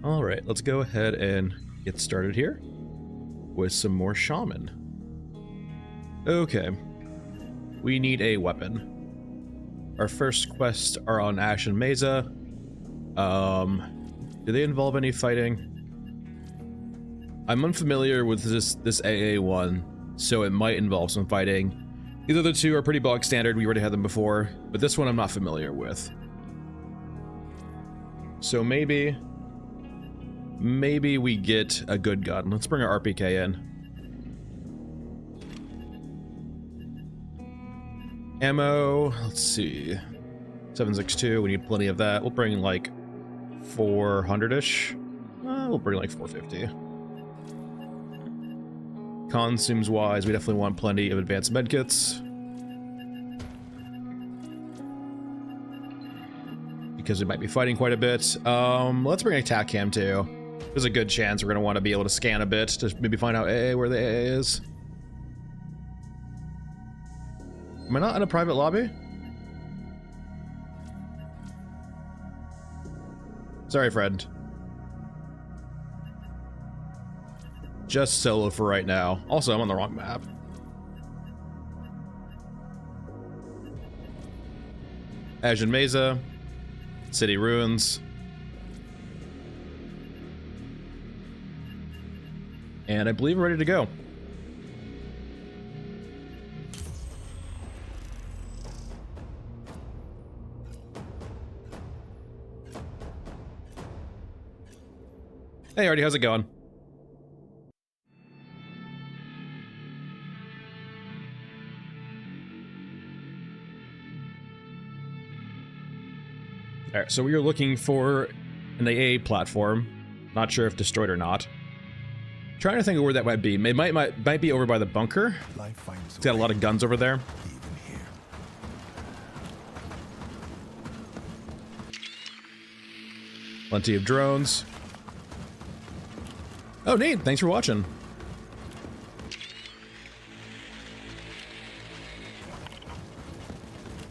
All right, let's go ahead and get started here with some more Shaman. Okay, we need a weapon. Our first quests are on Ashen Mesa. Do they involve any fighting? I'm unfamiliar with this AA one, so it might involve some fighting. These other two are pretty bog standard, we already had them before, but this one I'm not familiar with. So maybe we get a good gun. Let's bring our RPK in. Ammo, let's see. 7.62, we need plenty of that. We'll bring like 400-ish. We'll bring like 450. Consumes wise, we definitely want plenty of advanced medkits. Because we might be fighting quite a bit. Let's bring attack cam too. There's a good chance we're gonna want to be able to scan a bit to maybe find out where the AA is. Am I not in a private lobby? Sorry, friend. Just solo for right now. Also, I'm on the wrong map. Ashen Mesa. City ruins. And I believe we're ready to go. Hey, Artie, how's it going? All right, so we are looking for an AA platform. Not sure if destroyed or not. Trying to think of where that might be. It might be over by the bunker. It's got a lot of guns over there. Plenty of drones. Oh, neat. Thanks for watching.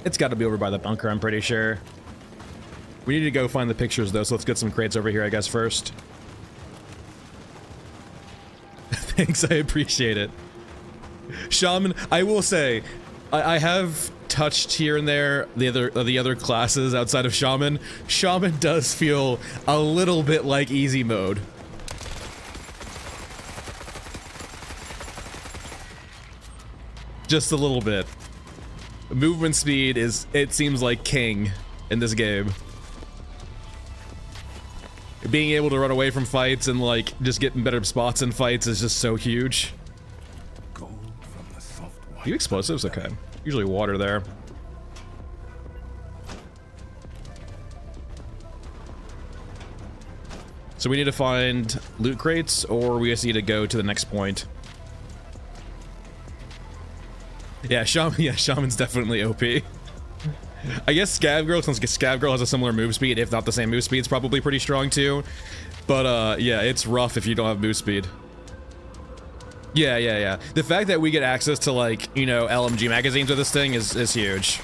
It's got to be over by the bunker, I'm pretty sure. We need to go find the pictures, though, so let's get some crates over here, I guess, first. Thanks, I appreciate it. Shaman, I will say, I have touched here and there the other classes outside of Shaman. Shaman does feel a little bit like easy mode. Just a little bit. Movement speed is, it seems like king in this game. Being able to run away from fights and like just getting better spots in fights is just so huge. You explosives? Okay. Usually water there. So we need to find loot crates, or we just need to go to the next point. Yeah, Shaman's definitely OP. I guess Scab Girl, since Scab Girl has a similar move speed, if not the same move speed, it's probably pretty strong too. But yeah, it's rough if you don't have move speed. Yeah. The fact that we get access to, like, you know, LMG magazines with this thing is huge.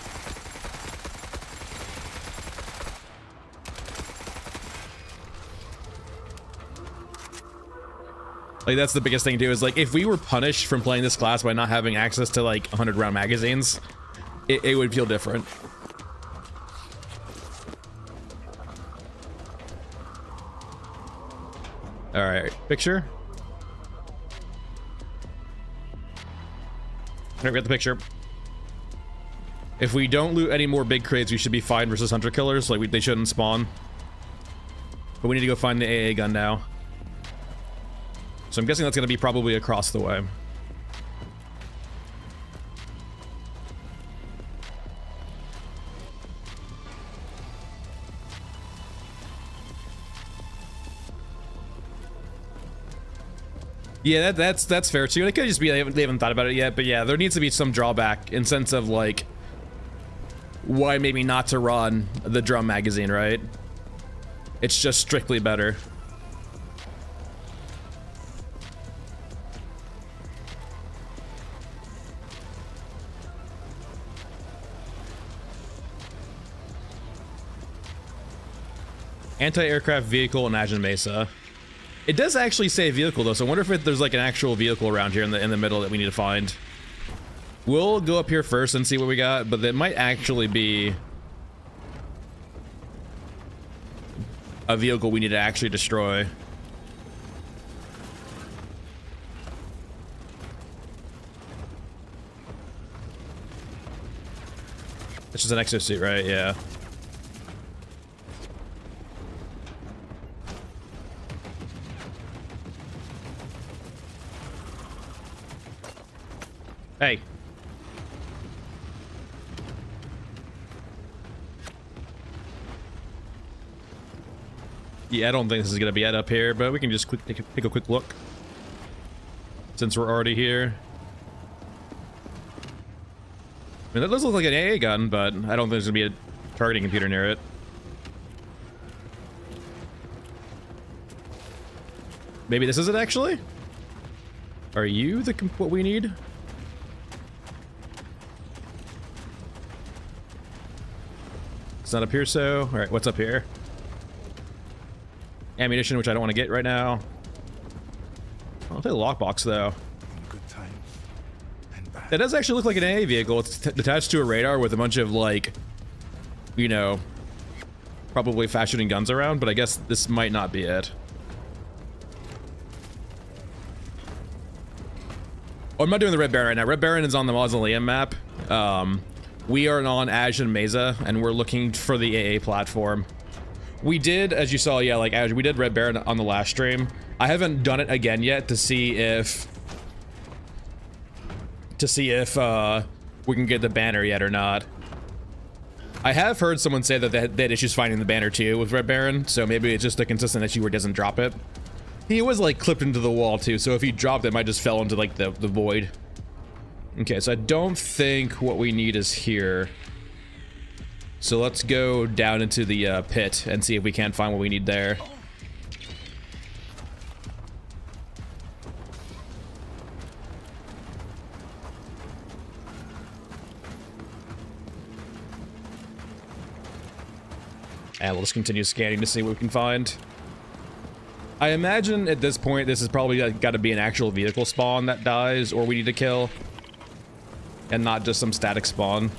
Like, that's the biggest thing too, is like, if we were punished from playing this class by not having access to like 100 round magazines, it would feel different. All right, picture. All right, we got the picture. If we don't loot any more big crates, we should be fine versus hunter killers. Like, they shouldn't spawn. But we need to go find the AA gun now. So I'm guessing that's going to be probably across the way. Yeah, that's fair too. It could just be they haven't thought about it yet, but yeah, there needs to be some drawback in sense of like why maybe not to run the drum magazine, right? It's just strictly better. Anti-aircraft vehicle in Ashen Mesa. It does actually say vehicle though, so I wonder if there's like an actual vehicle around here in the middle that we need to find. We'll go up here first and see what we got, but there might actually be a vehicle we need to actually destroy. It's just an exosuit, right? Yeah. Hey. Yeah, I don't think this is gonna be it up here, but we can just take a quick look since we're already here. I mean, that does look like an AA gun, but I don't think there's gonna be a targeting computer near it. Maybe this is it actually? Are you what we need? It's not up here, so... Alright, what's up here? Ammunition, which I don't want to get right now. I'll take a lockbox, though. Good times and bad. That does actually look like an AA vehicle. It's attached to a radar with a bunch of, like, you know, probably fast-shooting guns around, but I guess this might not be it. Oh, I'm not doing the Red Baron right now. Red Baron is on the Mausoleum map. We are on Ashen Mesa, and we're looking for the AA platform. We did, as you saw, yeah, like, we did Red Baron on the last stream. I haven't done it again yet to see if we can get the banner yet or not. I have heard someone say that they had issues finding the banner too with Red Baron, so maybe it's just a consistent issue where it doesn't drop it. He was like clipped into the wall too, so if he dropped it, it might just fell into like the void. Okay, so I don't think what we need is here. So let's go down into the pit and see if we can't find what we need there. And we'll just continue scanning to see what we can find. I imagine at this point this is probably got to be an actual vehicle spawn that dies or we need to kill. And not just some static spawn.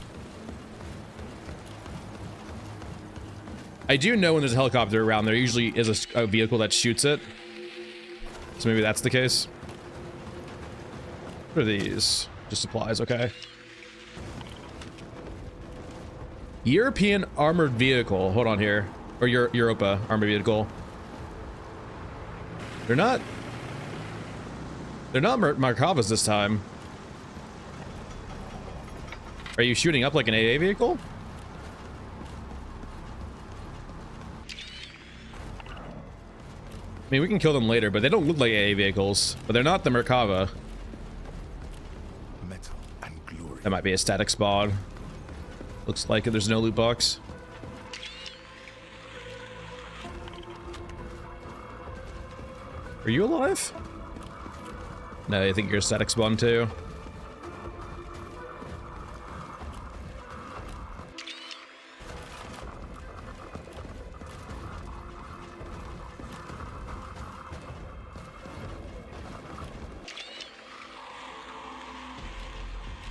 I do know when there's a helicopter around, there usually is a vehicle that shoots it. So maybe that's the case. What are these? Just supplies, okay. European armored vehicle. Hold on here. Or Europa armored vehicle. They're not Markovas this time. Are you shooting up like an AA vehicle? I mean, we can kill them later, but they don't look like AA vehicles. But they're not the Merkava. Metal and glory. That might be a static spawn. Looks like there's no loot box. Are you alive? No, I think you're a static spawn too.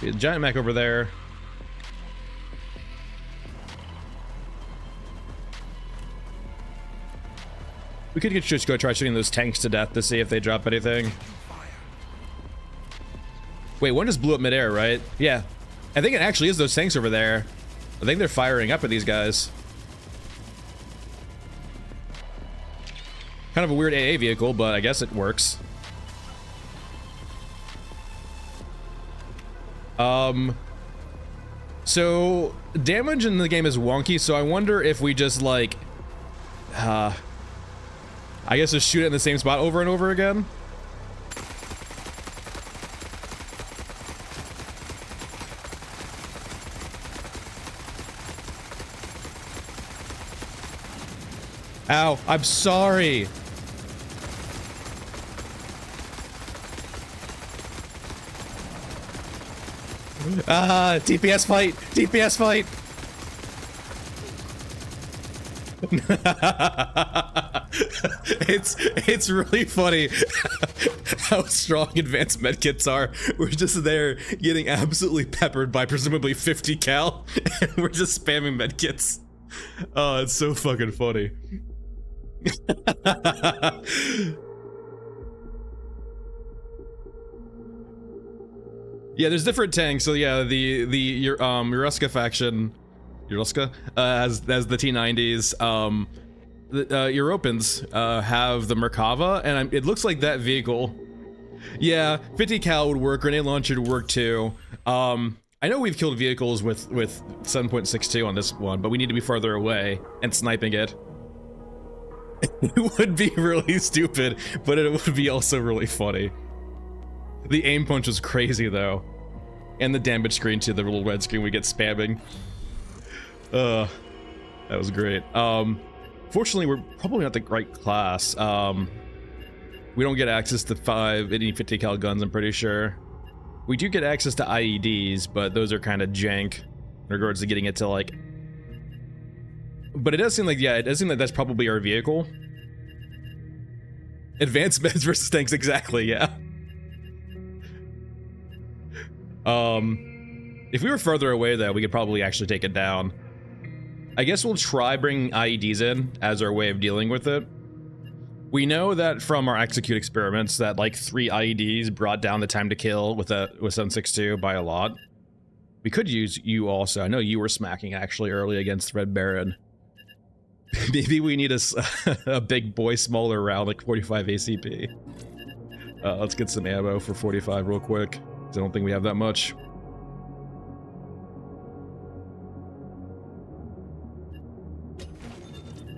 The giant mech over there. We could just go try shooting those tanks to death to see if they drop anything. Wait, one just blew up midair, right? Yeah. I think it actually is those tanks over there. I think they're firing up at these guys. Kind of a weird AA vehicle, but I guess it works. So damage in the game is wonky, so I wonder if we just like I guess just shoot it in the same spot over and over again. Ow, I'm sorry. DPS fight! DPS fight! It's really funny how strong advanced medkits are. We're just there getting absolutely peppered by presumably 50 cal, and we're just spamming medkits. Oh, it's so fucking funny. Yeah, there's different tanks. So yeah, the Uruska faction, has the T90s. The Europans have the Merkava, and it looks like that vehicle. Yeah, 50 cal would work. Grenade launcher would work too. I know we've killed vehicles with 7.62 on this one, but we need to be farther away and sniping it. It would be really stupid, but it would be also really funny. The aim punch was crazy though, and the damage screen too. The little red screen we get spamming. That was great. Fortunately, we're probably not the right class. We don't get access to any 50 cal guns, I'm pretty sure. We do get access to IEDs, but those are kind of jank in regards to getting it to like. But it does seem like, yeah, it does seem like that's probably our vehicle. Advanced meds versus tanks, exactly, yeah. If we were further away though, we could probably actually take it down. I guess we'll try bringing IEDs in as our way of dealing with it. We know that from our execute experiments that like 3 IEDs brought down the time to kill with 7.62 by a lot. We could use you also. I know you were smacking actually early against Red Baron. Maybe we need a big boy smaller round like 45 ACP. Let's get some ammo for 45 real quick. I don't think we have that much.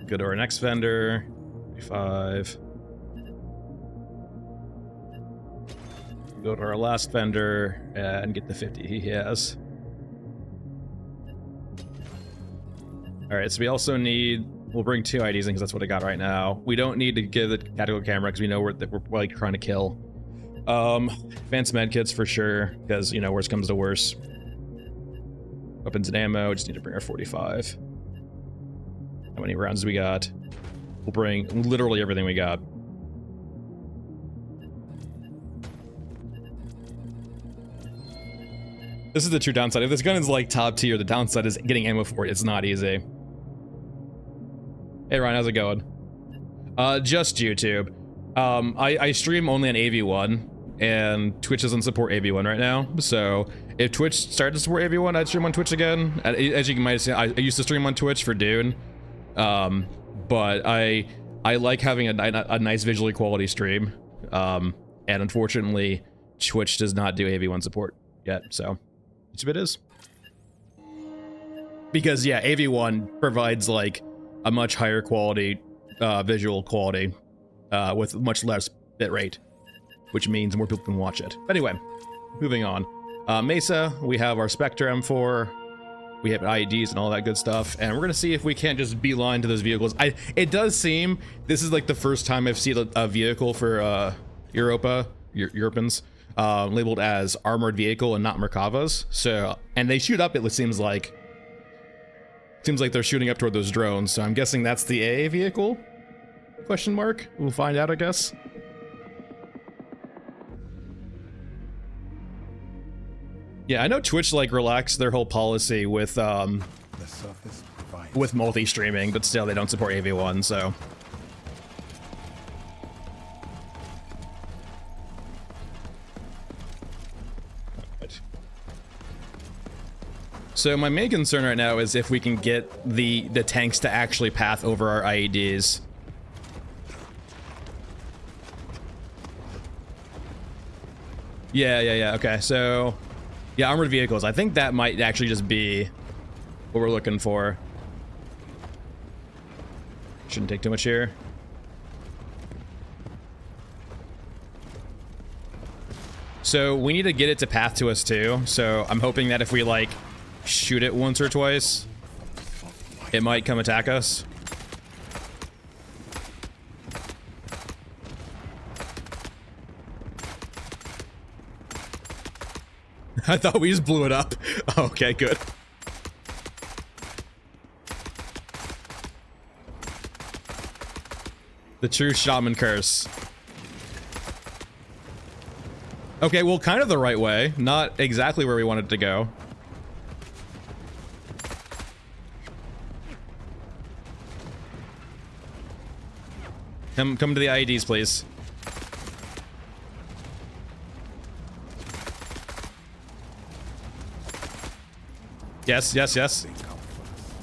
Go to our next vendor. 45. Go to our last vendor and get the 50 he has. Alright, so we also need... We'll bring 2 IDs in because that's what I got right now. We don't need to give the tactical camera because we know we're like trying to kill. Advanced medkits for sure, because, you know, worst comes to worst. Weapons and ammo, just need to bring our 45. How many rounds do we got? We'll bring literally everything we got. This is the true downside. If this gun is like top tier, the downside is getting ammo for it. It's not easy. Hey Ryan, how's it going? Just YouTube. I stream only on AV1, and Twitch doesn't support AV1 right now. So if Twitch started to support AV1, I'd stream on Twitch again. As you might have seen, I used to stream on Twitch for Dune. But I like having a nice visually quality stream, and unfortunately Twitch does not do AV1 support yet, so each of it is. Because yeah, AV1 provides like a much higher quality visual quality with much less bitrate, which means more people can watch it. But anyway, moving on. Mesa, we have our Spectre M4. We have IEDs and all that good stuff, and we're gonna see if we can't just beeline to those vehicles. It does seem this is like the first time I've seen a vehicle for Europans labeled as armored vehicle and not Merkavas. So, and they shoot up. It seems like they're shooting up toward those drones. So I'm guessing that's the AA vehicle? Question mark. We'll find out, I guess. Yeah, I know Twitch like relaxed their whole policy with multi-streaming, but still they don't support AV1, so. Right. So my main concern right now is if we can get the tanks to actually path over our IEDs. Yeah, okay, so yeah, armored vehicles. I think that might actually just be what we're looking for. Shouldn't take too much here. So we need to get it to path to us too. So I'm hoping that if we like shoot it once or twice, it might come attack us. I thought we just blew it up. Okay, good. The true Shaman curse. Okay, well, kind of the right way. Not exactly where we wanted to go. Come to the IEDs, please. Yes, yes, yes.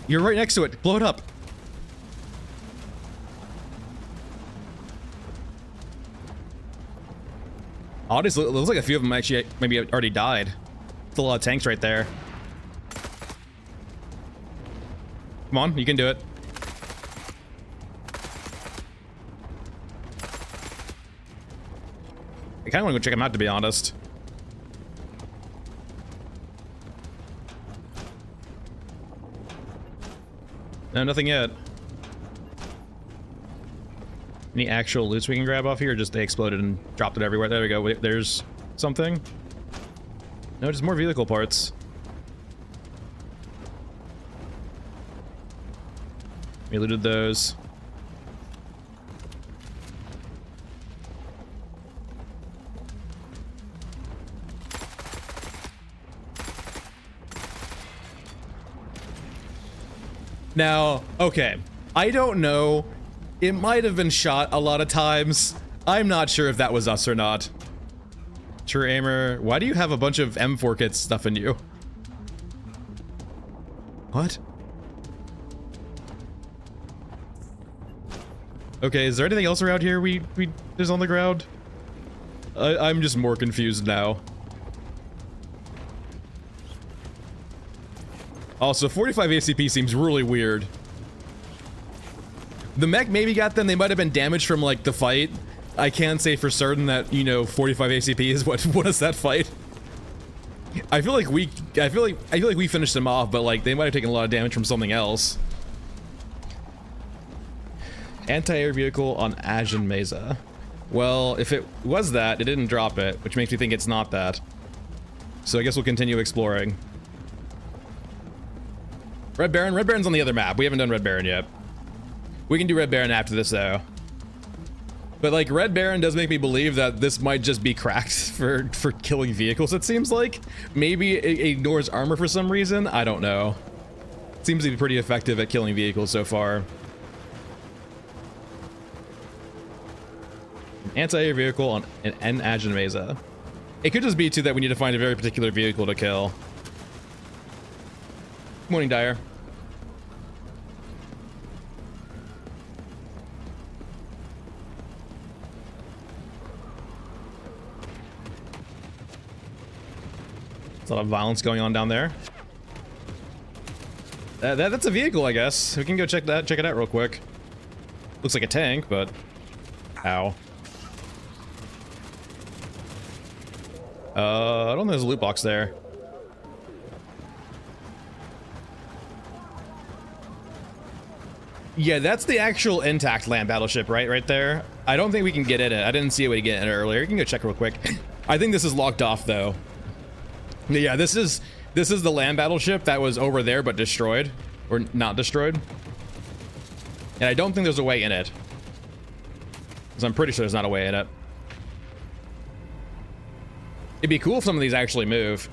You're right next to it. Blow it up. Honestly, it looks like a few of them actually maybe already died. There's a lot of tanks right there. Come on, you can do it. I kind of want to go check them out, to be honest. No, nothing yet. Any actual loots we can grab off here? Or just they exploded and dropped it everywhere? There we go. Wait, there's something. No, just more vehicle parts. We looted those. Now, okay, I don't know. It might have been shot a lot of times. I'm not sure if that was us or not. True aimer, why do you have a bunch of M4 kits stuff in you? What? Okay, is there anything else around here there's on the ground? I'm just more confused now. Also, 45 ACP seems really weird. The mech maybe got them. They might have been damaged from like the fight. I can't say for certain that, you know, 45 ACP is what is that fight. I feel like we finished them off, but like they might have taken a lot of damage from something else. Anti-air vehicle on Ashen Mesa. Well, if it was that, it didn't drop it, which makes me think it's not that. So I guess we'll continue exploring. Red Baron? Red Baron's on the other map. We haven't done Red Baron yet. We can do Red Baron after this, though. But, like, Red Baron does make me believe that this might just be cracked for killing vehicles, it seems like. Maybe it ignores armor for some reason. I don't know. It seems to be pretty effective at killing vehicles so far. Anti-air vehicle on an Ashen Mesa. It could just be, too, that we need to find a very particular vehicle to kill. Morning, Dyer. There's a lot of violence going on down there. That's a vehicle, I guess. We can go check it out real quick. Looks like a tank, but... Ow. I don't think there's a loot box there. Yeah, that's the actual intact land battleship, right there. I don't think we can get in it. I didn't see a way to get in it earlier. You can go check real quick. I think this is locked off, though. Yeah, this is the land battleship that was over there but destroyed, or not destroyed. And I don't think there's a way in it, because I'm pretty sure there's not a way in it. It'd be cool if some of these actually move.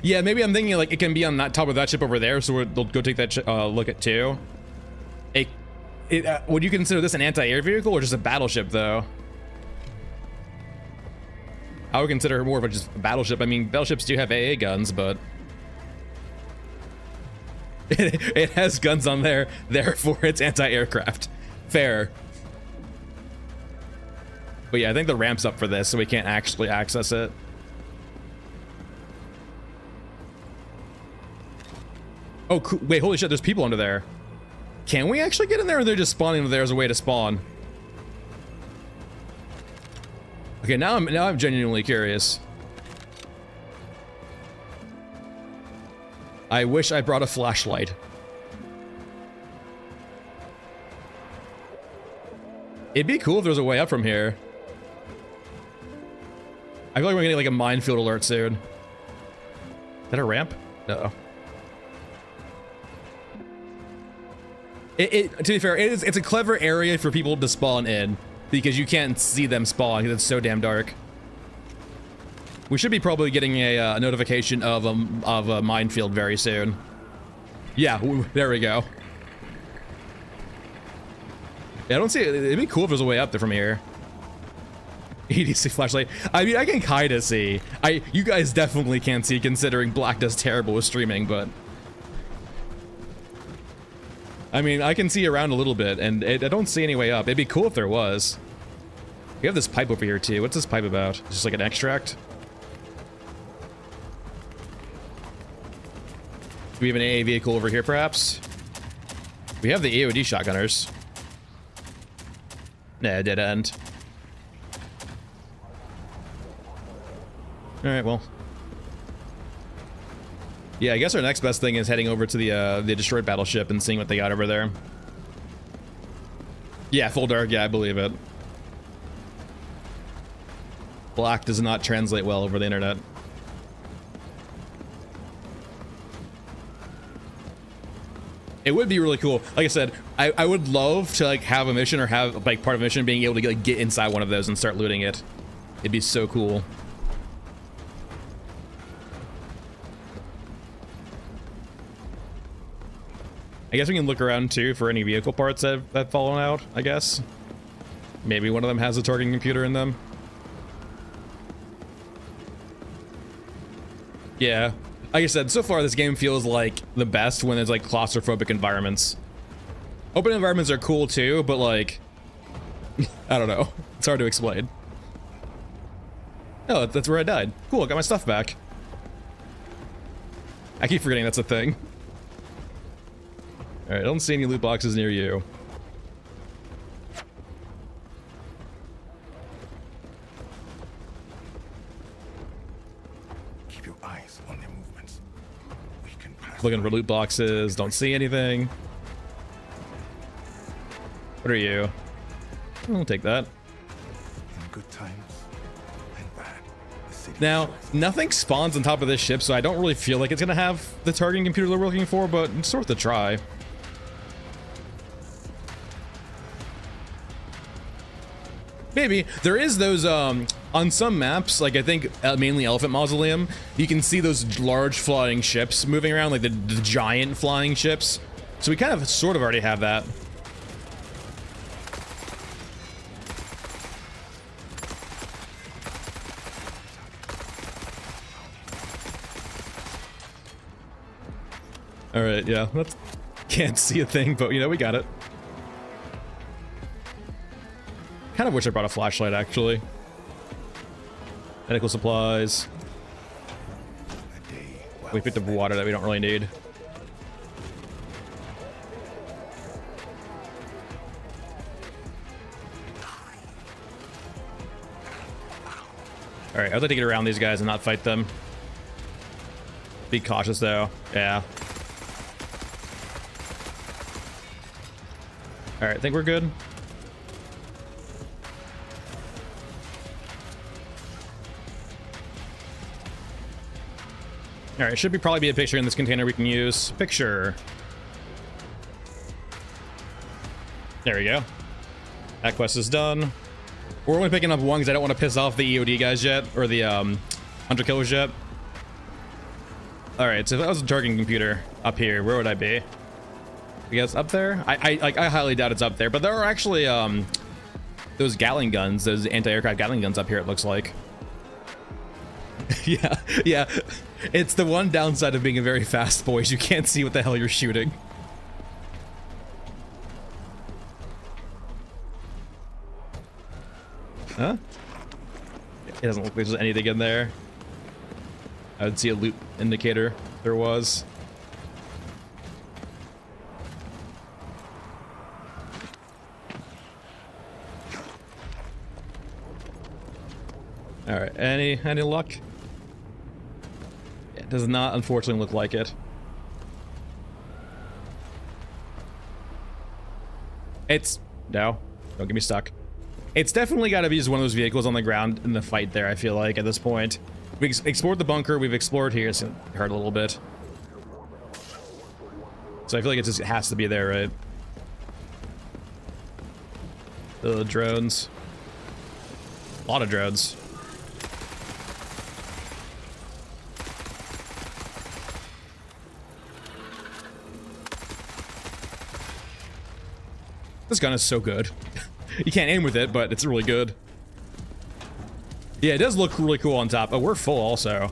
Yeah, maybe I'm thinking like it can be on that top of that ship over there, so they'll go take that look at too. Would you consider this an anti-air vehicle or just a battleship, though? I would consider her more of just a battleship. I mean, battleships do have AA guns, but it has guns on there, therefore it's anti-aircraft. Fair. But yeah, I think the ramp's up for this, so we can't actually access it. Oh, cool. Wait, holy shit, there's people under there. Can we actually get in there, or they're just spawning under there as a way to spawn? Okay, now I'm genuinely curious. I wish I brought a flashlight. It'd be cool if there was a way up from here. I feel like we're getting like a minefield alert soon. Is that a ramp? No. To be fair, it's a clever area for people to spawn in because you can't see them spawn because it's so damn dark. We should be probably getting a notification of a minefield very soon. Yeah, there we go. Yeah, I don't see it. It'd be cool if there's a way up there from here. EDC flashlight. I mean, I can kind of see. You guys definitely can't see considering Black does terrible with streaming, but I mean, I can see around a little bit, and I don't see any way up. It'd be cool if there was. We have this pipe over here too. What's this pipe about? It's just like an extract. Do we have an AA vehicle over here, perhaps? We have the AOD shotgunners. Nah, dead end. Alright, well. Yeah, I guess our next best thing is heading over to the destroyed battleship and seeing what they got over there. Yeah, full dark, yeah, I believe it. Black does not translate well over the internet. It would be really cool. Like I said, I would love to like have a mission or have like part of a mission being able to like, get inside one of those and start looting it. It'd be so cool. I guess we can look around too for any vehicle parts that have fallen out, I guess. Maybe one of them has a targeting computer in them. Yeah. Like I said, so far this game feels like the best when there's like claustrophobic environments. Open environments are cool too, but like, I don't know. It's hard to explain. Oh, that's where I died. Cool, I got my stuff back. I keep forgetting that's a thing. Alright, I don't see any loot boxes near you. Keep your eyes on their movements. We can pass. Looking for loot boxes, don't see anything. What are you? I'll take that. In good times and bad. The city Now, shines. nothing spawns on top of this ship, so I don't really feel like it's gonna have the targeting computer that we're looking for, but it's worth a try. Maybe. There is those, on some maps, like I think mainly Elephant Mausoleum, you can see those large flying ships moving around, like the giant flying ships. So we kind of sort of already have that. All right, yeah, that's can't see a thing, but you know, we got it. Kind of wish I brought a flashlight, actually. Medical supplies. We picked up water that we don't really need. Alright, I'd like to get around these guys and not fight them. Be cautious, though. Yeah. Alright, I think we're good. Alright, should probably be a picture in this container we can use. Picture. There we go. That quest is done. We're only picking up one because I don't want to piss off the EOD guys yet, or the hunter killers yet. Alright, so if that was a targeting computer up here, where would I be? I guess up there? I highly doubt it's up there, but there are actually those Gatling guns, those anti-aircraft Gatling guns up here, it looks like. Yeah, yeah. It's the one downside of being a very fast boy is you can't see what the hell you're shooting. Huh? It doesn't look like there's anything in there. I would see a loot indicator if there was. All right, any luck? It does not, unfortunately, look like it. It's no, don't get me stuck. It's definitely got to be just one of those vehicles on the ground in the fight there. I feel like at this point, we explored the bunker, we've explored here. It's gonna hurt a little bit, so I feel like it just has to be there, right? The drones. A lot of drones. This gun is so good. You can't aim with it, but it's really good. Yeah, it does look really cool on top. Oh, we're full also.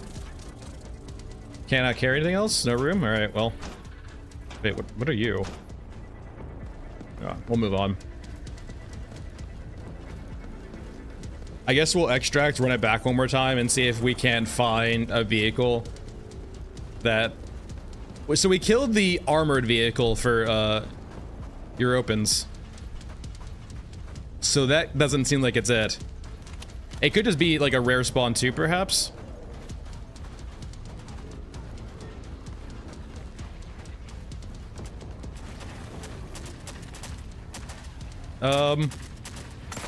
Can I carry anything else? No room? Alright, well. Wait, what are you? Oh, we'll move on. I guess we'll extract, run it back one more time, and see if we can find a vehicle that... So we killed the armored vehicle for, Europans. So that doesn't seem like it's it. It could just be like a rare spawn too, perhaps.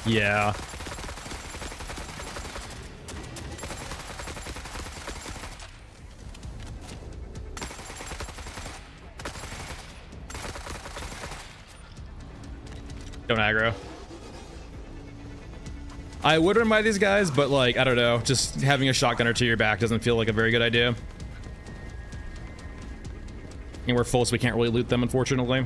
Yeah. Don't aggro. I would run by these guys, but like, I don't know, just having a shotgunner to your back doesn't feel like a very good idea. And we're full, so we can't really loot them, unfortunately.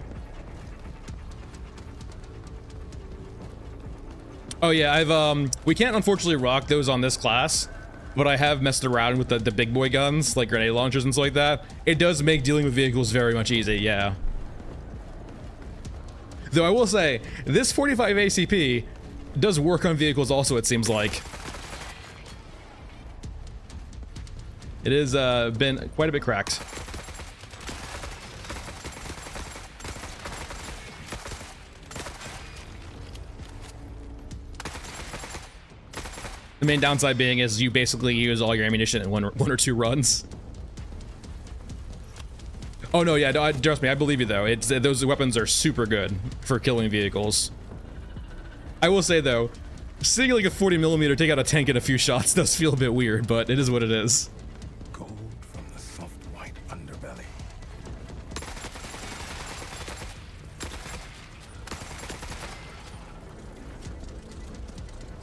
Oh yeah, we can't unfortunately rock those on this class, but I have messed around with the big boy guns, like grenade launchers and stuff like that. It does make dealing with vehicles very much easy, yeah. Though I will say, this 45 ACP does work on vehicles also, it seems like. It has been quite a bit cracked. The main downside being is you basically use all your ammunition in one or two runs. Oh no, yeah, no, trust me, I believe you though. It's those weapons are super good for killing vehicles. I will say though, seeing like a 40mm take out a tank in a few shots does feel a bit weird, but it is what it is. Gold from the soft white underbelly.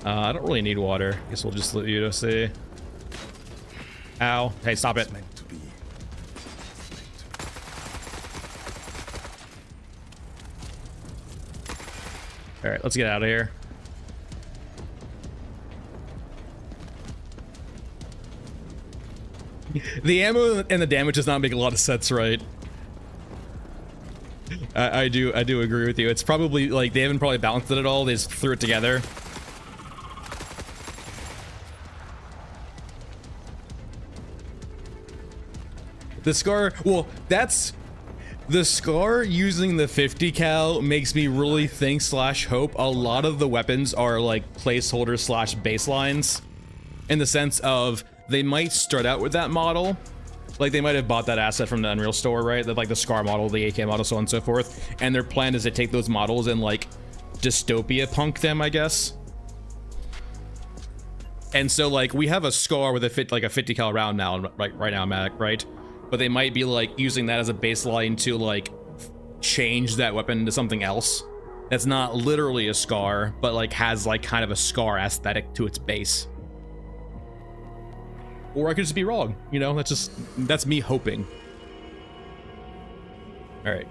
I don't really need water. Guess we'll just let you to see. Ow. Hey, stop it. Meant to be. All right, let's get out of here. The ammo and the damage does not make a lot of sense, right? I do agree with you. It's probably like they haven't probably balanced it at all. They just threw it together. The Scar, well, that's the Scar using the 50 cal makes me really think / hope a lot of the weapons are like placeholders / baselines, in the sense of they might start out with that model, like they might have bought that asset from the Unreal store, right? That like the Scar model, the AK model, so on and so forth, and their plan is to take those models and like dystopia punk them, I guess. And so like we have a Scar with a 50 cal round now, right now, Mac, right? But they might be like using that as a baseline to like change that weapon into something else that's not literally a Scar, but like has like kind of a Scar aesthetic to its base. Or I could just be wrong, you know, that's me hoping. All right.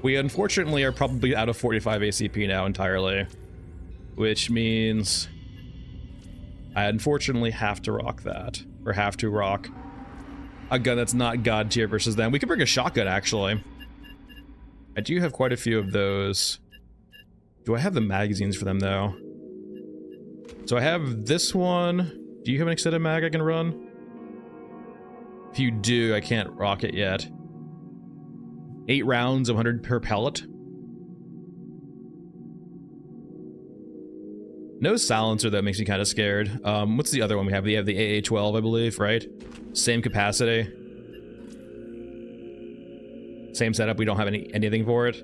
We unfortunately are probably out of 45 ACP now entirely, which means I unfortunately have to rock that, or have to rock a gun that's not god tier versus them. We could bring a shotgun, actually. I do have quite a few of those. Do I have the magazines for them, though? So I have this one. Do you have an extended mag I can run? If you do, I can't rock it yet. 8 rounds, 100 per pellet. No silencer, that makes me kind of scared. What's the other one we have? We have the AA-12, I believe, right? Same capacity. Same setup, we don't have anything for it.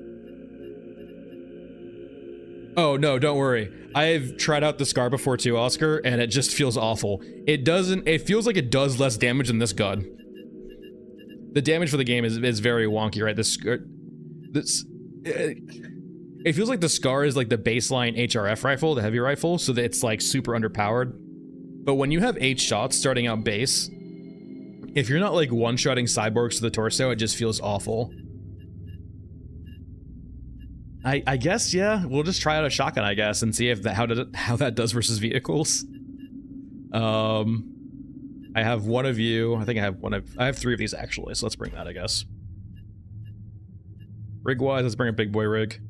Oh, no, don't worry. I've tried out the Scar before too, Oscar, and it just feels awful. It feels like it does less damage than this gun. The damage for the game is very wonky, right? It feels like the Scar is like the baseline HRF rifle, the heavy rifle, so that it's like super underpowered. But when you have 8 shots starting out base, if you're not like one-shotting cyborgs to the torso, it just feels awful. I guess, yeah, we'll just try out a shotgun, I guess, and see if how that does versus vehicles. I have one of you. I think I have 3 of these actually, so let's bring that, I guess. Rig-wise, let's bring a big boy rig.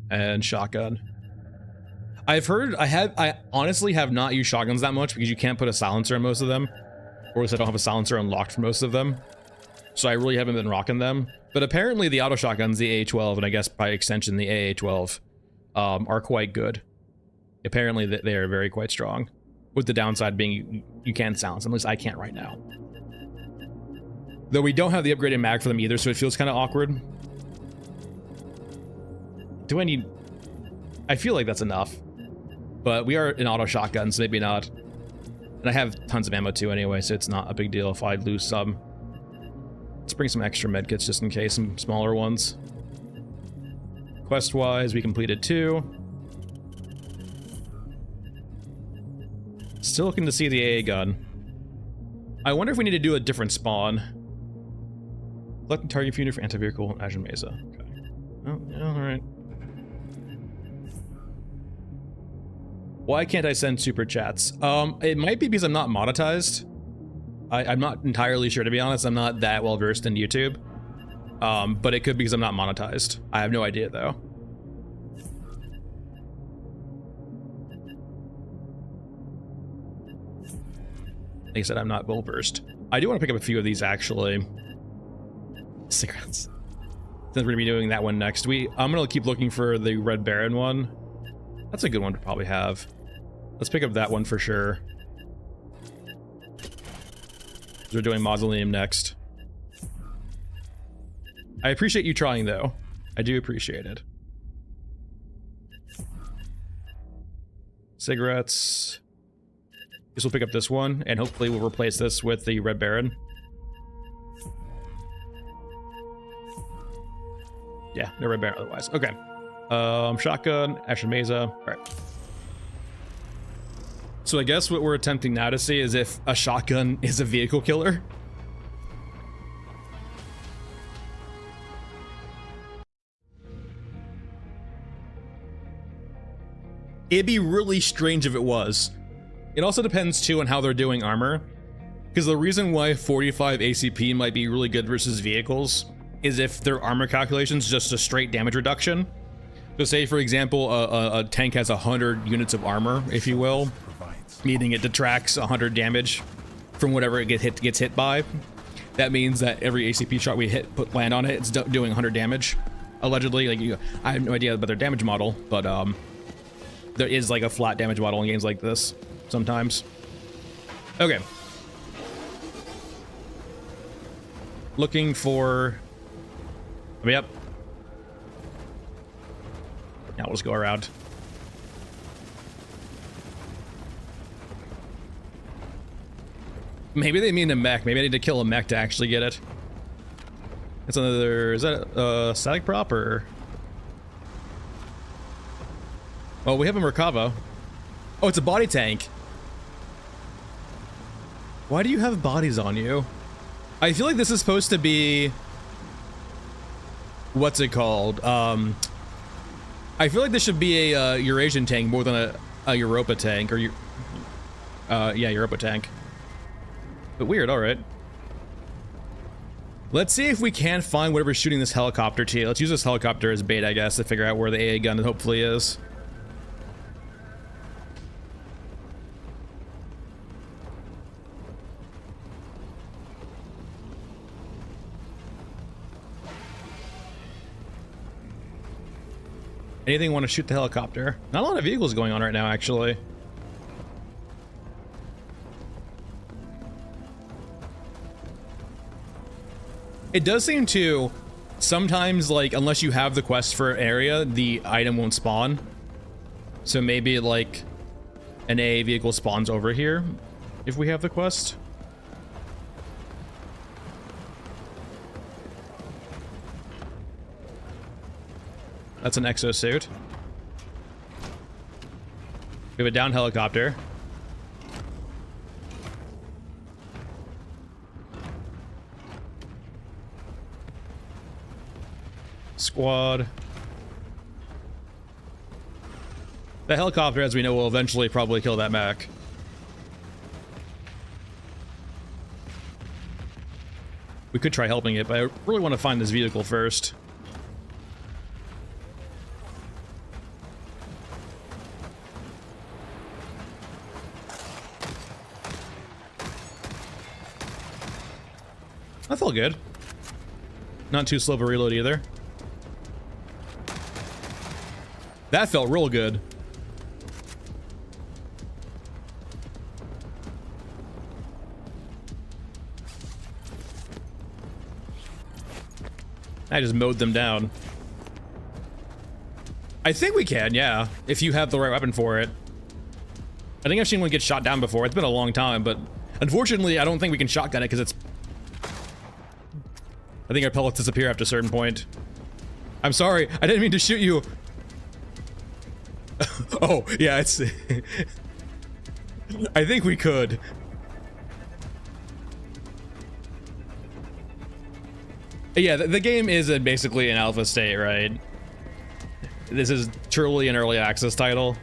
And shotgun. I've heard, I honestly have not used shotguns that much because you can't put a silencer in most of them. Or at least I don't have a silencer unlocked for most of them. So I really haven't been rocking them. But apparently the auto shotguns, the AA-12, and I guess by extension the AA-12, are quite good. Apparently they are very quite strong. With the downside being you can't silence them, at least I can't right now. Though we don't have the upgraded mag for them either, so it feels kind of awkward. Do I need... I feel like that's enough. But we are in auto shotgun, so maybe not. And I have tons of ammo too anyway, so it's not a big deal if I lose some. Let's bring some extra medkits just in case, some smaller ones. Quest-wise, we completed 2. Still looking to see the AA gun. I wonder if we need to do a different spawn. Collecting target unit for anti-vehicle Ashen Mesa. Okay. Oh, yeah, alright. Why can't I send super chats? It might be because I'm not monetized. I'm not entirely sure, to be honest. I'm not that well versed in YouTube. But it could be because I'm not monetized. I have no idea though. Like I said, I'm not well versed. I do want to pick up a few of these actually. Cigarettes. Since we're gonna be doing that one next. I'm gonna keep looking for the Red Baron one. That's a good one to probably have. Let's pick up that one for sure. We're doing Mausoleum next. I appreciate you trying though. I do appreciate it. Cigarettes. Guess we'll pick up this one, and hopefully we'll replace this with the Red Baron. Yeah, no Red Baron otherwise. Okay. Shotgun, Ashen Mesa. Alright. So I guess what we're attempting now to see is if a shotgun is a vehicle killer. It'd be really strange if it was. It also depends too on how they're doing armor. Because the reason why 45 ACP might be really good versus vehicles is if their armor calculation's just a straight damage reduction. So say for example, a tank has 100 units of armor, if you will. Meaning it detracts 100 damage from whatever it gets hit by. That means that every ACP shot we land on it, it's doing 100 damage. Allegedly, like I have no idea about their damage model, but there is like a flat damage model in games like this sometimes. Okay. Looking for... Yep. Now let's go around. Maybe they mean a mech. Maybe I need to kill a mech to actually get it. That's another... Is that a static prop or... Oh, we have a Merkava. Oh, it's a body tank. Why do you have bodies on you? I feel like this is supposed to be... What's it called? I feel like this should be a Eurasian tank more than a Europa tank. Or... yeah, Europa tank. But weird, alright. Let's see if we can find whatever's shooting this helicopter to. Let's use this helicopter as bait, I guess, to figure out where the AA gun hopefully is. Anything want to shoot the helicopter? Not a lot of vehicles going on right now, actually. It does seem to sometimes, like, unless you have the quest for an area, the item won't spawn. So maybe like an AA vehicle spawns over here if we have the quest. That's an exosuit. We have a down helicopter. Squad. The helicopter, as we know, will eventually probably kill that mech. We could try helping it, but I really want to find this vehicle first. That felt good. Not too slow of a reload either. That felt real good. I just mowed them down. I think we can, yeah, if you have the right weapon for it. I think I've seen one get shot down before. It's been a long time, but unfortunately, I don't think we can shotgun it because it's... I think our pellets disappear after a certain point. I'm sorry, I didn't mean to shoot you. Oh, yeah, it's... I think we could. Yeah, the game is basically an alpha state, right? This is truly an early access title.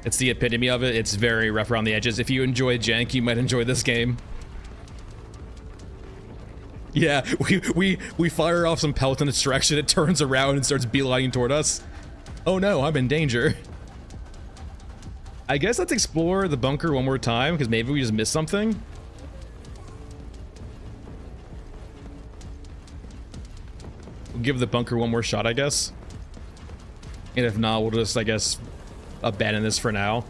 It's the epitome of it. It's very rough around the edges. If you enjoy jank, you might enjoy this game. Yeah, we fire off some pellets in its direction. It turns around and starts beelining toward us. Oh no, I'm in danger. I guess let's explore the bunker one more time, because maybe we just missed something. We'll give the bunker one more shot, I guess. And if not, we'll just, I guess, abandon this for now.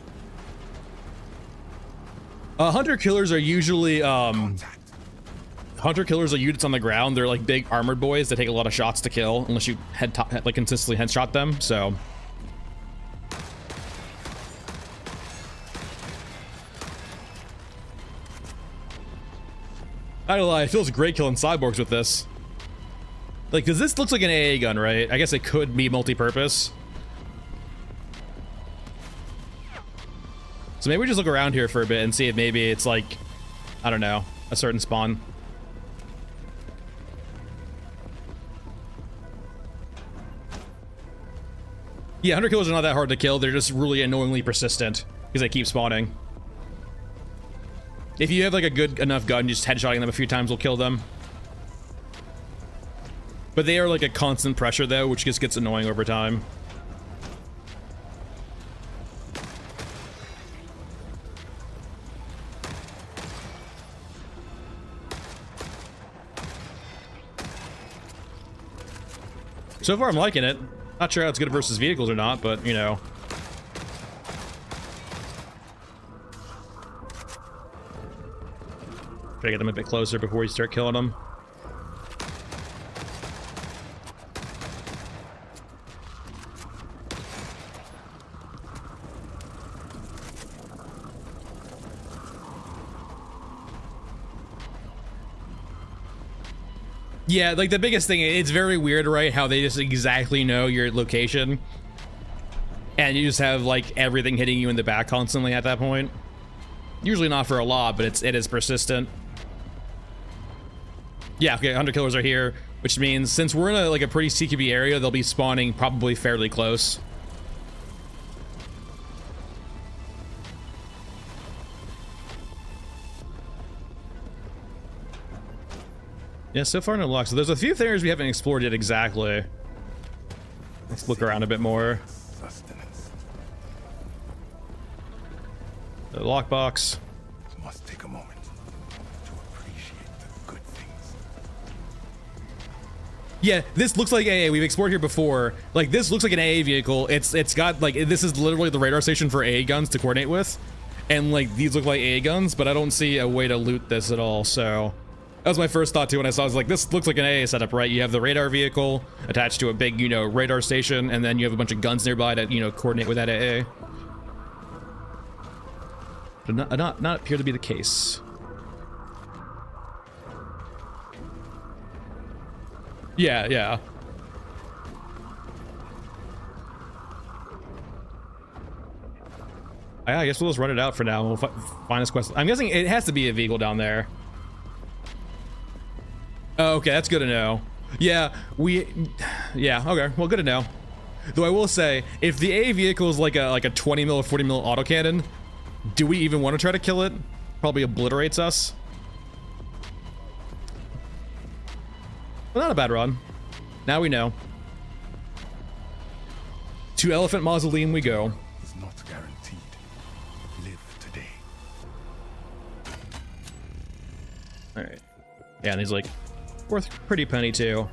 Hunter killers are usually, hunter killers are units on the ground. They're like big armored boys that take a lot of shots to kill, unless you like consistently headshot them, so. I don't lie, it feels great killing cyborgs with this. Like, cause this looks like an AA gun, right? I guess it could be multi-purpose. So maybe we just look around here for a bit and see if maybe it's like, I don't know, a certain spawn. Yeah, hunter killers are not that hard to kill. They're just really annoyingly persistent because they keep spawning. If you have like a good enough gun, just headshotting them a few times will kill them. But they are like a constant pressure though, which just gets annoying over time. So far I'm liking it. Not sure how it's good versus vehicles or not, but you know. Try to get them a bit closer before we start killing them. Yeah, like the biggest thing, it's very weird, right? How they just exactly know your location. And you just have like everything hitting you in the back constantly at that point. Usually not for a lot, but it is persistent. Yeah, okay, hunter killers are here, which means since we're in a pretty CQB area, they'll be spawning probably fairly close. Yeah, so far no luck. So there's a few things we haven't explored yet exactly. Let's look around a bit more. The lockbox. Must take a moment to appreciate the good things. Yeah, this looks like AA. We've explored here before. Like this looks like an AA vehicle. It's got like this is literally the radar station for AA guns to coordinate with, and like these look like AA guns, but I don't see a way to loot this at all. So. That was my first thought too when I saw it. I was like, this looks like an AA setup, right? You have the radar vehicle attached to a big, you know, radar station, and then you have a bunch of guns nearby to, you know, coordinate with that AA. But not appear to be the case. Yeah, yeah. I guess we'll just run it out for now. We'll find this quest. I'm guessing it has to be a vehicle down there. Oh, okay, that's good to know. Yeah, yeah, okay, well, good to know. Though I will say, if the A vehicle is like a 20 mil or 40 mil autocannon, do we even want to try to kill it? Probably obliterates us. Well, not a bad run. Now we know. To Elephant Mausoleum we go. Is not guaranteed. Live today. All right. Yeah, and he's like worth a pretty penny too.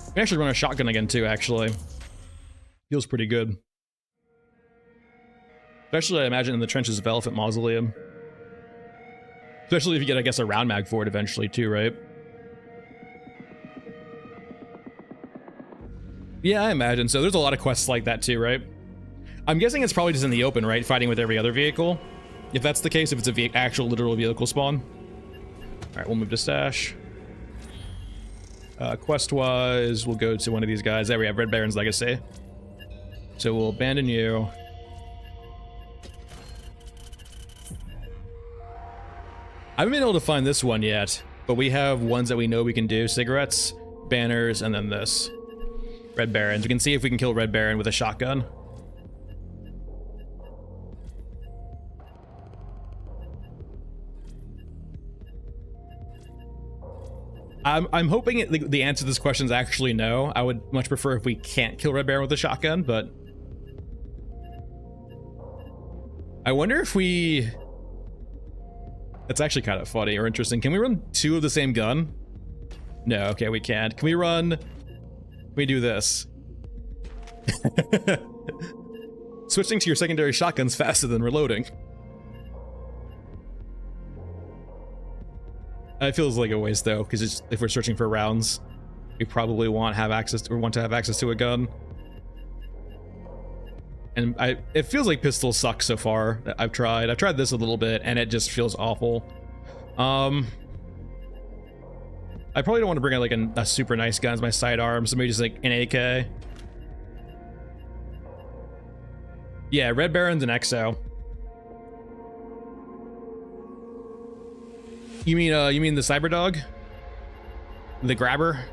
We can actually run a shotgun again too. Actually, feels pretty good. Especially, I imagine, in the trenches of Elephant Mausoleum. Especially if you get, I guess, a round mag for it eventually too, right? Yeah, I imagine so. There's a lot of quests like that too, right? I'm guessing it's probably just in the open, right? Fighting with every other vehicle. If that's the case, if it's a actual literal vehicle spawn. All right, we'll move to stash. Quest-wise, we'll go to one of these guys. There we have Red Baron's Legacy. So we'll abandon you. I haven't been able to find this one yet, but we have ones that we know we can do. Cigarettes, banners, and then this. Red Barons. We can see if we can kill Red Baron with a shotgun. I'm hoping the answer to this question is actually no. I would much prefer if we can't kill Red Baron with a shotgun, but I wonder if we... That's actually kind of funny or interesting. Can we run two of the same gun? No, okay, we can't. Can we run... Can we do this? Switching to your secondary shotgun's faster than reloading. It feels like a waste though, because if we're searching for rounds, we probably want to have access to a gun. And it feels like pistols suck so far. I've tried this a little bit, and it just feels awful. I probably don't want to bring out like a super nice gun as my sidearm, so maybe just like an AK. Yeah, Red Baron's an XO. You mean the cyber dog? The grabber?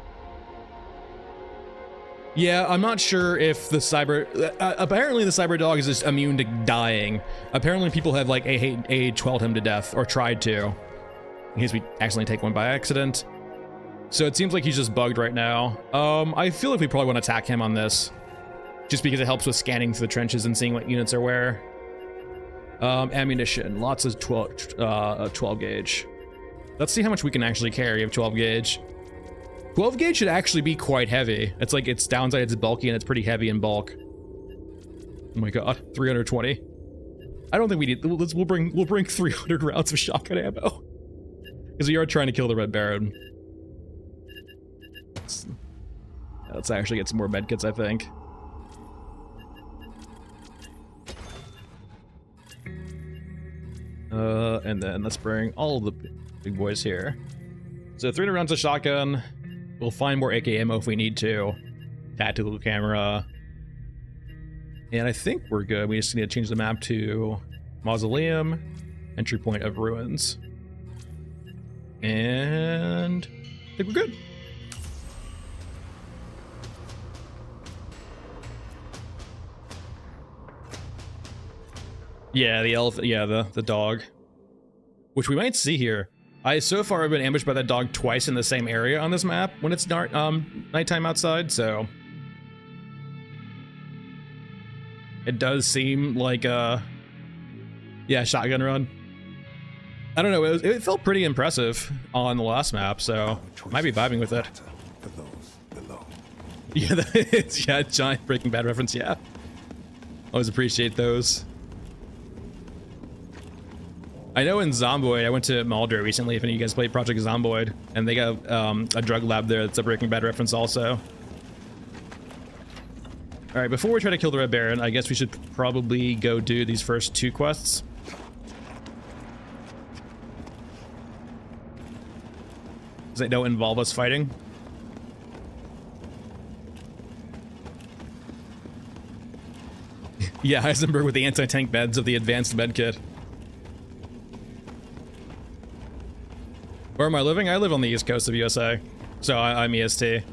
Yeah, I'm not sure if the cyber... apparently the cyber dog is just immune to dying. Apparently people have like AH-12'd him to death, or tried to. In case we accidentally take one by accident. So it seems like he's just bugged right now. I feel like we probably want to attack him on this. Just because it helps with scanning through the trenches and seeing what units are where. Ammunition, lots of 12 gauge. Let's see how much we can actually carry of 12 gauge. 12 gauge should actually be quite heavy. It's like its downside, it's bulky and it's pretty heavy in bulk. Oh my god, 320. I don't think we need. We'll bring 300 rounds of shotgun ammo because we are trying to kill the Red Baron. Let's actually get some more medkits, I think. And then let's bring all of the big boys here. So 300 rounds of shotgun. We'll find more AK ammo if we need to. Tactical camera. And I think we're good. We just need to change the map to Mausoleum, entry point of ruins. And I think we're good. Yeah, the elephant, yeah, the dog. Which we might see here. So far I've been ambushed by that dog twice in the same area on this map when it's nighttime outside, so it does seem like yeah, shotgun run. I don't know, it felt pretty impressive on the last map, so might be vibing with it. Yeah, it's yeah, giant Breaking Bad reference, yeah. Always appreciate those. I know in Zomboid, I went to Mulder recently, if any of you guys played Project Zomboid, and they got a drug lab there that's a Breaking Bad reference also. Alright, before we try to kill the Red Baron, I guess we should probably go do these first two quests. Because they don't involve us fighting. Yeah, Heisenberg with the anti-tank meds of the advanced med kit. Where am I living? I live on the east coast of USA, so I'm EST.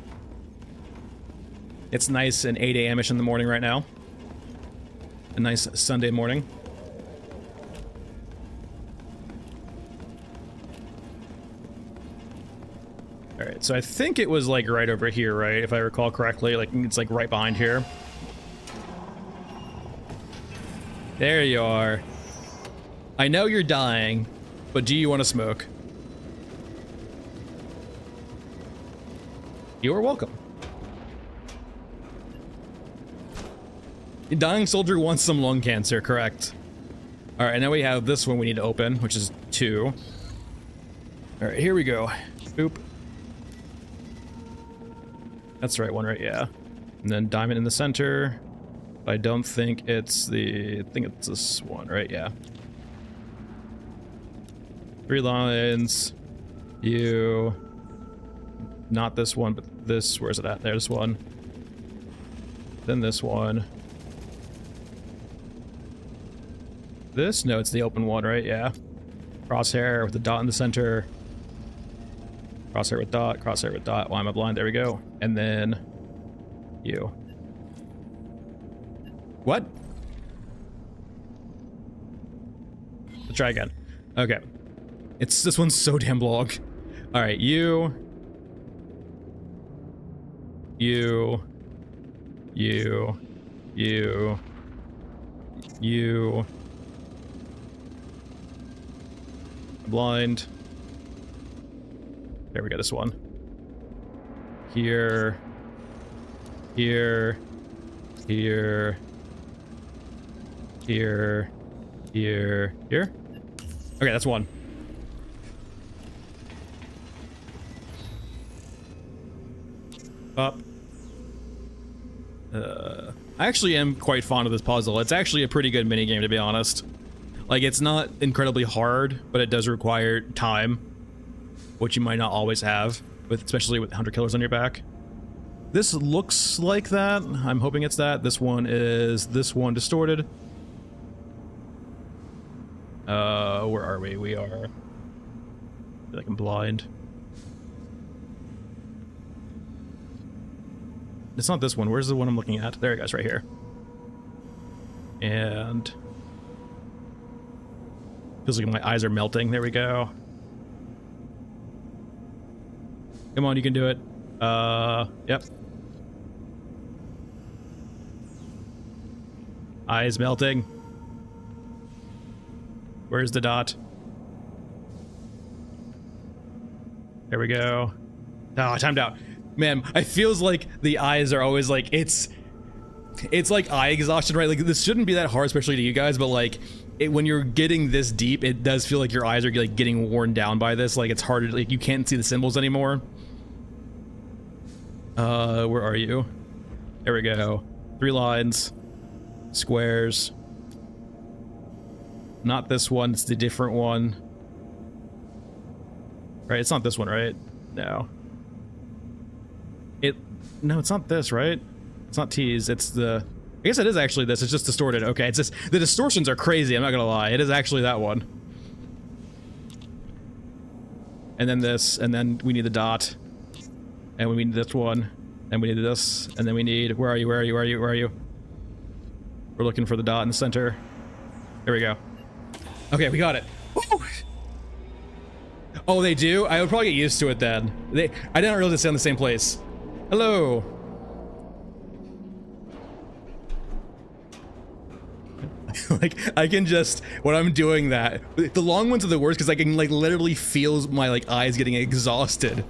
It's nice and 8 a.m.-ish in the morning right now. A nice Sunday morning. Alright, so I think it was like right over here, right? If I recall correctly, like it's like right behind here. There you are. I know you're dying, but do you want to smoke? You are welcome. The dying soldier wants some lung cancer, correct. Alright, now we have this one we need to open, which is 2. Alright, here we go. Boop. That's the right one, right? Yeah. And then diamond in the center. I don't think it's the... I think it's this one, right? Yeah. 3 lines. You... Not this one, but this... Where's it at? There's one. Then this one. This? No, it's the open one, right? Yeah. Crosshair with the dot in the center. Crosshair with dot, crosshair with dot. Why am I blind? There we go. And then... You. What? Let's try again. Okay. This one's so damn long. Alright, you. Blind. There we go, this one. Here. Here. Here. Here. Here. Here? Okay, that's one. Up. I actually am quite fond of this puzzle. It's actually a pretty good minigame, to be honest. Like, it's not incredibly hard, but it does require time, which you might not always have, especially with 100 killers on your back. This looks like that. I'm hoping it's that. This one is this one distorted. Where are we? We are... I feel like I'm blind. It's not this one. Where's the one I'm looking at? There it goes, right here. And... feels like my eyes are melting. There we go. Come on, you can do it. Yep. Eyes melting. Where's the dot? There we go. Oh, timed out. Man, it feels like the eyes are always like, it's like eye exhaustion, right? Like, this shouldn't be that hard, especially to you guys, but like, when you're getting this deep, it does feel like your eyes are like getting worn down by this. Like, it's harder, like you can't see the symbols anymore. Where are you? There we go. 3 lines. Squares. Not this one, it's the different one. Right, it's not this one, right? No. No, it's not this, right? It's not T's, it's the... I guess it is actually this, it's just distorted. Okay, it's just... The distortions are crazy, I'm not gonna lie. It is actually that one. And then this, and then we need the dot. And we need this one. And we need this, and then we need... Where are you, where are you, where are you, where are you? We're looking for the dot in the center. There we go. Okay, we got it. Woo! Oh, they do? I would probably get used to it then. I didn't realize they stay in the same place. Hello. Like, I can just, when I'm doing that, the long ones are the worst because I can like literally feel my like eyes getting exhausted.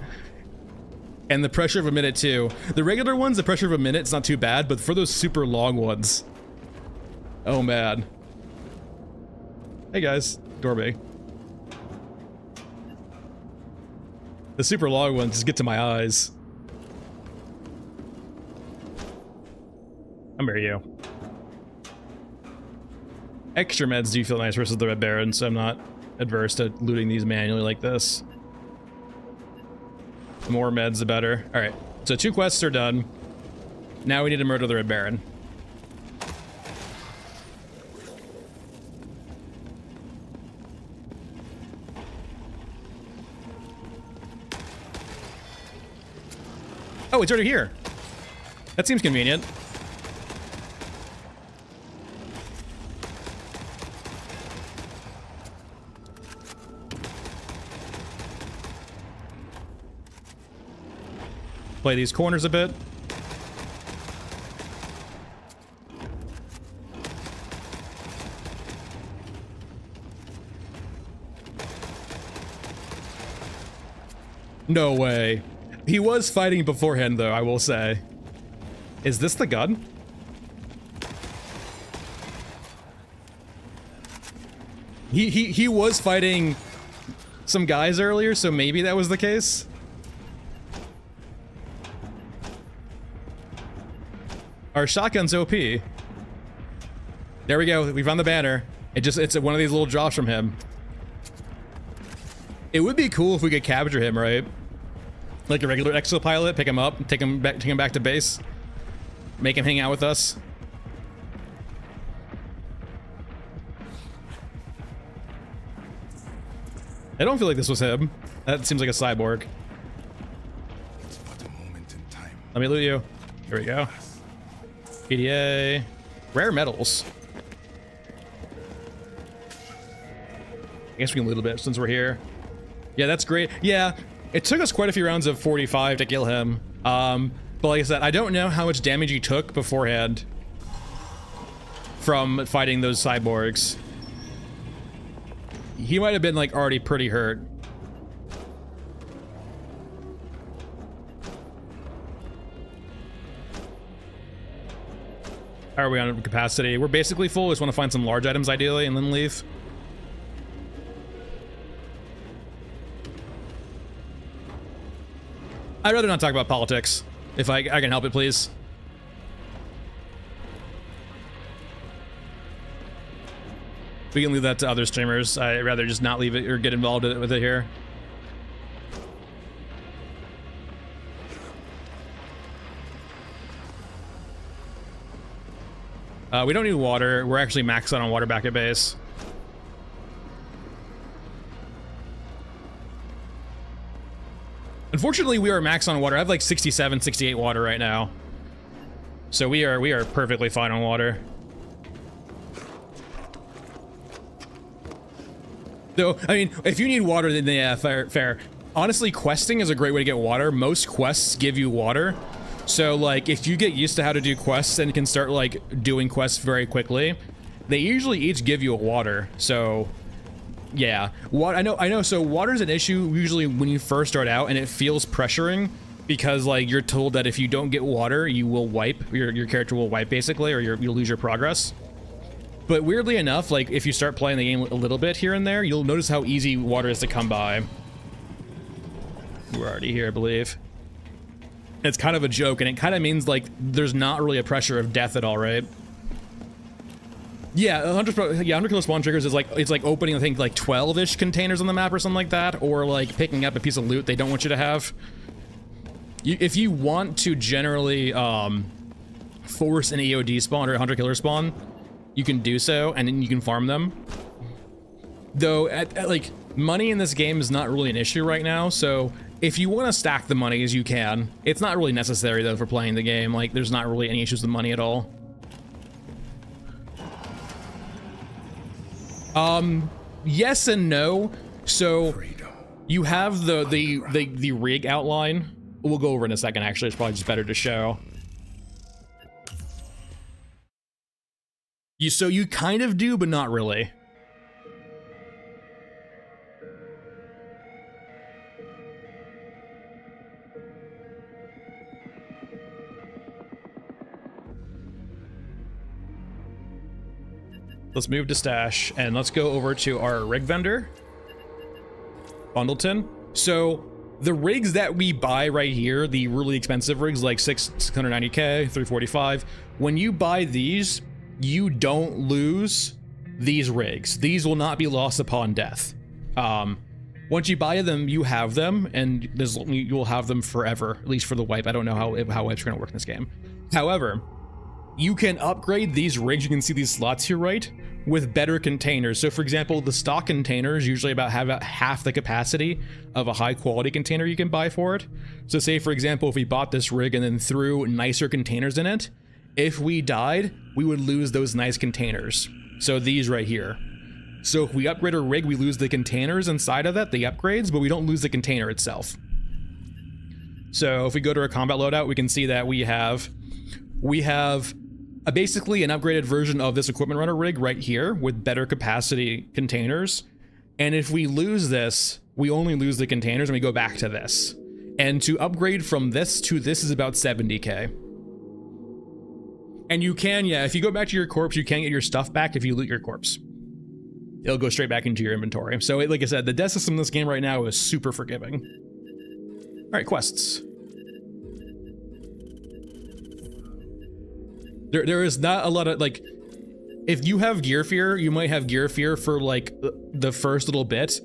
And the pressure of a minute too. The regular ones, the pressure of a minute's not too bad, but for those super long ones. Oh man. Hey guys, Dorby. The super long ones just get to my eyes. Come here, you. Extra meds do feel nice versus the Red Baron, so I'm not adverse to looting these manually like this. The more meds, the better. Alright, so 2 quests are done. Now we need to murder the Red Baron. Oh, it's already here. That seems convenient. Play these corners a bit. No way. He was fighting beforehand, though, I will say. Is this the gun? He was fighting some guys earlier, so maybe that was the case. Our shotgun's OP. There we go. We found the banner. It's one of these little drops from him. It would be cool if we could capture him, right? Like a regular exopilot, pick him up, take him back to base, make him hang out with us. I don't feel like this was him. That seems like a cyborg. It's but a moment in time. Let me loot you. Here we go. PDA. Rare metals. I guess we can loot a bit since we're here. Yeah, that's great. Yeah, it took us quite a few rounds of 45 to kill him. But like I said, I don't know how much damage he took beforehand from fighting those cyborgs. He might have been like already pretty hurt. How are we on capacity? We're basically full. Just want to find some large items ideally and then leave. I'd rather not talk about politics. If I can help it, please. We can leave that to other streamers. I'd rather just not leave it or get involved with it here. We don't need water. We're actually maxed out on water back at base. Unfortunately, we are maxed on water. I have like 67, 68 water right now. So we are perfectly fine on water. Though, I mean, if you need water, then yeah, fair. Honestly, questing is a great way to get water. Most quests give you water. So, like, if you get used to how to do quests and can start, like, doing quests very quickly, they usually each give you a water. So, yeah. I know. So, water's an issue usually when you first start out, and it feels pressuring because, like, you're told that if you don't get water, you will wipe. Your character will wipe, basically, or you'll lose your progress. But weirdly enough, like, if you start playing the game a little bit here and there, you'll notice how easy water is to come by. We're already here, I believe. It's kind of a joke, and it kind of means, like, there's not really a pressure of death at all, right? Yeah, 100 kilo spawn triggers is like, it's like opening, I think, like 12-ish containers on the map or something like that, or like picking up a piece of loot they don't want you to have. If you want to generally force an EOD spawn or a 100 killer spawn, you can do so, and then you can farm them. Though, like, money in this game is not really an issue right now, so if you want to stack the money as you can, it's not really necessary, though, for playing the game. Like, there's not really any issues with money at all. Yes and no. So, you have the rig outline. We'll go over in a second, actually. It's probably just better to show. So you kind of do, but not really. Let's move to stash and let's go over to our rig vendor, Bundleton. So the rigs that we buy right here, the really expensive rigs like 690k, 345, when you buy these, you don't lose these rigs. These will not be lost upon death. Once you buy them, you have them, and you'll have them forever, at least for the wipe. I don't know how wipes are going to work in this game. However, you can upgrade these rigs. You can see these slots here, right? with better containers. So for example, the stock containers usually have about half the capacity of a high quality container you can buy for it. So say for example, if we bought this rig and then threw nicer containers in it, if we died, we would lose those nice containers. So these right here. So if we upgrade a rig, we lose the containers inside of that, the upgrades, but we don't lose the container itself. So if we go to our combat loadout, we can see that we have basically an upgraded version of this equipment runner rig right here with better capacity containers. And if we lose this, we only lose the containers and we go back to this. And to upgrade from this to this is about 70k. And you can, yeah, if you go back to your corpse, you can get your stuff back if you loot your corpse. It'll go straight back into your inventory. So like I said, the death system in this game right now is super forgiving. All right, quests. There is not a lot of, like, if you have gear fear, you might have gear fear for like the first little bit,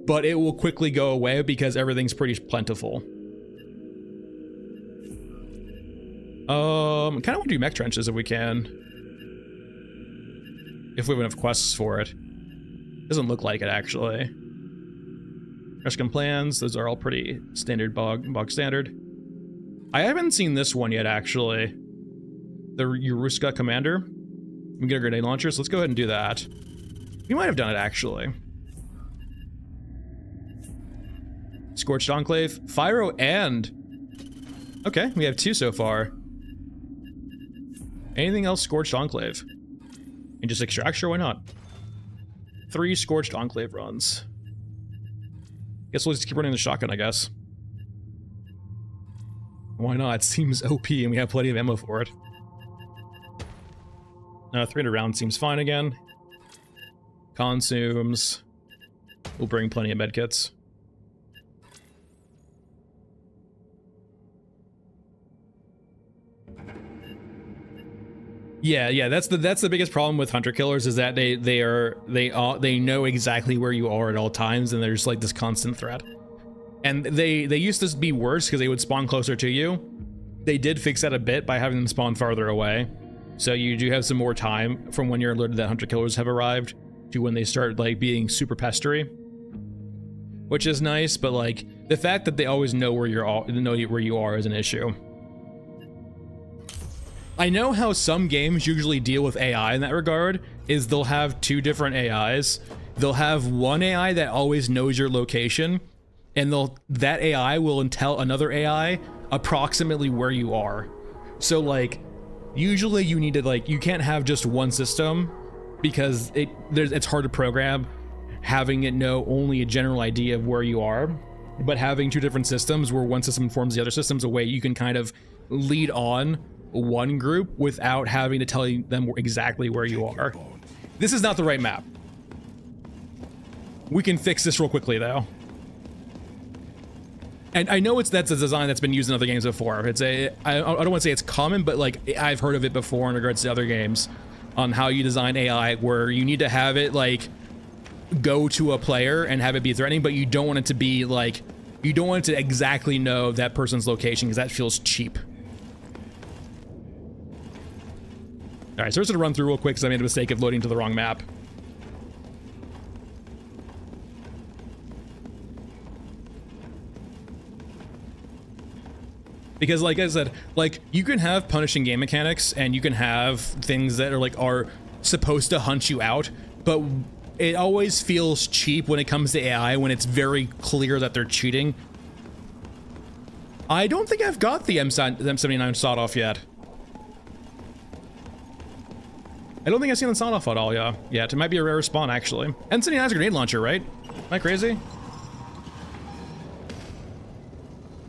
but it will quickly go away because everything's pretty plentiful. Kind of want to do mech trenches if we can. If we have enough quests for it. Doesn't look like it, actually. Rescue plans, those are all pretty standard bog standard. I haven't seen this one yet, actually. The Yoruska Commander. We get a grenade launcher, so let's go ahead and do that. We might have done it, actually. Scorched Enclave, Fyro, and... Okay, we have 2 so far. Anything else Scorched Enclave? And just extract, sure, why not? 3 Scorched Enclave runs. Guess we'll just keep running the shotgun, I guess. Why not? It seems OP and we have plenty of ammo for it. 300 rounds seems fine again. Consumes. We'll bring plenty of medkits. Yeah, that's the biggest problem with hunter killers is that they know exactly where you are at all times, and there's like this constant threat. And they used to be worse because they would spawn closer to you. They did fix that a bit by having them spawn farther away, so you do have some more time from when you're alerted that hunter killers have arrived to when they start like being super pestery, which is nice. But like the fact that they always know where you are is an issue. I know how some games usually deal with AI in that regard, is they'll have 2 different AIs. They'll have one AI that always knows your location, and that AI will tell another AI approximately where you are. So like, usually you need to like, you can't have just one system because it's hard to program having it know only a general idea of where you are, but having 2 different systems where one system informs the other systems, a way you can kind of lead on one group without having to tell them exactly where you are. This is not the right map. We can fix this real quickly though. And I know that's a design that's been used in other games before. I don't want to say it's common, but like I've heard of it before in regards to other games on how you design AI where you need to have it like go to a player and have it be threatening, but you don't want it to be like, you don't want it to exactly know that person's location because that feels cheap. All right, so we're just gonna run through real quick because I made a mistake of loading to the wrong map. Because like I said, like you can have punishing game mechanics and you can have things that are supposed to hunt you out, but it always feels cheap when it comes to AI when it's very clear that they're cheating. I don't think I've got the M79 sawed off yet. I don't think I've seen the sawed off at all, yeah. Yeah, it might be a rare spawn, actually. M79 has a grenade launcher, right? Am I crazy?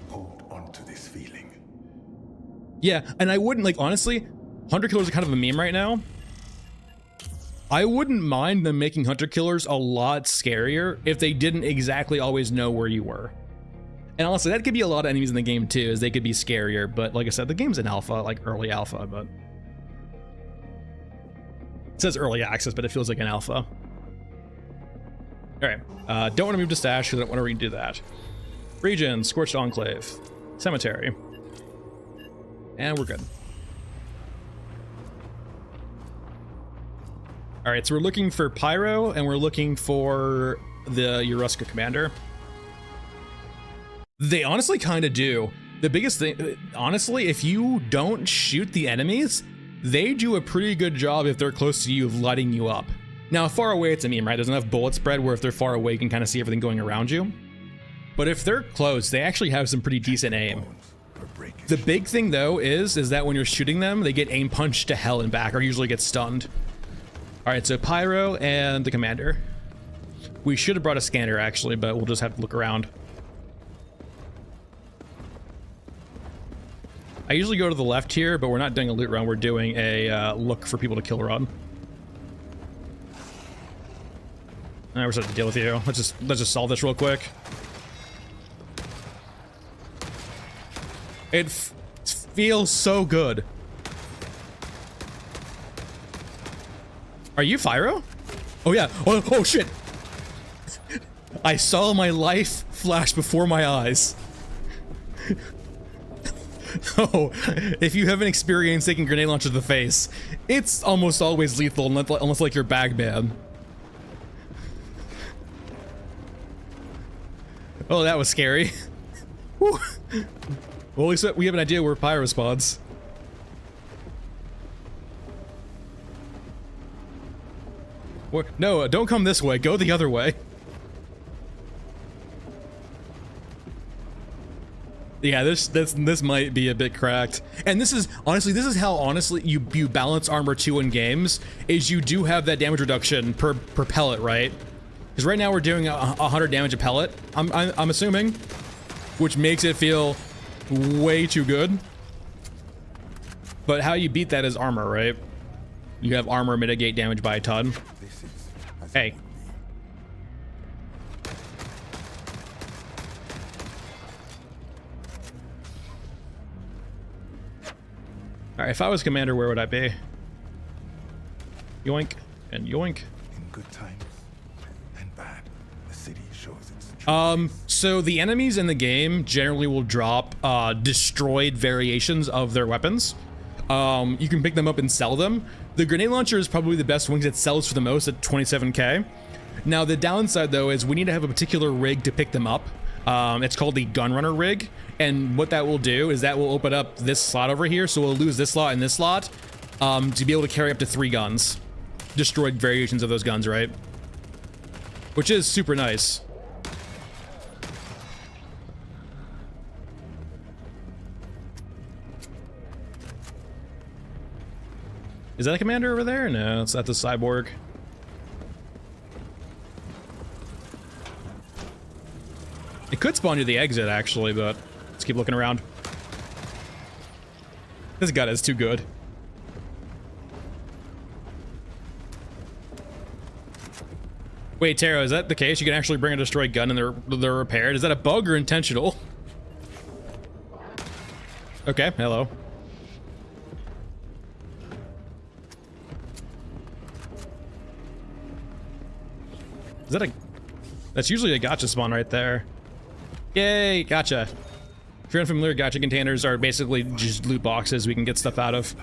Hold on to this feeling. Yeah, and I wouldn't, like, honestly, hunter killers are kind of a meme right now. I wouldn't mind them making hunter killers a lot scarier if they didn't exactly always know where you were. And honestly, that could be a lot of enemies in the game too, as they could be scarier, but like I said, the game's in alpha, like early alpha, but... It says early access, but it feels like an alpha. All right, don't want to move to stash because I don't want to redo that. Region, Scorched Enclave, Cemetery. And we're good. All right, so we're looking for Pyro, and we're looking for the Yoruska commander. They honestly kind of do. The biggest thing, honestly, if you don't shoot the enemies, they do a pretty good job if they're close to you of lighting you up. Now, far away, it's a meme, right? There's enough bullet spread where if they're far away, you can kind of see everything going around you. But if they're close, they actually have some pretty decent aim. The big thing, though, is that when you're shooting them, they get aim punched to hell and back, or usually get stunned. All right, so Pyro and the commander. We should have brought a scanner, actually, but we'll just have to look around. I usually go to the left here, but we're not doing a loot run. We're doing a look for people to kill run. All right, we're starting to deal with you. Let's just solve this real quick. It feels so good. Are you Pyro? Oh yeah. Oh shit. I saw my life flash before my eyes. Oh, if you haven't experienced taking grenade launcher to the face, it's almost always lethal unless like you're Bagman. Oh, that was scary. Whew. Well, at least we have an idea where Pyro spawns. No, don't come this way. Go the other way. Yeah, this might be a bit cracked. And this is how you balance armor 2 in games, is you do have that damage reduction per pellet, right? Because right now we're doing 100 damage a pellet, I'm assuming, which makes it feel way too good. But how you beat that is armor, right? You have armor mitigate damage by a ton. Hey. Alright, if I was commander, where would I be? Yoink and yoink. In good times and bad, the city shows its true. So the enemies in the game generally will drop destroyed variations of their weapons. You can pick them up and sell them. The grenade launcher is probably the best one because it sells for the most at 27k. Now the downside though is we need to have a particular rig to pick them up. It's called the gunrunner rig, and what that will do is that will open up this slot over here, so we'll lose this slot and this slot to be able to carry up to 3 guns. Destroyed variations of those guns, right? Which is super nice. Is that a commander over there? No, it's not the cyborg. It could spawn you the exit, actually, but let's keep looking around. This gun is too good. Wait, Taro, is that the case? You can actually bring a destroyed gun and they're repaired? Is that a bug or intentional? Okay, hello. Is that a... That's usually a gotcha spawn right there. Yay, gotcha. If you're unfamiliar, gotcha containers are basically just loot boxes we can get stuff out of.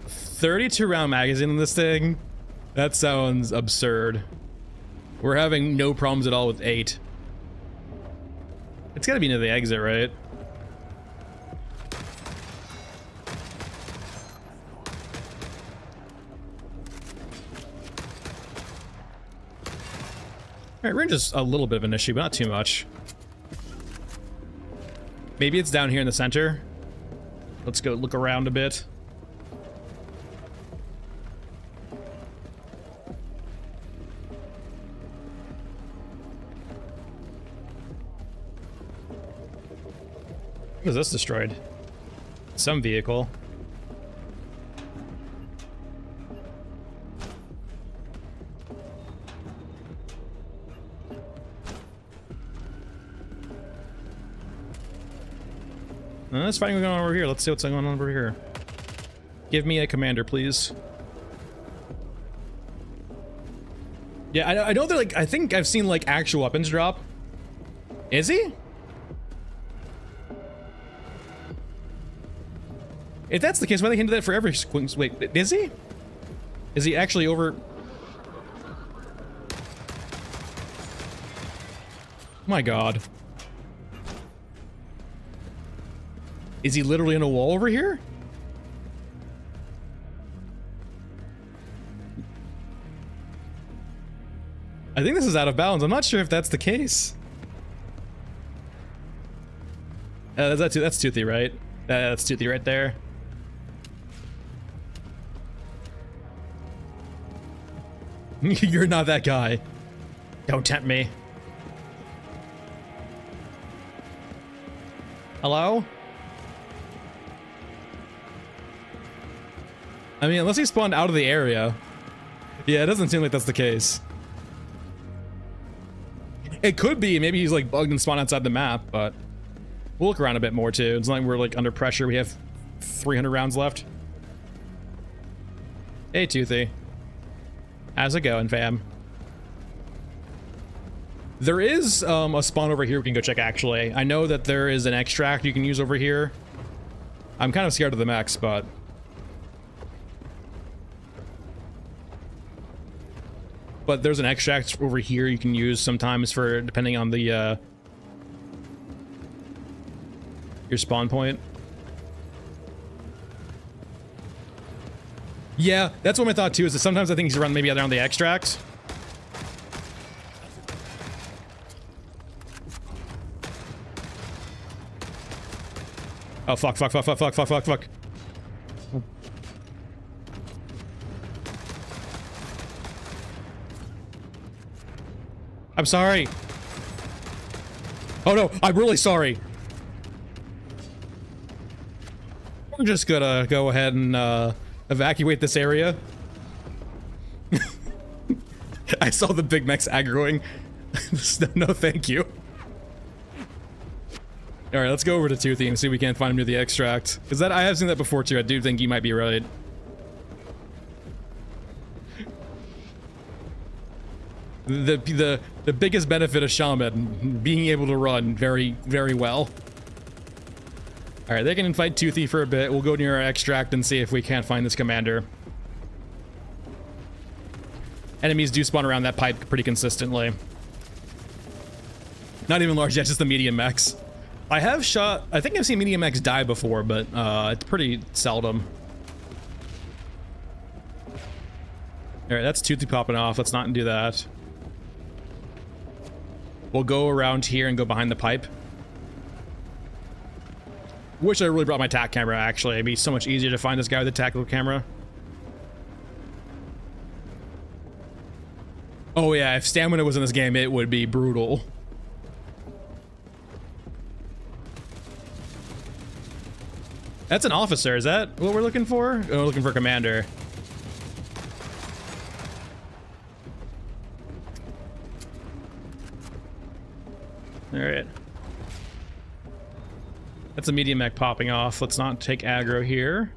32 round magazine in this thing? That sounds absurd. We're having no problems at all with 8. It's gotta be near the exit, right? Alright, range is a little bit of an issue, but not too much. Maybe it's down here in the center. Let's go look around a bit. What is this destroyed? Some vehicle. That's fighting going on over here. Let's see what's going on over here. Give me a commander, please. Yeah, I know they're like, I think I've seen like actual weapons drop. Is he? If that's the case, why they can do that for every sequence? Wait, is he? Is he actually over? My God. Is he literally in a wall over here? I think this is out of bounds. I'm not sure if that's the case. That's Toothy, right? That's Toothy right there. You're not that guy. Don't tempt me. Hello? I mean, unless he spawned out of the area. Yeah, it doesn't seem like that's the case. It could be. Maybe he's like bugged and spawned outside the map, but we'll look around a bit more too. It's not like we're like under pressure. We have 300 rounds left. Hey, Toothy. How's it going, fam? There is a spawn over here we can go check, actually. I know that there is an extract you can use over here. I'm kind of scared of the mechs, but... But there's an extract over here you can use sometimes for, depending on the, your spawn point. Yeah, that's what my thought too, is that sometimes I think he's around, maybe around the extracts. Oh, fuck. I'm sorry. Oh no, I'm really sorry. We're just gonna go ahead and evacuate this area. I saw the big mechs aggroing. No, thank you. Alright, let's go over to Toothy and see if we can't find him near the extract. Because that, I have seen that before too. I do think you might be right. The biggest benefit of Shaman, being able to run very, very well. Alright, they can fight Toothy for a bit. We'll go near our extract and see if we can't find this commander. Enemies do spawn around that pipe pretty consistently. Not even large yet, just the medium mechs. I think I've seen medium mechs die before, but it's pretty seldom. Alright, that's Toothy popping off. Let's not do that. We'll go around here and go behind the pipe. Wish I really brought my tac camera, actually. It'd be so much easier to find this guy with a tactical camera. Oh yeah, if stamina was in this game, it would be brutal. That's an officer, is that what we're looking for? Oh, we're looking for a commander. Alright. That's a medium mech popping off. Let's not take aggro here.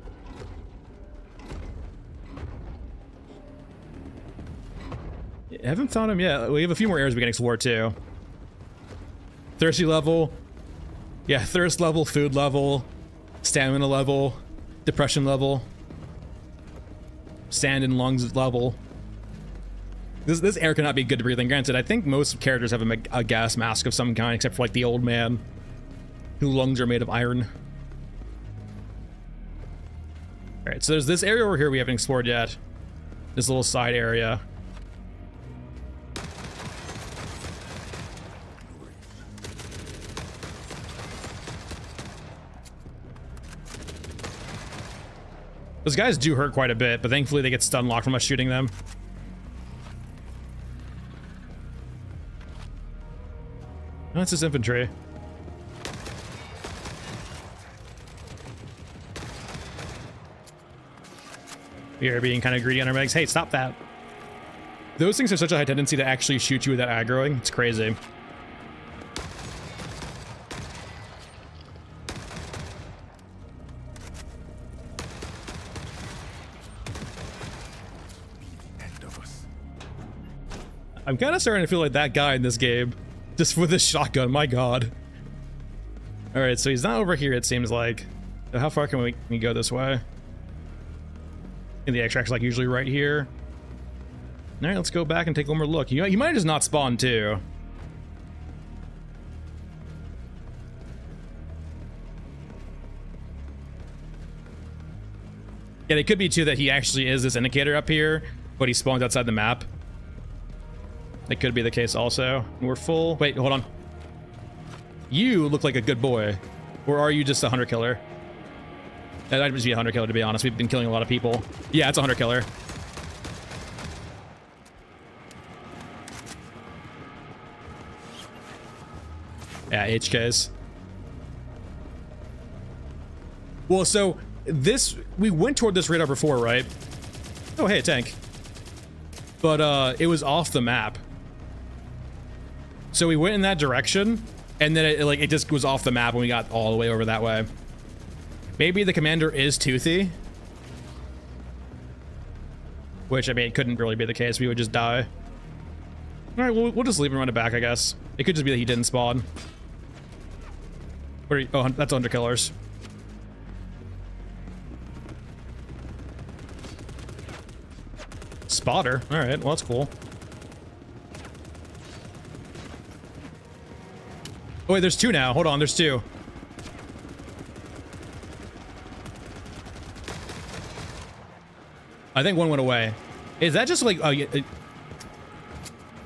I haven't found him yet. We have a few more areas we can explore too. Thirsty level. Yeah, thirst level, food level, stamina level, depression level, sand and lungs level. This air cannot be good to breathe in. Granted, I think most characters have a gas mask of some kind, except for like the old man, whose lungs are made of iron. Alright, so there's this area over here we haven't explored yet. This little side area. Those guys do hurt quite a bit, but thankfully they get stun locked from us shooting them. No, it's just infantry. We are being kind of greedy on our megs. Hey, stop that. Those things have such a high tendency to actually shoot you without aggroing. It's crazy. I'm kind of starting to feel like that guy in this game. Just with this shotgun, my god. Alright, so he's not over here, it seems like. So how far can we go this way? And the extract's like usually right here. All right, let's go back and take one more look. You might just not spawn too. Yeah, it could be too that he actually is this indicator up here, but he spawns outside the map. That could be the case also. We're full. Wait, hold on. You look like a good boy. Or are you just a hunter killer? That might just be a hunter killer, to be honest. We've been killing a lot of people. Yeah, it's a hunter killer. Yeah, HKs. Well, so we went toward this radar before, right? Oh, hey, a tank. But it was off the map. So we went in that direction, and then it just was off the map when we got all the way over that way. Maybe the commander is toothy. Which, I mean, it couldn't really be the case. We would just die. All right, we'll just leave him run it back, I guess. It could just be that he didn't spawn. What are you, oh, that's under killers. Spotter. All right, well, that's cool. Oh, wait, there's two now. Hold on, there's two. I think one went away. Is that just like... I'm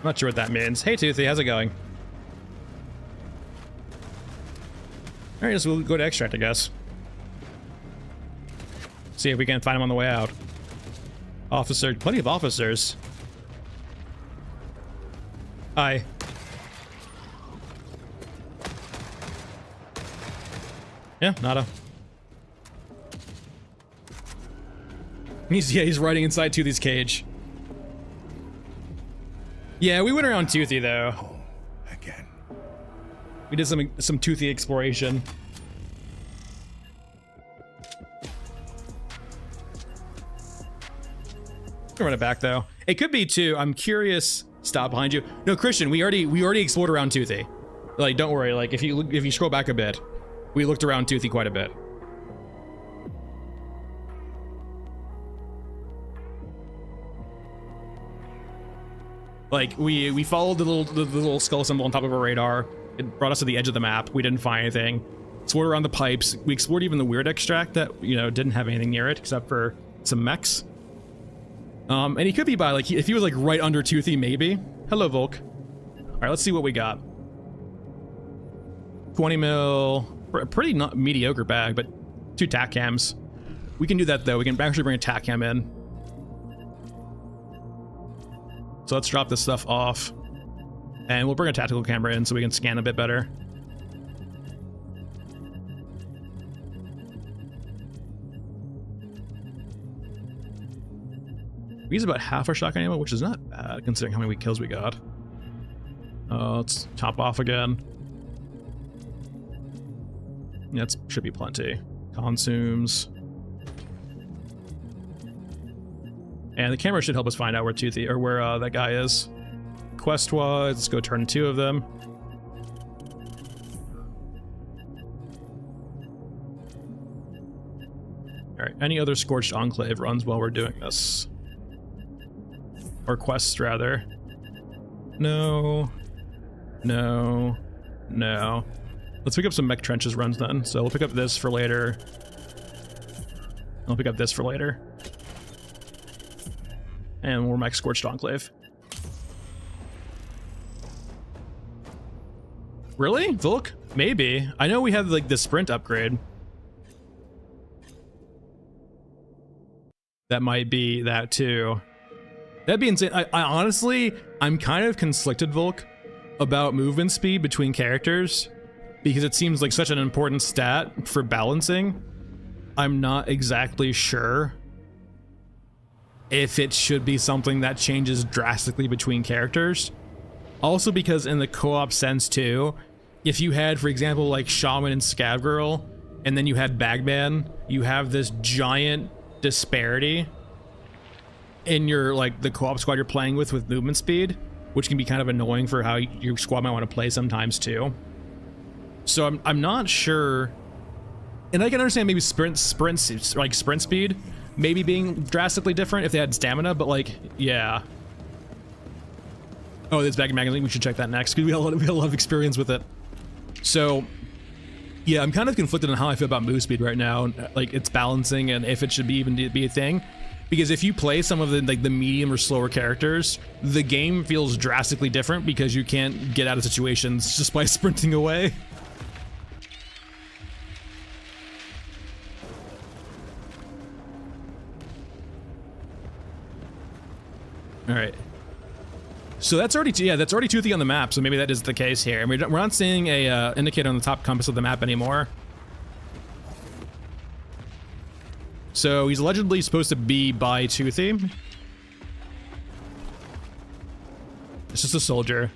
not sure what that means. Hey, Toothy, how's it going? All right, so we'll go to extract, I guess. See if we can find him on the way out. Officer, plenty of officers. Hi. Yeah, nada. He's riding inside Toothy's cage. Yeah, we went around Toothy though. Home again. We did some Toothy exploration. Run it back though. It could be too. I'm curious. Stop behind you. No, Christian. We already explored around Toothy. Like, don't worry. Like, if you scroll back a bit, we looked around Toothy quite a bit. Like, we followed the little skull symbol on top of our radar. It brought us to the edge of the map. We didn't find anything. Explored around the pipes. We explored even the weird extract that, didn't have anything near it except for some mechs. And he could be by, like, if he was, like, right under Toothy, maybe. Hello, Volk. All right, let's see what we got. 20 mil. Pretty not mediocre bag, but 2 tac cams. We can do that, though. We can actually bring a tac cam in. So let's drop this stuff off. And we'll bring a tactical camera in so we can scan a bit better. We use about half our shotgun ammo, which is not bad considering how many kills we got. Let's top off again. Yeah, that should be plenty. Consumes. And the camera should help us find out where Toothy, or where that guy is. Quest-wise, let's go turn 2 of them. Alright, any other Scorched Enclave runs while we're doing this? Or quests, rather. No. No. No. Let's pick up some Mech Trenches runs then. So we'll pick up this for later. I'll pick up this for later. And more Mech Scorched Enclave. Really? Volk? Maybe. I know we have, like, the sprint upgrade. That might be that, too. That'd be insane. I honestly, I'm kind of conflicted, Volk, about movement speed between characters, because it seems like such an important stat for balancing. I'm not exactly sure if it should be something that changes drastically between characters. Also because in the co-op sense too, if you had, for example, like Shaman and Scav Girl, and then you had Bagman, you have this giant disparity in your, like, the co-op squad you're playing with movement speed, which can be kind of annoying for how your squad might want to play sometimes too. So I'm not sure, and I can understand maybe sprint speed, maybe being drastically different if they had stamina, but like, yeah. Oh, this bag of magazine, we should check that next, because we had a lot of experience with it. So, yeah, I'm kind of conflicted on how I feel about move speed right now, like its balancing and if it should be a thing. Because if you play some of the like the medium or slower characters, the game feels drastically different because you can't get out of situations just by sprinting away. All right. So that's already that's already toothy on the map. So maybe that is the case here. And we're not seeing a indicator on the top compass of the map anymore. So he's allegedly supposed to be by Toothy. It's just a soldier.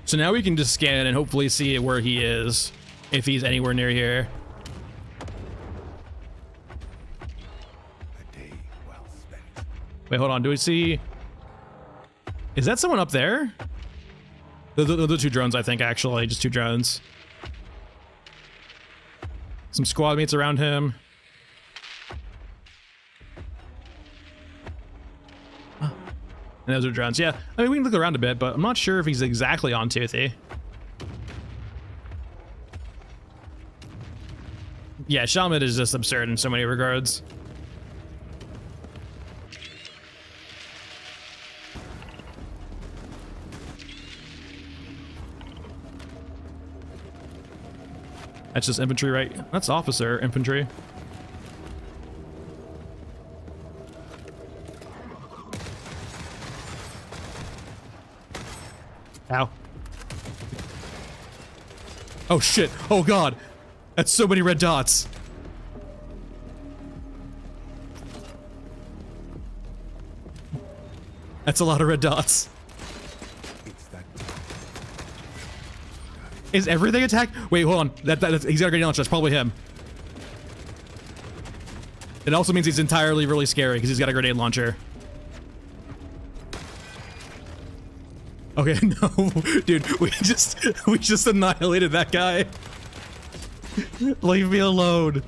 So now we can just scan and hopefully see where he is, if he's anywhere near here. A day well spent. Wait, hold on. Do we see? Is that someone up there? The two drones, I think, actually. Just two drones. Some squad mates around him. And those are drones. Yeah, I mean, we can look around a bit, but I'm not sure if he's exactly on Toothy. Yeah, Shaman is just absurd in so many regards. That's just infantry, right? That's officer infantry. Ow. Oh shit. Oh god. That's so many red dots. That's a lot of red dots. It's that. Is everything attacked? Wait, hold on. That's, he's got a grenade launcher. That's probably him. It also means he's entirely really scary because he's got a grenade launcher. Okay, no, dude, we just annihilated that guy. Leave me alone.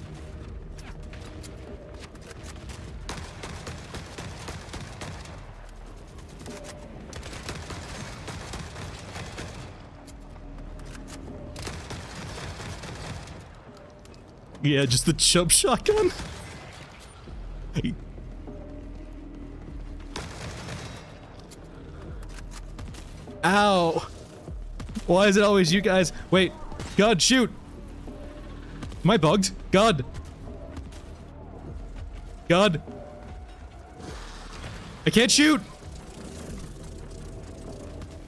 Yeah, just the chub shotgun. Ow! Why is it always you guys? Wait, God, shoot! Am I bugged? God! God! I can't shoot!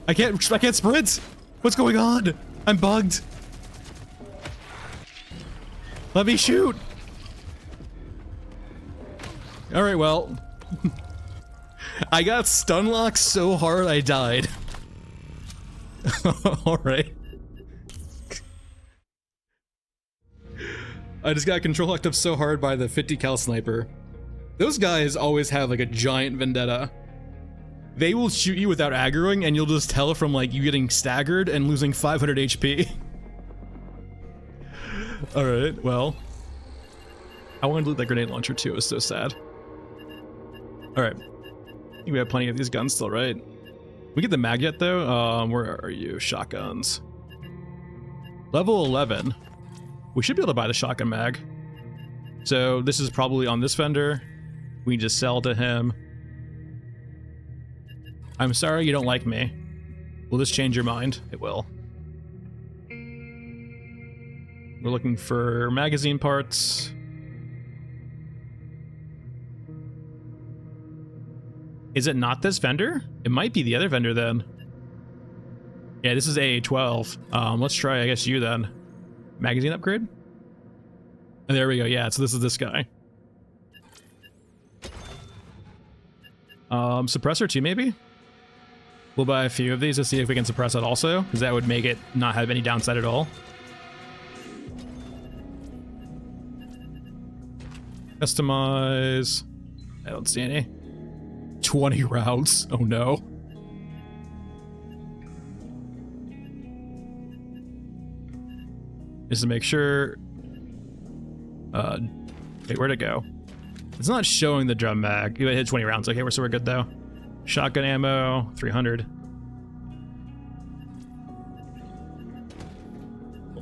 I can't sprint! What's going on? I'm bugged! Let me shoot! Alright, well. I got stun locked so hard I died. Alright. I just got control locked up so hard by the 50 cal sniper. Those guys always have like a giant vendetta. They will shoot you without aggroing and you'll just tell from like you getting staggered and losing 500 HP. Alright, well. I wanted to loot that grenade launcher too, it was so sad. Alright. I think we have plenty of these guns still, right? We get the mag yet though? Where are you? Shotguns. Level 11. We should be able to buy the shotgun mag. So this is probably on this vendor. We can just sell to him. I'm sorry you don't like me. Will this change your mind? It will. We're looking for magazine parts. Is it not this vendor? It might be the other vendor then. Yeah, this is A12. Let's try, I guess, you then. Magazine upgrade? And there we go, yeah, so this is this guy. Suppressor 2 maybe? We'll buy a few of these to see if we can suppress it also, because that would make it not have any downside at all. Customize. I don't see any. 20 rounds. Oh no. Just to make sure. Wait, where'd it go? It's not showing the drum mag. You hit 20 rounds. Okay, so we're good though. Shotgun ammo, 300.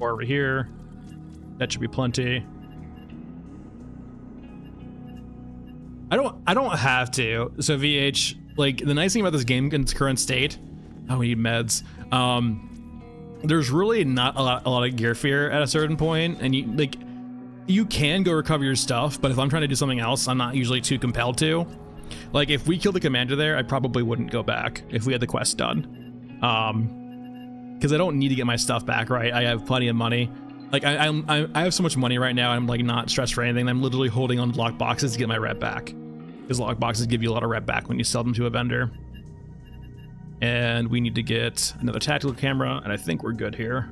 Or over here. That should be plenty. I don't have to. So VH, like the nice thing about this game in its current state, oh, we need meds. There's really not a lot of gear fear at a certain point, and you can go recover your stuff, but if I'm trying to do something else, I'm not usually too compelled to. Like if we killed the commander there, I probably wouldn't go back if we had the quest done. Because I don't need to get my stuff back, right? I have plenty of money. Like I have so much money right now, I'm like not stressed for anything. I'm literally holding on to lock boxes to get my rep back. Because lock boxes give you a lot of rep back when you sell them to a vendor. And we need to get another tactical camera, and I think we're good here.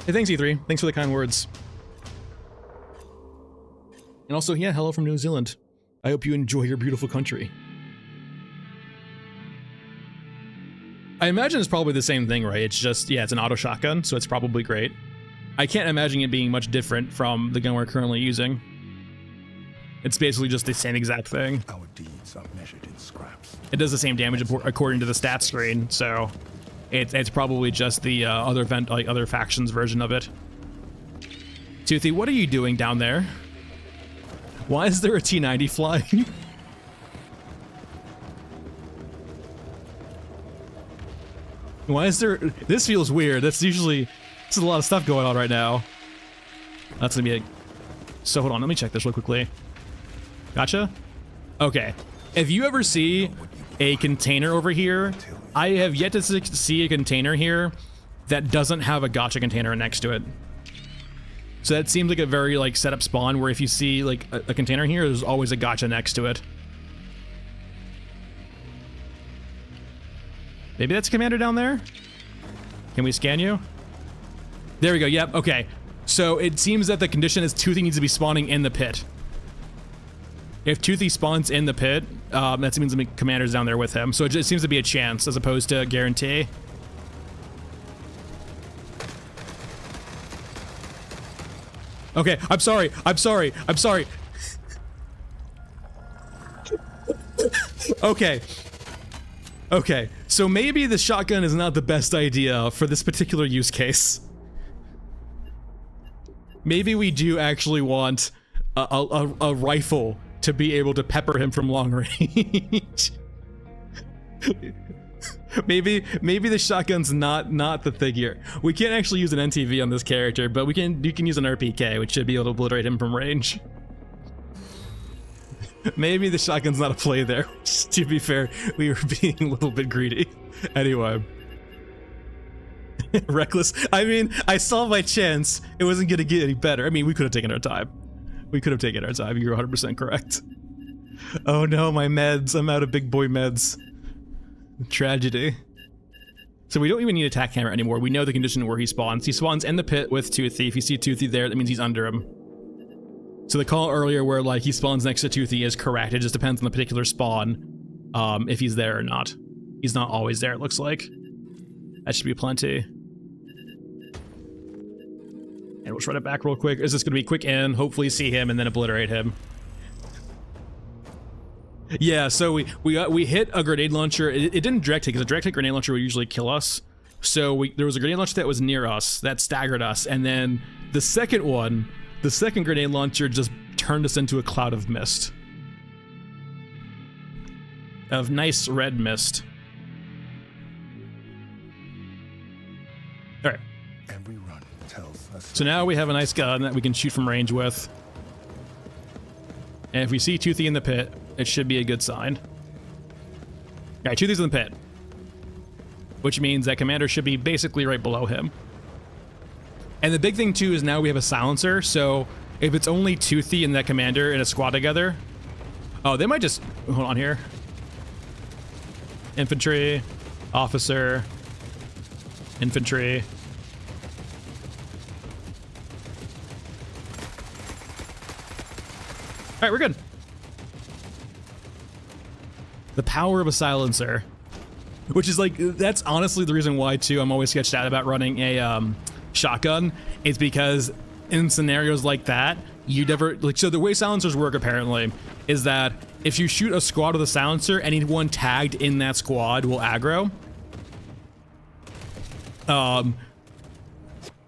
Hey, thanks E3. Thanks for the kind words. And also, yeah, hello from New Zealand. I hope you enjoy your beautiful country. I imagine it's probably the same thing, right? It's just, yeah, it's an auto shotgun, so it's probably great. I can't imagine it being much different from the gun we're currently using. It's basically just the same exact thing. Our deeds are measured in scraps. It does the same damage according to the stats screen, so it's probably just the other factions version of it. Toothy, what are you doing down there? Why is there a T-90 flying? Why is there... This feels weird. That's usually... There's a lot of stuff going on right now. That's gonna be a... So hold on, let me check this real quickly. Gotcha? Okay. If you ever see a container over here, I have yet to see a container here that doesn't have a gotcha container next to it. So that seems like a very like setup spawn where if you see like a container here, there's always a gotcha next to it. Maybe that's a commander down there? Can we scan you? There we go, yep, okay. So it seems that the condition is Toothy needs to be spawning in the pit. If Toothy spawns in the pit, that means the commander's down there with him. So it just seems to be a chance as opposed to a guarantee. Okay, I'm sorry. Okay. Okay, so maybe the shotgun is not the best idea for this particular use case. Maybe we do actually want a rifle to be able to pepper him from long range. Maybe the shotgun's not the thing here. We can't actually use an NTV on this character, but you can use an RPK, which should be able to obliterate him from range. Maybe the shotgun's not a play there. To be fair, we were being a little bit greedy. Anyway. Reckless. I mean, I saw my chance. It wasn't gonna get any better. I mean, we could have taken our time. We could have taken our time. You're 100% correct. Oh no, my meds. I'm out of big boy meds. Tragedy. So we don't even need a attack camera anymore. We know the condition where he spawns. He spawns in the pit with Toothy. If you see Toothy there, that means he's under him. So the call earlier where like he spawns next to Toothy is correct. It just depends on the particular spawn, if he's there or not. He's not always there, it looks like. That should be plenty. And we'll run it back real quick. Is this gonna be quick in, hopefully see him, and then obliterate him? Yeah, so we hit a grenade launcher. It didn't direct hit, because a direct hit grenade launcher would usually kill us. So there was a grenade launcher that was near us, that staggered us, and then the second one, the second grenade launcher just turned us into a cloud of mist. Of nice red mist. Alright. Every run tells us. So now we have a nice gun that we can shoot from range with. And if we see Toothy in the pit, it should be a good sign. Alright, Toothy's in the pit. Which means that commander should be basically right below him. And the big thing too is now we have a silencer, so if it's only Toothy and that commander in a squad together... Oh, they might just... Hold on here. Infantry, officer, infantry. Alright, we're good. The power of a silencer. Which is like, that's honestly the reason why too I'm always sketched out about running a shotgun. It's because in scenarios like that, you never, like, so the way silencers work apparently is that if you shoot a squad with a silencer, anyone tagged in that squad will aggro.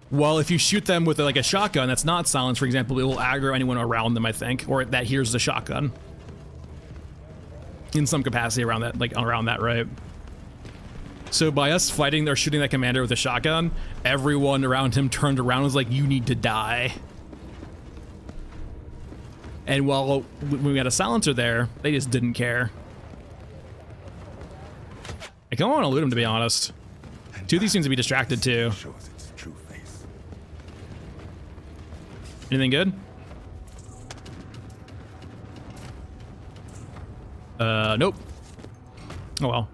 Well, if you shoot them with like a shotgun that's not silenced, for example, it will aggro anyone around them, I think, or that hears the shotgun. In some capacity around that, like around that, right? So by us fighting or shooting that commander with a shotgun, everyone around him turned around and was like, you need to die. And while when we had a silencer there, they just didn't care. I kind of want to loot him, to be honest. Two of these seems to be distracted too. Anything good? Nope. Oh well.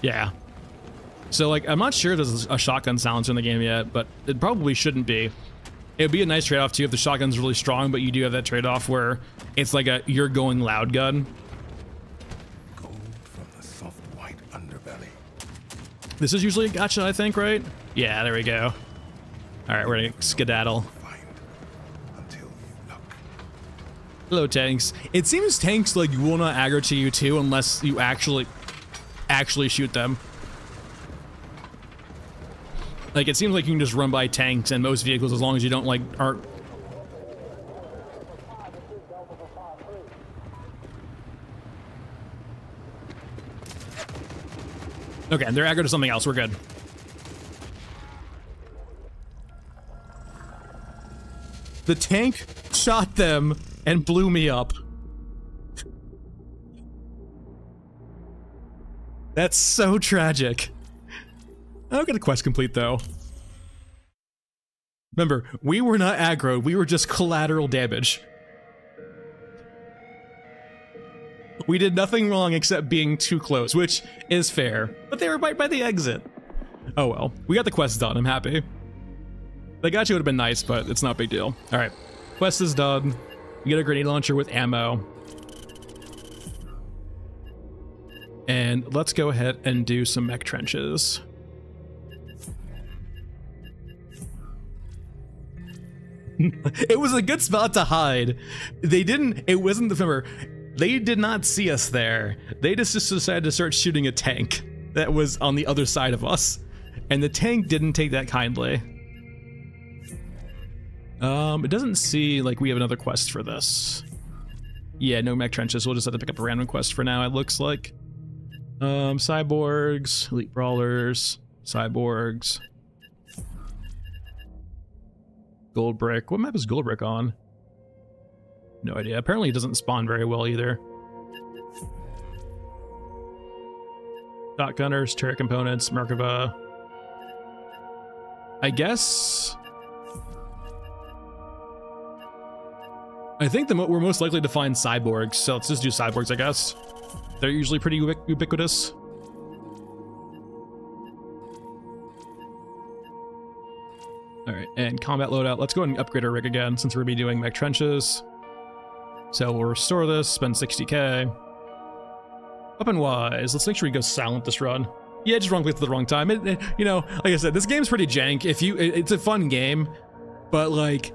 Yeah. So like, I'm not sure there's a shotgun silencer in the game yet, but it probably shouldn't be. It'd be a nice trade-off too if the shotgun's really strong, but you do have that trade-off where it's like a you're going loud gun. Gold from the soft white underbelly. This is usually a gotcha, I think, right? Yeah, there we go. All right, we're gonna skedaddle. Hello, tanks. It seems tanks like will not aggro to you too unless you actually shoot them. Like, it seems like you can just run by tanks and most vehicles as long as you don't like aren't. Okay, they're aggro to something else. We're good. The tank shot them and blew me up. That's so tragic. I'll get a quest complete though. Remember, we were not aggroed, we were just collateral damage. We did nothing wrong except being too close, which is fair, but they were right by the exit. Oh well, we got the quest done, I'm happy. The gotcha would have been nice, but it's not a big deal. All right, quest is done. We get a grenade launcher with ammo. And let's go ahead and do some mech trenches. It was a good spot to hide. It wasn't the remember, they did not see us there. They just decided to start shooting a tank that was on the other side of us. And the tank didn't take that kindly. It doesn't see like we have another quest for this. Yeah, no mech trenches. We'll just have to pick up a random quest for now, it looks like. Cyborgs, elite brawlers, cyborgs. Gold brick. What map is gold brick on? No idea. Apparently it doesn't spawn very well either. Shotgunners, turret components, Merkava. I guess. I think we're most likely to find cyborgs, so let's just do cyborgs, I guess. They're usually pretty ubiquitous. All right, and combat loadout. Let's go ahead and upgrade our rig again since we're gonna be doing mech trenches. So we'll restore this, spend 60k. Weapon-wise, let's make sure we go silent this run. Yeah, just wrong place at the wrong time. You know, like I said, this game's pretty jank. It's a fun game, but like,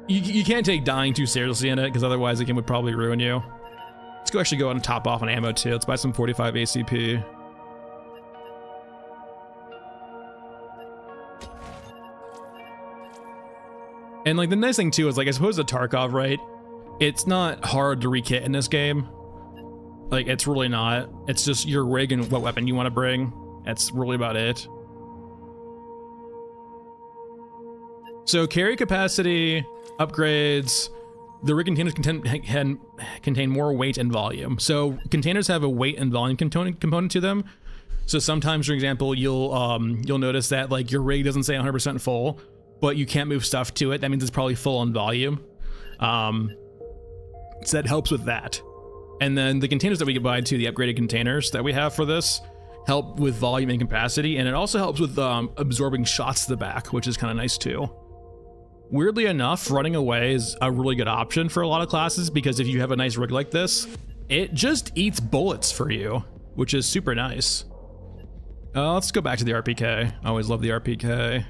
you can't take dying too seriously in it because otherwise the game would probably ruin you. Let's go actually go ahead and top off on ammo too. Let's buy some 45 ACP. And like the nice thing too is like I suppose the Tarkov, right? It's not hard to rekit in this game. Like it's really not. It's just your rig and what weapon you want to bring. That's really about it. So carry capacity, upgrades. The rig containers contain more weight and volume. So containers have a weight and volume component to them. So sometimes, for example, you'll notice that like your rig doesn't say 100% full, but you can't move stuff to it. That means it's probably full on volume. So that helps with that. And then the containers that we can buy too, the upgraded containers that we have for this, help with volume and capacity, and it also helps with absorbing shots to the back, which is kind of nice too. Weirdly enough, running away is a really good option for a lot of classes because if you have a nice rig like this, it just eats bullets for you. which is super nice. Let's go back to the RPK. I always love the RPK.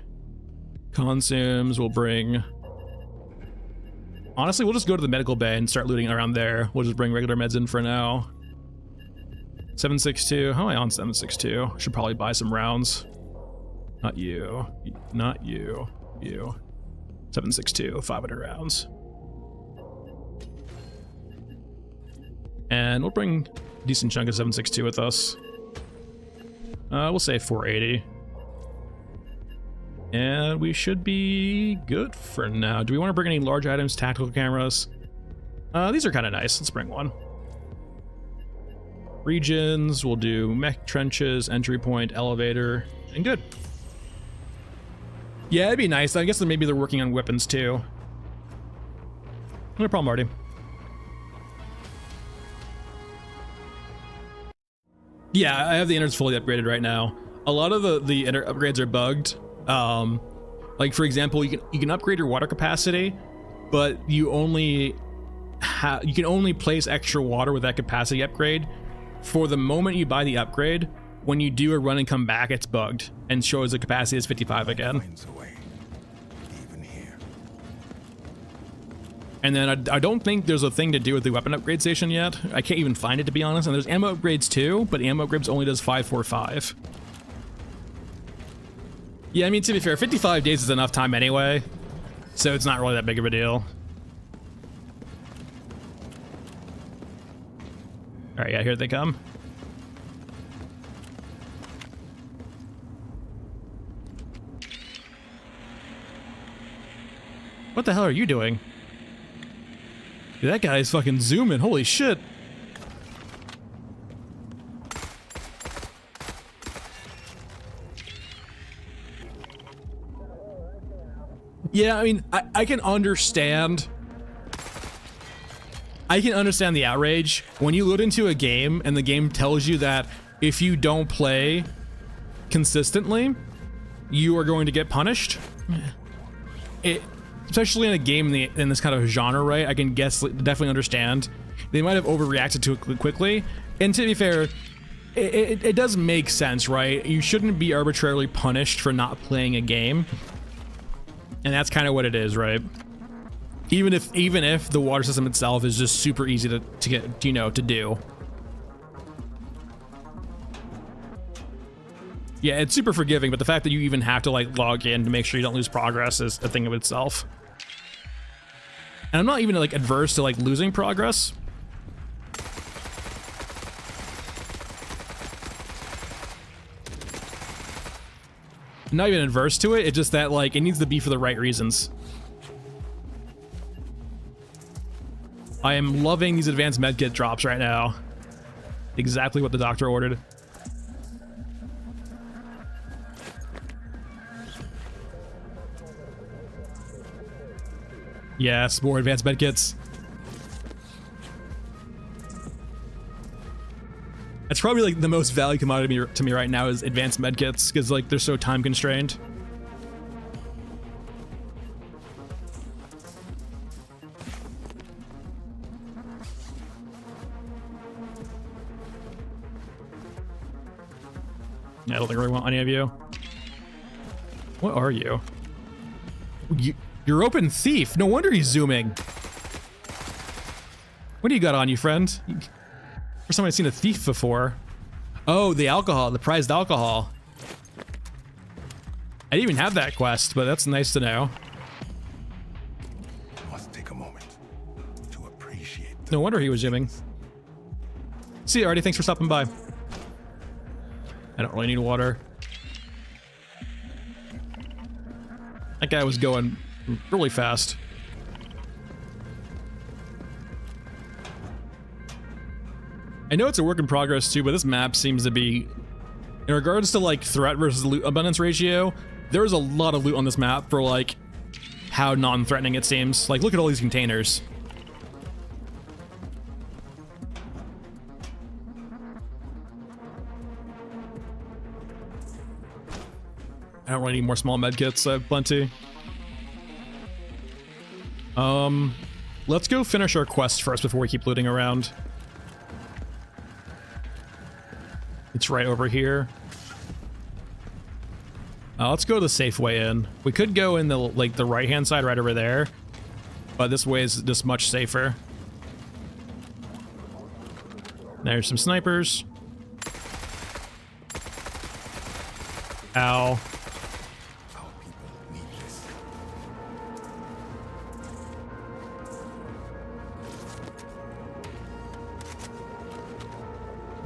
Consumes will bring... Honestly, we'll just go to the medical bay and start looting around there. We'll just bring regular meds in for now. 762. How am I on 762? Should probably buy some rounds. Not you. Not you. You. 762. 500 rounds. And we'll bring a decent chunk of 762 with us. We'll say 480. And we should be good for now. Do we want to bring any large items, tactical cameras? These are kind of nice. Let's bring one. Regions, we'll do mech trenches, entry point, elevator, and good. Yeah, it'd be nice. I guess that maybe they're working on weapons too. No problem, Marty. Yeah, I have the innards fully upgraded right now. A lot of the inner upgrades are bugged. Like for example, you can upgrade your water capacity, but you can only place extra water with that capacity upgrade for the moment you buy the upgrade. When you do a run and come back, it's bugged and shows the capacity is 55 again. And then I don't think there's a thing to do with the weapon upgrade station yet. I can't even find it, to be honest. And there's ammo upgrades too, but ammo upgrades only does 545. Yeah, I mean, to be fair, 55 days is enough time anyway, so it's not really that big of a deal. All right, yeah, here they come. What the hell are you doing? Dude, that guy is fucking zooming. Holy shit. Yeah, I mean, I can understand. I can understand the outrage when you load into a game and the game tells you that if you don't play consistently, you are going to get punished. Especially in a game in this kind of genre, right? I can definitely understand. They might have overreacted to it quickly. And to be fair, it does make sense, right? You shouldn't be arbitrarily punished for not playing a game. And that's kind of what it is, right? Even if the water system itself is just super easy to get, you know, to do. Yeah, it's super forgiving, but the fact that you even have to like log in to make sure you don't lose progress is a thing of itself. And I'm not even like adverse to like losing progress. I'm not even adverse to it. It's just that like it needs to be for the right reasons. I am loving these advanced medkit drops right now. Exactly what the doctor ordered. Yes, more advanced medkits. That's probably like the most valued commodity to me right now is advanced medkits, because like they're so time constrained. Yeah, I don't think I really want any of you. What are you? You're open thief. No wonder he's zooming. What do you got on you, friend? First time I've seen a thief before. Oh, the alcohol, the prized alcohol. I didn't even have that quest, but that's nice to know. Must take a moment to appreciate. No wonder he was zooming. See you, Artie. Thanks for stopping by. I don't really need water. That guy was going really fast. I know it's a work in progress too, but this map seems to be, in regards to like threat versus loot abundance ratio, there's a lot of loot on this map for like how non-threatening it seems. Like, look at all these containers. I don't really need more small medkits. I have plenty. Let's go finish our quest first before we keep looting around. It's right over here. Let's go the safe way in. We could go in the the right-hand side right over there, but this way is just much safer. There's some snipers. Ow.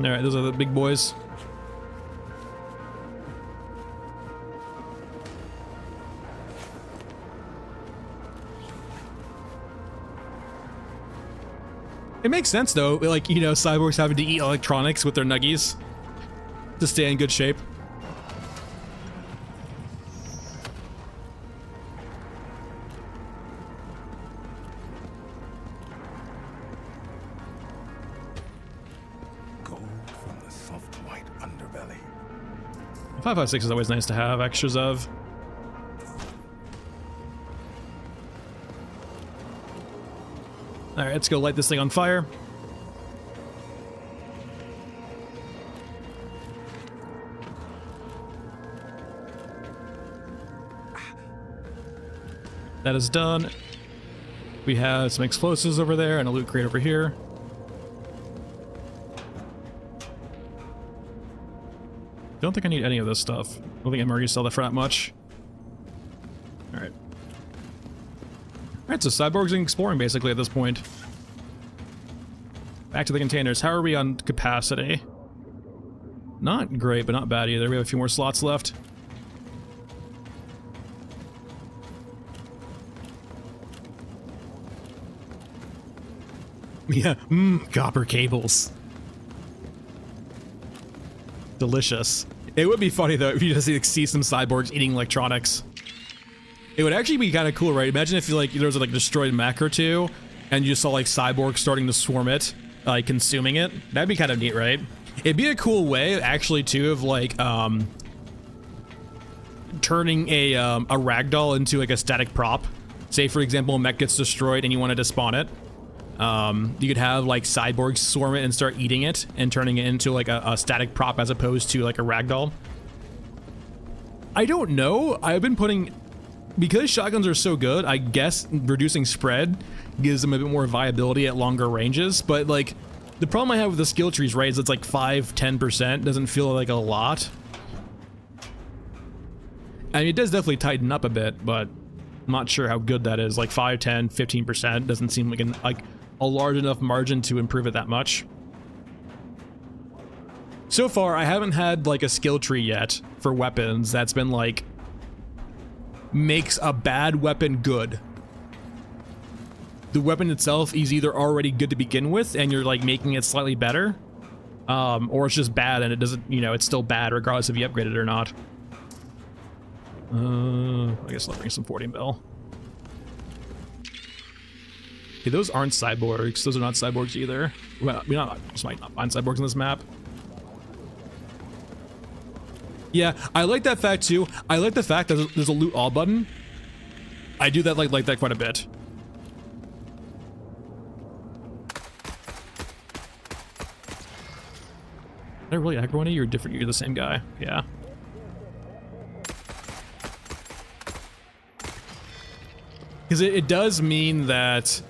Alright, those are the big boys. It makes sense though, like, you know, cyborgs having to eat electronics with their nuggies to stay in good shape. Gold from the soft white underbelly. 5.56 is always nice to have extras of. Alright, let's go light this thing on fire. That is done. We have some explosives over there and a loot crate over here. Don't think I need any of this stuff. I don't think I'm already sell that for that much. Alright. Alright, so cyborgs and exploring basically at this point. Back to the containers. How are we on capacity? Not great, but not bad either. We have a few more slots left. Yeah, copper cables. Delicious. It would be funny though if you just see some cyborgs eating electronics. It would actually be kind of cool, right? Imagine if like there was like a destroyed mech or two, and you saw like cyborgs starting to swarm it, like consuming it. That'd be kind of neat, right? It'd be a cool way, actually, too, of like turning a ragdoll into like a static prop. Say, for example, a mech gets destroyed and you wanted to spawn it. You could have like cyborgs swarm it and start eating it and turning it into like a static prop as opposed to like a ragdoll. I don't know. I've been putting, because shotguns are so good, I guess reducing spread gives them a bit more viability at longer ranges, but like the problem I have with the skill trees, right, is it's like 5-10%, doesn't feel like a lot. I mean, it does definitely tighten up a bit, but I'm not sure how good that is. Like 5, 10, 15% doesn't seem like a large enough margin to improve it that much. So far, I haven't had like a skill tree yet for weapons that's been like makes a bad weapon good. The weapon itself is either already good to begin with and you're like making it slightly better, or it's just bad and it doesn't, you know, it's still bad regardless if you upgrade it or not. I guess I'll bring some 40 mil. Okay, those aren't cyborgs. Those are not cyborgs either. We just might not find cyborgs on this map. Yeah, I like that fact too. I like the fact that there's a loot all button. I do that like that quite a bit. Did I really aggro one of you or different? You're the same guy. Yeah. Because it does mean that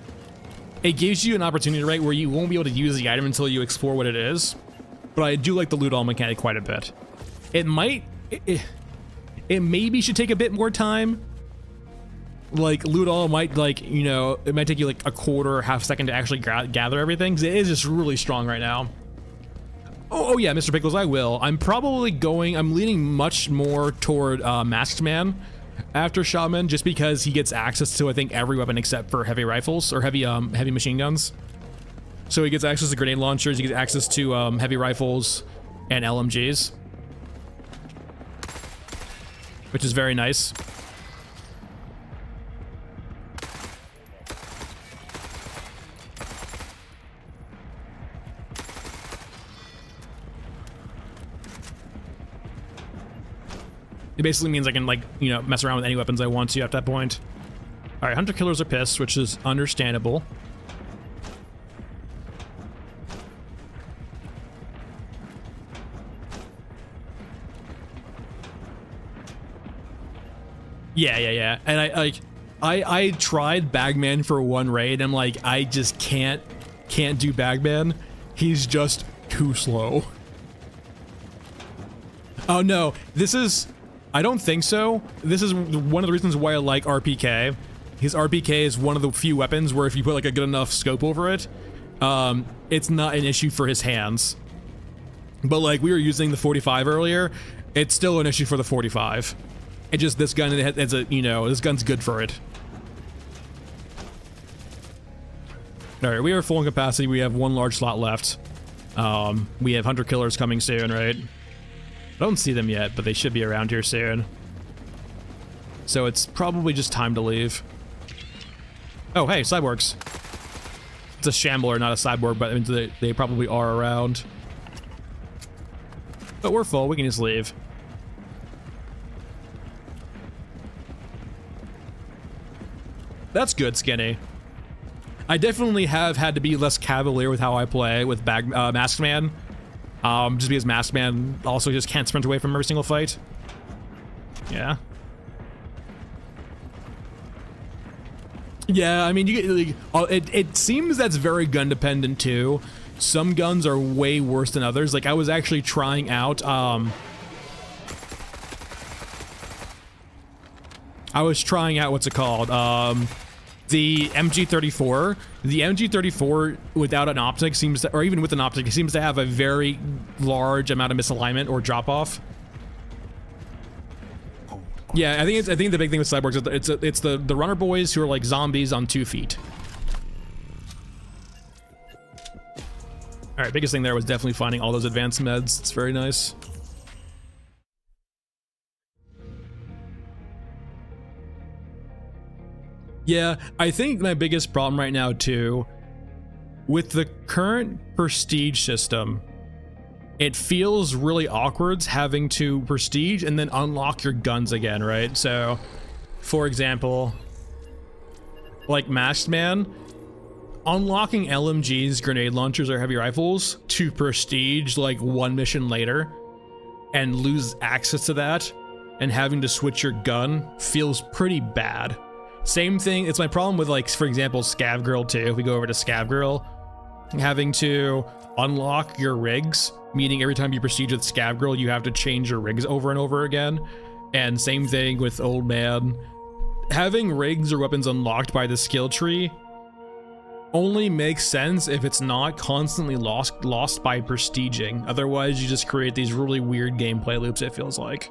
it gives you an opportunity, right, where you won't be able to use the item until you explore what it is. But I do like the loot all mechanic quite a bit. It might, it maybe should take a bit more time. Like loot all might, like, you know, it might take you like a quarter or half second to actually gather everything, because it is just really strong right now. Oh yeah, Mr. Pickles, I will. I'm leaning much more toward Masked Man after Shaman, just because he gets access to, I think, every weapon except for heavy rifles or heavy machine guns. So he gets access to grenade launchers, he gets access to heavy rifles and LMGs, which is very nice. It basically means I can, like, you know, mess around with any weapons I want to at that point. All right, hunter killers are pissed, which is understandable. Yeah. And I tried Bagman for one raid. I'm like, I just can't do Bagman. He's just too slow. Oh no, I don't think so. This is one of the reasons why I like RPK. His RPK is one of the few weapons where if you put like a good enough scope over it, it's not an issue for his hands. But like we were using the 45 earlier, it's still an issue for the 45. It just, this gun has a, this gun's good for it. All right, we are full in capacity. We have one large slot left. We have hunter killers coming soon, right? I don't see them yet, but they should be around here soon. So it's probably just time to leave. Oh, hey, cyborgs. It's a shambler, not a cyborg, but I mean, they probably are around. But we're full, we can just leave. That's good, Skinny. I definitely have had to be less cavalier with how I play with Masked Man. Just because Masked Man also just can't sprint away from every single fight. Yeah. Yeah, I mean, you get, it seems that's very gun dependent too. Some guns are way worse than others. Like I was actually trying out, what's it called? The MG34. The MG34 without an optic seems to, or even with an optic, it seems to have a very large amount of misalignment or drop off. Yeah, I think the big thing with cyborgs is it's the runner boys who are like zombies on 2 feet. All right, biggest thing there was definitely finding all those advanced meds. It's very nice. Yeah, I think my biggest problem right now too, with the current prestige system, it feels really awkward having to prestige and then unlock your guns again, right? So, for example, like Masked Man, unlocking LMGs, grenade launchers, or heavy rifles to prestige like one mission later and lose access to that and having to switch your gun feels pretty bad. Same thing, it's my problem with like, for example, Scav Girl too. If we go over to Scav Girl, having to unlock your rigs, meaning every time you prestige with Scav Girl, you have to change your rigs over and over again. And same thing with Old Man. Having rigs or weapons unlocked by the skill tree only makes sense if it's not constantly lost by prestiging. Otherwise, you just create these really weird gameplay loops, it feels like,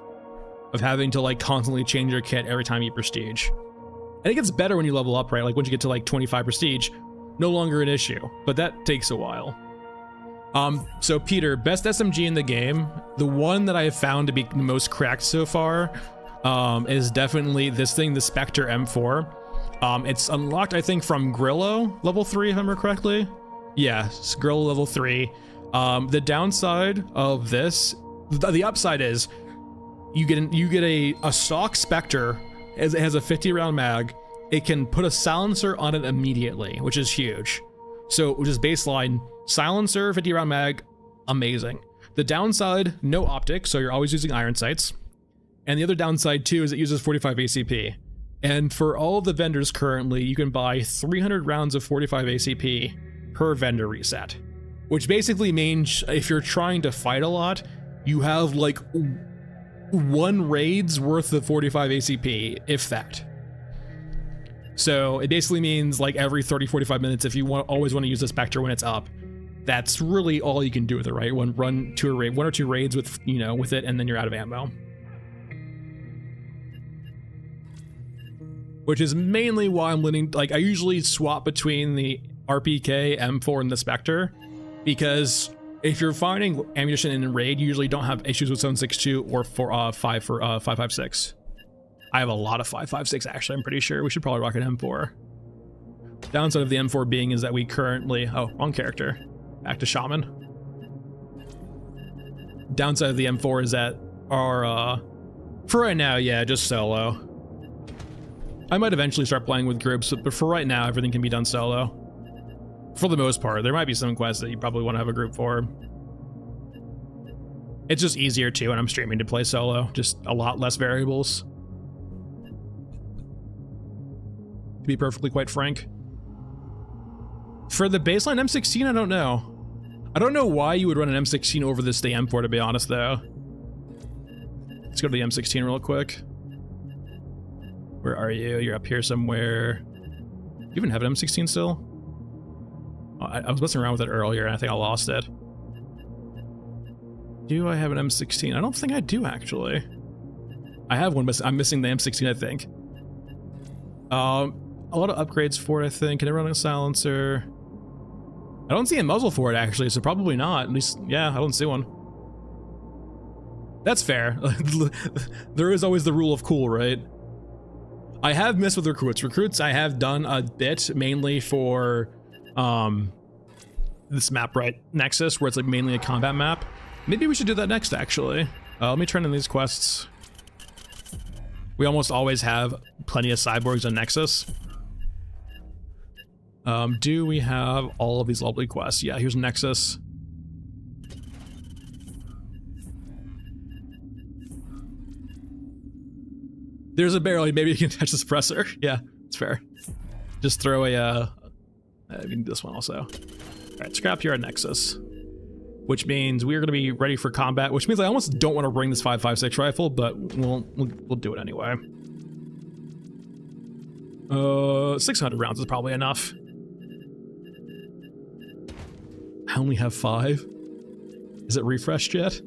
of having to like constantly change your kit every time you prestige. And it gets better when you level up, right? Like once you get to like 25 prestige, no longer an issue, but that takes a while. So Peter, best SMG in the game, the one that I have found to be the most cracked so far, is definitely this thing, the Spectre M4. It's unlocked, I think, from Grillo level 3, if I remember correctly. Yeah, it's Grillo level 3. The downside of this, the upside is you get a stock Spectre. It has a 50 round mag. It can put a silencer on it immediately, which is huge. So just baseline silencer, 50 round mag, amazing. The downside, no optics, so you're always using iron sights. And the other downside too is it uses 45 ACP. And for all of the vendors currently, you can buy 300 rounds of 45 ACP per vendor reset, which basically means if you're trying to fight a lot, you have like one raid's worth of 45 ACP, if that. So it basically means like every 30-45 minutes, if you always want to use the Spectre when it's up, that's really all you can do with it, right? Run to a raid, 1 or 2 raids with, with it, and then you're out of ammo. Which is mainly why I'm letting, like, I usually swap between the RPK, M4, and the Spectre, because if you're finding ammunition in a raid, you usually don't have issues with 7.62 or 5.56. I have a lot of 5.56 actually, I'm pretty sure. We should probably rock an M4. Downside of the M4 being is that we currently, oh, wrong character. Back to Shaman. Downside of the M4 is that our, for right now, yeah, just solo. I might eventually start playing with groups, but for right now, everything can be done solo. For the most part, there might be some quests that you probably want to have a group for. It's just easier too when I'm streaming to play solo, just a lot less variables. be perfectly quite frank. For the baseline M16, I don't know. I don't know why you would run an M16 over this the M4, to be honest, though. Let's go to the M16 real quick. Where are you? You're up here somewhere. You even have an M16 still? Oh, I was messing around with it earlier, and I think I lost it. Do I have an M16? I don't think I do, actually. I have one, but I'm missing the M16, I think. A lot of upgrades for it, I think. Can I run a silencer? I don't see a muzzle for it, actually, so probably not. At least, yeah, I don't see one. That's fair. There is always the rule of cool, right? I have messed with recruits. Recruits I have done a bit, mainly for this map, right? Nexus, where it's like mainly a combat map. Maybe we should do that next, actually. Let me turn in these quests. We almost always have plenty of cyborgs on Nexus. Do we have all of these lovely quests? Yeah, here's Nexus. There's a barrel, maybe you can touch the suppressor. Yeah, it's fair. Just throw a, we can do this one also. All right, scrap here at Nexus. Which means we're gonna be ready for combat, which means I almost don't want to bring this 5.56 rifle, but we'll do it anyway. 600 rounds is probably enough. I only have 5. Is it refreshed yet?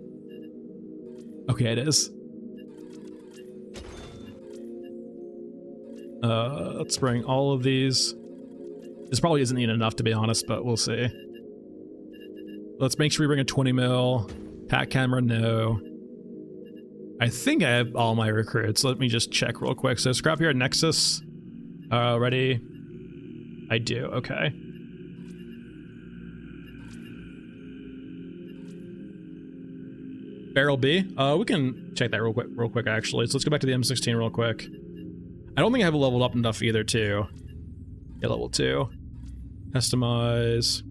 Okay, it is. Let's bring all of these. This probably isn't even enough, to be honest, but we'll see. Let's make sure we bring a 20 mil. Pack camera, no. I think I have all my recruits. Let me just check real quick. So scrap here at Nexus. Ready? I do, okay. Barrel B. We can check that real quick actually. So let's go back to the M16 real quick. I don't think I have leveled up enough either too. Yeah, level 2. Customize.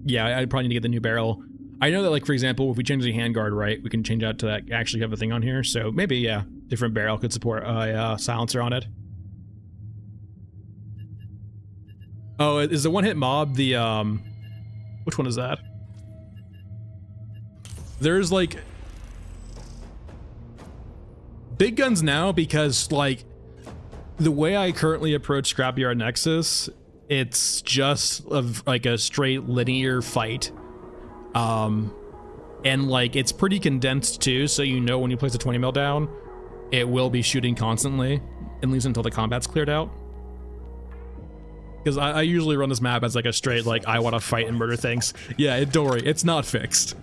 Yeah, I probably need to get the new barrel. I know that, like, for example, if we change the handguard, right, we can change out to that, actually have a thing on here. So maybe, yeah, different barrel could support a silencer on it. Oh, is the one-hit mob the, which one is that? There's, like, big guns now because, like, the way I currently approach Scrapyard Nexus, it's just like a straight linear fight. And like it's pretty condensed too, so you know when you place a 20 mil down, it will be shooting constantly, at least until the combat's cleared out. Because I usually run this map as like a straight like I want to fight and murder things. Yeah, don't worry, it's not fixed.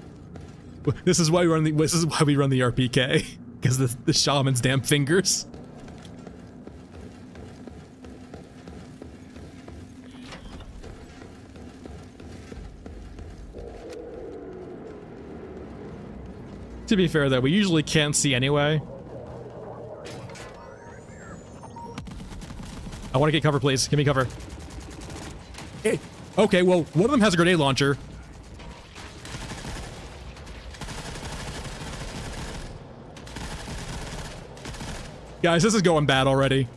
This is why we run the RPK, because the shaman's damn fingers. To be fair though, we usually can't see anyway. I want to get cover, please. Give me cover. Hey. Okay, well, one of them has a grenade launcher. Guys, this is going bad already.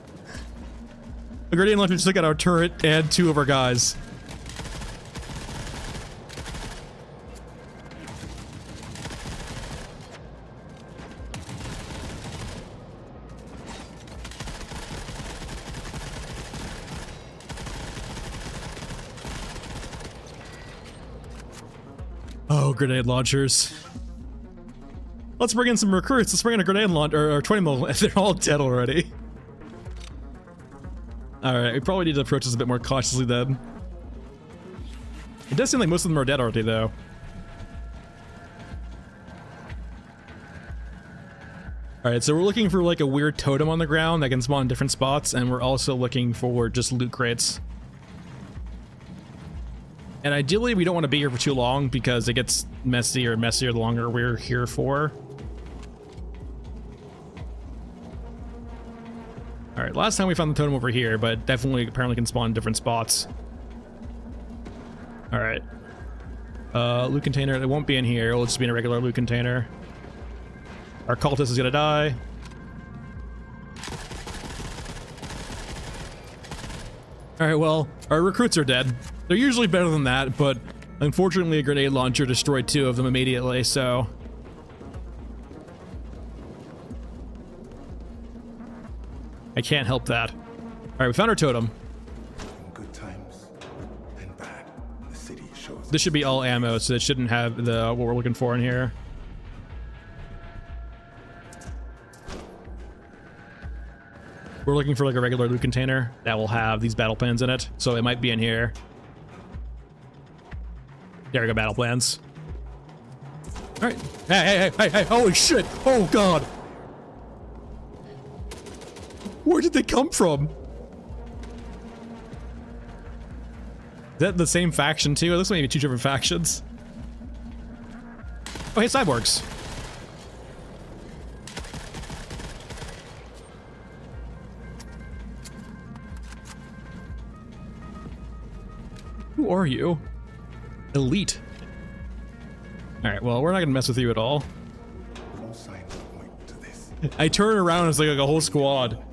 A grenade launcher just took out our turret and 2 of our guys. Oh, grenade launchers. Let's bring in some recruits. Let's bring in a grenade launcher, or 20 mil. They're all dead already. Alright, we probably need to approach this a bit more cautiously then. It does seem like most of them are dead already, though. Alright, so we're looking for like a weird totem on the ground that can spawn in different spots, and we're also looking for just loot crates. And ideally, we don't want to be here for too long because it gets messier and messier the longer we're here for. Alright, last time we found the totem over here, but definitely apparently can spawn in different spots. Alright. Loot container, it won't be in here, it'll just be in a regular loot container. Our cultist is gonna die. Alright, well, our recruits are dead. They're usually better than that, but unfortunately a grenade launcher destroyed 2 of them immediately, so... I can't help that. Alright, we found our totem. In good times and bad, the city shows. This should be all ammo, so it shouldn't have the what we're looking for in here. We're looking for like a regular loot container that will have these battle plans in it, so it might be in here. There we go, battle plans. All right. Hey, holy shit. Oh, God. Where did they come from? Is that the same faction, too? It looks like maybe 2 different factions. Oh, hey, cyborgs. Who are you? Elite. Alright, well, we're not gonna mess with you at all. No signs point to this. I turn around and it's like a whole squad.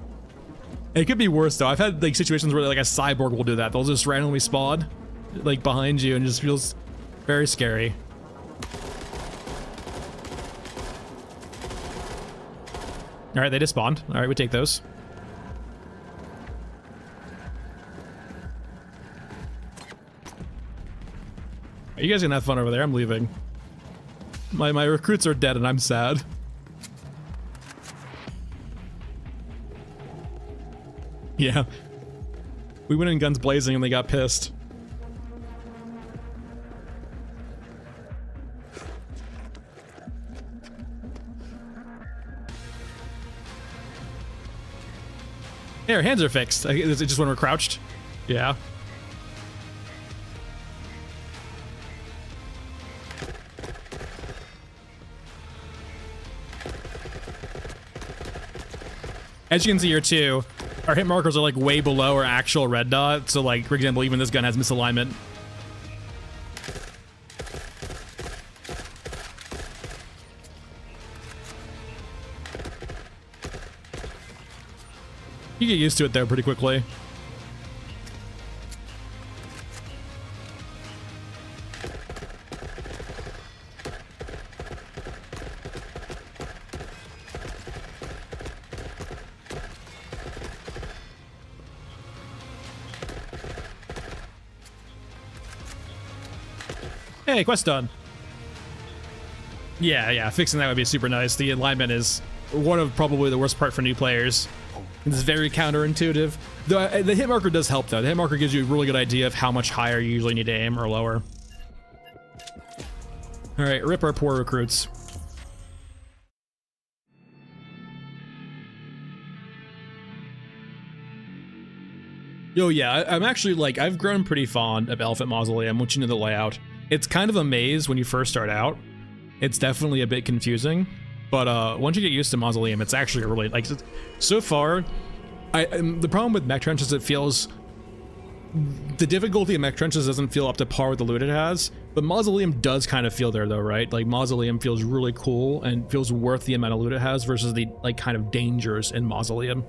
It could be worse, though. I've had like situations where like a cyborg will do that. They'll just randomly spawn like behind you and it just feels very scary. Alright, they just spawned. Alright, we take those. You guys can have fun over there. I'm leaving. My recruits are dead and I'm sad. Yeah. We went in guns blazing and they got pissed. Hey, our hands are fixed. Is it just when we're crouched? Yeah. As you can see here too, our hit markers are like way below our actual red dot. So like, for example, even this gun has misalignment. You get used to it though pretty quickly. Hey, quest done. Yeah, fixing that would be super nice. The alignment is one of probably the worst part for new players. It's very counterintuitive. The hit marker does help though. The hit marker gives you a really good idea of how much higher you usually need to aim or lower. All right, rip our poor recruits. Yo, yeah, I'm actually like, I've grown pretty fond of Elephant Mausoleum once you know the layout. It's kind of a maze when you first start out. It's definitely a bit confusing, but once you get used to Mausoleum, it's actually really, like, so far, the problem with Mech Trenches, it feels, the difficulty of Mech Trenches doesn't feel up to par with the loot it has, but Mausoleum does kind of feel there though, right? Like, Mausoleum feels really cool and feels worth the amount of loot it has versus the, like, kind of dangers in Mausoleum.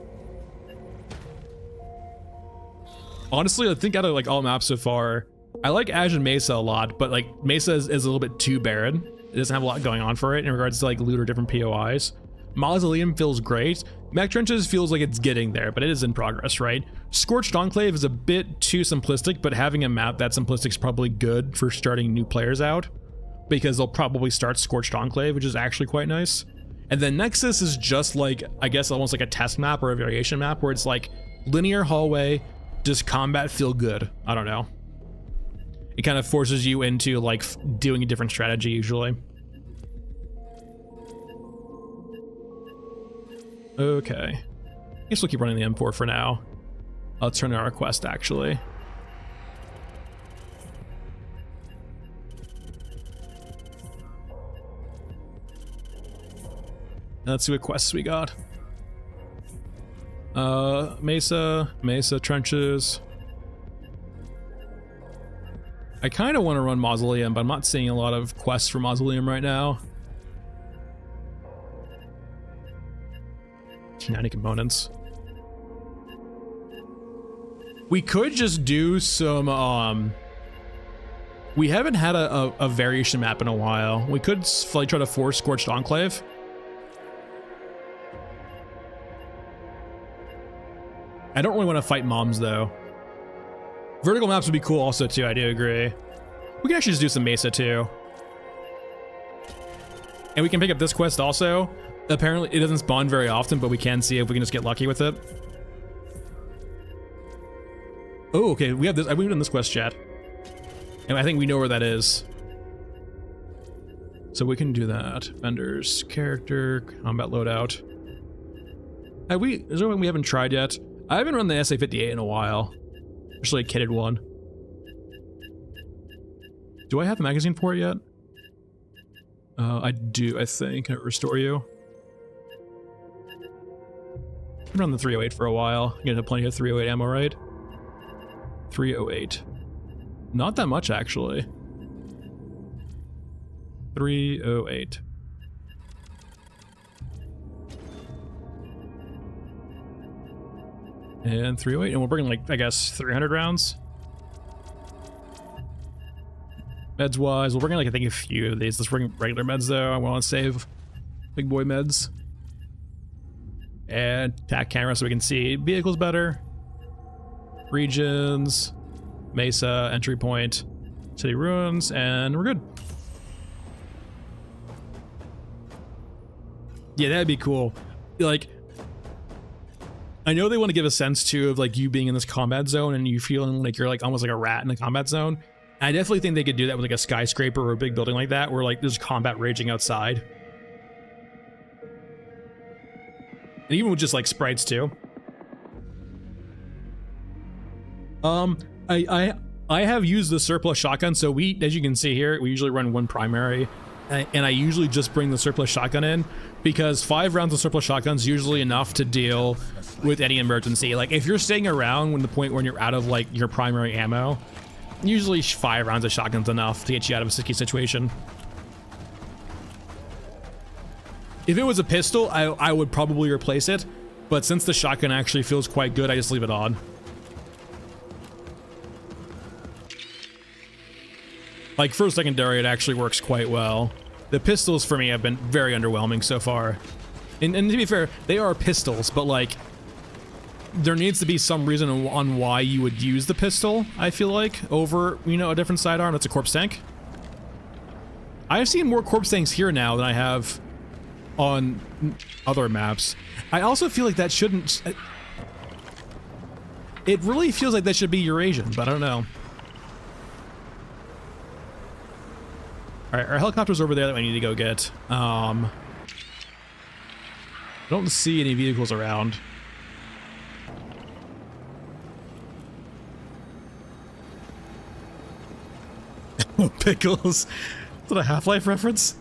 Honestly, I think out of, like, all maps so far, I like Ashen Mesa a lot, but like Mesa is a little bit too barren. It doesn't have a lot going on for it in regards to like loot or different POIs. Mausoleum feels great. Mech Trenches feels like it's getting there, but it is in progress, right? Scorched Enclave is a bit too simplistic, but having a map that simplistic is probably good for starting new players out because they'll probably start Scorched Enclave, which is actually quite nice. And then Nexus is just like, I guess almost like a test map or a variation map where it's like linear hallway, does combat feel good? I don't know. It kind of forces you into like doing a different strategy usually. Okay. I guess we'll keep running the M4 for now. Let's turn to our quest actually. Let's see what quests we got. Mesa trenches. I kind of want to run Mausoleum, but I'm not seeing a lot of quests for Mausoleum right now. 90 components. We could just do some, we haven't had a variation map in a while. We could like try to force Scorched Enclave. I don't really want to fight moms though. Vertical maps would be cool also too, I do agree. We can actually just do some Mesa too. And we can pick up this quest also. Apparently it doesn't spawn very often, but we can see if we can just get lucky with it. Oh, okay, we have this. We've done this quest, chat. And I think we know where that is. So we can do that. Vendors, character, combat loadout. Is there one we haven't tried yet? I haven't run the SA-58 in a while. Especially a kitted one. Do I have the magazine for it yet? I do, I think. Can it restore you? I've run the 308 for a while. I'm gonna have plenty of 308 ammo, right? 308. Not that much, actually. 308. And 308, and we're bringing like, I guess, 300 rounds. Meds wise, we'll bring like, I think a few of these. Let's bring regular meds though. I want to save big boy meds. And attack camera so we can see vehicles better. Regions, Mesa, entry point, city ruins, and we're good. Yeah, that'd be cool. Like, I know they want to give a sense too of like you being in this combat zone and you feeling like you're like almost like a rat in a combat zone. I definitely think they could do that with like a skyscraper or a big building like that where like there's combat raging outside. And even with just like sprites too. I have used the surplus shotgun, so we, as you can see here, we usually run one primary, and I usually just bring the surplus shotgun in because 5 rounds of surplus shotgun is usually enough to deal with any emergency. Like if you're staying around when the point when you're out of like your primary ammo, usually 5 rounds of shotgun's enough to get you out of a sticky situation. If it was a pistol, I would probably replace it, but since the shotgun actually feels quite good, I just leave it on. Like for secondary, it actually works quite well. The pistols for me have been very underwhelming so far. And to be fair, they are pistols, but like, there needs to be some reason on why you would use the pistol, I feel like, over, you know, a different sidearm that's a corpse tank. I've seen more corpse tanks here now than I have on other maps. I also feel like that shouldn't... It really feels like that should be Eurasian, but I don't know. Alright, our helicopter's over there that we need to go get. I don't see any vehicles around. Pickles. Is that a Half-Life reference?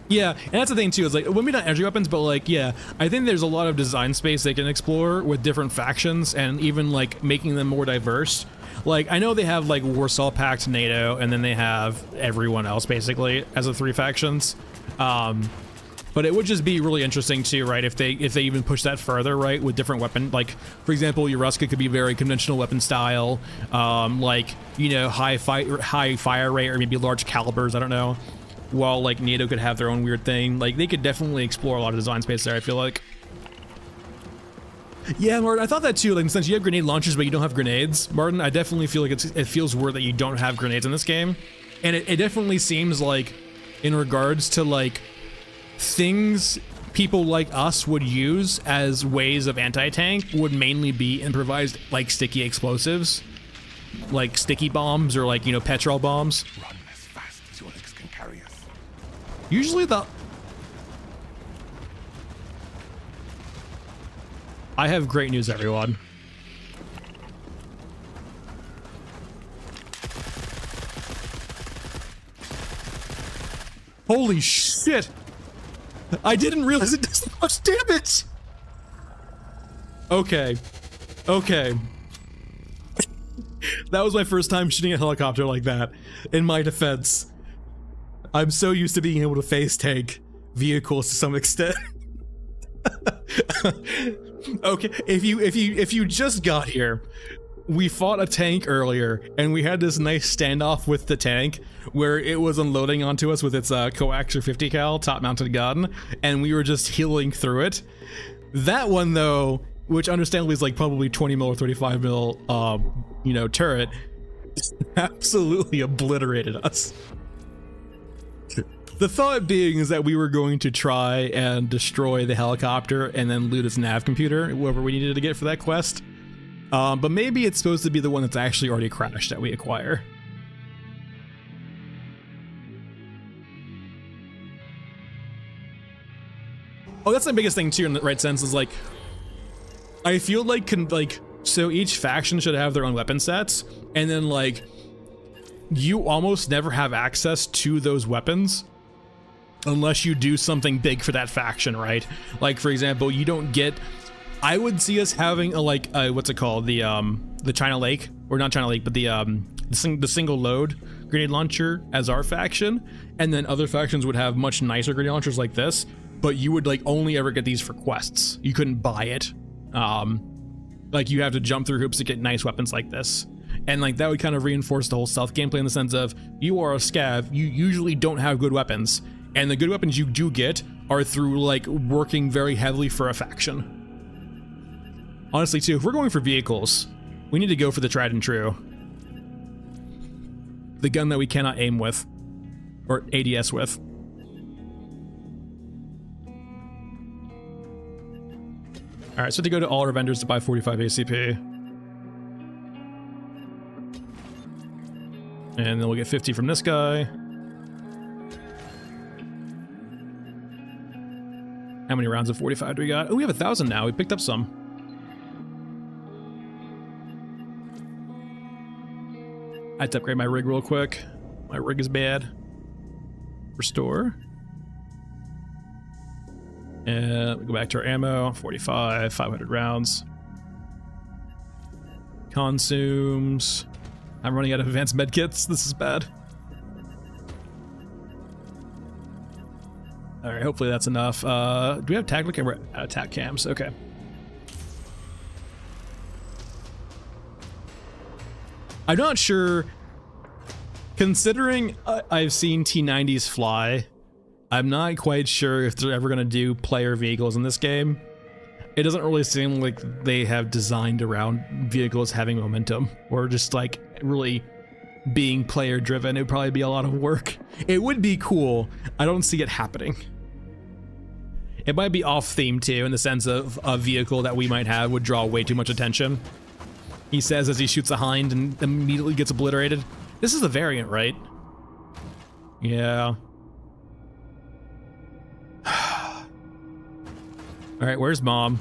Yeah, and that's the thing too, is like, maybe not energy weapons, but like, yeah, I think there's a lot of design space they can explore with different factions and even like making them more diverse. Like, I know they have like Warsaw Pact, NATO, and then they have everyone else basically as the 3 factions. But it would just be really interesting too, right? If they even push that further, right? With different weapon, like for example, Yoruska could be very conventional weapon style, like, you know, high fire rate or maybe large calibers. I don't know. While like NATO could have their own weird thing. Like they could definitely explore a lot of design space there, I feel like. Yeah, Martin, I thought that too. Like, since you have grenade launchers but you don't have grenades, Martin, I definitely feel like it feels weird that you don't have grenades in this game. And it definitely seems like, in regards to like things people like us would use as ways of anti-tank, would mainly be improvised like sticky explosives, like sticky bombs or like, you know, petrol bombs. Run as fast as your legs can carry us. Usually I have great news, everyone. Holy shit! I didn't realize it does that much damage! Okay. Okay. That was my first time shooting a helicopter like that. In my defense, I'm so used to being able to face tank vehicles to some extent. Okay, if you just got here, we fought a tank earlier, and we had this nice standoff with the tank where it was unloading onto us with its coaxer 50 cal top-mounted gun, and we were just healing through it. That one though, which understandably is like probably 20 mil or 35 mil, you know, turret, absolutely obliterated us. The thought being is that we were going to try and destroy the helicopter and then loot its nav computer, whatever we needed to get for that quest. But maybe it's supposed to be the one that's actually already crashed that we acquire. Oh, that's the biggest thing too, in the right sense, is like, I feel like, so each faction should have their own weapon sets, and then like, you almost never have access to those weapons unless you do something big for that faction, right? Like, for example, you don't get, I would see us having a, like, what's it called? The China Lake, or not China Lake, but the single load grenade launcher as our faction, and then other factions would have much nicer grenade launchers like this, but you would like only ever get these for quests. You couldn't buy it. Like you have to jump through hoops to get nice weapons like this. And like that would kind of reinforce the whole stealth gameplay in the sense of, you are a scav, you usually don't have good weapons, and the good weapons you do get are through like working very heavily for a faction. Honestly too, if we're going for vehicles, we need to go for the tried and true. The gun that we cannot aim with, or ADS with. Alright, so to go to all our vendors to buy 45 ACP. And then we'll get 50 from this guy. How many rounds of 45 do we got? Oh, we have 1,000 now. We picked up some. I had to upgrade my rig real quick. My rig is bad. Restore. And we go back to our ammo. 45, 500 rounds. Consumes. I'm running out of advanced medkits. This is bad. Alright, hopefully that's enough. Do we have tactical camera? Attack cams, okay. I'm not sure, considering I've seen T90s fly, I'm not quite sure if they're ever going to do player vehicles in this game. It doesn't really seem like they have designed around vehicles having momentum, or just like really being player driven. It would probably be a lot of work. It would be cool. I don't see it happening. It might be off theme too, in the sense of a vehicle that we might have would draw way too much attention. He says as he shoots a hind and immediately gets obliterated. This is the variant, right? Yeah. All right, where's Mom?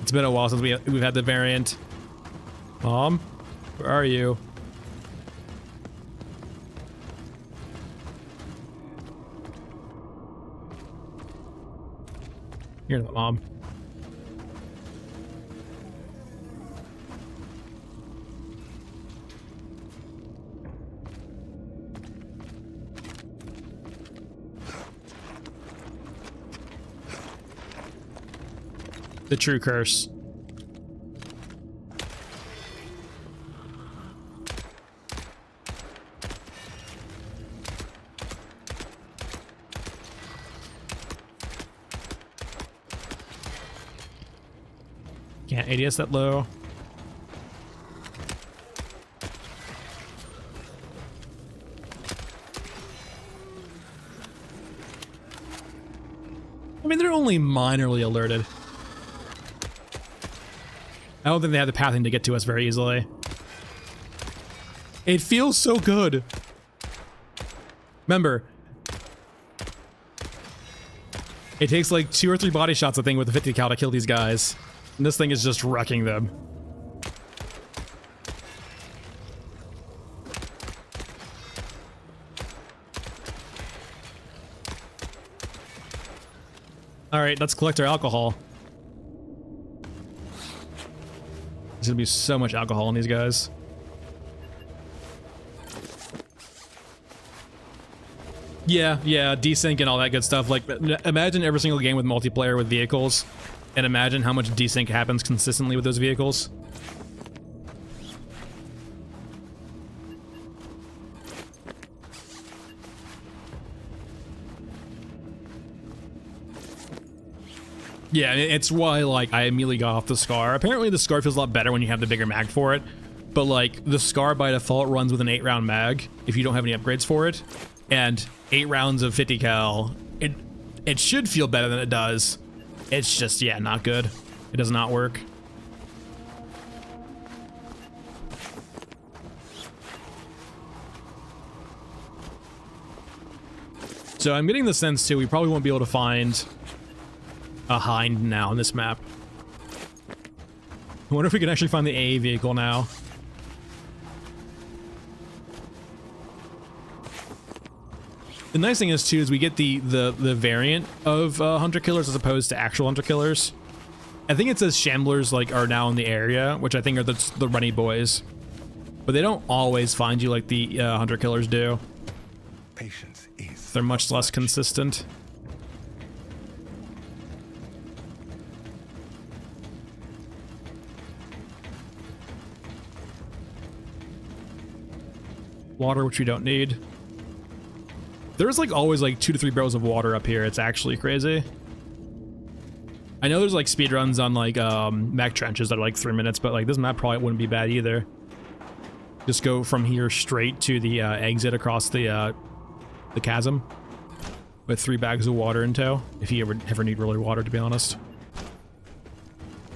It's been a while since we've had the variant. Mom, where are you? You're not Mom. The true curse. Can't ADS that low. I mean, they're only minorly alerted. I don't think they have the pathing to get to us very easily. It feels so good. Remember, it takes like 2 or 3 body shots, I think, with the 50 cal to kill these guys. And this thing is just wrecking them. All right, let's collect our alcohol. There's gonna be so much alcohol in these guys. Yeah, yeah, desync and all that good stuff. Like, imagine every single game with multiplayer with vehicles, and imagine how much desync happens consistently with those vehicles. Yeah, it's why, like, I immediately got off the Scar. Apparently the Scar feels a lot better when you have the bigger mag for it, but, like, the Scar by default runs with an 8-round mag if you don't have any upgrades for it, and 8 rounds of 50 cal, it should feel better than it does. It's just, yeah, not good. It does not work. So I'm getting the sense, too, we probably won't be able to find a Hind now on this map. I wonder if we can actually find the AA vehicle now. The nice thing is, too, is we get the variant of hunter killers as opposed to actual hunter killers. I think it says shamblers like are now in the area, which I think are the runny boys, but they don't always find you like the hunter killers do. Patience is. They're much less consistent. Water, which we don't need. There's like always like 2 to 3 barrels of water up here. It's actually crazy. I know there's like speedruns on like mech trenches that are like 3 minutes, but like this map probably wouldn't be bad either. Just go from here straight to the exit across the chasm with 3 bags of water in tow. If you ever need really water, to be honest.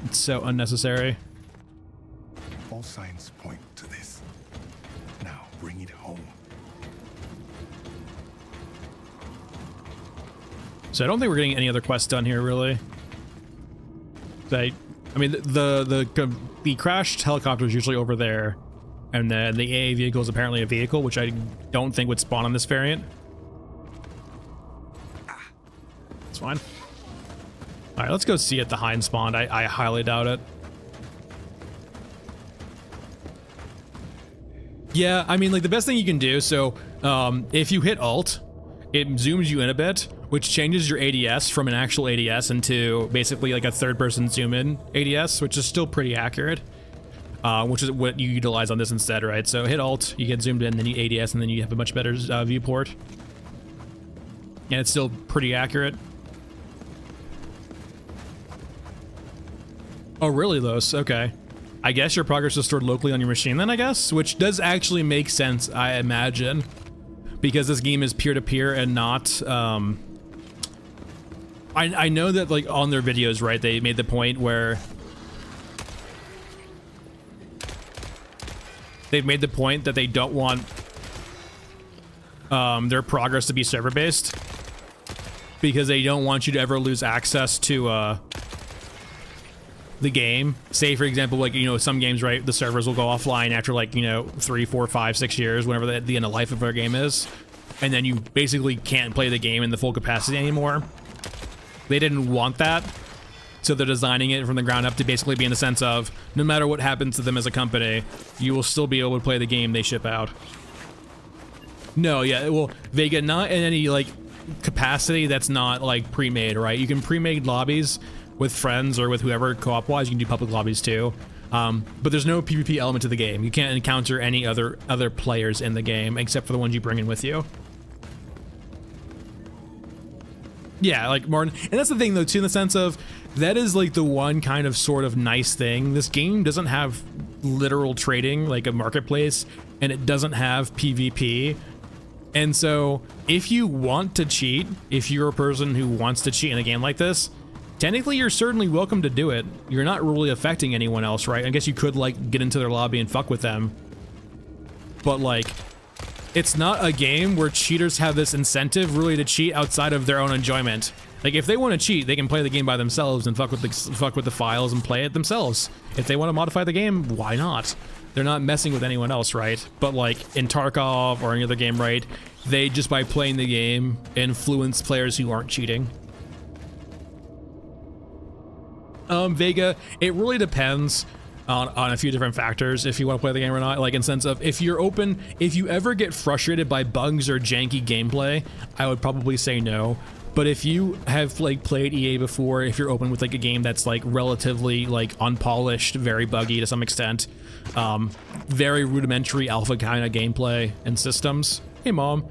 It's so unnecessary. All signs point to this. Now bring it home. So I don't think we're getting any other quests done here, really. I mean, the crashed helicopter is usually over there, and then the AA vehicle is apparently a vehicle, which I don't think would spawn on this variant. It's fine. All right, let's go see if the Hind spawned. I highly doubt it. Yeah, I mean, like the best thing you can do. So, if you hit Alt, it zooms you in a bit, which changes your ADS from an actual ADS into basically like a third-person zoom-in ADS, which is still pretty accurate, which is what you utilize on this instead, right? So hit Alt, you get zoomed in, then you ADS, and then you have a much better viewport. And it's still pretty accurate. Oh, really, Los? Okay. I guess your progress is stored locally on your machine then, I guess? Which does actually make sense, I imagine. Because this game is peer-to-peer and not, I know that, like, on their videos, right, they made the point where they've made the point that they don't want their progress to be server-based because they don't want you to ever lose access to the game. Say, for example, like, you know, some games, right, the servers will go offline after, like, you know, 3, 4, 5, 6 years, whenever the end of life of their game is, and then you basically can't play the game in the full capacity anymore. They didn't want that, so they're designing it from the ground up to basically be in the sense of, no matter what happens to them as a company, you will still be able to play the game they ship out. No, yeah, well, Vega, not in any, like, capacity that's not, like, pre-made, right? You can pre-made lobbies with friends or with whoever co-op-wise. You can do public lobbies too, but there's no PvP element to the game. You can't encounter any other players in the game except for the ones you bring in with you. Yeah, like Martin, and that's the thing though too, in the sense of that is like the one kind of sort of nice thing. This game doesn't have literal trading like a marketplace, and it doesn't have PvP. And so if you want to cheat, if you're a person who wants to cheat in a game like this, technically you're certainly welcome to do it. You're not really affecting anyone else, right? I guess you could like get into their lobby and fuck with them, but like it's not a game where cheaters have this incentive really to cheat outside of their own enjoyment. Like if they want to cheat, they can play the game by themselves and fuck with the files and play it themselves. If they want to modify the game, why not? They're not messing with anyone else, right? But like in Tarkov or any other game, right, they just by playing the game influence players who aren't cheating. Vega, it really depends. on a few different factors if you want to play the game or not. Like in sense of if you ever get frustrated by bugs or janky gameplay, I would probably say no. But if you have like played EA before, if you're open with like a game that's like relatively like unpolished, very buggy to some extent, very rudimentary alpha kind of gameplay and systems, hey mom,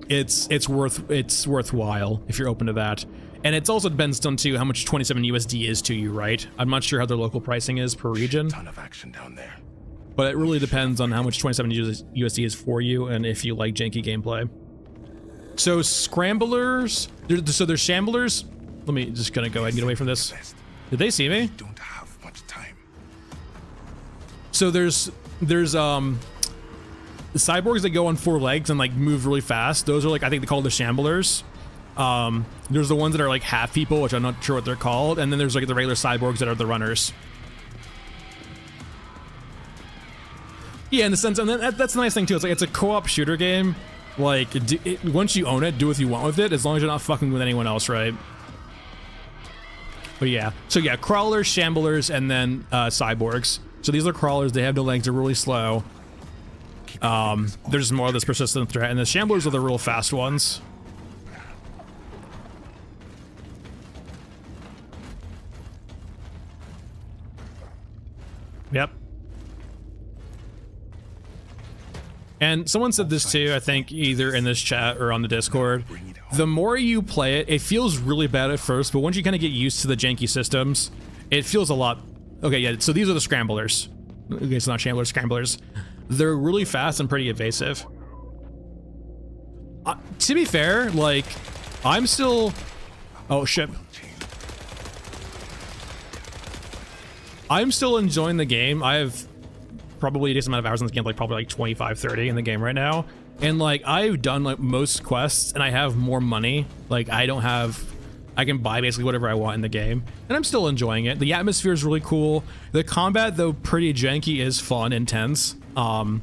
it's worthwhile if you're open to that. And it's also depends on too how much 27 USD is to you, right? I'm not sure how their local pricing is per region. Ton of action down there. But it really depends on how much 27 USD is for you and if you like janky gameplay. So scramblers, so there's shamblers. Let me just gonna go ahead and get away from this. Did they see me? Don't have much time. So there's the cyborgs that go on 4 legs and like move really fast. Those are like, I think they call the shamblers. There's the ones that are like half people, which I'm not sure what they're called, and then there's like the regular cyborgs that are the runners. Yeah, in the sense, and then that's the nice thing too. It's like it's a co-op shooter game. Like once you own it, do what you want with it, as long as you're not fucking with anyone else, right? But yeah, so yeah, crawlers, shamblers, and then cyborgs. So these are crawlers. They have no legs. They're really slow. There's more of this persistent threat, and the shamblers are the real fast ones. Yep. And someone said this too, I think either in this chat or on the Discord. The more you play it, it feels really bad at first, but once you kind of get used to the janky systems, it feels a lot... Okay, yeah, so these are the scramblers. Okay, it's not shamblers, scramblers. They're really fast and pretty evasive. To be fair, like, I'm still... Oh, shit. I'm still enjoying the game. I have probably a decent amount of hours in this game, like probably like 25, 30 in the game right now. And like I've done like most quests and I have more money. Like I can buy basically whatever I want in the game and I'm still enjoying it. The atmosphere is really cool. The combat, though pretty janky, is fun, intense. I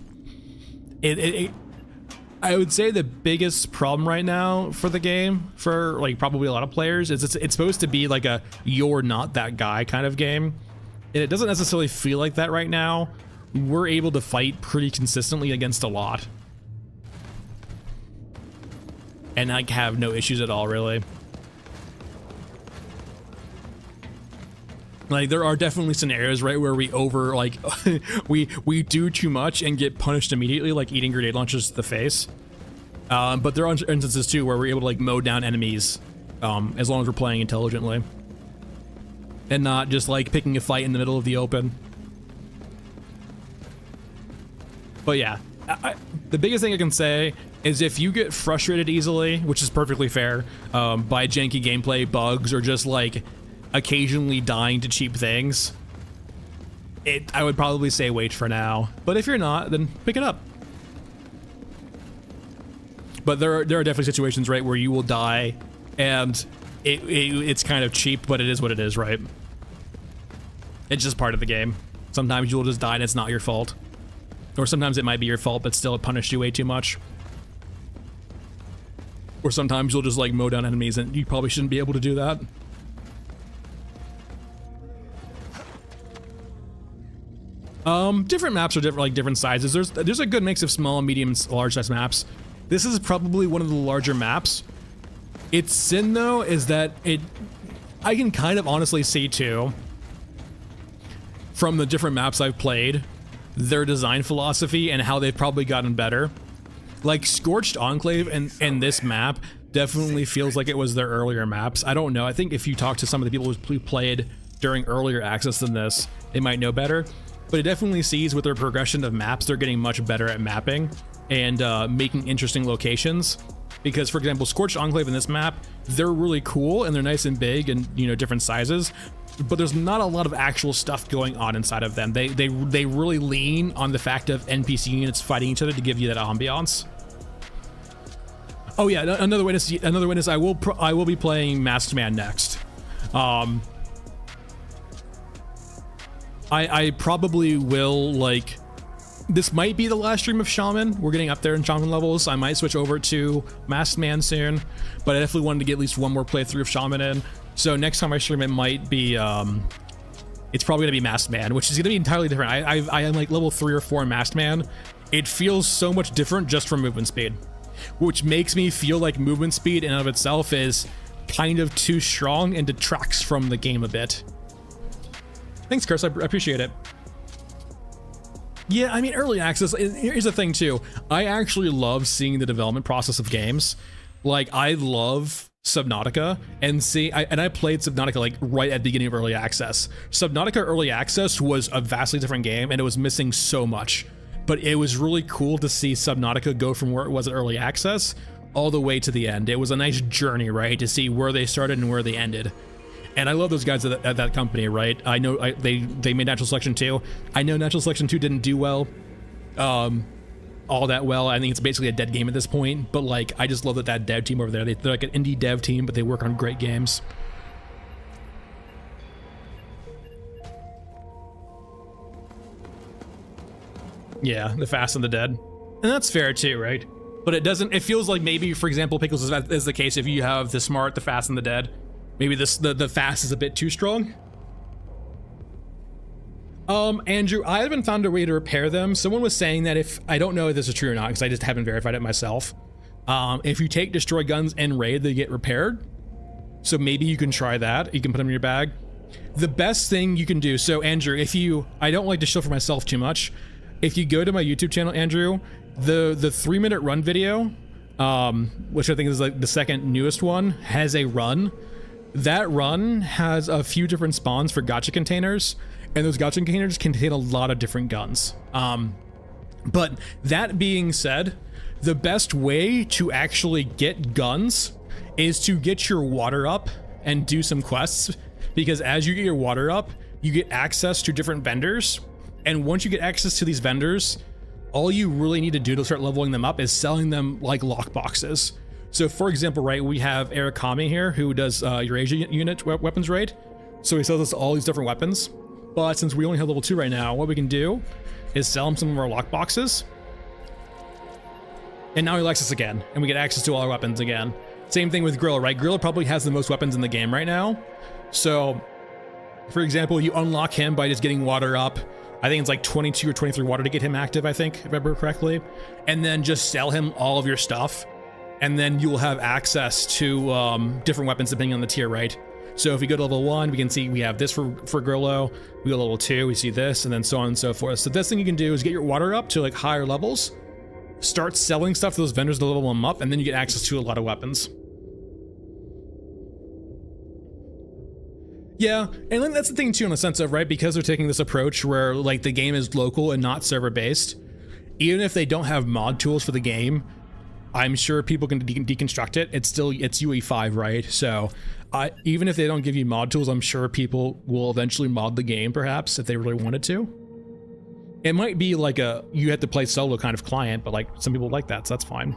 would say the biggest problem right now for the game, for like probably a lot of players, is it's supposed to be like a you're not that guy kind of game. And it doesn't necessarily feel like that right now. We're able to fight pretty consistently against a lot. And like have no issues at all, really. Like there are definitely scenarios, right, where we we do too much and get punished immediately, like eating grenade launchers to the face. But there are instances too where we're able to like mow down enemies, as long as we're playing intelligently. And not just like picking a fight in the middle of the open. But yeah, the biggest thing I can say is if you get frustrated easily, which is perfectly fair, by janky gameplay, bugs, or just like occasionally dying to cheap things, I would probably say wait for now. But if you're not, then pick it up. But there are definitely situations, right, where you will die and it's kind of cheap, but it is what it is, right? It's just part of the game. Sometimes you'll just die and it's not your fault. Or sometimes it might be your fault, but still it punished you way too much. Or sometimes you'll just like mow down enemies and you probably shouldn't be able to do that. Different maps are different, like different sizes. There's a good mix of small, medium, large size maps. This is probably one of the larger maps. Its sin though is that I can kind of honestly see too, from the different maps I've played, their design philosophy and how they've probably gotten better. Like Scorched Enclave and this map definitely feels like it was their earlier maps. I don't know. I think if you talk to some of the people who played during earlier access than this, they might know better. But it definitely sees with their progression of maps, they're getting much better at mapping and making interesting locations. Because, for example, Scorched Enclave in this map, they're really cool and they're nice and big and, you know, different sizes. But there's not a lot of actual stuff going on inside of them. They really lean on the fact of NPC units fighting each other to give you that ambiance. Oh yeah, another witness. I will be playing Masked Man next. I probably will, like, this might be the last stream of Shaman. We're getting up there in Shaman levels. I might switch over to Masked Man soon, but I definitely wanted to get at least one more playthrough of Shaman in. So next time I stream, it might be it's probably gonna be Masked Man, which is gonna be entirely different. I am like level 3 or 4 Masked Man. It feels so much different just from movement speed, which makes me feel like movement speed in and of itself is kind of too strong and detracts from the game a bit. Thanks, Chris. I appreciate it. Yeah, I mean, early access, here's the thing too. I actually love seeing the development process of games. Like, I love Subnautica, and I played Subnautica like right at the beginning of early access. Subnautica early access was a vastly different game, and it was missing so much. But it was really cool to see Subnautica go from where it was at early access all the way to the end. It was a nice journey, right, to see where they started and where they ended. And I love those guys at that company, right? I know they made Natural Selection 2. I know Natural Selection 2 didn't do well, all that well. I think it's basically a dead game at this point. But like, I just love that dev team over there. They're like an indie dev team, but they work on great games. Yeah, the Fast and the Dead, and that's fair too, right? But it doesn't. It feels like maybe, for example, Pickles is the case if you have the Smart, the Fast, and the Dead. Maybe the Fast is a bit too strong. Andrew, I haven't found a way to repair them. Someone was saying that if, I don't know if this is true or not, because I just haven't verified it myself. If you take destroy guns and raid, they get repaired. So maybe you can try that. You can put them in your bag. The best thing you can do, so Andrew, I don't like to show for myself too much. If you go to my YouTube channel, Andrew, the 3-minute run video, which I think is like the second newest one, has a run. That run has a few different spawns for gacha containers, and those gacha containers contain a lot of different guns. But that being said, the best way to actually get guns is to get your water up and do some quests, because as you get your water up, you get access to different vendors. And once you get access to these vendors, all you really need to do to start leveling them up is selling them like lockboxes. So for example, right, we have Arakami here who does Eurasia unit weapons raid. So he sells us all these different weapons. But since we only have level 2 right now, what we can do is sell him some of our lockboxes. And now he likes us again, and we get access to all our weapons again. Same thing with Gorilla, right? Gorilla probably has the most weapons in the game right now. So, for example, you unlock him by just getting water up. I think it's like 22 or 23 water to get him active, I think, if I remember correctly. And then just sell him all of your stuff. And then you'll have access to different weapons depending on the tier, right? So if we go to level 1, we can see we have this for Grillo. We go to level 2, we see this, and then so on and so forth. So the best thing you can do is get your water up to like higher levels, start selling stuff to those vendors to level them up, and then you get access to a lot of weapons. Yeah, and then that's the thing too, in a sense of, right, because they're taking this approach where like the game is local and not server based, even if they don't have mod tools for the game, I'm sure people can deconstruct it. It's UE5, right? So even if they don't give you mod tools, I'm sure people will eventually mod the game, perhaps, if they really wanted to. It might be like you have to play solo kind of client, but like some people like that, so that's fine.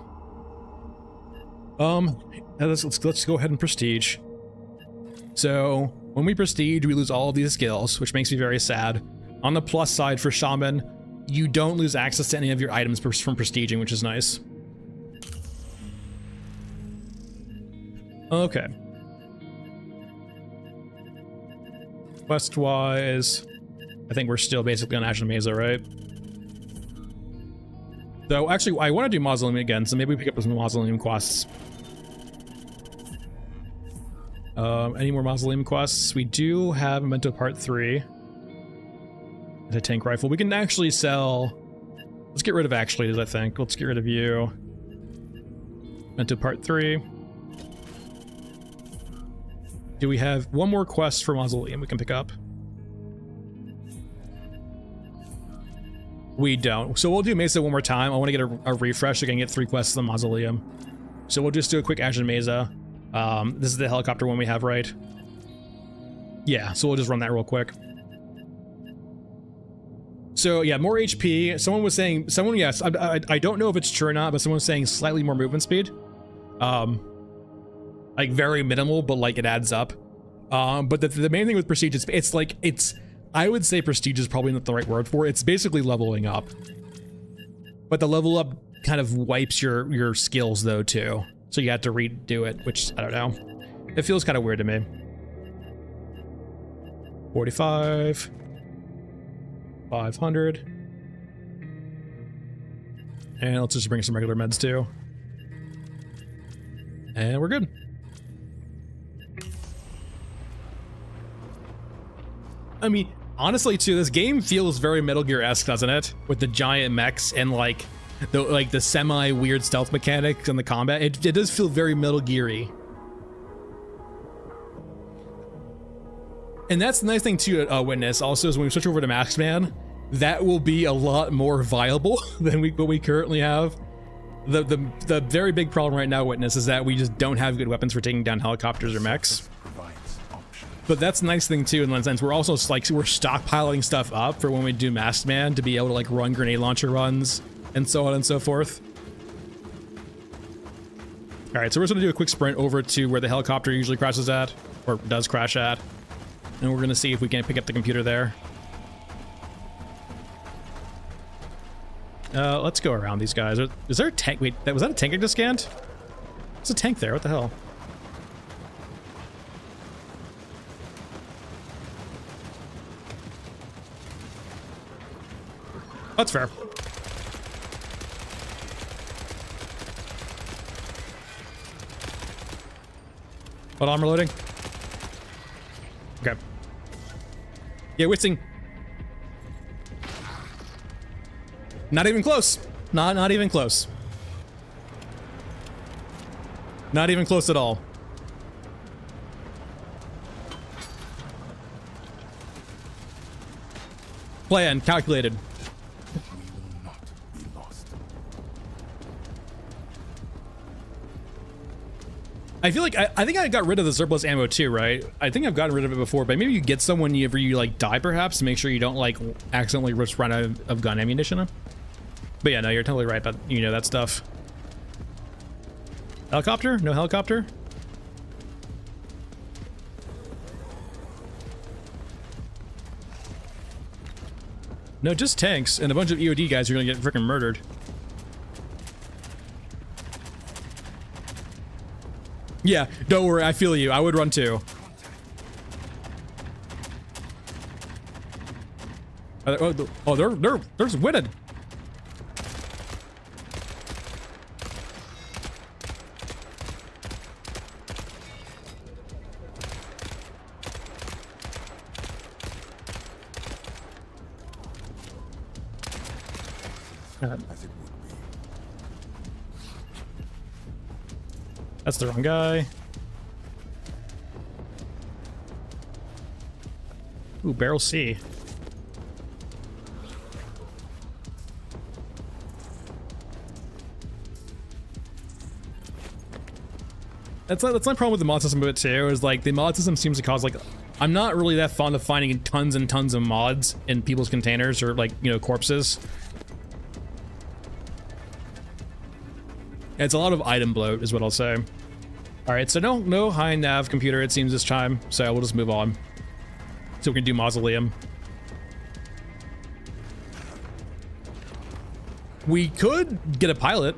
Let's go ahead and prestige. So when we prestige, we lose all of these skills, which makes me very sad. On the plus side for Shaman, you don't lose access to any of your items from prestiging, which is nice. Okay. Quest-wise, I think we're still basically on Ashen Mesa, right? So actually, I want to do Mausoleum again, so maybe we pick up some Mausoleum quests. Any more Mausoleum quests? We do have Memento Part 3. The tank rifle. We can actually sell... Let's get rid of Actually, I think. Let's get rid of you. Memento Part 3. Do we have one more quest for Mausoleum we can pick up? We don't. So we'll do Mesa one more time. I want to get a refresh so I can get 3 quests in the Mausoleum. So we'll just do a quick Ashen Mesa. This is the helicopter one we have, right? Yeah, so we'll just run that real quick. So yeah, more HP. Someone was saying, yes, I don't know if it's true or not, but someone was saying slightly more movement speed. Like very minimal, but like it adds up. But the main thing with Prestige is I would say Prestige is probably not the right word for it. It's basically leveling up. But the level up kind of wipes your skills though too. So you have to redo it, which I don't know. It feels kind of weird to me. 45. 500. And let's just bring some regular meds too. And we're good. I mean, honestly too, this game feels very Metal Gear-esque, doesn't it? With the giant mechs and like the semi-weird stealth mechanics and the combat. It does feel very Metal Gear-y. And that's the nice thing too, Witness, also, is when we switch over to Marksman, that will be a lot more viable than what we currently have. The very big problem right now, Witness, is that we just don't have good weapons for taking down helicopters or mechs. But that's the nice thing too, in that sense. We're also like, we're stockpiling stuff up for when we do Masked Man to be able to like run grenade launcher runs and so on and so forth. All right, so we're just gonna do a quick sprint over to where the helicopter usually crashes at, or does crash at. And we're gonna see if we can pick up the computer there. Let's go around these guys. Is there a tank? Wait, was that a tank I just scanned? There's a tank there, what the hell? That's fair. Hold on, I'm reloading. Okay. Yeah, Whitsing. Not even close. Not even close. Not even close at all. Plan calculated. We will not be lost. I feel like I think I got rid of the surplus ammo too, right? I think I've gotten rid of it before, but maybe you get some whenever you like die, perhaps, to make sure you don't like accidentally just run out of gun ammunition. But yeah, no, you're totally right about, you know, that stuff. Helicopter? No helicopter? No, just tanks and a bunch of EOD guys are gonna get freaking murdered. Yeah, don't worry, I feel you. I would run too. There's Witted. As it would be. That's the wrong guy. Ooh, barrel C. That's my problem with the mod system a bit too, is like the mod system seems to cause like, I'm not really that fond of finding tons and tons of mods in people's containers or like, you know, corpses. It's a lot of item bloat is what I'll say. All right, so no high nav computer it seems this time, so we'll just move on. So we can do Mausoleum. We could get a pilot.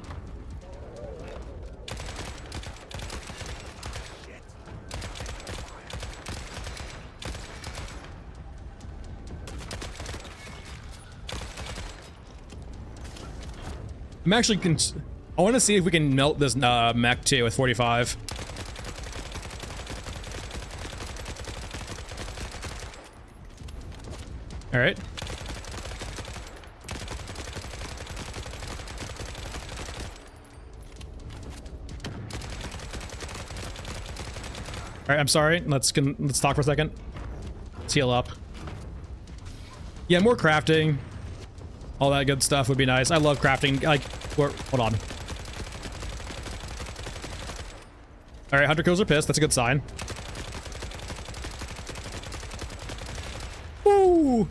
I'm actually I want to see if we can melt this mech too with 45. All right. All right, I'm sorry. Let's talk for a second. Let's heal up. Yeah, more crafting. All that good stuff would be nice. I love crafting. Like, hold on. All right, Hunter kills are pissed. That's a good sign. Woo!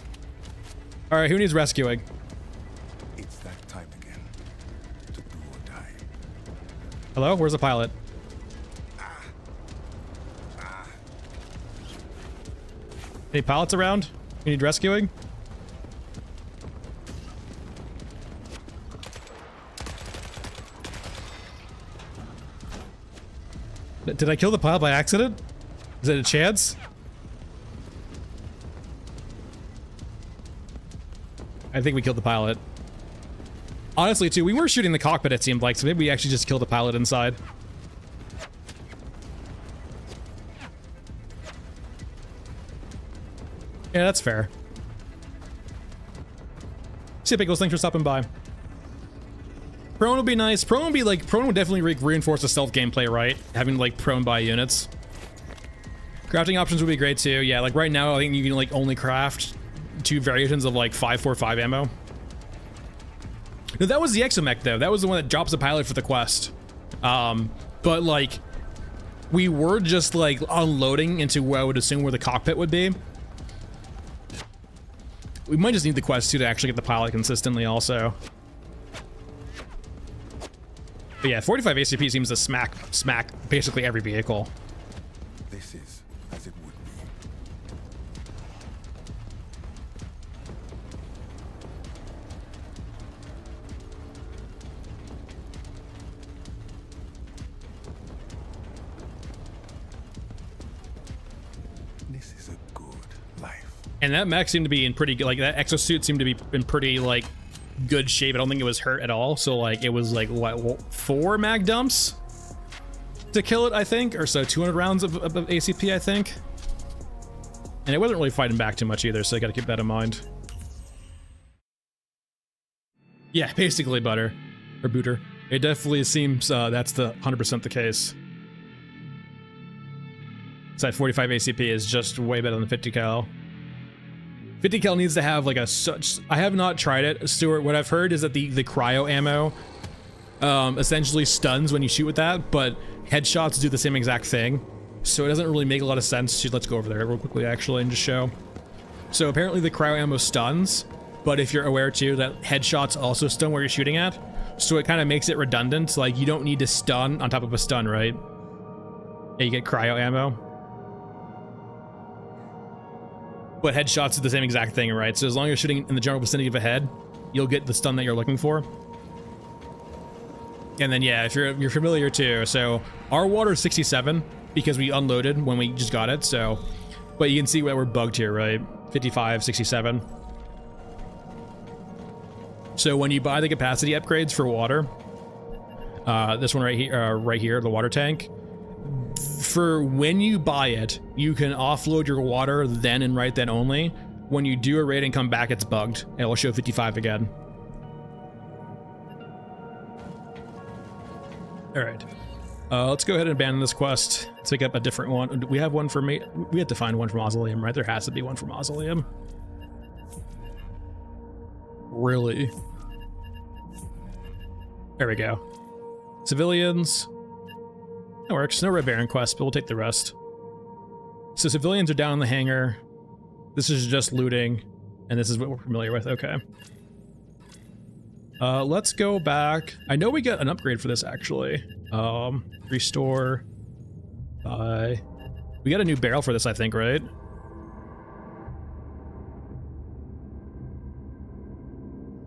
All right, who needs rescuing? It's that time again. To do or die. Hello? Where's the pilot? Any pilots around? You need rescuing? Did I kill the pilot by accident? Is it a chance? I think we killed the pilot. Honestly, too, we were shooting the cockpit, it seemed like, so maybe we actually just killed the pilot inside. Yeah, that's fair. See ya, Pickles, thanks for stopping by. Prone would be nice. Prone would be like, prone would definitely reinforce the stealth gameplay, right? Having like prone by units. Crafting options would be great too. Yeah, like right now, I think you can like only craft 2 variations of like 5.45 ammo. No, that was the Exomech though. That was the one that drops the pilot for the quest. But like, we were just like unloading into what I would assume where the cockpit would be. We might just need the quest too to actually get the pilot consistently also. But yeah, 45 ACP seems to smack basically every vehicle. This is as it would be. This is a good life. And that mech seemed to be in pretty good, like that exosuit seemed to be in pretty like good shape. I don't think it was hurt at all. So like it was like what 4 mag dumps to kill it, I think, or so 200 rounds of ACP, I think. And it wasn't really fighting back too much either, so I got to keep that in mind. Yeah, basically butter or booter. It definitely seems that's the 100% the case. So that 45 ACP is just way better than 50 cal. 50 cal needs to have like a such. I have not tried it, Stuart. What I've heard is that the cryo ammo essentially stuns when you shoot with that, but headshots do the same exact thing. So it doesn't really make a lot of sense. Let's go over there real quickly actually and just show. So apparently the cryo ammo stuns, but if you're aware too that headshots also stun where you're shooting at, so it kind of makes it redundant. Like you don't need to stun on top of a stun, right? Yeah, you get cryo ammo. But headshots do the same exact thing, right? So as long as you're shooting in the general vicinity of a head, you'll get the stun that you're looking for. And then yeah, if you're familiar too, so our water is 67 because we unloaded when we just got it. So, but you can see where we're bugged here, right? 55, 67. So when you buy the capacity upgrades for water, this one right here, the water tank. For when you buy it, you can offload your water then and right then only. When you do a raid and come back, it's bugged. It will show 55 again. All right. Let's go ahead and abandon this quest. Take up a different one. We have one for me. We had to find one for Mausoleum, right? There has to be one for Mausoleum. Really? There we go. Civilians. That works. No Red Baron quest, but we'll take the rest. So civilians are down in the hangar. This is just looting, and this is what we're familiar with. Okay. Let's go back. I know we got an upgrade for this actually. Restore. Buy. We got a new barrel for this, I think, right?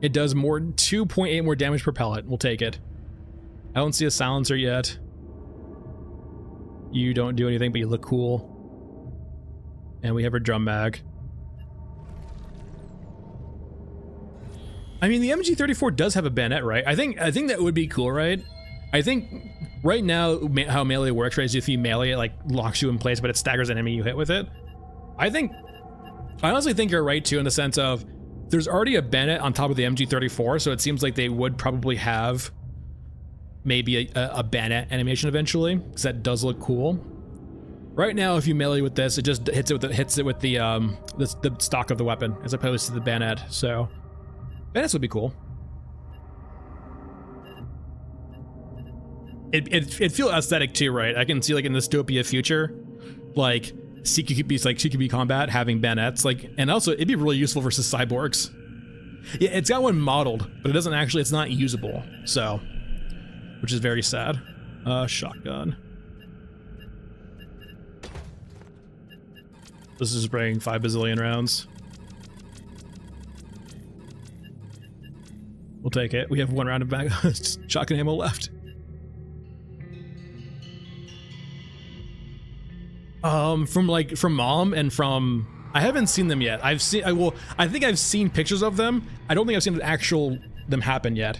It does more 2.8 more damage per pellet. We'll take it. I don't see a silencer yet. You don't do anything, but you look cool. And we have our drum mag. I mean, the MG34 does have a bayonet, right? I think that would be cool, right? I think right now how melee works, right, is if you melee, it like locks you in place, but it staggers an enemy you hit with it. I honestly think you're right too, in the sense of there's already a bayonet on top of the MG34, so it seems like they would probably have maybe a bayonet animation eventually, because that does look cool. Right now, if you melee with this, it just hits it with the stock of the weapon as opposed to the bayonet. So bayonets would be cool. It feels aesthetic too, right? I can see like in the dystopia future, like CQB combat having bayonets, like, and also it'd be really useful versus cyborgs. Yeah, it's got one modeled, but it doesn't actually. It's not usable, so. Which is very sad. Shotgun. This is spraying 5 bazillion rounds. We'll take it. We have 1 round of back shotgun ammo left. From Mom and from I haven't seen them yet. I think I've seen pictures of them. I don't think I've seen them happen yet.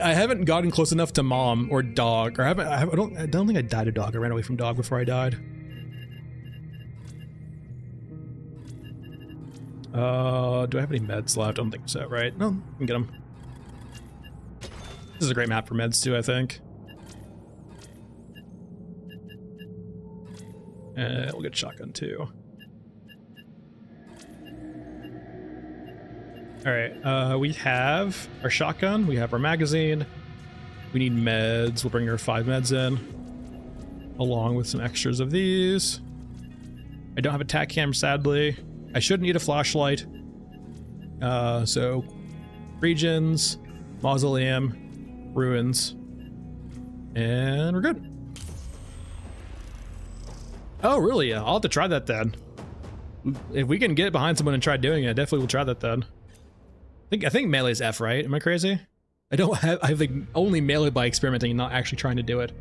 I haven't gotten close enough to mom or dog, or I don't think I died of dog. I ran away from dog before I died. Do I have any meds left? I don't think so, right? No, I can get them. This is a great map for meds too, I think. We'll get shotgun too. Alright, we have our shotgun, we have our magazine, we need meds, we'll bring our 5 meds in, along with some extras of these. I don't have a tac cam, sadly. I should need a flashlight. So, regions, mausoleum, ruins, and we're good. Oh, really? Yeah, I'll have to try that then. If we can get behind someone and try doing it, definitely we'll try that then. I think melee's F, right? Am I crazy? I have like only melee by experimenting and not actually trying to do it.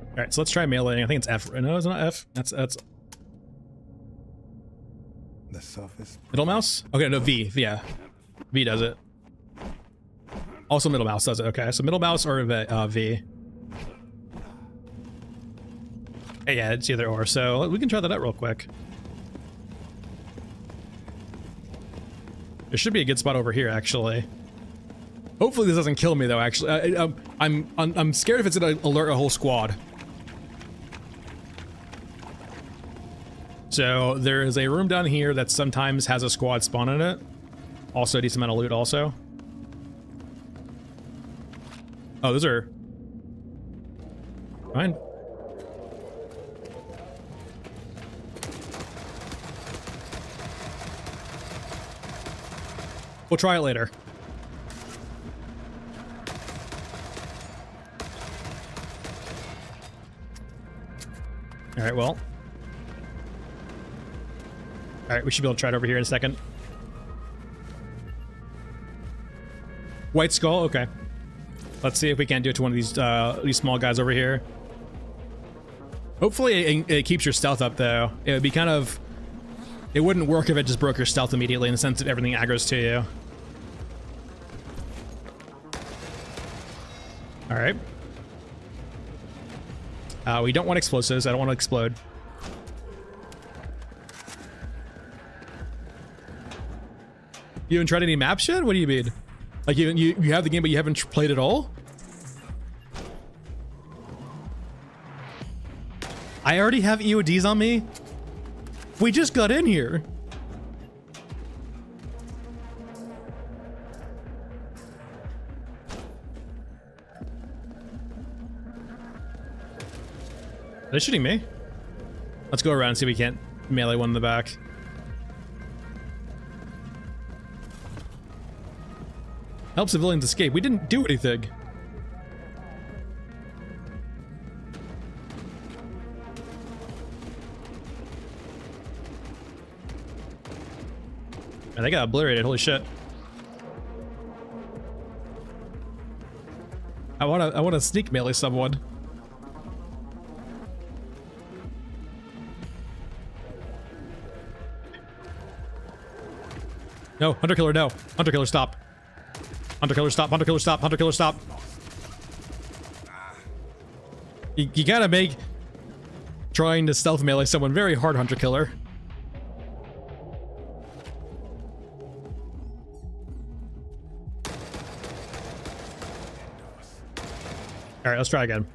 All right, so let's try melee. I think it's F. No, it's not F. That's The surface. middle mouse. Okay, no, V. Yeah, V does it. Also, middle mouse does it. Okay, so middle mouse or V. Yeah, it's either or. So we can try that out real quick. There should be a good spot over here, actually. Hopefully, this doesn't kill me, though. Actually, I'm scared if it's gonna alert a whole squad. So there is a room down here that sometimes has a squad spawn in it. Also, a decent amount of loot. Also. Oh, those are fine. We'll try it later. All right, well. All right, we should be able to try it over here in a second. White skull, okay. Let's see if we can't do it to one of these small guys over here. Hopefully it keeps your stealth up, though. It would be kind of... It wouldn't work if it just broke your stealth immediately in the sense that everything aggroes to you. All right. We don't want explosives. I don't want to explode. You haven't tried any maps yet? What do you mean? Like you have the game, but you haven't played it all? I already have EODs on me? We just got in here. Are they shooting me? Let's go around and see if we can't melee one in the back. Help civilians escape. We didn't do anything. Man, they got obliterated. Holy shit. I wanna sneak melee someone. No, hunter killer, no. Hunter killer, stop. Hunter killer, stop. Hunter killer, stop. Hunter killer, stop. You gotta make trying to stealth melee someone very hard, hunter killer. All right, let's try again.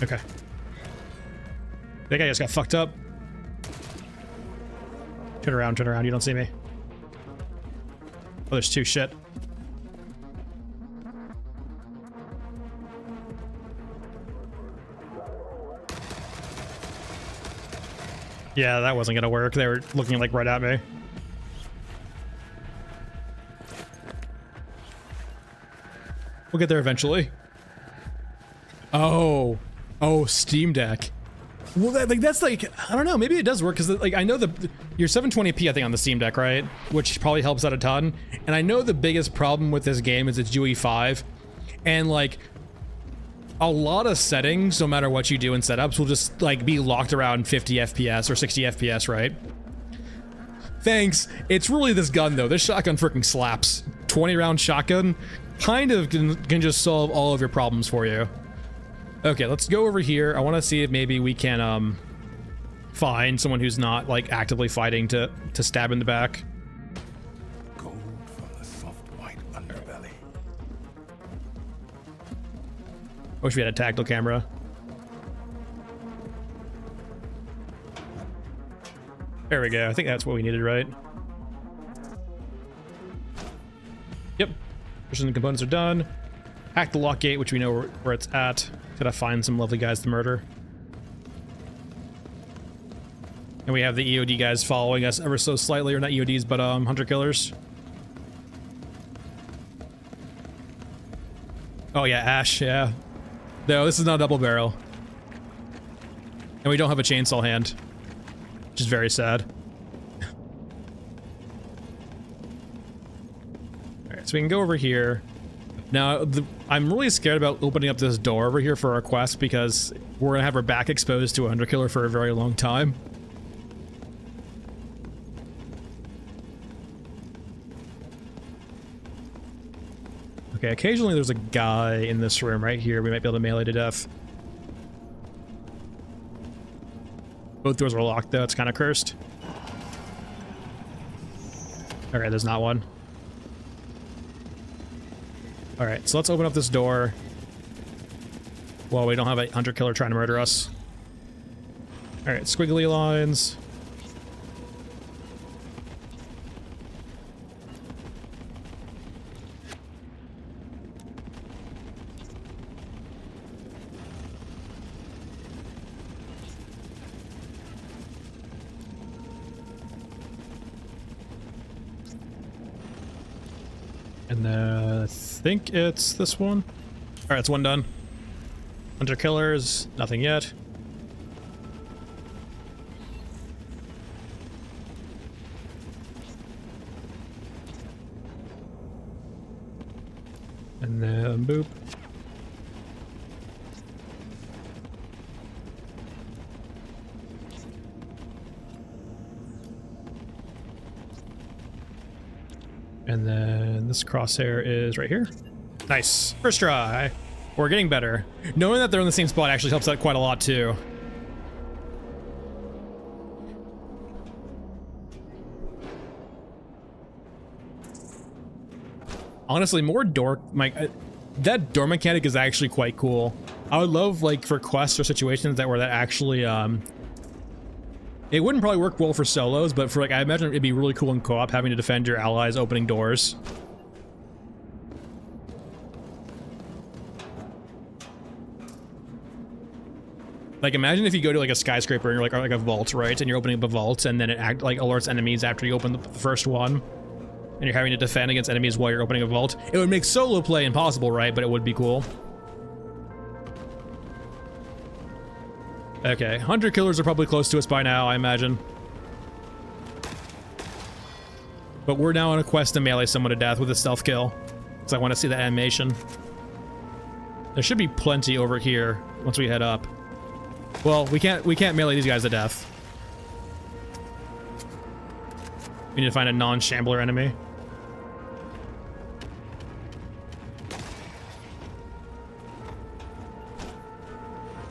Okay. That guy just got fucked up. Turn around, you don't see me. Oh, there's two, shit. Yeah, that wasn't gonna work. They were looking like right at me. We'll get there eventually. Oh, Steam Deck. Well, that's like, I don't know, maybe it does work, because like I know you're 720p I think on the Steam Deck, right? Which probably helps out a ton. And I know the biggest problem with this game is it's UE5, and like a lot of settings, no matter what you do in setups, will just like be locked around 50 FPS or 60 FPS, right? Thanks. It's really this gun though. This shotgun freaking slaps. 20 round shotgun kind of can just solve all of your problems for you. Okay, let's go over here. I want to see if maybe we can find someone who's not like actively fighting to stab in the back. Gold from the soft white underbelly. Wish we had a tactile camera. There we go. I think that's what we needed, right? Yep. Pushing the components are done. Hack the lock gate, which we know where it's at. Gotta find some lovely guys to murder. And we have the EOD guys following us ever so slightly, or not EODs, but hunter killers. Oh yeah, Ash, yeah. No, this is not a double barrel. And we don't have a chainsaw hand, which is very sad. Alright, so we can go over here. Now, I'm really scared about opening up this door over here for our quest, because we're gonna have our back exposed to a hunter killer for a very long time. Okay, occasionally there's a guy in this room right here we might be able to melee to death. Both doors are locked though, it's kind of cursed. Okay, there's not one. Alright, so let's open up this door. Well, we don't have a hunter killer trying to murder us. Alright, squiggly lines. And I think it's this one. Alright, it's one done. Hunter killers, nothing yet. And then boop. And then this crosshair is right here. Nice. First try. We're getting better. Knowing that they're in the same spot actually helps out quite a lot too. Honestly, more door... that door mechanic is actually quite cool. I would love, like, for quests or situations that actually, it wouldn't probably work well for solos, but for, like, I imagine it'd be really cool in co-op having to defend your allies opening doors. Like, imagine if you go to, like, a skyscraper and you're, like a vault, right? And you're opening up a vault, and then it alerts enemies after you open the first one. And you're having to defend against enemies while you're opening a vault. It would make solo play impossible, right? But it would be cool. Okay, hunter killers are probably close to us by now, I imagine. But we're now on a quest to melee someone to death with a stealth kill. Because I want to see that animation. There should be plenty over here once we head up. Well, we can't melee these guys to death. We need to find a non-shambler enemy.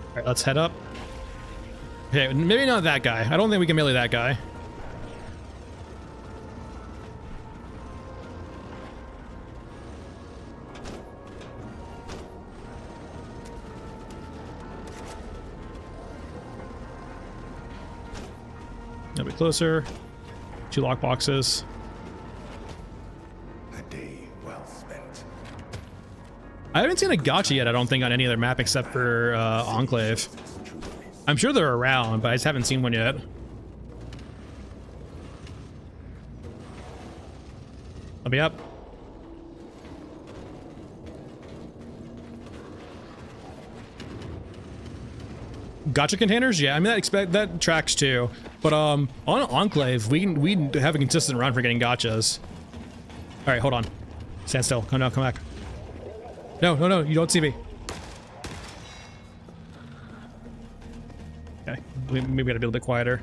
Alright, let's head up. Okay, maybe not that guy. I don't think we can melee that guy. A bit closer. 2 lockboxes. A day well spent. I haven't seen a gotcha yet, I don't think, on any other map except for Enclave. I'm sure they're around, but I just haven't seen one yet. Let me up. Gotcha containers? Yeah, I mean that tracks too. But on Enclave, we have a consistent run for getting gotchas. All right, hold on. Stand still. Come back. No, you don't see me. Okay, maybe we gotta be a little bit quieter.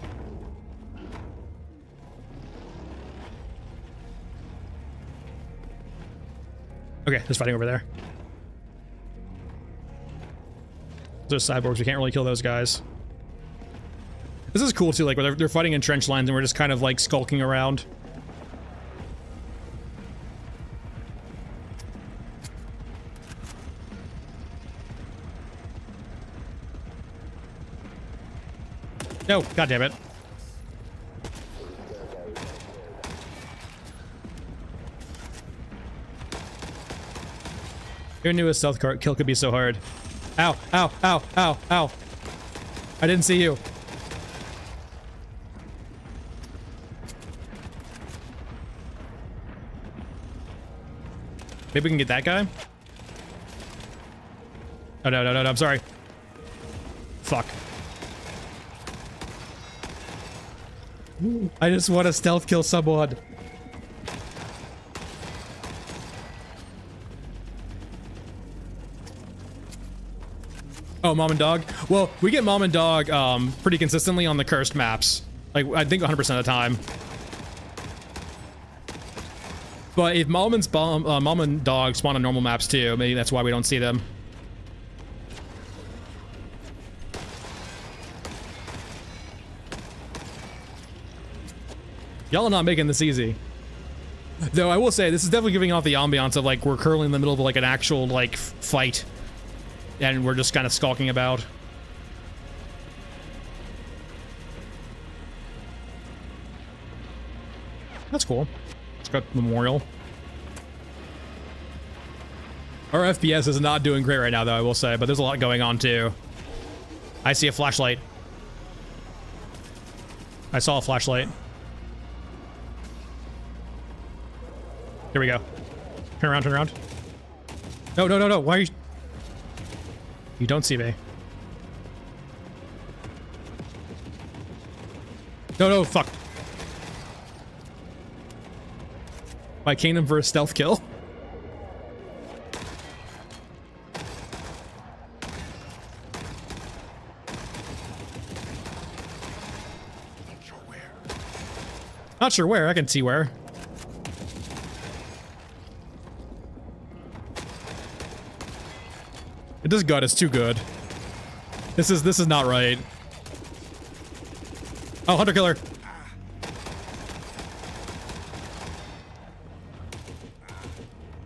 Okay, there's fighting over there. Those cyborgs, we can't really kill those guys. This is cool too, like where they're fighting in trench lines and we're just kind of like skulking around. No, god damn it. Who knew a stealth kill could be so hard? Ow, ow, ow, ow, ow. I didn't see you. Maybe we can get that guy? Oh, no, I'm sorry. Fuck. I just want to stealth kill someone. Oh, Mom and Dog? Well, we get Mom and Dog pretty consistently on the cursed maps. Like, I think 100% of the time. But if Mom and Dog spawn on normal maps too, maybe that's why we don't see them. Y'all are not making this easy. Though I will say, this is definitely giving off the ambiance of like, we're currently in the middle of like an actual like fight. And we're just kind of skulking about. That's cool. It's got memorial. Our FPS is not doing great right now, though, I will say, but there's a lot going on, too. I see a flashlight. I saw a flashlight. Here we go. Turn around. No. Why are you... You don't see me. No, fuck. I came in for a stealth kill. Not sure where. I can see where. This gun is too good. This is not right. Oh, hunter killer.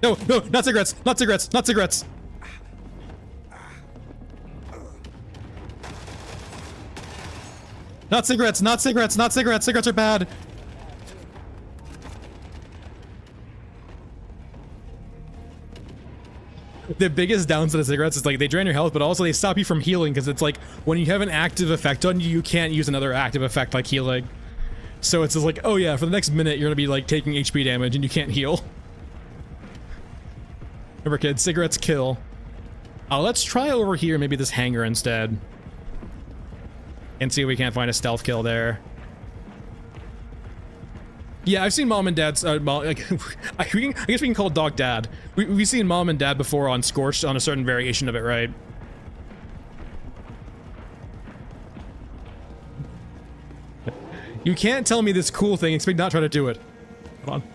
No, not cigarettes. Not cigarettes. Cigarettes are bad. The biggest downside of cigarettes is like they drain your health, but also they stop you from healing because it's like when you have an active effect on you, you can't use another active effect like healing. So it's just like, oh yeah, for the next minute you're gonna be like taking HP damage and you can't heal. Remember kids, cigarettes kill. Let's try over here, maybe this hangar instead. And see if we can't find a stealth kill there. Yeah, I've seen Mom and Dad's, I guess we can call Dog Dad. We've seen Mom and Dad before on Scorched on a certain variation of it, right? You can't tell me this cool thing, expect not try to do it. Hold on.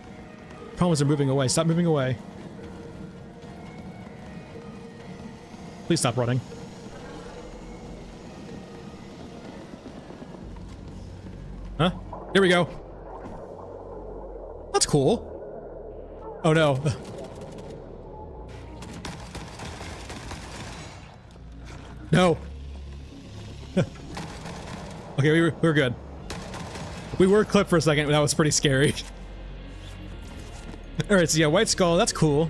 Problem is they're moving away. Stop moving away. Please stop running. Huh? Here we go. That's cool. Oh no. No. Okay, we're good. We were clipped for a second, but that was pretty scary. Alright, so yeah, White Skull, that's cool.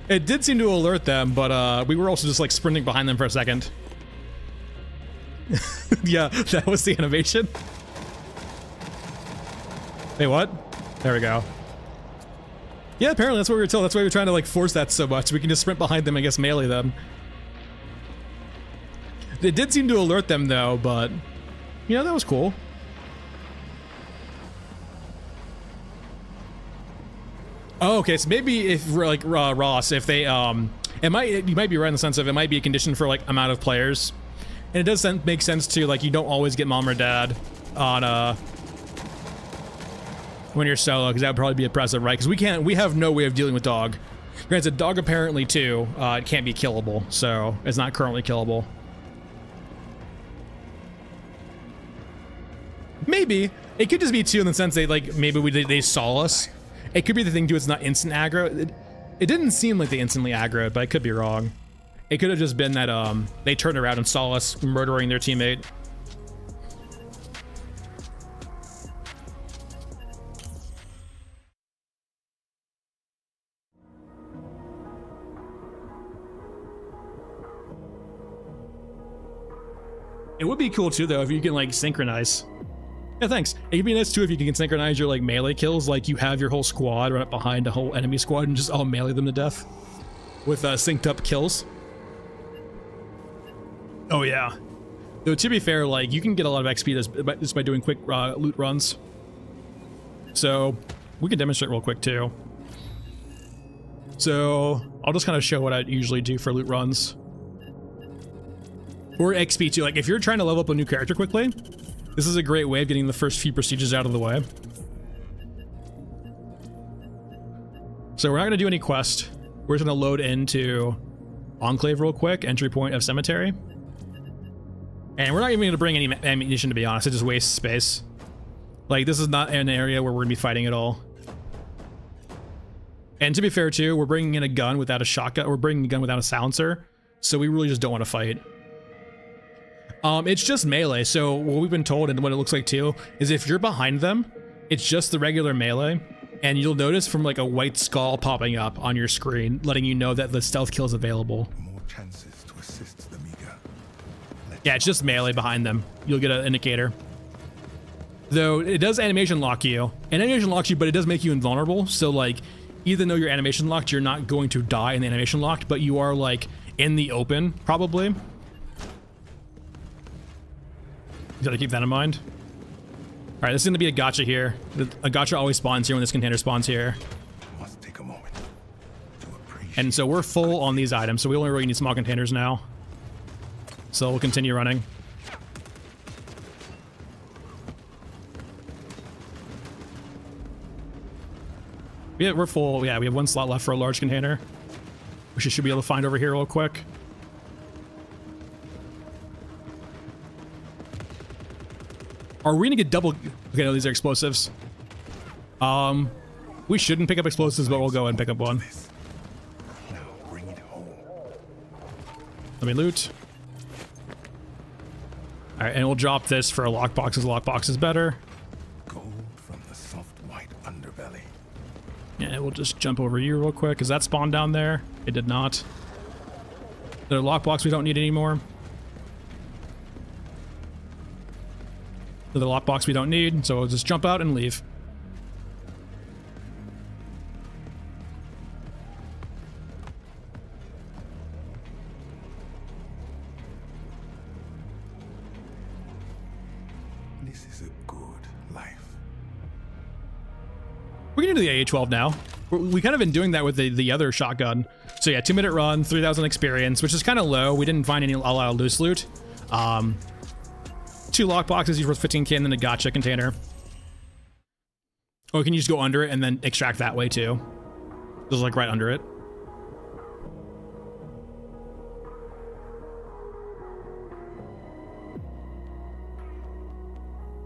It did seem to alert them, but we were also just like sprinting behind them for a second. Yeah, that was the animation. Wait, what? There we go. Yeah, apparently that's what we were told. That's why we were trying to like force that so much. We can just sprint behind them and I guess melee them. It did seem to alert them though, but you know, that was cool. Oh, okay, so maybe if like Ross, if they you might be right in the sense of it might be a condition for like amount of players, and it does make sense too. Like you don't always get mom or dad on when you're solo, because that would probably be oppressive, right? Because we have no way of dealing with dog. Granted, dog apparently too, it can't be killable, so it's not currently killable. Maybe it could just be too in the sense they like maybe they saw us. It could be the thing too. It's not instant aggro. It didn't seem like they instantly aggroed, but I could be wrong. It could have just been that they turned around and saw us murdering their teammate. It would be cool too though if you can like synchronize. Yeah, thanks. It'd be nice too if you can synchronize your like melee kills, like you have your whole squad run up behind a whole enemy squad and just all melee them to death with synced up kills. Oh yeah. Though to be fair, like you can get a lot of XP just by doing quick loot runs. So we can demonstrate real quick too. So I'll just kind of show what I usually do for loot runs. Or XP too. Like if you're trying to level up a new character quickly, this is a great way of getting the first few procedures out of the way. So we're not gonna do any quest. We're just gonna load into Enclave real quick, entry point of Cemetery. And we're not even gonna bring any ammunition, to be honest. It just wastes space. Like this is not an area where we're gonna be fighting at all. And to be fair too, we're bringing in a gun without a shotgun. We're bringing a gun without a silencer. So we really just don't want to fight. It's just melee, so what we've been told and what it looks like too is if you're behind them, it's just the regular melee, and you'll notice from like a white skull popping up on your screen, letting you know that the stealth kill is available. More chances to assist the Mega. Yeah, it's just melee behind them. You'll get an indicator. Though it does animation lock you, but it does make you invulnerable, so like, even though you're animation locked, you're not going to die in the animation locked, but you are like in the open, probably. You gotta keep that in mind. All right, this is gonna be a gotcha here. A gotcha always spawns here when this container spawns here. Must take a moment to appreciate. And so we're full on these items, so we only really need small containers now. So we'll continue running. Yeah, we're full. Yeah, we have one slot left for a large container, which we should be able to find over here real quick. Are we gonna get double? Okay, no, these are explosives. We shouldn't pick up explosives, but we'll go and pick up one. Now bring it home. Let me loot. All right, and we'll drop this for a lockbox, because lockbox is better. Gold from the soft white underbelly. Yeah, we'll just jump over you real quick. Is that spawned down there? It did not. The lockbox we don't need anymore. The lockbox we don't need, so we'll just jump out and leave. This is a good life. We're gonna do the AA-12 now. We kind of been doing that with the other shotgun. So yeah, 2-minute run, 3,000 experience, which is kind of low. We didn't find a lot of loose loot. 2 lockboxes, each worth 15k, and then a gotcha container. Oh, can you just go under it and then extract that way too? Just like right under it.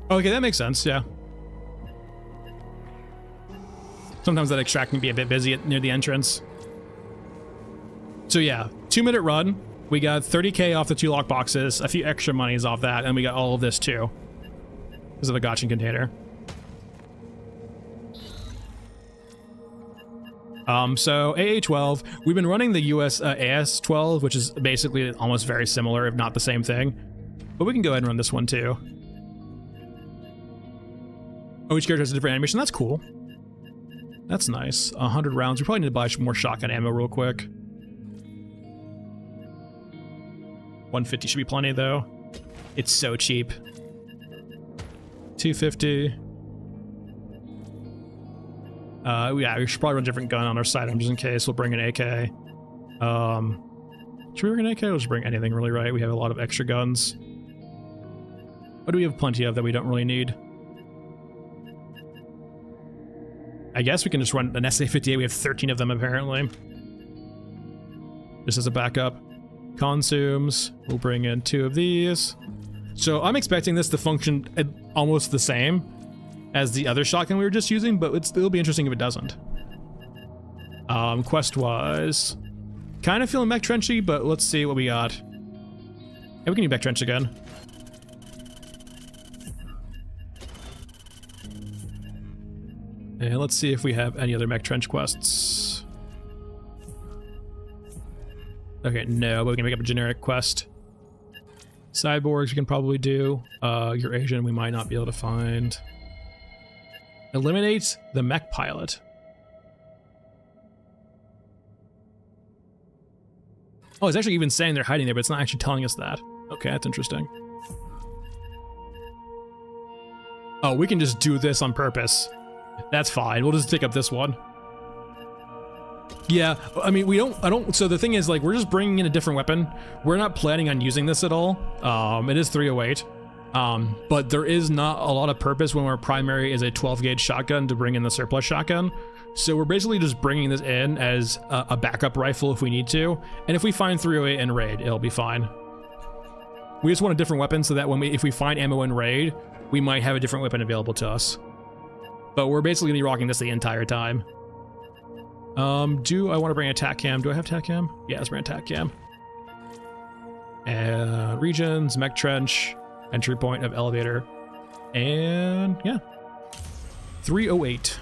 Okay, that makes sense, yeah. Sometimes that extract can be a bit busy near the entrance. So yeah, 2-minute run. We got 30k off the 2 lockboxes, a few extra monies off that, and we got all of this too. This is the gotcha container. So AA-12, we've been running the US AS-12, which is basically almost very similar, if not the same thing. But we can go ahead and run this one too. Oh, each character has a different animation. That's cool. That's nice. 100 rounds. We probably need to buy some more shotgun ammo real quick. 150 should be plenty though. It's so cheap. 250. Yeah, we should probably run a different gun on our sidearm just in case. We'll bring an AK. Should we bring an AK? We'll just bring anything really, right? We have a lot of extra guns. What do we have plenty of that we don't really need? I guess we can just run an SA-58. We have 13 of them apparently. Just as a backup. Consumes. We'll bring in 2 of these. So I'm expecting this to function almost the same as the other shotgun we were just using, but it'll be interesting if it doesn't. Quest-wise, kind of feeling Mech Trenchy, but let's see what we got. Yeah, we can do Mech Trench again. And let's see if we have any other Mech Trench quests. Okay, no, but we can make up a generic quest. Cyborgs we can probably do. Your Asian we might not be able to find. Eliminate the mech pilot. Oh, it's actually even saying they're hiding there, but it's not actually telling us that. Okay, that's interesting. Oh, we can just do this on purpose. That's fine. We'll just pick up this one. Yeah, I mean, so the thing is, like, we're just bringing in a different weapon. We're not planning on using this at all. It is 308. But there is not a lot of purpose when our primary is a 12 gauge shotgun to bring in the surplus shotgun. So we're basically just bringing this in as a backup rifle if we need to. And if we find 308 in raid, it'll be fine. We just want a different weapon so that if we find ammo in raid, we might have a different weapon available to us. But we're basically gonna be rocking this the entire time. Do I want to bring a tac cam? Do I have tac cam? Yeah, let's bring a tac cam. And regions, Mech Trench, entry point of elevator, and yeah, 308.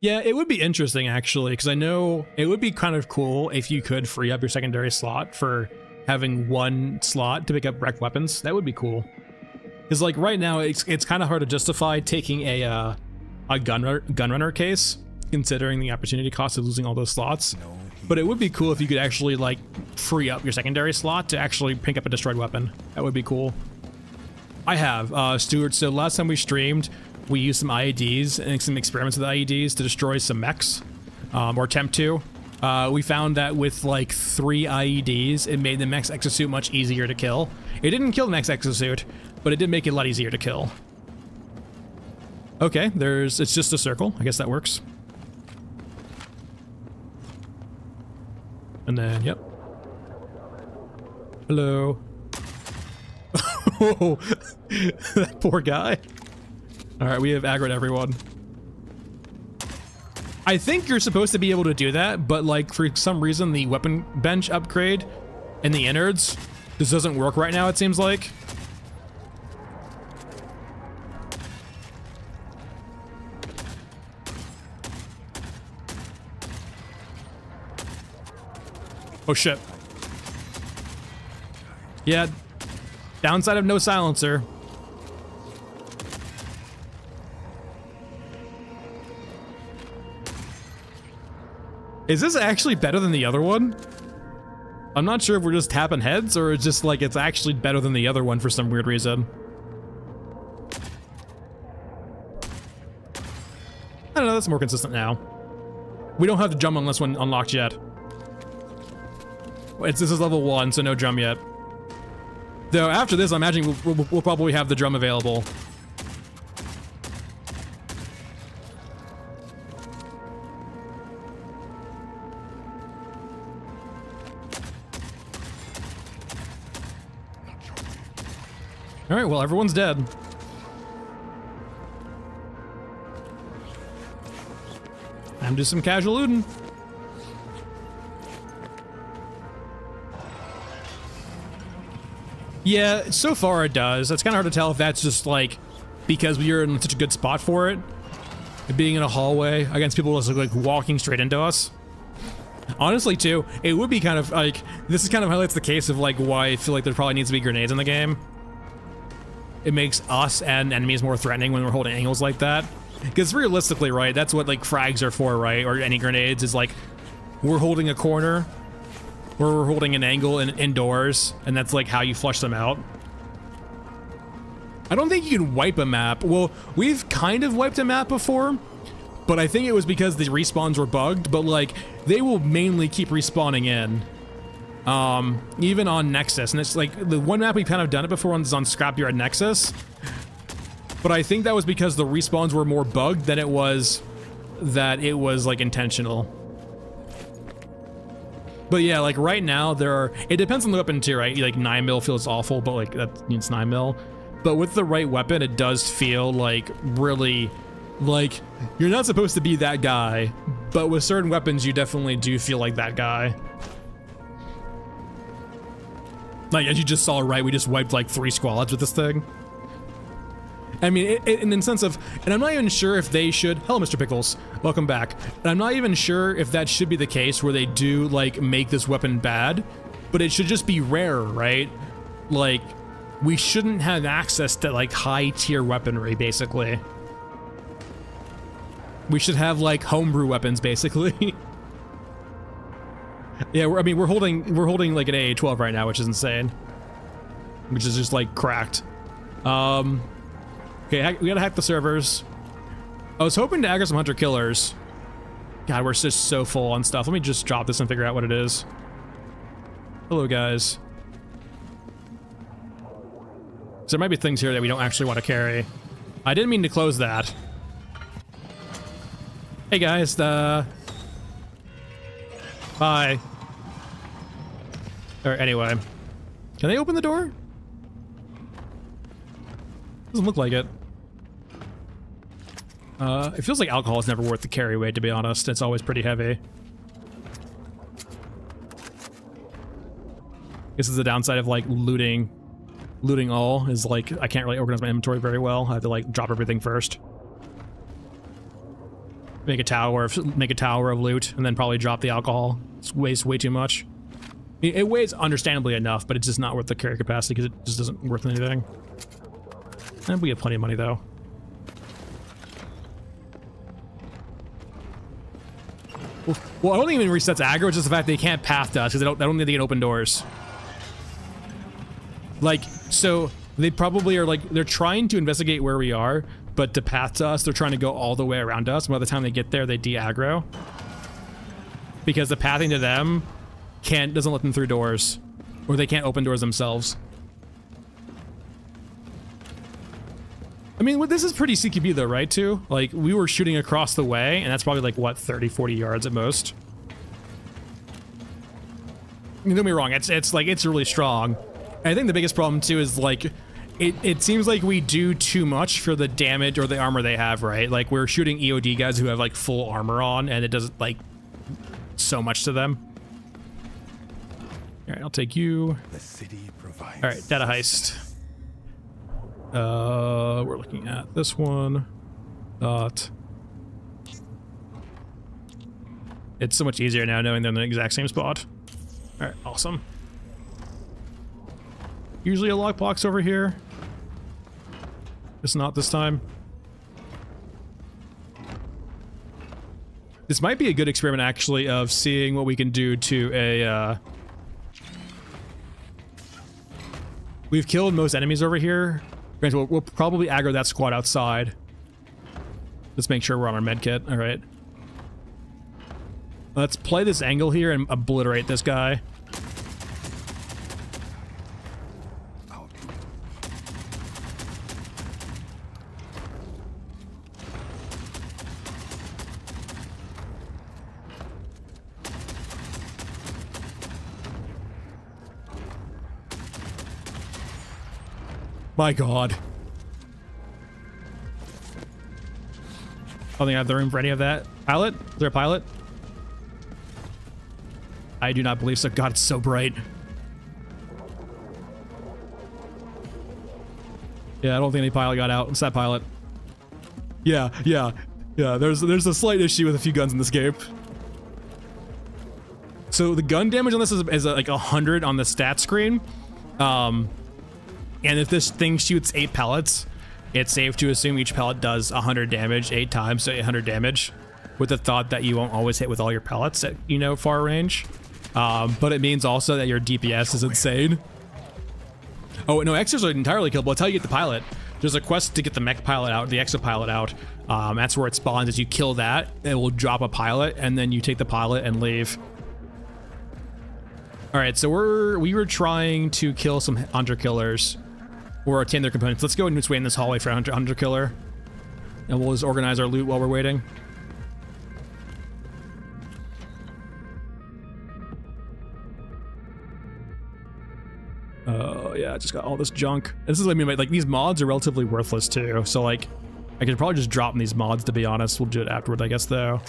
Yeah, it would be interesting actually, because I know it would be kind of cool if you could free up your secondary slot for having one slot to pick up wrecked weapons. That would be cool. Because like right now, it's kind of hard to justify taking a gunrunner case, considering the opportunity cost of losing all those slots. But it would be cool if you could actually like free up your secondary slot to actually pick up a destroyed weapon. That would be cool. I have, Stuart, so last time we streamed, we used some IEDs and some experiments with IEDs to destroy some mechs, or attempt to. We found that with like 3 IEDs, it made the mech's exosuit much easier to kill. It didn't kill the mech's exosuit, but it did make it a lot easier to kill. Okay, it's just a circle. I guess that works. And then, yep. Hello. Oh, that poor guy. All right, we have aggroed everyone. I think you're supposed to be able to do that, but like for some reason the weapon bench upgrade in the innards just doesn't work right now, it seems like. Oh shit. Yeah, downside of no silencer. Is this actually better than the other one? I'm not sure if we're just tapping heads or it's just like it's actually better than the other one for some weird reason. I don't know, that's more consistent now. We don't have the drum on this one unlocked yet. This is level 1, so no drum yet. Though after this, I'm imagining we'll probably have the drum available. All right, well, everyone's dead. Time to do some casual looting. Yeah, so far it does. It's kind of hard to tell if that's just like because we're in such a good spot for it. Being in a hallway against people just like walking straight into us. Honestly, too, it would be kind of like, this is kind of highlights the case of like why I feel like there probably needs to be grenades in the game. It makes us and enemies more threatening when we're holding angles like that. Because realistically, right, that's what like frags are for, right? Or any grenades is like, we're holding a corner, or we're holding an angle indoors, and that's like how you flush them out. I don't think you can wipe a map. Well, we've kind of wiped a map before, but I think it was because the respawns were bugged, but like, they will mainly keep respawning in. Even on Nexus, and it's like, the one map we've kind of done it before was on Scrapyard Nexus, but I think that was because the respawns were more bugged than it was that it was like intentional. But yeah, like right now it depends on the weapon too, right? Like 9mm feels awful, but like that means 9mm. But with the right weapon, it does feel like really, like you're not supposed to be that guy, but with certain weapons, you definitely do feel like that guy. Like as you just saw, right? We just wiped like 3 squads with this thing. I mean, in the sense of, and I'm not even sure if they should, hello Mr. Pickles, welcome back. And I'm not even sure if that should be the case where they do like make this weapon bad, but it should just be rare, right? Like, we shouldn't have access to like high tier weaponry, basically. We should have like homebrew weapons, basically. Yeah, we're holding like an AA-12 right now, which is insane. Which is just like cracked. Okay, we gotta hack the servers. I was hoping to aggro some hunter killers. God, we're just so full on stuff. Let me just drop this and figure out what it is. Hello, guys. So there might be things here that we don't actually want to carry. I didn't mean to close that. Hey guys, bye. Or anyway, can they open the door? Doesn't look like it. It feels like alcohol is never worth the carry weight, to be honest. It's always pretty heavy. This is the downside of like looting all, is like I can't really organize my inventory very well. I have to like drop everything first. Make a tower of loot, and then probably drop the alcohol. It weighs way too much. It weighs understandably enough, but it's just not worth the carry capacity because it just isn't worth anything. And we have plenty of money though. Well, I don't think it even resets aggro. It's just the fact they can't path to us because I don't think they can open doors. Like, so they probably are like, they're trying to investigate where we are, but to path to us, they're trying to go all the way around us. By the time they get there, they de-aggro. Because the pathing to them doesn't let them through doors, or they can't open doors themselves. I mean, this is pretty CQB though, right, too? Like, we were shooting across the way, and that's probably like, what, 30, 40 yards at most? I mean, don't get me wrong, it's like, it's really strong. And I think the biggest problem, too, is like, it seems like we do too much for the damage or the armor they have, right? Like, we're shooting EOD guys who have, like, full armor on, and it does, like, so much to them. Alright, I'll take you. The city provides. Alright, data heist. We're looking at this one. It's so much easier now knowing they're in the exact same spot. Alright, awesome. Usually a lockbox over here. Just not this time. This might be a good experiment, actually, of seeing what we can do to a, We've killed most enemies over here. Granted, we'll probably aggro that squad outside. Let's make sure we're on our med kit. All right. Let's play this angle here and obliterate this guy. My god. I don't think I have the room for any of that. Pilot? Is there a pilot? I do not believe so. God, it's so bright. Yeah, I don't think any pilot got out. It's that pilot. Yeah. There's a slight issue with a few guns in this game. So the gun damage on this is like 100 on the stat screen. And if this thing shoots 8 pellets, it's safe to assume each pellet does 100 damage 8 times, so 800 damage, with the thought that you won't always hit with all your pellets at, you know, far range. But it means also that your DPS is insane. Oh, no, Xers are entirely killable. That's how you get the pilot. There's a quest to get the mech pilot out, the exopilot out. That's where it spawns. As you kill that, it will drop a pilot, and then you take the pilot and leave. All right, so we were trying to kill some hunter killers or obtain their components. Let's go and just wait in this hallway for a hunter killer, and we'll just organize our loot while we're waiting. Yeah, I just got all this junk. This is what I mean by, like, these mods are relatively worthless too. So like, I could probably just drop these mods, to be honest. We'll do it afterward, I guess, though.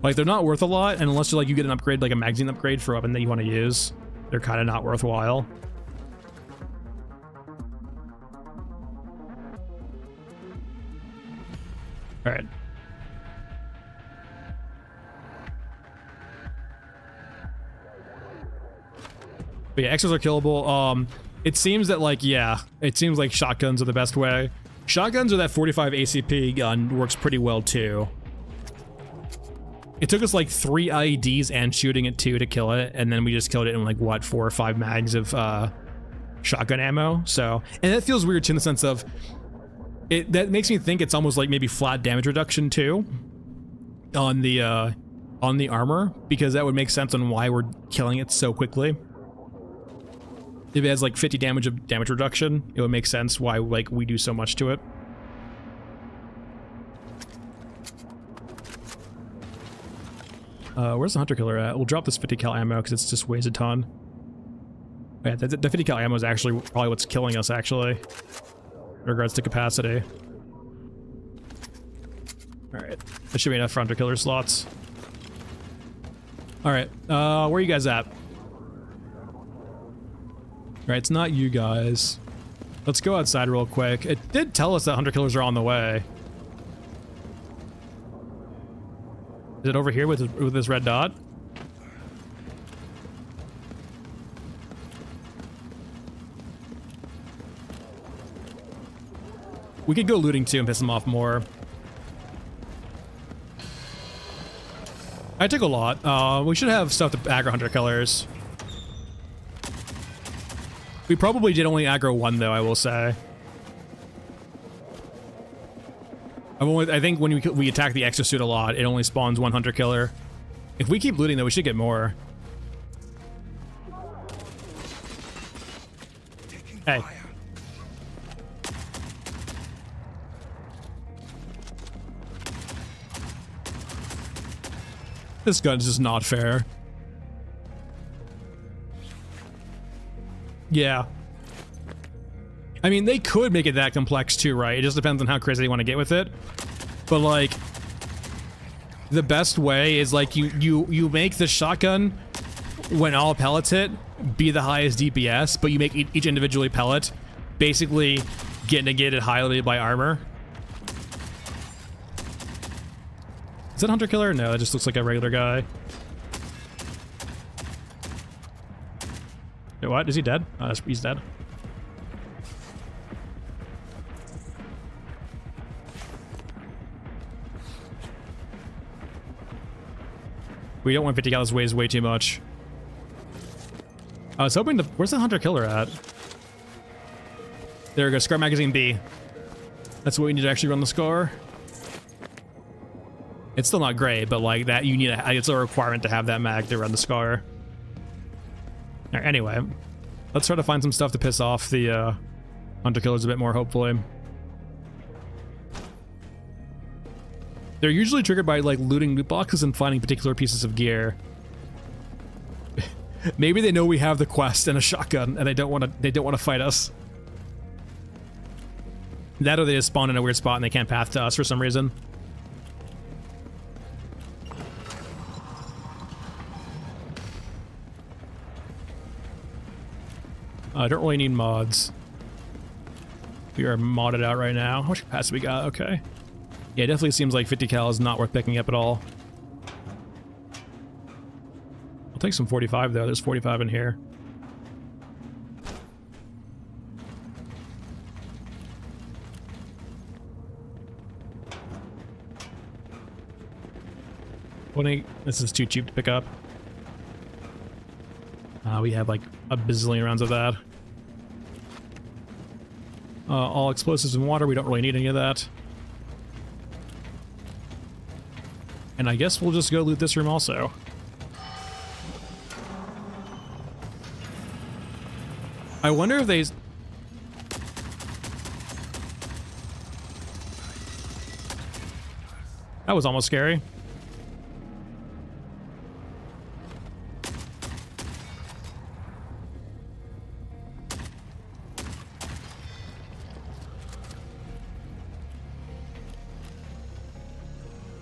Like, they're not worth a lot, and unless you get an upgrade, like a magazine upgrade for a weapon that you want to use, they're kind of not worthwhile. All right. But yeah, Xers are killable. It seems that, like, yeah, it seems like shotguns are the best way. Shotguns or that 45 ACP gun works pretty well too. It took us like 3 IEDs and shooting it 2 to kill it, and then we just killed it in like, what, 4 or 5 mags of shotgun ammo. So, and that feels weird too, in the sense of it. That makes me think it's almost like maybe flat damage reduction too on the armor, because that would make sense on why we're killing it so quickly. If it has like 50 damage of damage reduction, it would make sense why, like, we do so much to it. Where's the hunter killer at? We'll drop this 50 cal ammo because it's just weighs a ton. Yeah, the 50 cal ammo is actually probably what's killing us, actually, in regards to capacity. Alright, that should be enough for hunter killer slots. Alright, where are you guys at? Right, it's not you guys. Let's go outside real quick. It did tell us that hunter killers are on the way. Is it over here with this red dot? We could go looting too and piss them off more. I took a lot. We should have stuff to aggro hunter killers. We probably did only aggro 1 though, I will say. I think when we attack the exosuit a lot, it only spawns 1 hunter killer. If we keep looting though, we should get more. Hey. This gun's just not fair. Yeah. I mean, they could make it that complex too, right? It just depends on how crazy they want to get with it. But like, the best way is like you make the shotgun, when all pellets hit, be the highest DPS, but you make each individually pellet basically get negated highly by armor. Is that hunter killer? No, it just looks like a regular guy. Wait, what? Is he dead? Oh, he's dead. We don't want 50 cal. This weighs way too much. I was hoping to... Where's the hunter killer at? There we go. Scar magazine B. That's what we need to actually run the scar. It's still not great, but like that, you need it's a requirement to have that mag to run the scar. Right, anyway, let's try to find some stuff to piss off the hunter killers a bit more, hopefully. They're usually triggered by like looting loot boxes and finding particular pieces of gear. Maybe they know we have the quest and a shotgun, and they don't want to fight us. That, or they just spawn in a weird spot and they can't path to us for some reason. I don't really need mods. We are modded out right now. How much capacity we got? Okay. Yeah, it definitely seems like 50 cal is not worth picking up at all. I'll take some 45 though. There's 45 in here. 20. This is too cheap to pick up. We have like a bazillion rounds of that. All explosives and water. We don't really need any of that. And I guess we'll just go loot this room also. I wonder if they... That was almost scary.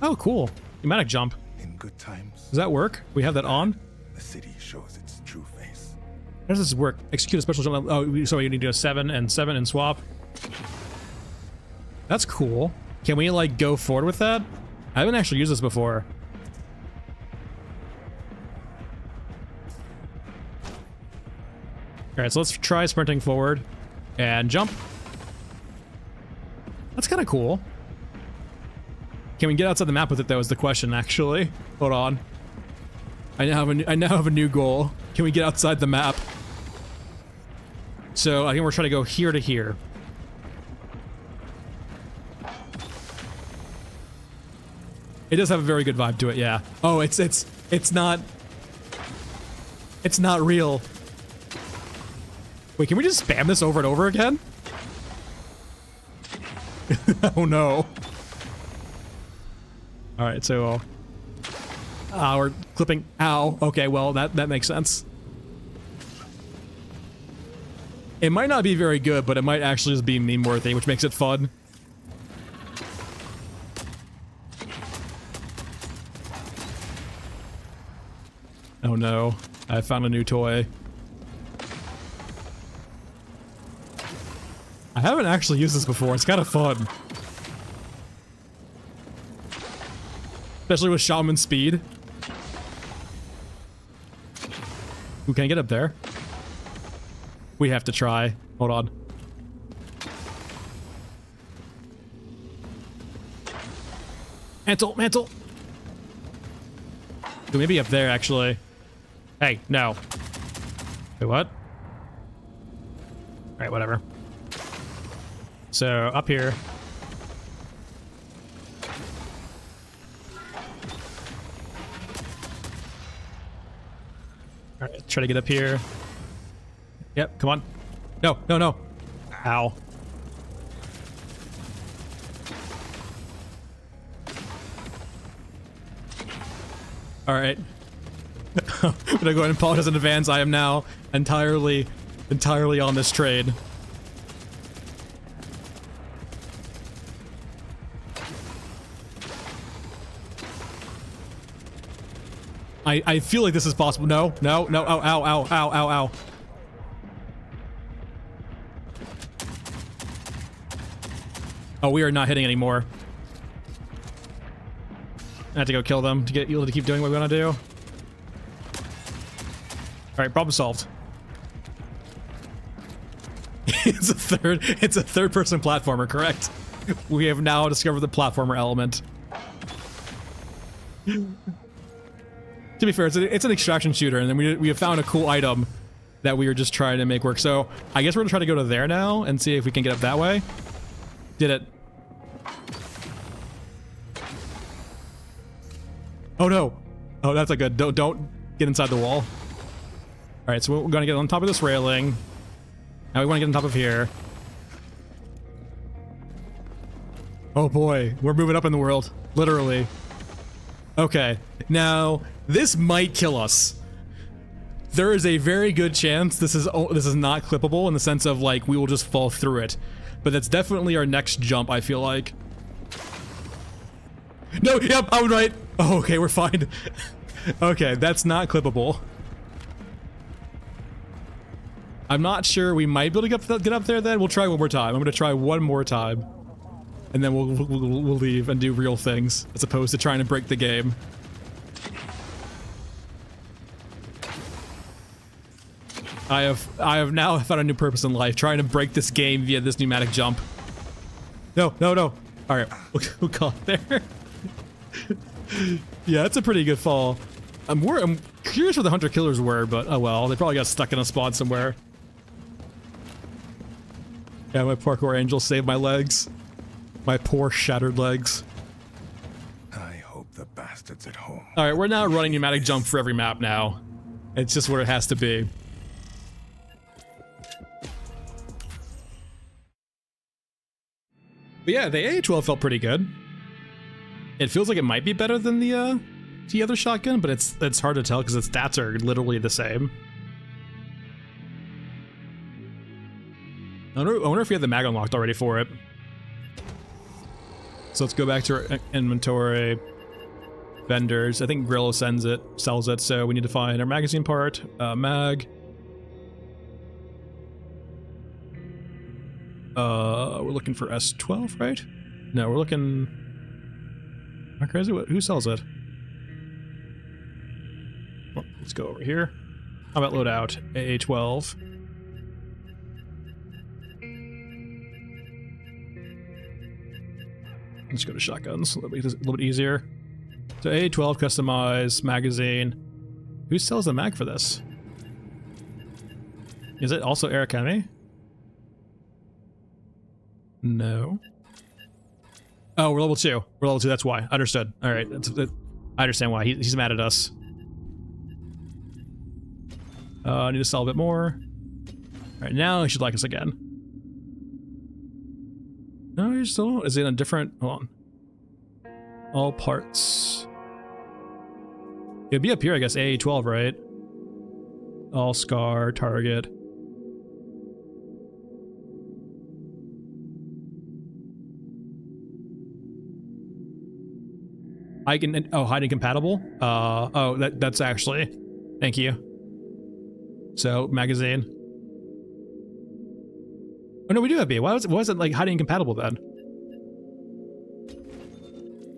Oh, cool. Pneumatic jump. In good times, Does that work? We have that on? the city shows its true face. How does this work? Execute a special jump. Oh, so you need to do a 7 and 7 and swap. That's cool. Can we, like, go forward with that? I haven't actually used this before. Alright, so let's try sprinting forward and jump. That's kind of cool. Can we get outside the map with it, though, is the question, actually. Hold on. I now have a new goal. Can we get outside the map? So I think we're trying to go here to here. It does have a very good vibe to it, yeah. Oh, it's not real. Wait, can we just spam this over and over again? Oh no. Alright, so we're clipping. Ow. Okay, well that makes sense. It might not be very good, but it might actually just be meme worthy, which makes it fun. Oh no, I found a new toy. I haven't actually used this before, it's kind of fun. Especially with Shaman speed. Ooh, can I get up there? We have to try. Hold on. Mantle, mantle! Ooh, maybe up there, actually. Hey, no. Wait, what? Alright, whatever. So, up here. Alright, let's try to get up here. Yep, come on. No, no, no. Ow. Alright. I'm gonna go ahead and apologize in advance. I am now entirely on this trade. I feel like this is possible. No, no, no. Ow, ow, ow, ow, ow, ow. Oh, we are not hitting anymore. I have to go kill them to get you to keep doing what we want to do. Alright, problem solved. It's a third person platformer, correct? We have now discovered the platformer element. To be fair, it's an extraction shooter, and then we have found a cool item that we were just trying to make work. So I guess we're gonna try to go to there now and see if we can get up that way. Did it? Oh no! Oh, that's a good. Don't get inside the wall. All right, so we're gonna get on top of this railing. Now we want to get on top of here. Oh boy, we're moving up in the world, literally. Okay, now this might kill us. There is a very good chance this is not clippable in the sense of like we will just fall through it, but that's definitely our next jump. I feel like. No, yep, I was right. Oh, okay, we're fine. Okay, that's not clippable. I'm not sure. We might be able to get up there. Then we'll try one more time. I'm gonna try one more time, and then we'll leave and do real things as opposed to trying to break the game. I have now found a new purpose in life, trying to break this game via this pneumatic jump. No, no, no. All right, we'll go there. Yeah, it's a pretty good fall. I'm curious where the hunter killers were, but oh well, they probably got stuck in a spot somewhere. Yeah, my parkour angel saved my legs. My poor shattered legs. I hope the bastards at home. All right, we're now running pneumatic jump for every map now. It's just where it has to be. But yeah, the AA-12 felt pretty good. It feels like it might be better than the other shotgun, but it's hard to tell because its stats are literally the same. I wonder if we have the mag unlocked already for it. So let's go back to our inventory. Vendors. I think Grillo sells it, so we need to find our magazine part. Mag. We're looking for S12, right? No, we're looking... Am I crazy? Who sells it? Well, let's go over here. How about loadout? AA-12. Let's go to shotguns, a little bit easier. So AA-12, customize, magazine. Who sells the mag for this? Is it also Air Academy? No. Oh, we're level 2. We're level 2, that's why. Understood. Alright, I understand why. He's mad at us. I need to sell a bit more. Alright, now he should like us again. No, you're still... Is it on different... Hold on. All parts. It'd be up here, I guess. AA-12, right? All scar, target. I can... Oh, hide incompatible? Oh, that's actually... Thank you. So, magazine. Oh no, we do have B. Why was it like hiding incompatible then?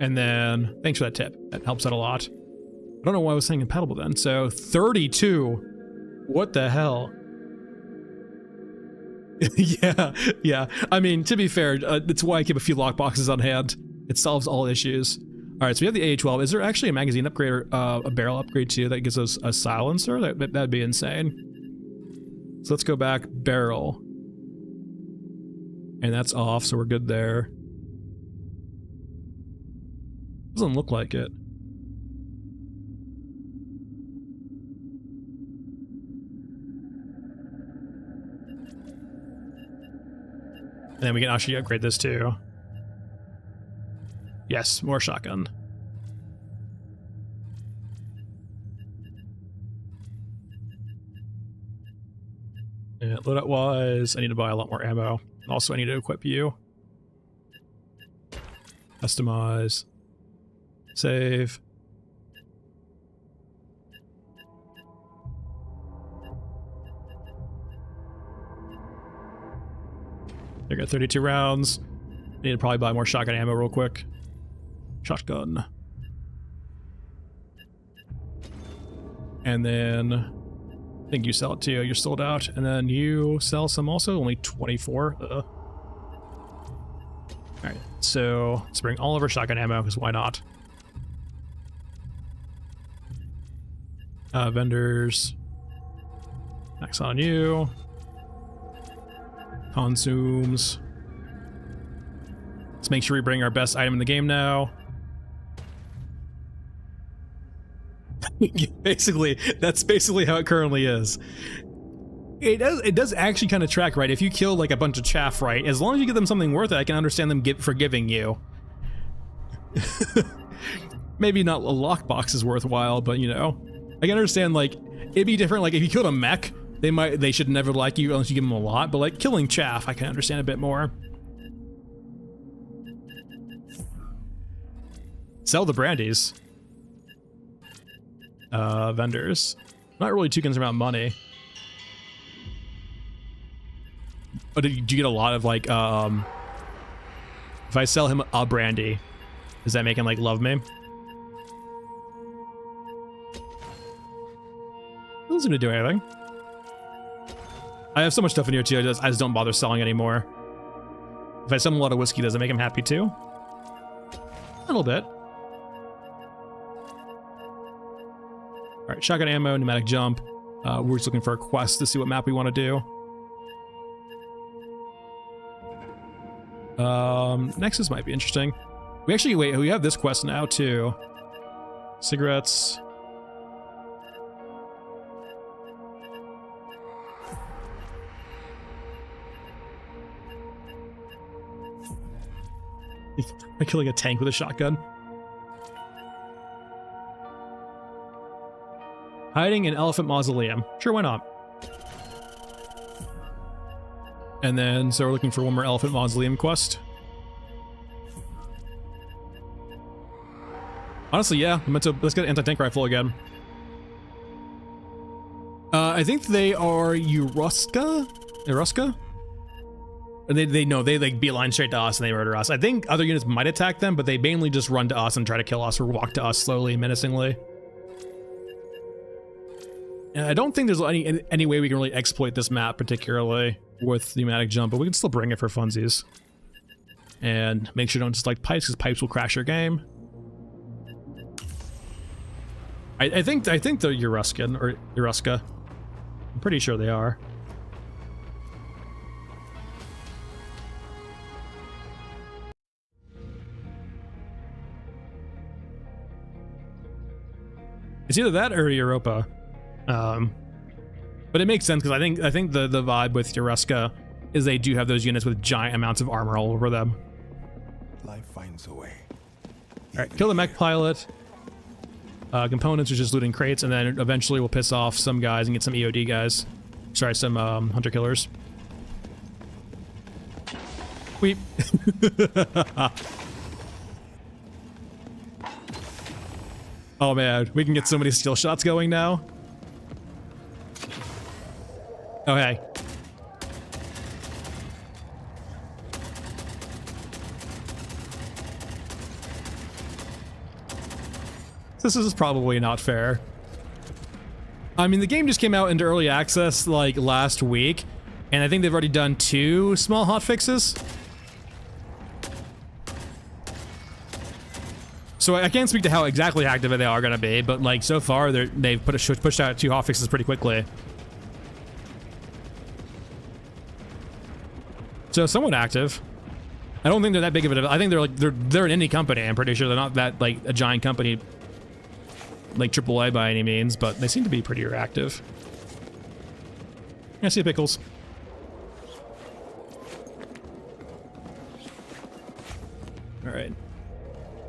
And then, thanks for that tip. That helps out a lot. I don't know why I was saying compatible then. So, 32. What the hell? yeah. I mean, to be fair, that's why I keep a few lockboxes on hand. It solves all issues. All right, so we have the AA-12. Is there actually a magazine upgrade or a barrel upgrade too that gives us a silencer? That'd be insane. So let's go back. Barrel. And that's off, so we're good there. Doesn't look like it. And then we can actually upgrade this too. Yes, more shotgun. And loadout wise, I need to buy a lot more ammo. Also, I need to equip you. Customize. Save. I got 32 rounds. I need to probably buy more shotgun ammo real quick. Shotgun. And then I think you sell it too. You're sold out. And then you sell some also. Only 24. Alright, so let's bring all of our shotgun ammo, because why not? Vendors. Max on you. Consumes. Let's make sure we bring our best item in the game now. Basically, that's basically how it currently is. It does actually kind of track, right? If you kill like a bunch of chaff, right? As long as you give them something worth it, I can understand them forgiving you. Maybe not a lockbox is worthwhile, but you know, I can understand like it'd be different. Like if you killed a mech, they should never like you unless you give them a lot. But like killing chaff, I can understand a bit more. Sell the brandies. Vendors. Not really too concerned about money. But do you get a lot of like, if I sell him a brandy, does that make him like love me? Doesn't seem to do anything. I have so much stuff in here too, I just don't bother selling anymore. If I sell him a lot of whiskey, does it make him happy too? A little bit. All right, shotgun ammo, pneumatic jump. We're just looking for a quest to see what map we want to do. Nexus might be interesting. We actually, wait, we have this quest now too. Cigarettes. I'm killing a tank with a shotgun. Hiding in Elephant Mausoleum. Sure, why not? And then, so we're looking for one more Elephant Mausoleum quest. Honestly, yeah, let's get an anti-tank rifle again. I think they are Eruska? Eruska? They like beeline straight to us and they murder us. I think other units might attack them, but they mainly just run to us and try to kill us or walk to us slowly, menacingly. And I don't think there's any way we can really exploit this map particularly with pneumatic jump, but we can still bring it for funsies. And make sure you don't select pipes, because pipes will crash your game. I think they're Euruscan or Eruska. I'm pretty sure they are. It's either that or Europa. But it makes sense because I think the vibe with Eruska is they do have those units with giant amounts of armor all over them. Life finds a way. All right, kill the mech pilot. Components are just looting crates, and then eventually we'll piss off some guys and get some EOD guys. Sorry, some hunter killers. Weep. Oh man, we can get so many skill shots going now. Okay. This is probably not fair. I mean, the game just came out into early access like last week, and I think they've already done 2 small hotfixes. So I can't speak to how exactly active they are going to be, but like so far they've pushed out 2 hotfixes pretty quickly. So somewhat active. I don't think they're that big of a. I think they're an indie company. I'm pretty sure they're not that like a giant company, like AAA by any means, but they seem to be pretty active. I see the pickles. All right.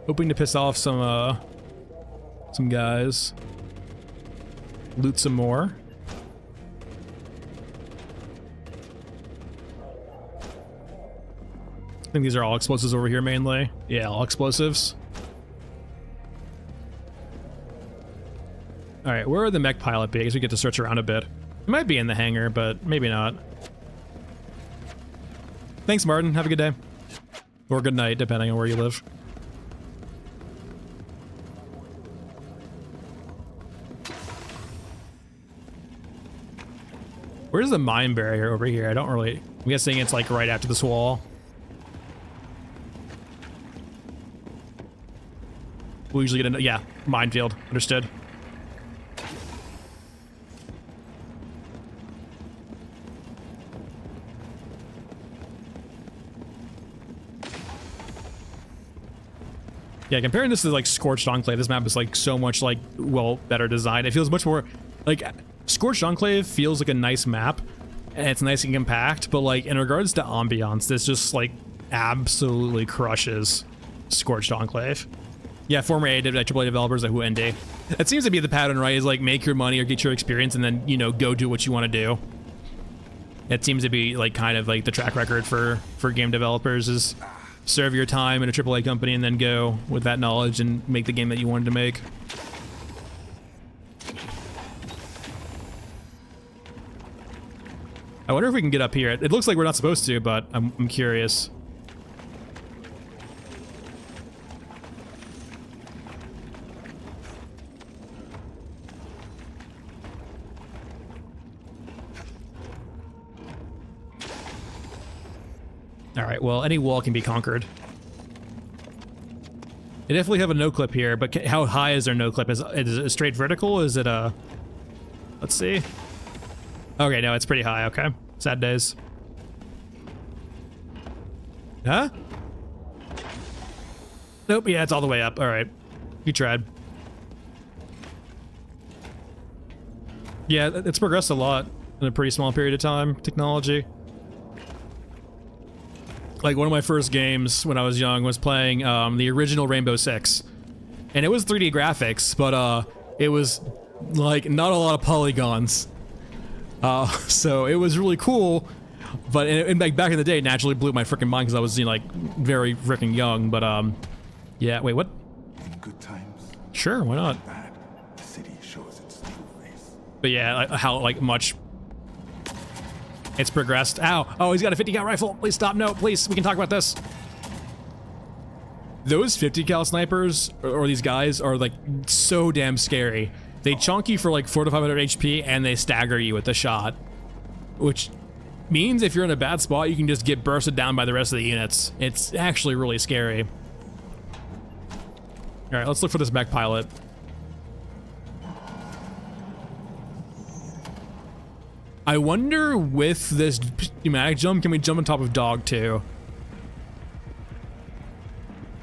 Hoping to piss off some guys. Loot some more. I think these are all explosives over here mainly. Yeah, all explosives. All right, where are the mech pilot be? I guess we get to search around a bit. It might be in the hangar, but maybe not. Thanks, Martin. Have a good day. Or good night, depending on where you live. Where's the mine barrier over here? I don't really... I'm guessing it's like right after this wall. We'll usually get a... Yeah, minefield. Understood. Yeah, comparing this to like Scorched Enclave, this map is like so much like, well, better designed. It feels much more like Scorched Enclave feels like a nice map and it's nice and compact, but like in regards to ambiance, this just like absolutely crushes Scorched Enclave. Yeah, former AAA developers like WND. That seems to be the pattern, right? Is like make your money or get your experience and then, you know, go do what you want to do. It seems to be like kind of like the track record for game developers is serve your time in a AAA company and then go with that knowledge and make the game that you wanted to make. I wonder if we can get up here. It looks like we're not supposed to, but I'm curious. All right, well, any wall can be conquered. They definitely have a no clip here, but how high is their no clip? Is it straight vertical? Is it a... Let's see. Okay, no, it's pretty high. Okay. Sad days. Huh? Nope, yeah, it's all the way up. All right. You tried. Yeah, it's progressed a lot in a pretty small period of time, technology. Like, one of my first games when I was young was playing the original Rainbow Six. And it was 3D graphics, but it was, like, not a lot of polygons. So it was really cool, but and back in the day, it naturally blew my freaking mind because I was, you know, like, very freaking young, but, yeah, wait, what? In good times, Sure, why not? bad, the city shows its true face. But yeah, like, how, like, much it's progressed. Ow! Oh, he's got a 50 cal rifle. Please stop. No, please. We can talk about this. Those 50 cal snipers, or these guys, are like so damn scary. They chunk you for like 400 to 500 HP, and they stagger you with the shot, which means if you're in a bad spot, you can just get bursted down by the rest of the units. It's actually really scary. All right, let's look for this mech pilot. I wonder with this pneumatic jump, can we jump on top of dog too?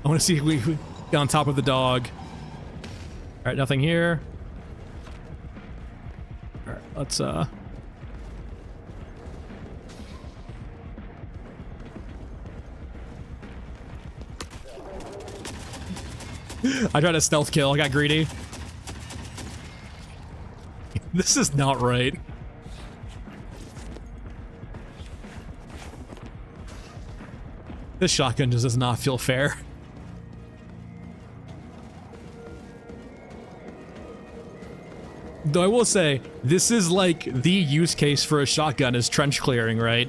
I want to see if we get on top of the dog. All right, nothing here. All right, let's I tried a stealth kill, I got greedy. This is not right. This shotgun just does not feel fair. Though I will say, this is like the use case for a shotgun is trench clearing, right?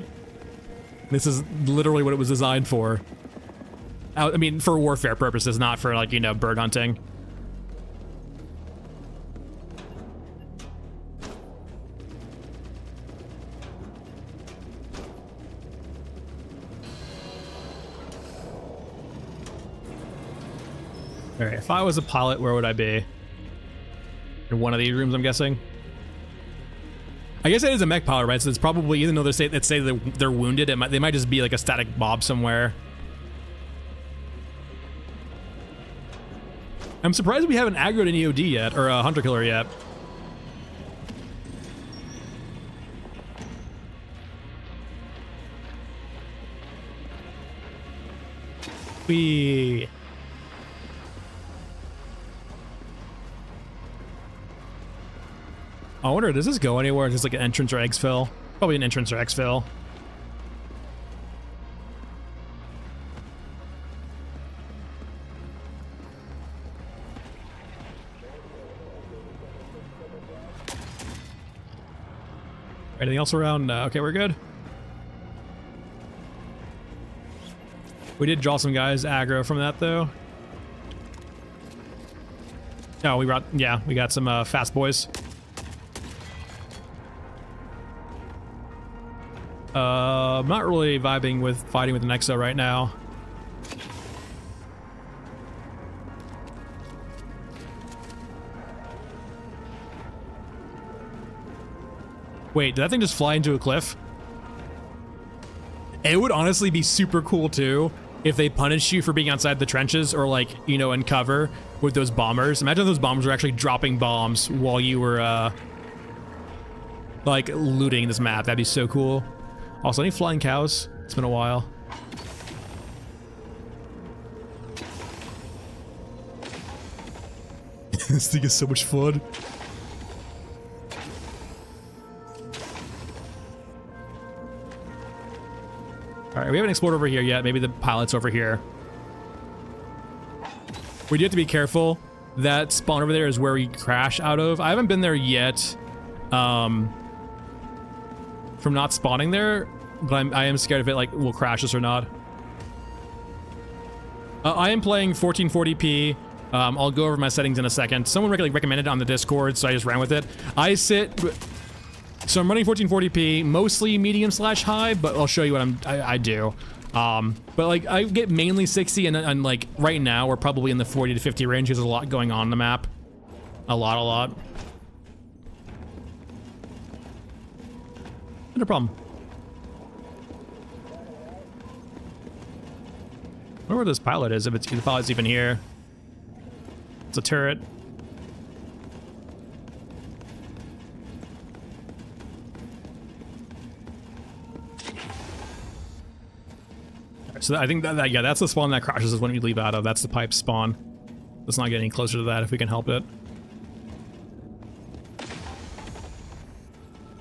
This is literally what it was designed for. I mean, for warfare purposes, not for, like, you know, bird hunting. Alright, if I was a pilot, where would I be? In one of these rooms, I'm guessing? I guess it is a mech pilot, right? So it's probably, even though they say that they're wounded, they might just be like a static mob somewhere. I'm surprised we haven't aggroed an EOD yet, or a hunter killer yet. Whee! I wonder, does this go anywhere? Just like an entrance or exfil? Probably an entrance or exfil. Anything else around? Okay, we're good. We did draw some guys aggro from that, though. Oh, we got some fast boys. I'm not really vibing with fighting with an Exo right now. Wait, did that thing just fly into a cliff? It would honestly be super cool too if they punished you for being outside the trenches or, like, you know, in cover with those bombers. Imagine if those bombers were actually dropping bombs while you were like looting this map. That'd be so cool. Also, any flying cows? It's been a while. This thing is so much fun. Alright, we haven't explored over here yet. Maybe the pilot's over here. We do have to be careful. That spawn over there is where we crash out of. I haven't been there yet. From not spawning there, but I am scared if it, like, will crash us or not. I am playing 1440p. I'll go over my settings in a second. Someone recommended it on the Discord, so I just ran with it. So I'm running 1440p, mostly medium/high, but I'll show you what I do. But like I get mainly 60, and like right now we're probably in the 40 to 50 range. There's a lot going on the map. A lot. No problem. I wonder where this pilot is, if the pilot's even here. It's a turret. So I think that yeah, that's the spawn that crashes is when we leave out of. That's the pipe spawn. Let's not get any closer to that if we can help it.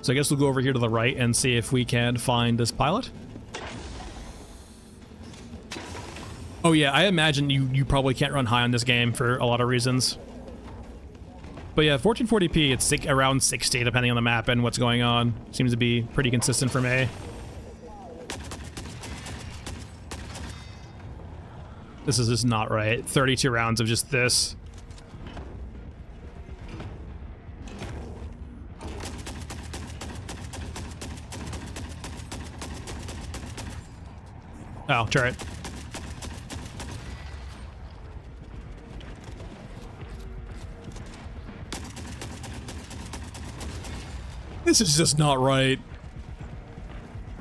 So I guess we'll go over here to the right and see if we can find this pilot. Oh yeah, I imagine you probably can't run high on this game for a lot of reasons. But yeah, 1440p, it's around 60 depending on the map and what's going on. Seems to be pretty consistent for me. This is just not right. 32 rounds of just this. Oh, turret. This is just not right.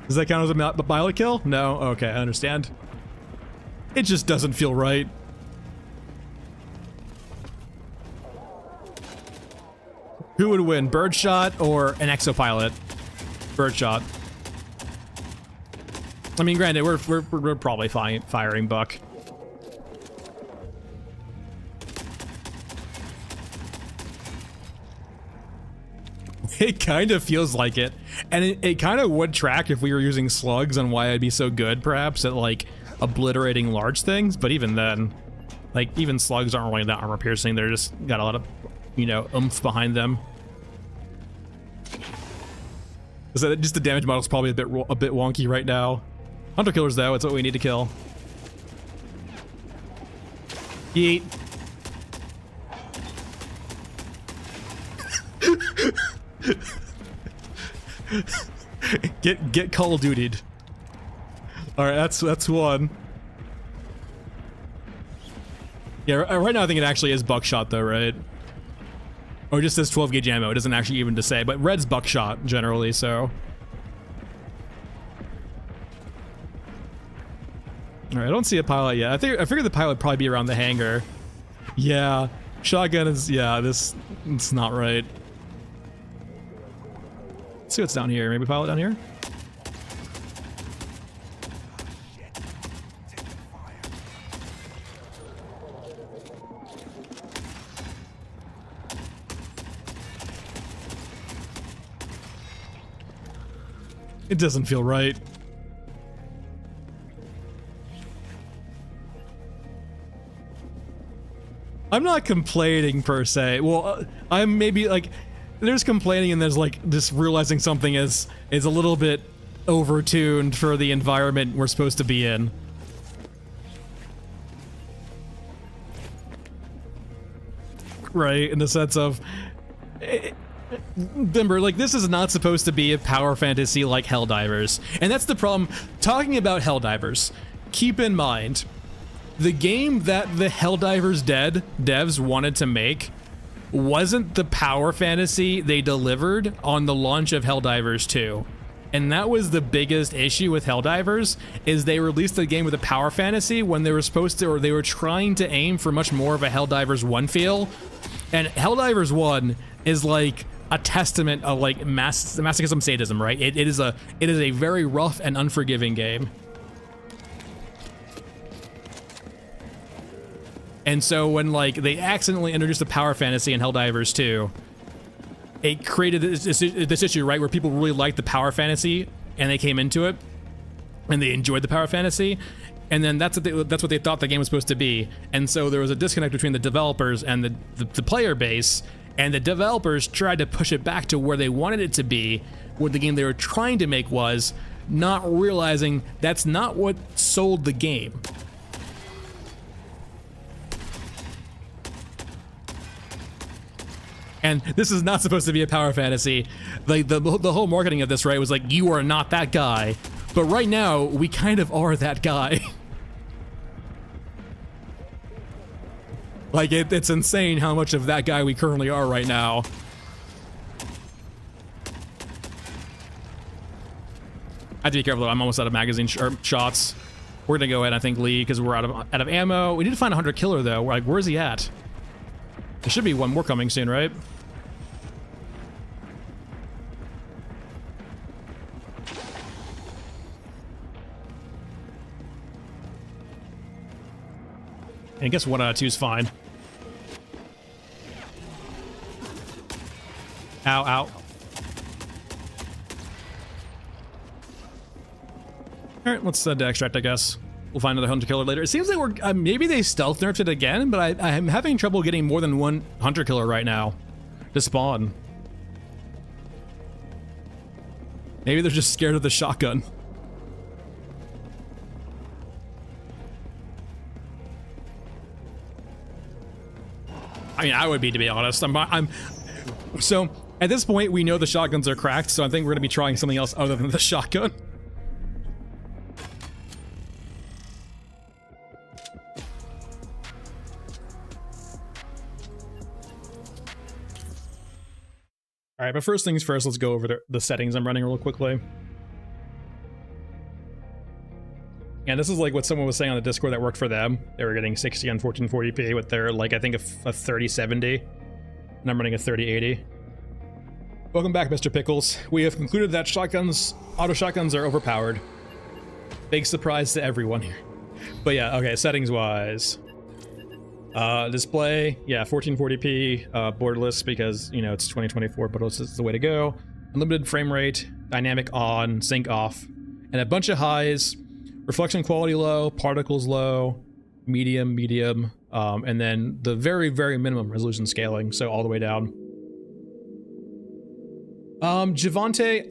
Does that count as a pilot kill? No? Okay, I understand. It just doesn't feel right. Who would win, birdshot or an exopilot? Birdshot. I mean, granted, we're probably firing Buck. It kind of feels like it, and it kind of would track if we were using slugs on why I'd be so good, perhaps, at like obliterating large things. But even then, like even slugs aren't really that armor piercing. They're just got a lot of, you know, oomph behind them. So just the damage model's probably a bit wonky right now. Hunter killers though, it's what we need to kill. Yeet. Get Call of Dutied. All right, that's one. Yeah, right now I think it actually is buckshot though, right? Or just says 12 gauge ammo. It doesn't actually even to say, but red's buckshot generally. So. All right, I don't see a pilot yet. I figured the pilot would probably be around the hangar. Yeah, shotgun is it's not right. Let's see what's down here. Maybe pilot down here? It doesn't feel right. I'm not complaining per se. Well, I'm maybe like, there's complaining and there's like just realizing something is a little bit overtuned for the environment we're supposed to be in. Right, in the sense of, remember, like, this is not supposed to be a power fantasy like Helldivers. And that's the problem. Talking about Helldivers, keep in mind, the game that the Helldivers devs wanted to make wasn't the power fantasy they delivered on the launch of Helldivers 2. And that was the biggest issue with Helldivers, is they released the game with a power fantasy when they were supposed to, or they were trying to aim for much more of a Helldivers 1 feel. And Helldivers 1 is like a testament of like masochism sadism, right? It is a very rough and unforgiving game. And so when like they accidentally introduced the power fantasy in Helldivers 2, it created this issue, right, where people really liked the power fantasy and they came into it and they enjoyed the power fantasy, and then that's what they thought the game was supposed to be. And so there was a disconnect between the developers and the player base, and the developers tried to push it back to where they wanted it to be, what the game they were trying to make was, not realizing that's not what sold the game. And this is not supposed to be a power fantasy. Like the whole marketing of this, right, was like, you are not that guy But right now, we kind of are that guy. Like, it's insane how much of that guy we currently are right now. I have to be careful though, I'm almost out of magazine shots. We're gonna go ahead, I think, lead, because we're out of ammo. We need to find a hunter killer though. Like, where's he at? There should be one more coming soon, right? And I guess 1 out of 2 is fine. Ow, ow. Alright, let's to extract, I guess. We'll find another hunter killer later. It seems like we're... maybe they stealth nerfed it again, but I'm having trouble getting more than one hunter killer right now to spawn. Maybe they're just scared of the shotgun. I mean, I would be, to be honest. So, at this point, we know the shotguns are cracked, so I think we're going to be trying something else other than the shotgun. Alright, but first things first, let's go over the settings I'm running real quickly. And this is like what someone was saying on the Discord that worked for them. They were getting 60 on 1440p with their, like, I think a 3070. And I'm running a 3080. Welcome back, Mr. Pickles. We have concluded that auto shotguns are overpowered. Big surprise to everyone here. But yeah, okay, settings-wise. Display, yeah, 1440p, borderless because, you know, it's 2024, borderless is the way to go. Unlimited frame rate, dynamic on, sync off, and a bunch of highs. Reflection quality low, particles low, medium, and then the very, very minimum resolution scaling, so all the way down. Javante,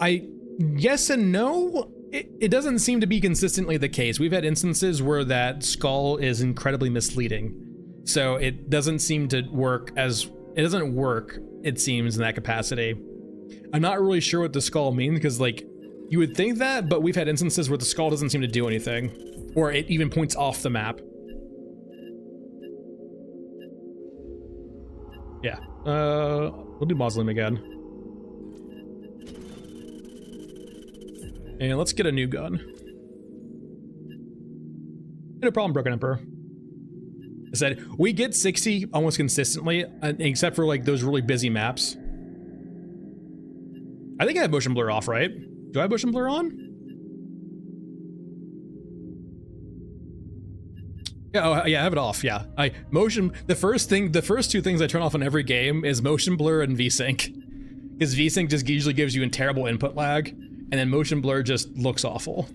yes and no. It doesn't seem to be consistently the case. We've had instances where that skull is incredibly misleading. So it doesn't seem to work it seems, in that capacity. I'm not really sure what the skull means, because, like, you would think that, but we've had instances where the skull doesn't seem to do anything, or it even points off the map. Yeah, we'll do Mausoleum again. And let's get a new gun. No problem, Broken Emperor. I said, we get 60 almost consistently, except for, like, those really busy maps. I think I have motion blur off, right? Do I have motion blur on? Yeah, oh, yeah, I have it off, yeah. The first 2 things I turn off in every game is motion blur and VSync. Because VSync just usually gives you a terrible input lag, and then motion blur just looks awful.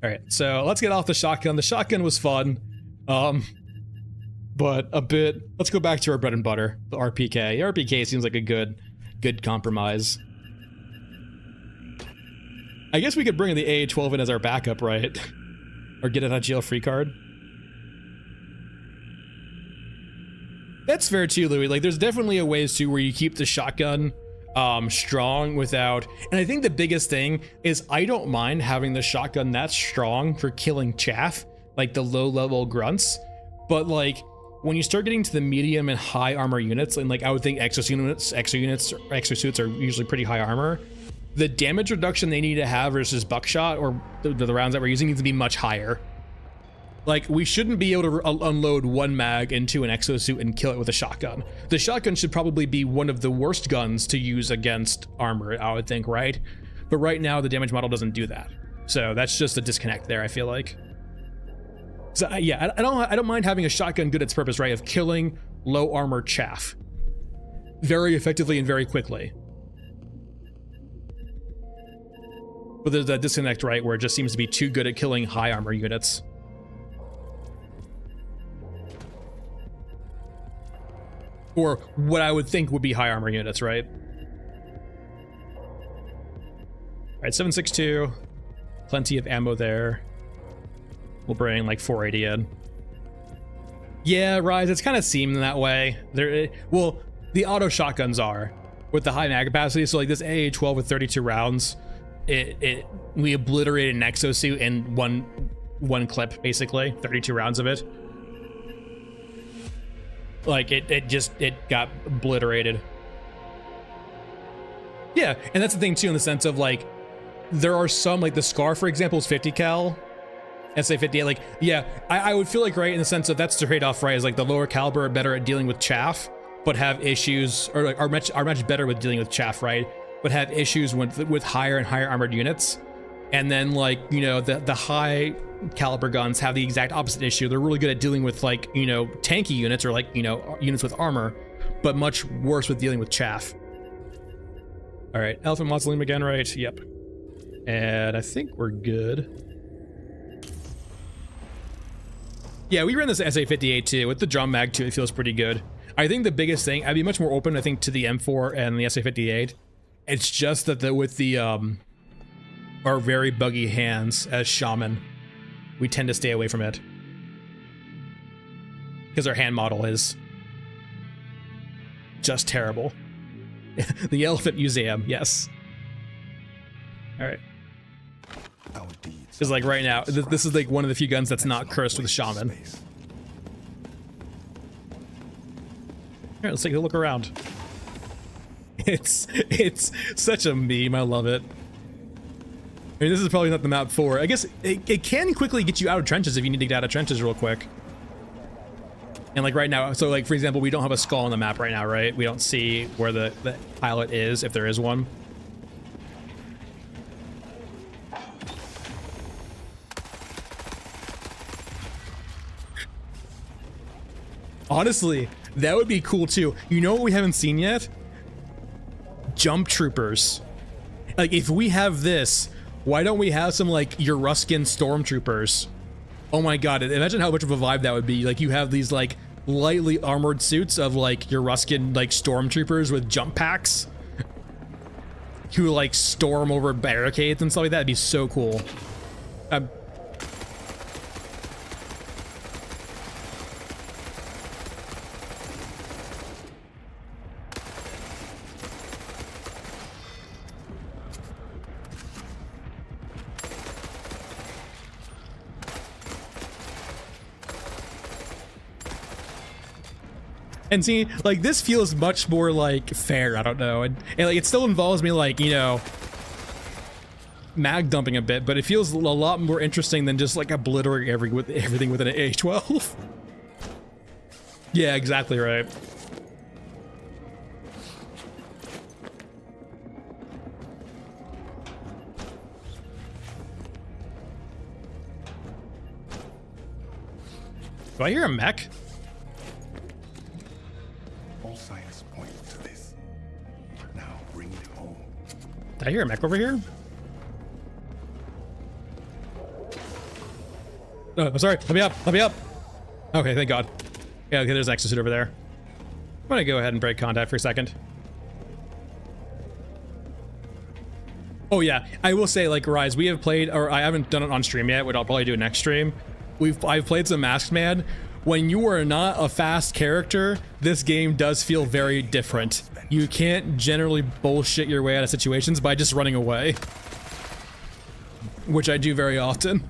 Alright, so let's get off the shotgun. The shotgun was fun, but let's go back to our bread and butter, the RPK. The RPK seems like a good compromise. I guess we could bring the AA-12 in as our backup, right? Or get it on jail free card. That's fair too, Louis. Like, there's definitely a ways too where you keep the shotgun strong without, and I think the biggest thing is I don't mind having the shotgun that strong for killing chaff, like the low level grunts, but like when you start getting to the medium and high armor units, and like I would think exosuits are usually pretty high armor, the damage reduction they need to have versus buckshot or the rounds that we're using needs to be much higher. Like, we shouldn't be able to unload 1 mag into an exosuit and kill it with a shotgun. The shotgun should probably be one of the worst guns to use against armor, I would think, right? But right now, the damage model doesn't do that. So that's just a disconnect there, I feel like. So yeah, I don't mind having a shotgun good at its purpose, right? Of killing low armor chaff very effectively and very quickly. But there's that disconnect, right, where it just seems to be too good at killing high armor units. Or what I would think would be high armor units, right? Alright, 7.62. Plenty of ammo there. We'll bring like 480 in. Yeah, Rise, it's kind of seemed that way. Well, the auto shotguns are. with the high mag capacity. So like this AA-12 with 32 rounds, we obliterated an exosuit in one clip, basically 32 rounds of it. Like it got obliterated. Yeah, and that's the thing too, in the sense of like, there are some, like the Scar, for example, is 50 cal, SA-58. Like, yeah, I would feel like, right, in the sense of that's the trade-off, right? Is like the lower caliber are better at dealing with chaff, but have issues, or like are much better with dealing with chaff, right? But have issues with higher and higher armored units. And then like, you know, the high caliber guns have the exact opposite issue. They're really good at dealing with like, you know, tanky units or like, you know, units with armor, but much worse with dealing with chaff. All right, Elephant Mausoleum again, right? Yep. And I think we're good. Yeah, we ran this SA-58 too. With the drum mag too, it feels pretty good. I think the biggest thing, I'd be much more open, I think, to the M4 and the SA-58. It's just that with the our very buggy hands as Shaman, we tend to stay away from it. Because our hand model is just terrible. The Elephant Museum, yes. All right. Because like right now, this is like one of the few guns that's not cursed with a Shaman. All right, let's take a look around. It's such a meme. I love it. I mean, this is probably not the map for. I guess it can quickly get you out of trenches if you need to get out of trenches real quick. And like right now, so like for example, we don't have a skull on the map right now, right? We don't see where the pilot is, if there is one. Honestly, that would be cool too. You know what we haven't seen yet? Jump troopers. Like if we have this, why don't we have some like Euruskin stormtroopers? Oh my god, imagine how much of a vibe that would be. Like you have these like lightly armored suits of like Euruskin like stormtroopers with jump packs who like storm over barricades and stuff like that. It'd be so cool. And see, like this feels much more like fair, I don't know, and like it still involves me like, you know, mag dumping a bit, but it feels a lot more interesting than just like obliterating everything with an A12. Yeah, exactly right. Do I hear a mech? Did I hear a mech over here? Oh, I'm sorry. Let me up. Let me up. Okay, thank God. Yeah, okay, there's an exosuit over there. I'm gonna go ahead and break contact for a second. Oh yeah, I will say, like, Rise, we have played, or I haven't done it on stream yet, which I'll probably do next stream. I've played some Masked Man. When you are not a fast character, this game does feel very different. You can't generally bullshit your way out of situations by just running away. Which I do very often.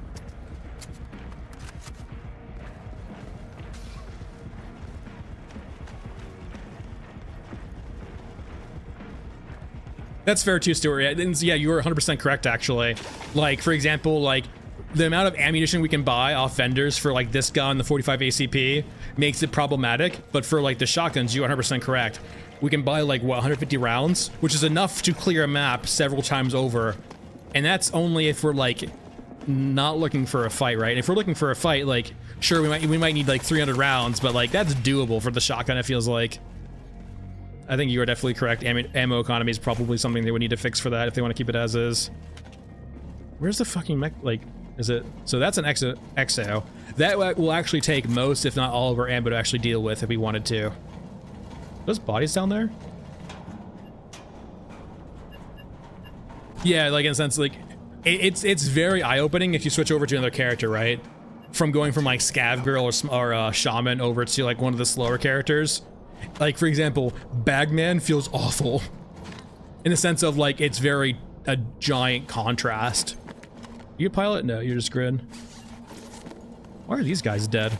That's fair too, Stuart. Yeah, you were 100% correct, actually. Like, for example, like, the amount of ammunition we can buy off vendors for, like, this gun, the 45 ACP, makes it problematic. But for, like, the shotguns, you're 100% correct. We can buy, like, what, 150 rounds? Which is enough to clear a map several times over. And that's only if we're, like, not looking for a fight, right? If we're looking for a fight, like, sure, we might need, like, 300 rounds, but, like, that's doable for the shotgun, it feels like. I think you are definitely correct. Ammo economy is probably something they would need to fix for that if they want to keep it as is. Where's the fucking mech? Like, is it? So that's an XO. That will actually take most, if not all, of our ammo to actually deal with if we wanted to. Those bodies down there? Yeah, like in a sense, like it's very eye-opening if you switch over to another character, right? From going from like Scav Girl or Shaman over to like one of the slower characters. Like, for example, Bagman feels awful. in the sense of like it's very a giant contrast. You a pilot? No, you're just grid. Why are these guys dead?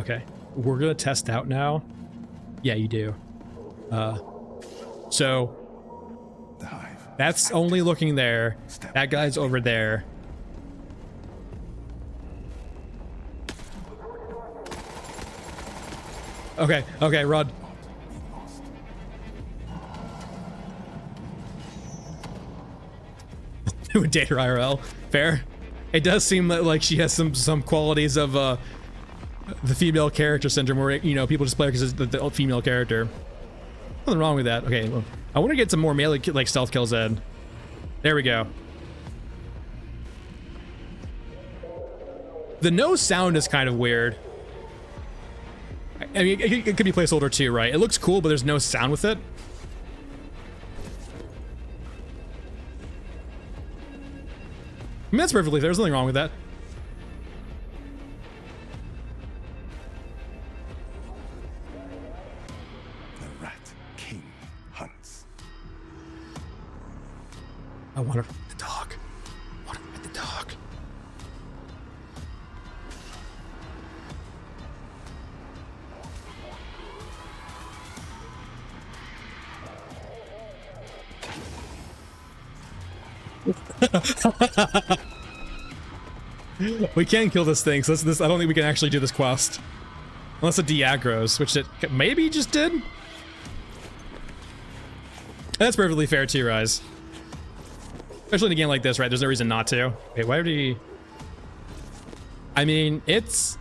Okay, we're gonna test out now. Yeah, you do. So The hive. that's only looking there. That guy's over there. Okay, okay, run. Data IRL, fair. It does seem that like she has some qualities of the female character syndrome, where you know people just play her because it's the female character. Nothing wrong with that. Okay, well, I want to get some more melee like stealth kills in. There we go. The no sound is kind of weird. I mean, it could be placeholder too, right? It looks cool, but there's no sound with it. I mean, that's perfectly fair. There's nothing wrong with that. The Rat King hunts. I want to the dog. I want to the dog. We can kill this thing, so this I don't think we can actually do this quest. Unless it de-aggros, which it maybe just did? That's perfectly fair too, Rise. Especially in a game like this, right? There's no reason not to. Wait, why would he... I mean, it's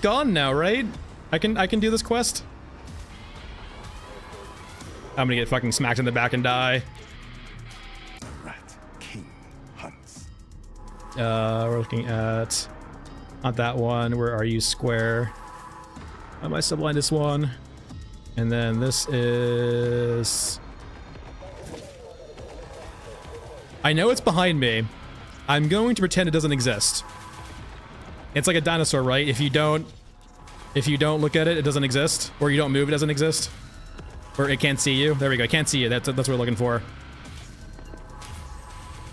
gone now, right? I can do this quest. I'm gonna get fucking smacked in the back and die. The Rat King hunts. We're looking at not that one. Where are you? Square. My subline this one, and then this is. I know it's behind me. I'm going to pretend it doesn't exist. It's like a dinosaur, right? If you don't look at it, it doesn't exist, or you don't move, it doesn't exist, or it can't see you. There we go. Can't see you. That's what we're looking for. All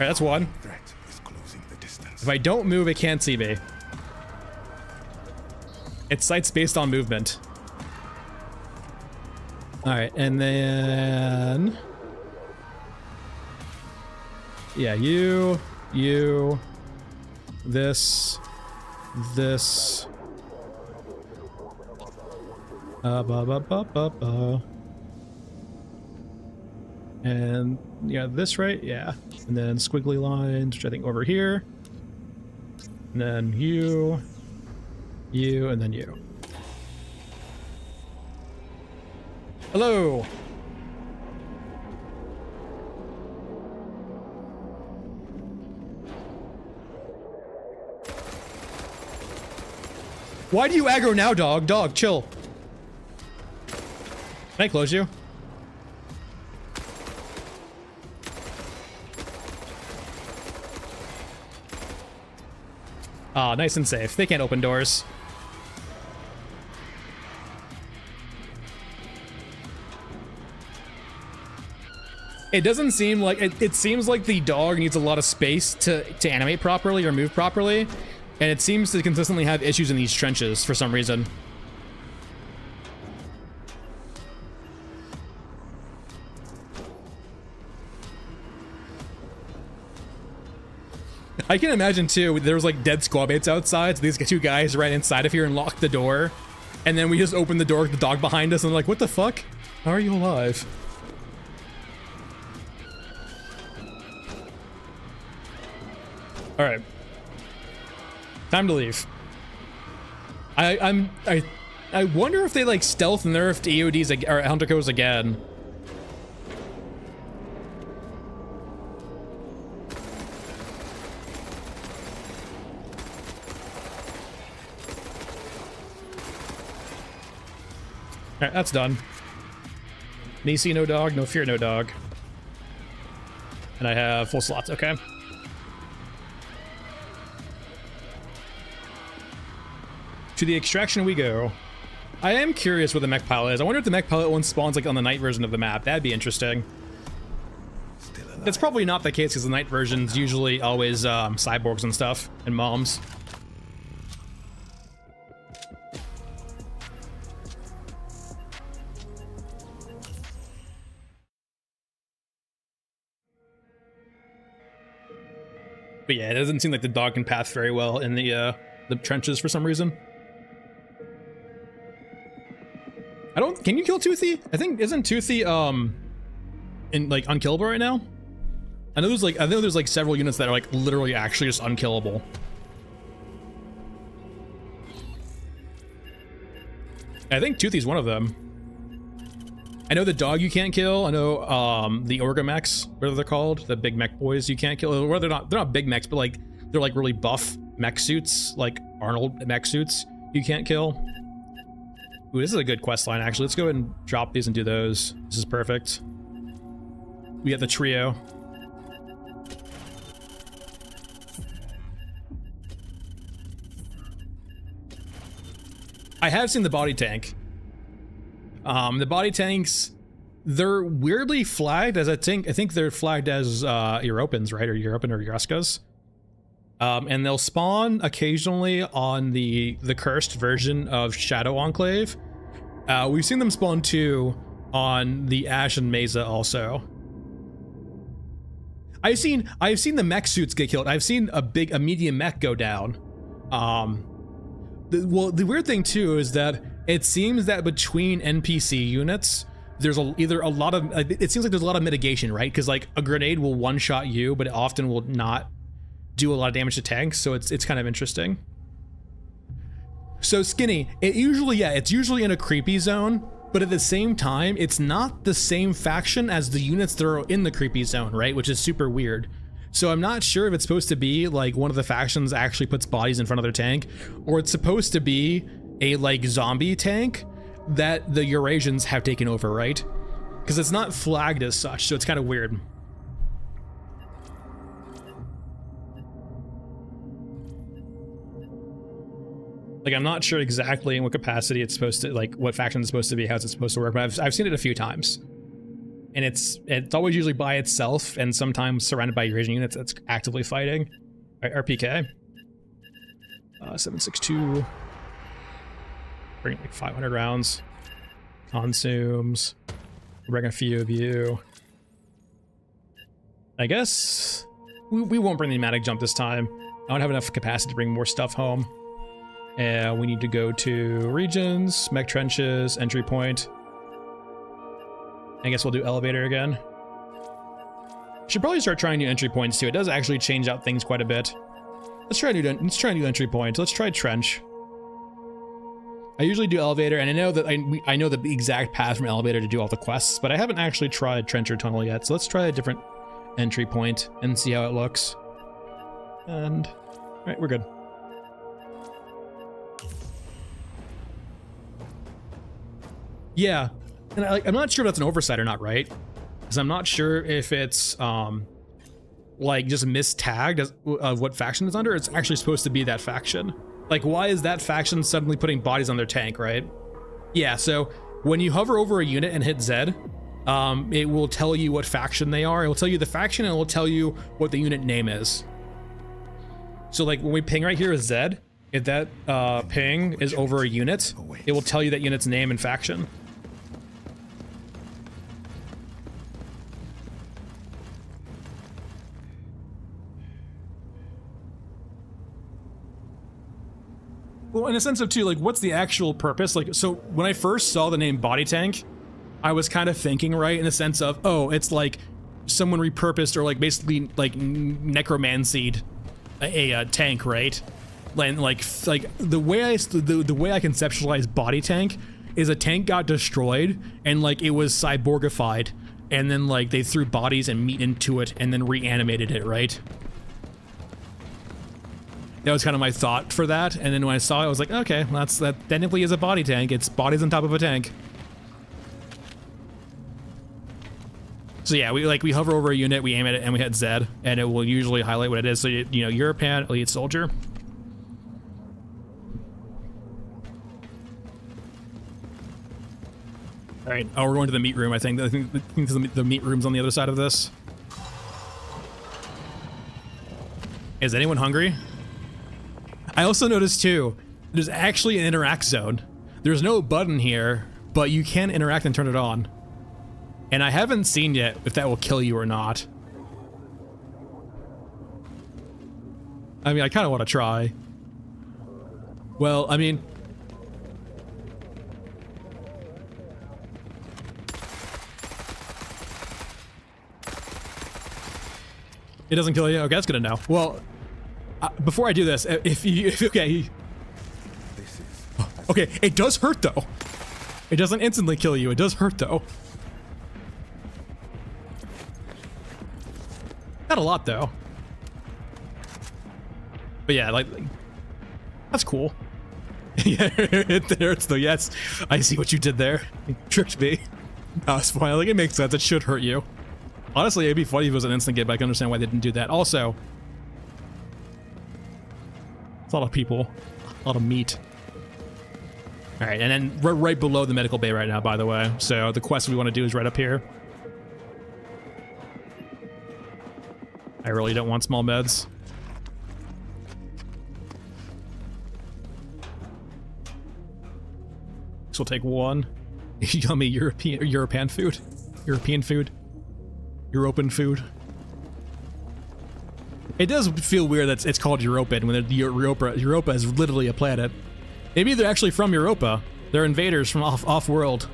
right, that's one. Threat is closing the distance. If I don't move, it can't see me. It's sights based on movement. All right, and then... Yeah, you, this, and yeah, this, right? Yeah, and then squiggly lines, which I think over here, and then you, and then you. Hello. Why do you aggro now, dog? Dog, chill. Can I close you? Ah, nice and safe. They can't open doors. It doesn't seem like... It seems like the dog needs a lot of space to animate properly or move properly. And it seems to consistently have issues in these trenches for some reason. I can imagine too, there was like dead squad mates outside, so these two guys ran inside of here and locked the door. And then we just opened the door with the dog behind us and like, what the fuck? How are you alive? All right. Time to leave. I wonder if they like stealth nerfed EODs or Hunter Codes again. Alright, that's done. Nisi, no dog. No fear, no dog. And I have full slots, okay. To the extraction we go. I am curious what the mech pilot is. I wonder if the mech pilot one spawns like on the night version of the map. That'd be interesting. That's probably not the case because the night version's usually always cyborgs and stuff and moms. But yeah, it doesn't seem like the dog can path very well in the trenches for some reason. I don't. Can you kill Toothy? I think isn't Toothy in like unkillable right now? I know there's like several units that are like literally actually just unkillable. I think Toothy's one of them. I know the dog you can't kill. I know the Orga mechs, whatever they're called, the big mech boys you can't kill. Well, they're not big mechs, but like they're like really buff mech suits, like Arnold mech suits you can't kill. Ooh, this is a good quest line actually. Let's go ahead and drop these and do those. This is perfect. We got the trio. I have seen the body tank. The body tanks, they're weirdly flagged as I think they're flagged as Europans, right? Or Europan or Euruskas. And they'll spawn occasionally on the cursed version of Shadow Enclave. We've seen them spawn too on the Ashen Mesa also. I've seen the mech suits get killed. I've seen a medium mech go down. The weird thing too is that it seems that between NPC units, there's either a lot of, it seems like there's a lot of mitigation, right? Because like a grenade will one-shot you, but it often will not do a lot of damage to tanks, so it's kind of interesting. So Skinny, it's usually in a creepy zone, but at the same time, it's not the same faction as the units that are in the creepy zone, right? Which is super weird. So I'm not sure if it's supposed to be like one of the factions actually puts bodies in front of their tank, or it's supposed to be a like zombie tank that the Eurasians have taken over, right? Because it's not flagged as such, so it's kind of weird. Like, I'm not sure exactly in what capacity it's supposed to, like, what faction it's supposed to be, how it's supposed to work, but I've seen it a few times. And it's always usually by itself, and sometimes surrounded by Eurasian units that's actively fighting. All right, RPK. 7.62. Bring like 500 rounds. Consumes. Bring a few of you. I guess we won't bring the pneumatic jump this time. I don't have enough capacity to bring more stuff home. And we need to go to regions, mech trenches, entry point. I guess we'll do elevator again. Should probably start trying new entry points too. It does actually change out things quite a bit. Let's try a new entry point. Let's try trench. I usually do elevator, and I know that I know the exact path from elevator to do all the quests, but I haven't actually tried trench or tunnel yet. So let's try a different entry point and see how it looks. And all right, we're good. Yeah, and I'm not sure if that's an oversight or not, right? Because I'm not sure if it's like just mistagged of what faction it's under. It's actually supposed to be that faction. Like, why is that faction suddenly putting bodies on their tank, right? Yeah, so when you hover over a unit and hit Z, it will tell you what faction they are. It will tell you the faction, and it will tell you what the unit name is. So like when we ping right here is Z, if that ping is over a unit, it will tell you that unit's name and faction. Well, in a sense of too, like, what's the actual purpose? Like, so when I first saw the name body tank, I was kind of thinking, right, in the sense of, oh, it's like someone repurposed or like basically like necromancied a tank, right? And like the way I conceptualize body tank is a tank got destroyed and like it was cyborgified, and then like they threw bodies and meat into it and then reanimated it, right? That was kind of my thought for that, and then when I saw it, I was like, okay, well, that technically is a body tank. It's bodies on top of a tank. So yeah, we hover over a unit, we aim at it, and we hit Z, and it will usually highlight what it is. So you know, Europan, elite soldier. All right. Oh, we're going to the meat room, I think. I think the meat room's on the other side of this. Is anyone hungry? I also noticed, too, there's actually an interact zone. There's no button here, but you can interact and turn it on. And I haven't seen yet if that will kill you or not. I mean, I kind of want to try. Well, I mean... It doesn't kill you? Okay, that's good to know. Well, before I do this, okay. Okay, it does hurt though. It doesn't instantly kill you. It does hurt though. Not a lot though. But yeah, like that's cool. Yeah, it hurts though. Yes, I see what you did there. You tricked me. No, it's fine. Like it makes sense. It should hurt you. Honestly, it'd be funny if it was an instant get, but I can understand why they didn't do that. Also, it's a lot of people, a lot of meat. All right, and then we're right below the medical bay right now, by the way. So the quest we want to do is right up here. I really don't want small meds. This will take one. Yummy European food. European food. European food. It does feel weird that it's called European when Europa is literally a planet. Maybe they're actually from Europa. They're invaders from off-world.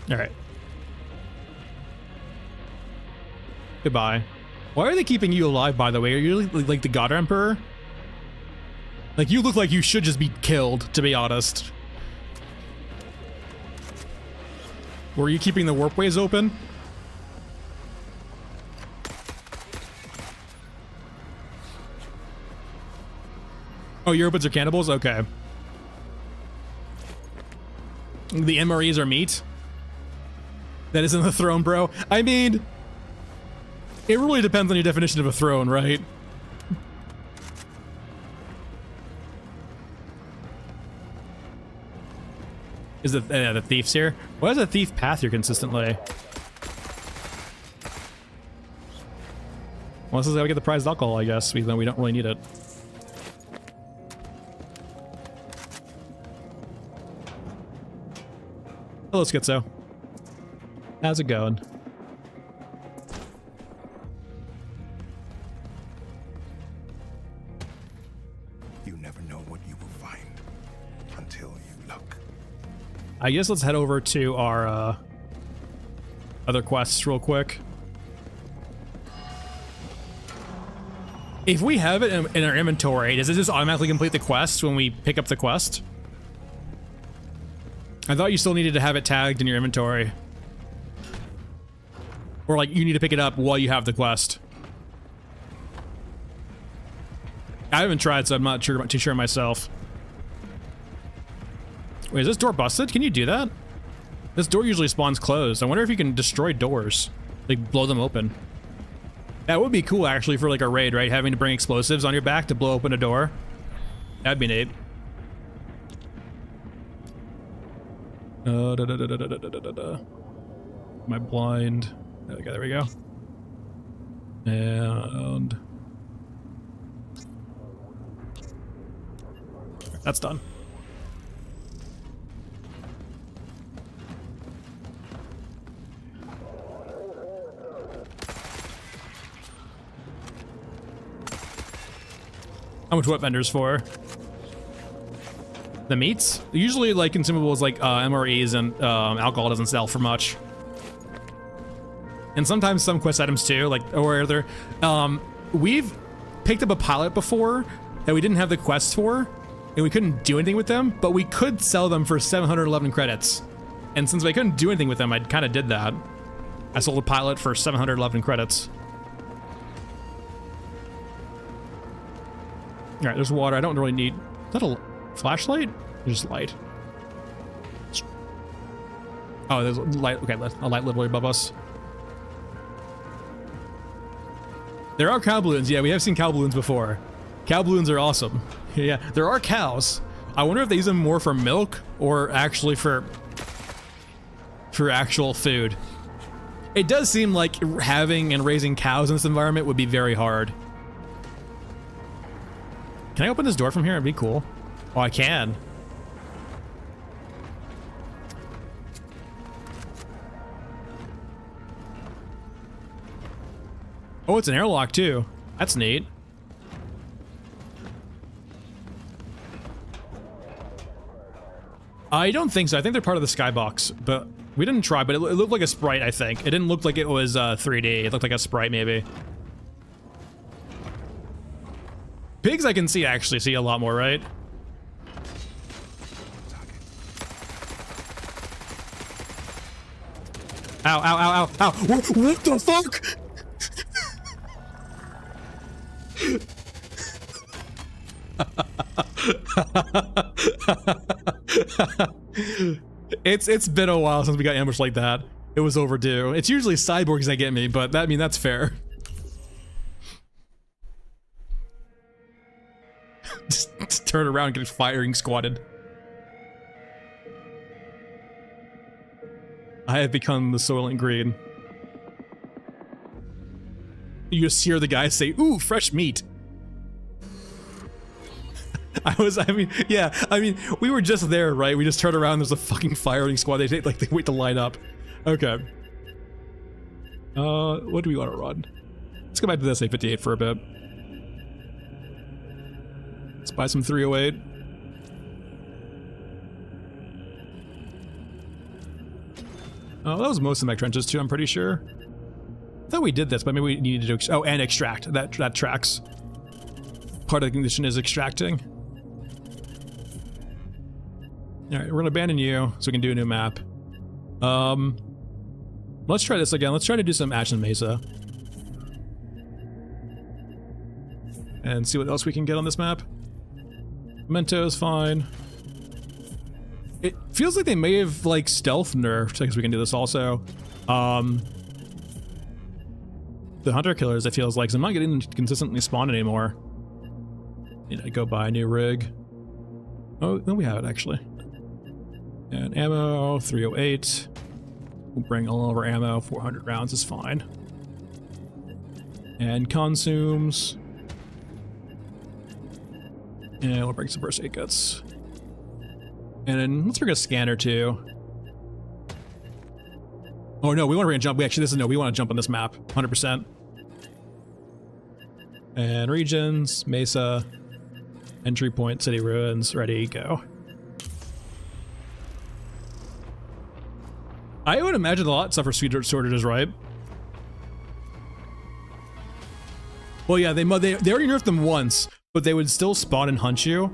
All right. Goodbye. Why are they keeping you alive, by the way? Are you like the God Emperor? Like, you look like you should just be killed, to be honest. Were you keeping the warp ways open? Oh, Europeans are cannibals? Okay. The MREs are meat? That isn't the throne, bro. I mean, it really depends on your definition of a throne, right? Is the thief's here? Why is a thief path here consistently? Well, this is how we get the prized alcohol, I guess, even though we don't really need it. Hello, Schizo. How's it going? You never know what you will find until you look. I guess let's head over to our other quests real quick. If we have it in our inventory, does it just automatically complete the quest when we pick up the quest? I thought you still needed to have it tagged in your inventory. Or like you need to pick it up while you have the quest. I haven't tried, so I'm not too sure myself. Wait, is this door busted? Can you do that? This door usually spawns closed. I wonder if you can destroy doors. Like, blow them open. That would be cool, actually, for like a raid, right? Having to bring explosives on your back to blow open a door. That'd be neat. Am I blind? Okay, there we go. And... that's done. How much what vendors for? The meats? Usually like consumables like MREs and alcohol doesn't sell for much. And sometimes some quest items too, like, or they're, we've picked up a pilot before that we didn't have the quests for, and we couldn't do anything with them, but we could sell them for 711 credits. And since we couldn't do anything with them, I kind of did that. I sold a pilot for 711 credits. All right, there's water. I don't really need... is that a flashlight? Or just light? Oh, there's a light. Okay, a light literally above us. There are cow balloons. Yeah, we have seen cow balloons before. Cow balloons are awesome. Yeah, there are cows. I wonder if they use them more for milk or actually for actual food. It does seem like having and raising cows in this environment would be very hard. Can I open this door from here? It'd be cool. Oh, I can. Oh, it's an airlock too. That's neat. I don't think so. I think they're part of the skybox, but we didn't try, but it looked like a sprite, I think. It didn't look like it was 3D. It looked like a sprite, maybe. Pigs I can actually see a lot more, right? Ow, ow, ow, ow, ow. What the fuck? It's been a while since we got ambushed like that. It was overdue. It's usually cyborgs that get me, but I mean that's fair. just turn around and get firing squatted. I have become the Soylent Green. You just hear the guy say, "Ooh, fresh meat." I mean, we were just there, right? We just turn around, there's a fucking firing squad. They wait to line up. Okay. What do we want to run? Let's go back to this A58 for a bit. Let's buy some 308. Oh, that was most of the mech trenches too, I'm pretty sure. I thought we did this, but maybe we needed to, oh, and extract. That tracks. Part of the condition is extracting. Alright, we're gonna abandon you so we can do a new map. Let's try this again. Let's try to do some Ashen Mesa. And see what else we can get on this map. Memento is fine. It feels like they may have, like, stealth nerfed, because we can do this also. The hunter killers, it feels like, 'cause I'm not getting them to consistently spawn anymore. Need to go buy a new rig. Oh, no, we have it, actually. And ammo, 308. We'll bring all of our ammo, 400 rounds is fine. And consumes. And we'll bring some first aid kits. And then let's bring a scanner too. Oh no, we want to bring a jump. We want to jump on this map, 100%. And regions, Mesa, entry point, city ruins, ready, go. I would imagine a lot of stuff for sweet shortages, right? Well, yeah, they already nerfed them once, but they would still spawn and hunt you.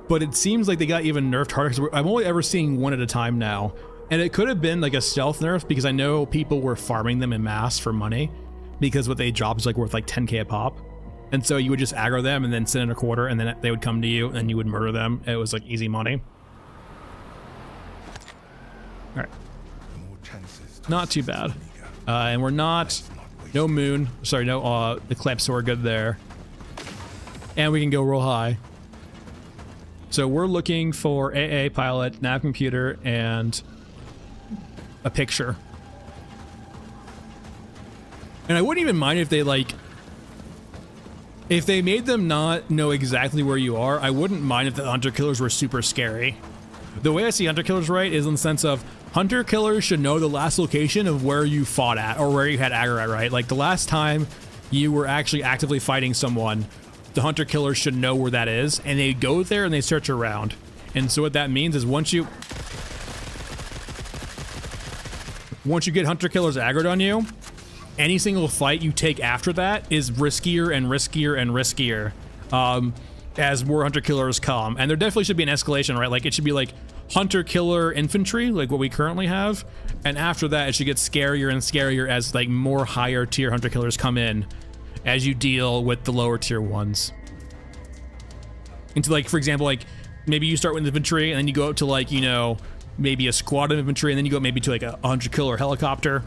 But it seems like they got even nerfed harder, because I'm only ever seeing one at a time now. And it could have been like a stealth nerf, because I know people were farming them en masse for money, because what they drop is like worth like 10k a pop. And so you would just aggro them and then send in a quarter, and then they would come to you and you would murder them. It was like easy money. All right. Not too bad. And we're not, no moon, sorry, no eclipse, so we're good there. And we can go real high. So we're looking for AA pilot, nav computer, and a picture. And I wouldn't even mind if they if they made them not know exactly where you are. I wouldn't mind if the hunter killers were super scary. The way I see hunter killers, right, is in the sense of hunter killers should know the last location of where you fought at or where you had aggro at, right? Like the last time you were actually actively fighting someone, the hunter killers should know where that is, and they go there and they search around. And so what that means is once you get hunter killers aggroed on you, any single fight you take after that is riskier and riskier and riskier as more hunter killers come. And there definitely should be an escalation, right? Like it should be like hunter killer infantry, like what we currently have, and after that it should get scarier and scarier as like more higher tier hunter killers come in as you deal with the lower tier ones. Into like, for example, like maybe you start with infantry and then you go up to like, you know, maybe a squad of infantry, and then you go maybe to like a hunter killer helicopter.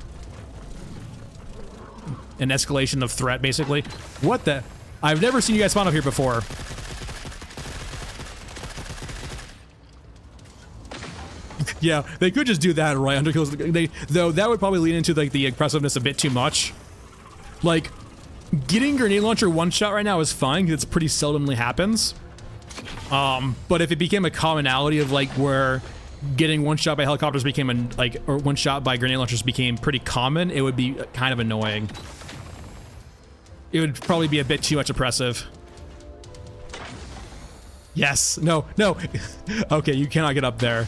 An escalation of threat, basically. What the? I've never seen you guys spawn up here before. Yeah, they could just do that right under kills. Though that would probably lead into like the aggressiveness a bit too much. Like, getting grenade launcher one shot right now is fine because it's pretty seldomly happens. But if it became a commonality of like where getting one shot by helicopters became or one shot by grenade launchers became pretty common, it would be kind of annoying. It would probably be a bit too much oppressive. Yes. No. No. Okay, you cannot get up there.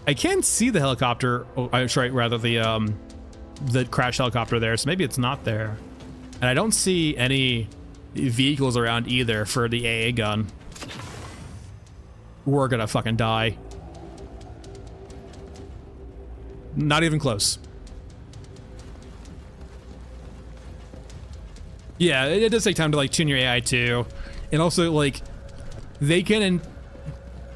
I can see the helicopter. Oh, I'm sorry, rather the crash helicopter there. So maybe it's not there. And I don't see any vehicles around either for the AA gun. We're gonna fucking die. Not even close. Yeah, it does take time to like tune your AI too. And also like they can,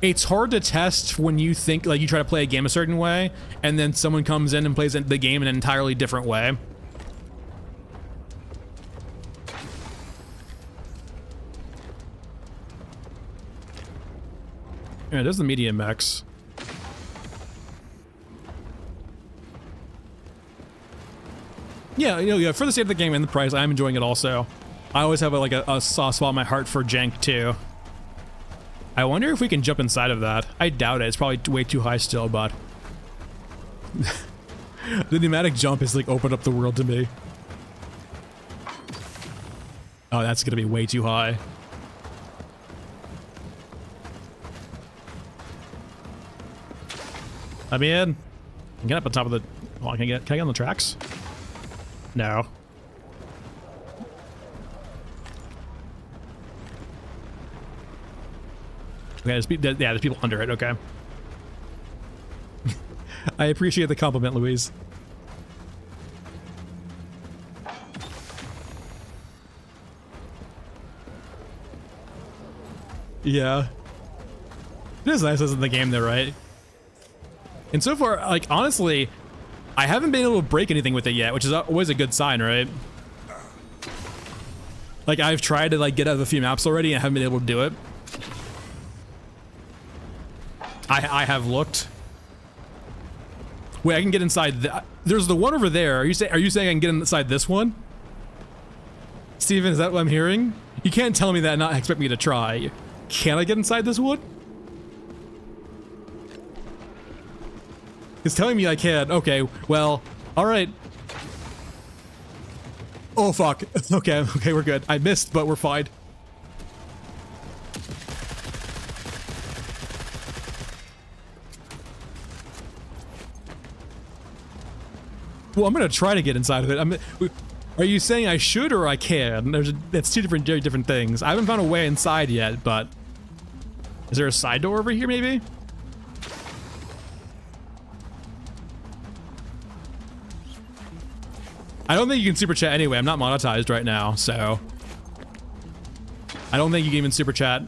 it's hard to test when you think like you try to play a game a certain way and then someone comes in and plays the game in an entirely different way. Yeah, there's the medium mechs. Yeah, you know, for the sake of the game and the price, I'm enjoying it also. I always have a soft spot in my heart for jank too. I wonder if we can jump inside of that. I doubt it. It's probably way too high still, but the pneumatic jump has like opened up the world to me. Oh, that's gonna be way too high. Let me in. Get up on top of the. Oh, can I get on the tracks? No. Okay, there's people under it. Okay. I appreciate the compliment, Louise. Yeah. It is nice as in the game though, right? And so far, like, honestly, I haven't been able to break anything with it yet, which is always a good sign, right? Like, I've tried to, like, get out of a few maps already and I haven't been able to do it. I have looked. Wait, I can get inside there's the one over there. Are you saying I can get inside this one? Steven, is that what I'm hearing? You can't tell me that and not expect me to try. Can I get inside this one? It's telling me I can. Okay, well, all right. Oh, fuck. Okay, we're good. I missed, but we're fine. Well, I'm gonna try to get inside of it. Are you saying I should or I can? That's two very different things. I haven't found a way inside yet, but is there a side door over here, maybe? I don't think you can super chat anyway. I'm not monetized right now, so I don't think you can even super chat.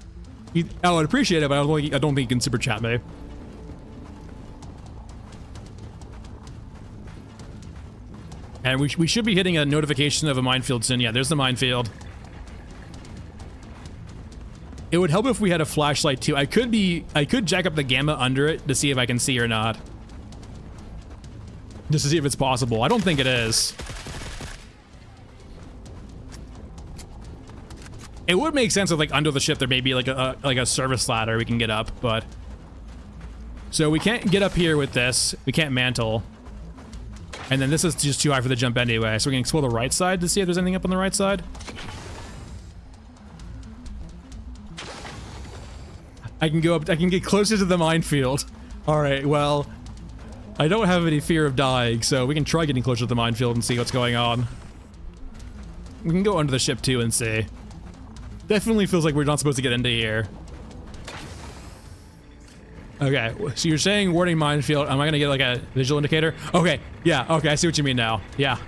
I would appreciate it, but I don't think you can super chat me. And we should be hitting a notification of a minefield soon. Yeah, there's the minefield. It would help if we had a flashlight too. I could jack up the gamma under it to see if I can see or not. Just to see if it's possible. I don't think it is. It would make sense if like under the ship there may be like a service ladder we can get up, but so we can't get up here with this. We can't mantle. And then this is just too high for the jump anyway, so we can explore the right side to see if there's anything up on the right side. I can go up, I can get closer to the minefield. All right, well, I don't have any fear of dying, so we can try getting closer to the minefield and see what's going on. We can go under the ship too and see. Definitely feels like we're not supposed to get into here. Okay, so you're saying warning minefield. Am I gonna get like a visual indicator? Okay, yeah, okay, I see what you mean now. Yeah.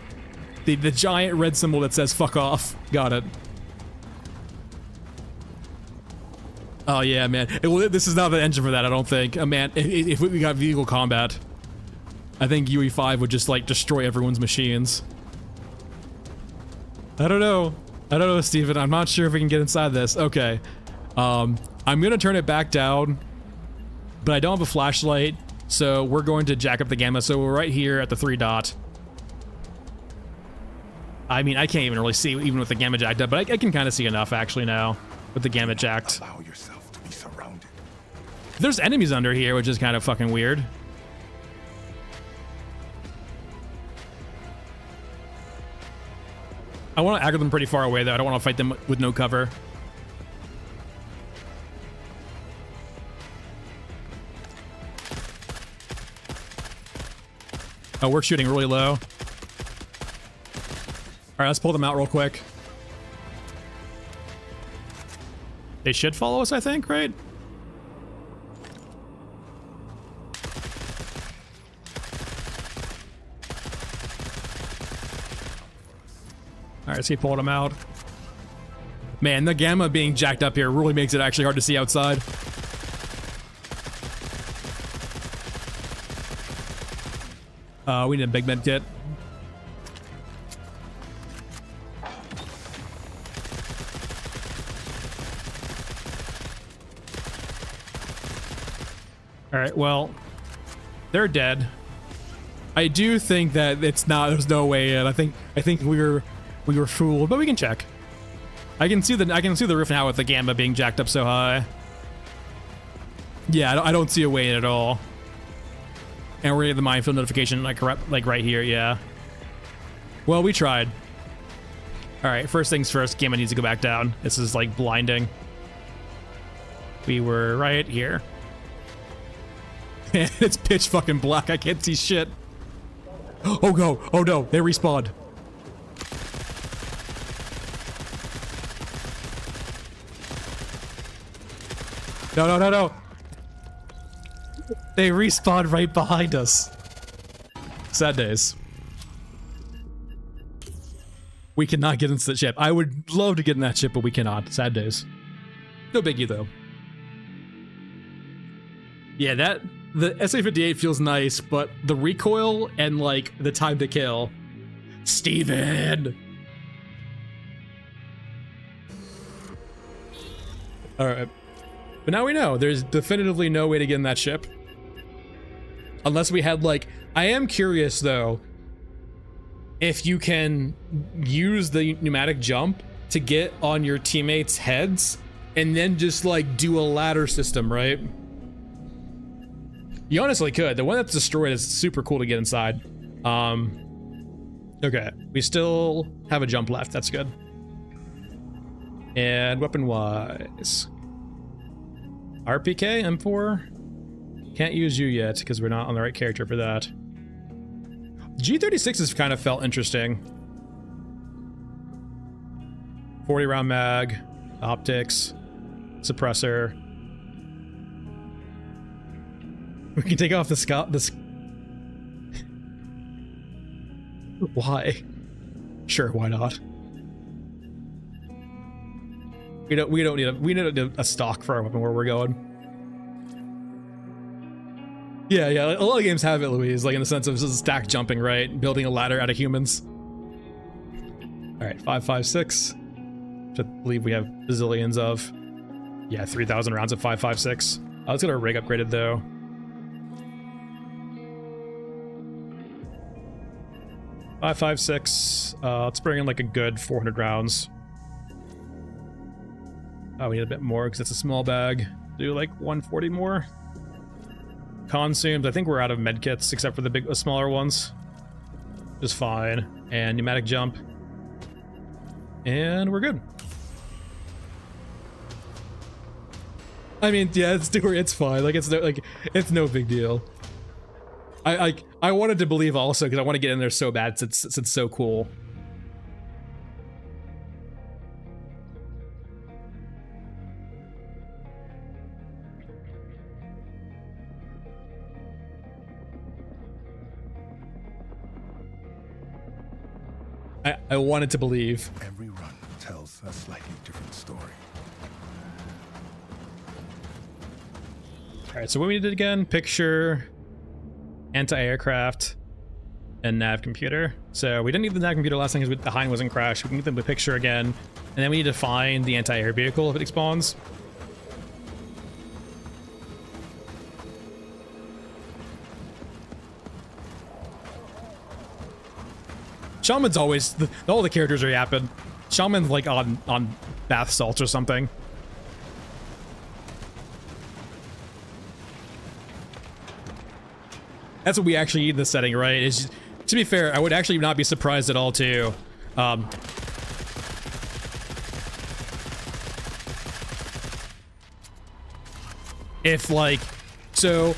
The giant red symbol that says fuck off. Got it. Oh yeah, man. Well, this is not the engine for that, I don't think. Man, if we got vehicle combat, I think UE5 would just like destroy everyone's machines. I don't know. I don't know, Steven. I'm not sure if we can get inside this. Okay. I'm gonna turn it back down, but I don't have a flashlight, so we're going to jack up the gamma. So we're right here at the 3 dot. I mean, I can't even really see even with the gamma jacked up, but I can kind of see enough actually now with the gamma jacked. Allow yourself to be surrounded. There's enemies under here, which is kind of fucking weird. I want to aggro them pretty far away, though. I don't want to fight them with no cover. Oh, we're shooting really low. All right, let's pull them out real quick. They should follow us, I think, right? All right, let's keep pulling them out. Man, the gamma being jacked up here really makes it actually hard to see outside. We need a big med kit. All right, well, they're dead. I do think that it's not. There's no way in. I think we were fooled, but we can check. I can see the roof now with the gamma being jacked up so high. Yeah, I don't see a way in at all. And we're getting the minefield notification like right here. Yeah. Well, we tried. All right, first things first. Gamma needs to go back down. This is like blinding. We were right here. It's pitch fucking black. I can't see shit. Oh no! Oh no! They respawned. No. They respawned right behind us. Sad days. We cannot get into the ship. I would love to get in that ship, but we cannot. Sad days. No biggie though. Yeah, the SA-58 feels nice, but the recoil and like the time to kill. Steven! Alright. But now we know there's definitively no way to get in that ship. Unless we had like, I am curious though, if you can use the pneumatic jump to get on your teammates' heads and then just like do a ladder system, right? You honestly could. The one that's destroyed is super cool to get inside. Okay, we still have a jump left. That's good. And weapon-wise, RPK, M4. Can't use you yet because we're not on the right character for that. G36 has kind of felt interesting. 40 round mag, optics, suppressor. We can take off the scout. Why? Sure, why not? We don't need a stock for our weapon where we're going. Yeah, a lot of games have it, Louise, like in the sense of just stack jumping, right? Building a ladder out of humans. All right, 5.56, which I believe we have bazillions of. Yeah, 3,000 rounds of 5.56. Let's get our rig upgraded though. Five, 5.6. Let's bring in like a good 400 rounds. Oh, we need a bit more because it's a small bag. Do like 140 more. Consumed. I think we're out of medkits except for the smaller ones. Just fine. And pneumatic jump. And we're good. I mean, yeah, it's fine. Like it's no big deal. I wanted to believe also because I want to get in there so bad since it's so cool. I wanted to believe. Every run tells a slightly different story. All right, so what we did again, picture, anti-aircraft. and nav computer. So we didn't need the nav computer last time because the hind wasn't crashed. We can get the picture again, and then we need to find the anti-air vehicle if it spawns. Shaman's always all the characters are yapping. Shaman's like on bath salts or something. That's what we actually need in this setting, right? Is, to be fair, I would actually not be surprised at all too. If like, so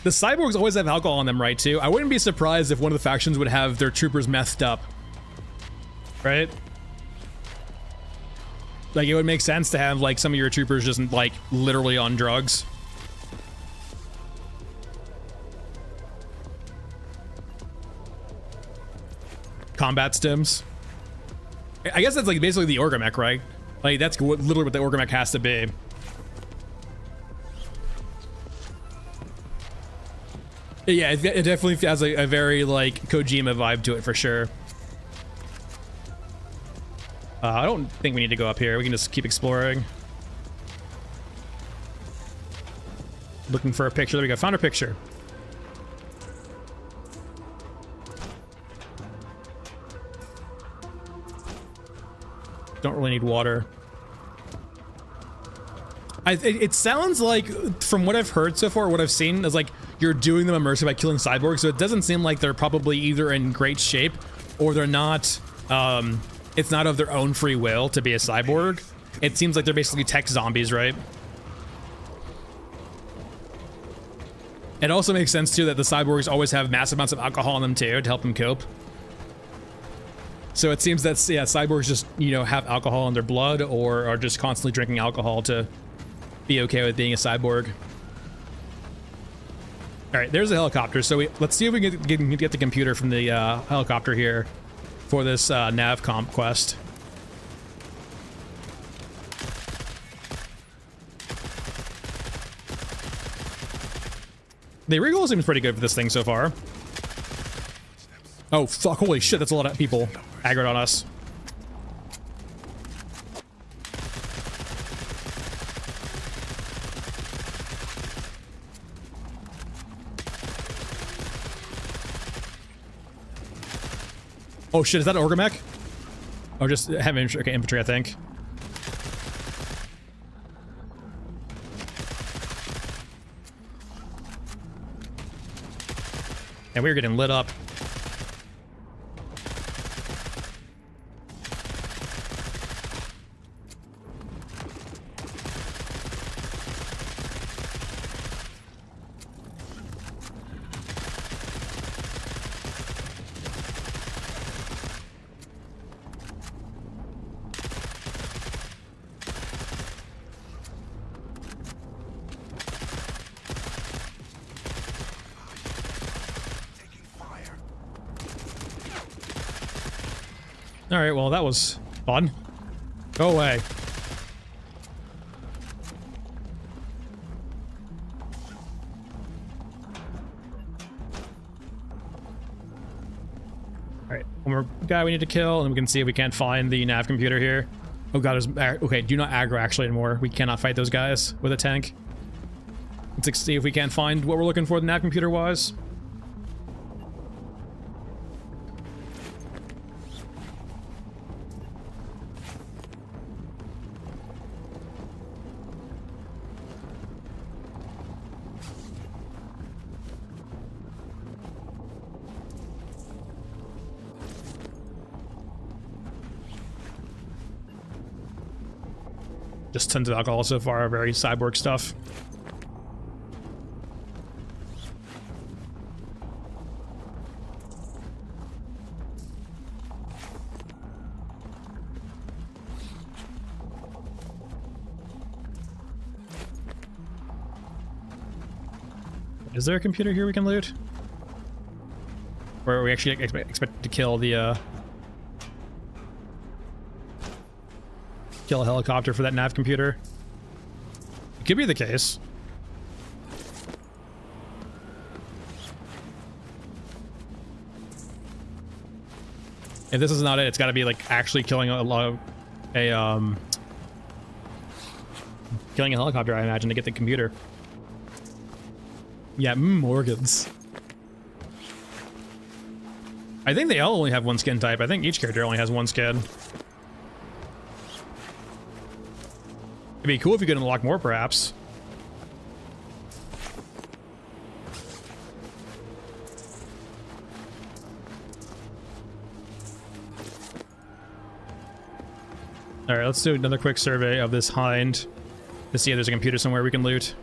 the cyborgs always have alcohol on them, right? Too. I wouldn't be surprised if one of the factions would have their troopers methed up, right? Like it would make sense to have like some of your troopers just like literally on drugs. Combat stims. I guess that's like basically the Orgamech, right? Like that's literally what the Orgamech has to be. Yeah, it definitely has a very like Kojima vibe to it for sure. I don't think we need to go up here. We can just keep exploring. Looking for a picture. There we go. Found a picture. Don't really need water. It sounds like, from what I've heard so far, what I've seen, is like you're doing them immersive by killing cyborgs, so it doesn't seem like they're probably either in great shape or they're not, it's not of their own free will to be a cyborg. It seems like they're basically tech zombies, right? It also makes sense too that the cyborgs always have massive amounts of alcohol in them too to help them cope. So it seems that, yeah, cyborgs just, you know, have alcohol in their blood or are just constantly drinking alcohol to be okay with being a cyborg. All right, there's a helicopter. So let's see if we can get the computer from the helicopter here for this nav comp quest. The recoil seems pretty good for this thing so far. Oh, fuck. Holy shit, that's a lot of people aggroed on us. Oh shit, is that an Orgamech? Oh, just heavy infantry, okay, infantry, I think. And we were getting lit up. All right, well, that was fun. Go away. All right, one more guy we need to kill, and we can see if we can't find the nav computer here. Oh god, okay, do not aggro actually anymore. We cannot fight those guys with a tank. Let's see if we can't find what we're looking for the nav computer wise. Just tons of alcohol so far, very cyborg stuff. Is there a computer here we can loot? Or are we actually expect to kill the kill a helicopter for that nav computer? It could be the case. If this is not it, it's got to be like actually killing killing a helicopter, I imagine, to get the computer. Yeah, organs. I think they all only have one skin type. I think each character only has one skin. It'd be cool if you could unlock more, perhaps. All right, let's do another quick survey of this hind to see if there's a computer somewhere we can loot.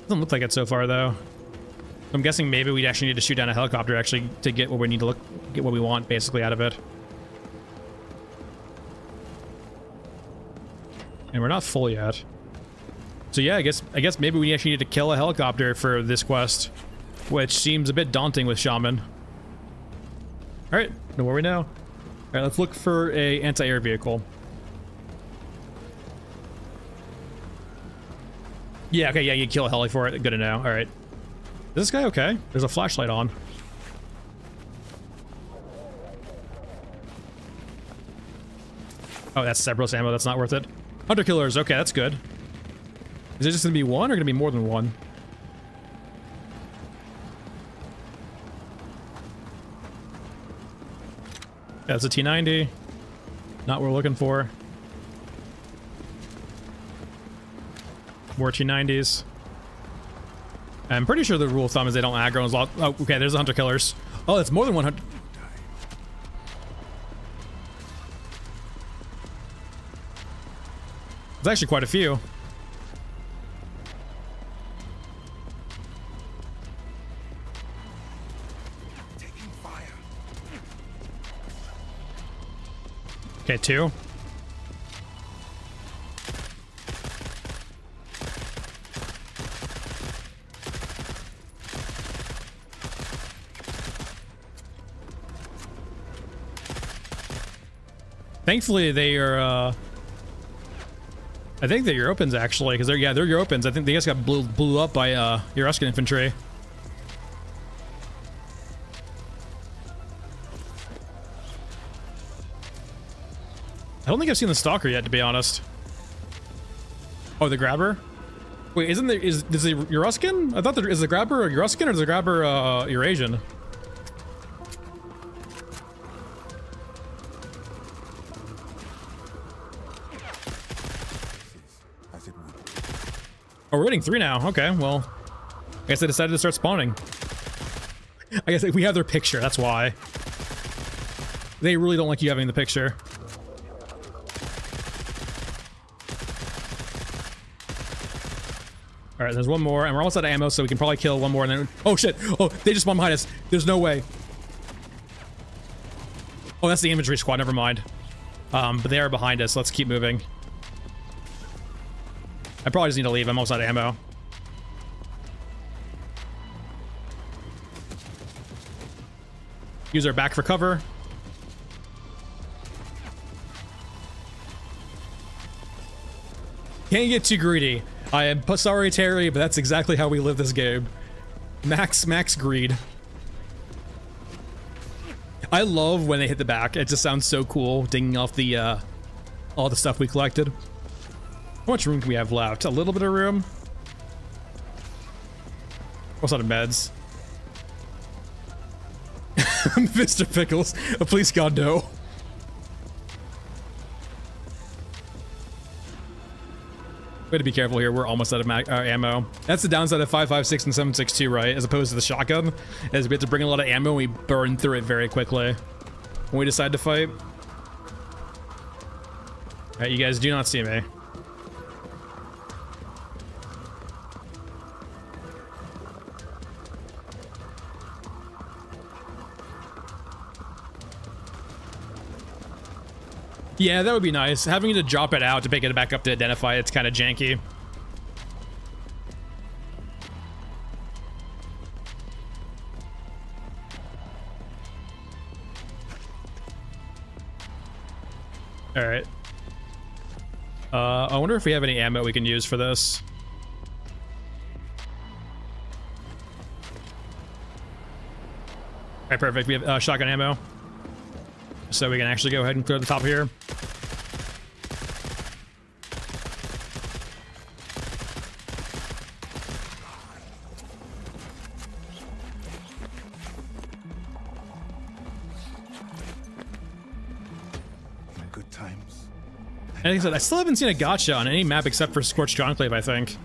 Doesn't look like it so far, though. I'm guessing maybe we actually need to shoot down a helicopter actually to get what we need to get what we want basically out of it. And we're not full yet. So yeah, I guess maybe we actually need to kill a helicopter for this quest, which seems a bit daunting with Shaman. All right, know where we know. All right, let's look for a anti-air vehicle. Yeah, okay, yeah, you kill a heli for it. Good to know. All right. Is this guy okay? There's a flashlight on. Oh, that's Cerberus ammo. That's not worth it. Hunter killers. Okay, that's good. Is it just gonna be one or gonna be more than one? That's a T90. Not what we're looking for. More T90s. I'm pretty sure the rule of thumb is they don't aggro as long. Oh, okay, there's the hunter killers. Oh, it's more than 100. There's actually quite a few. Taking fire. Okay, two. Thankfully, they are, I think they're Europans, actually, because they're Europans. I think they just got blew up by, Euruscan infantry. I don't think I've seen the Stalker yet, to be honest. Oh, the Grabber? Wait, is the Euruscan? I thought is the Grabber a Euruscan or is the Grabber, Eurasian? Oh, we're getting 3 now. Okay, well, I guess they decided to start spawning. I guess we have their picture, that's why. They really don't like you having the picture. All right, there's one more, and we're almost out of ammo, so we can probably kill one more, and then... Oh, shit! Oh, they just spawned behind us. There's no way. Oh, that's the infantry squad, never mind. But they are behind us. Let's keep moving. I probably just need to leave. I'm almost out of ammo. Use our back for cover. Can't get too greedy. I am sorry, Terry, but that's exactly how we live this game. Max greed. I love when they hit the back. It just sounds so cool, dinging off the all the stuff we collected. How much room do we have left? A little bit of room. What's out of meds? Mr. Pickles, please God no. We have to be careful here. We're almost out of ammo. That's the downside of 5.56 and 7.62, right? As opposed to the shotgun, is we have to bring a lot of ammo and we burn through it very quickly when we decide to fight. All right, you guys do not see me. Yeah, that would be nice. Having to drop it out to pick it back up to identify it's kind of janky. All right. I wonder if we have any ammo we can use for this. All right, perfect. We have shotgun ammo. so we can actually go ahead and clear the top here. Good times. And like I said, I still haven't seen a gotcha on any map except for Scorched Enclave, I think.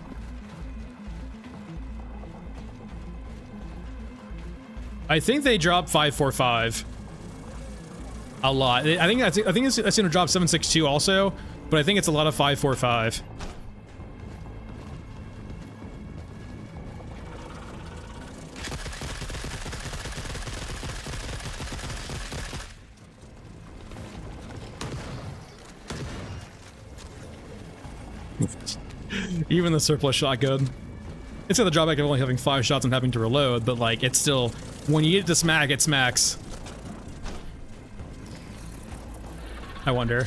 I think they drop 545 a lot. I think I've seen them drop 762 also, but I think it's a lot of 545. Even the surplus shotgun. It's got the drawback of only having 5 shots and having to reload, but like, it's still, when you get it to smack, it smacks. I wonder.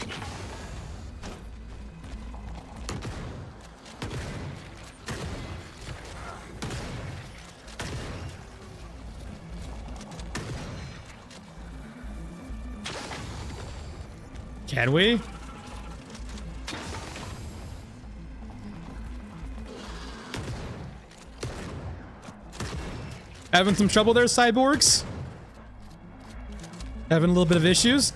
Can we? Having some trouble there, cyborgs? Having a little bit of issues?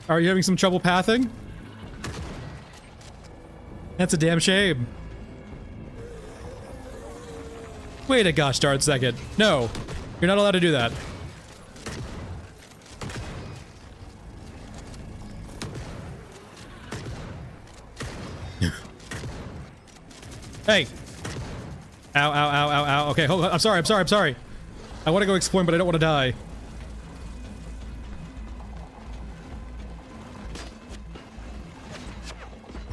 Are you having some trouble pathing? That's a damn shame. Wait a gosh darn second. No, you're not allowed to do that. Hey! Ow, ow, ow, ow, ow. Okay, hold on. I'm sorry. I want to go exploring, but I don't want to die.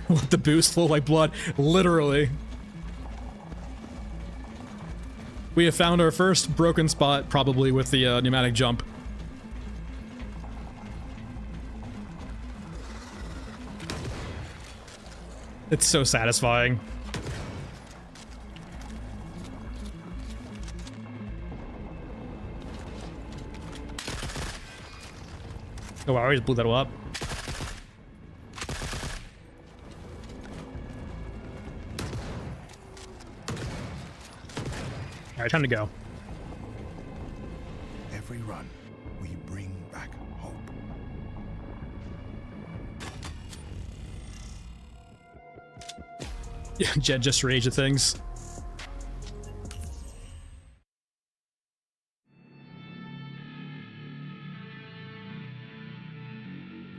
Let the boost flow like blood. Literally. We have found our first broken spot, probably with the pneumatic jump. It's so satisfying. Oh, I already blew that up. Alright, time to go. Every run, we bring back hope. Yeah, Jed just rage at things.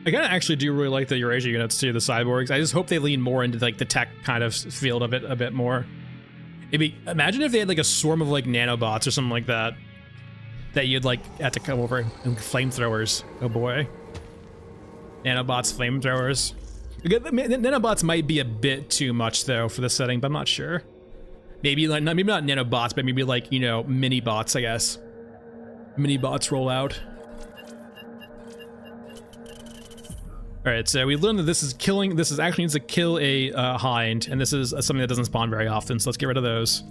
I kind of actually do really like the Eurasia units too, the cyborgs. I just hope they lean more into like the tech kind of field of it a bit more. Maybe imagine if they had like a swarm of like nanobots or something like that you'd like have to come over and flamethrowers. Oh boy, nanobots, flamethrowers. Nanobots might be a bit too much though for the setting, but I'm not sure. Maybe like maybe not nanobots, but maybe like, you know, mini bots, I guess. Mini bots roll out. Alright, so we learned that this is actually needs to kill a hind, and this is something that doesn't spawn very often, so let's get rid of those.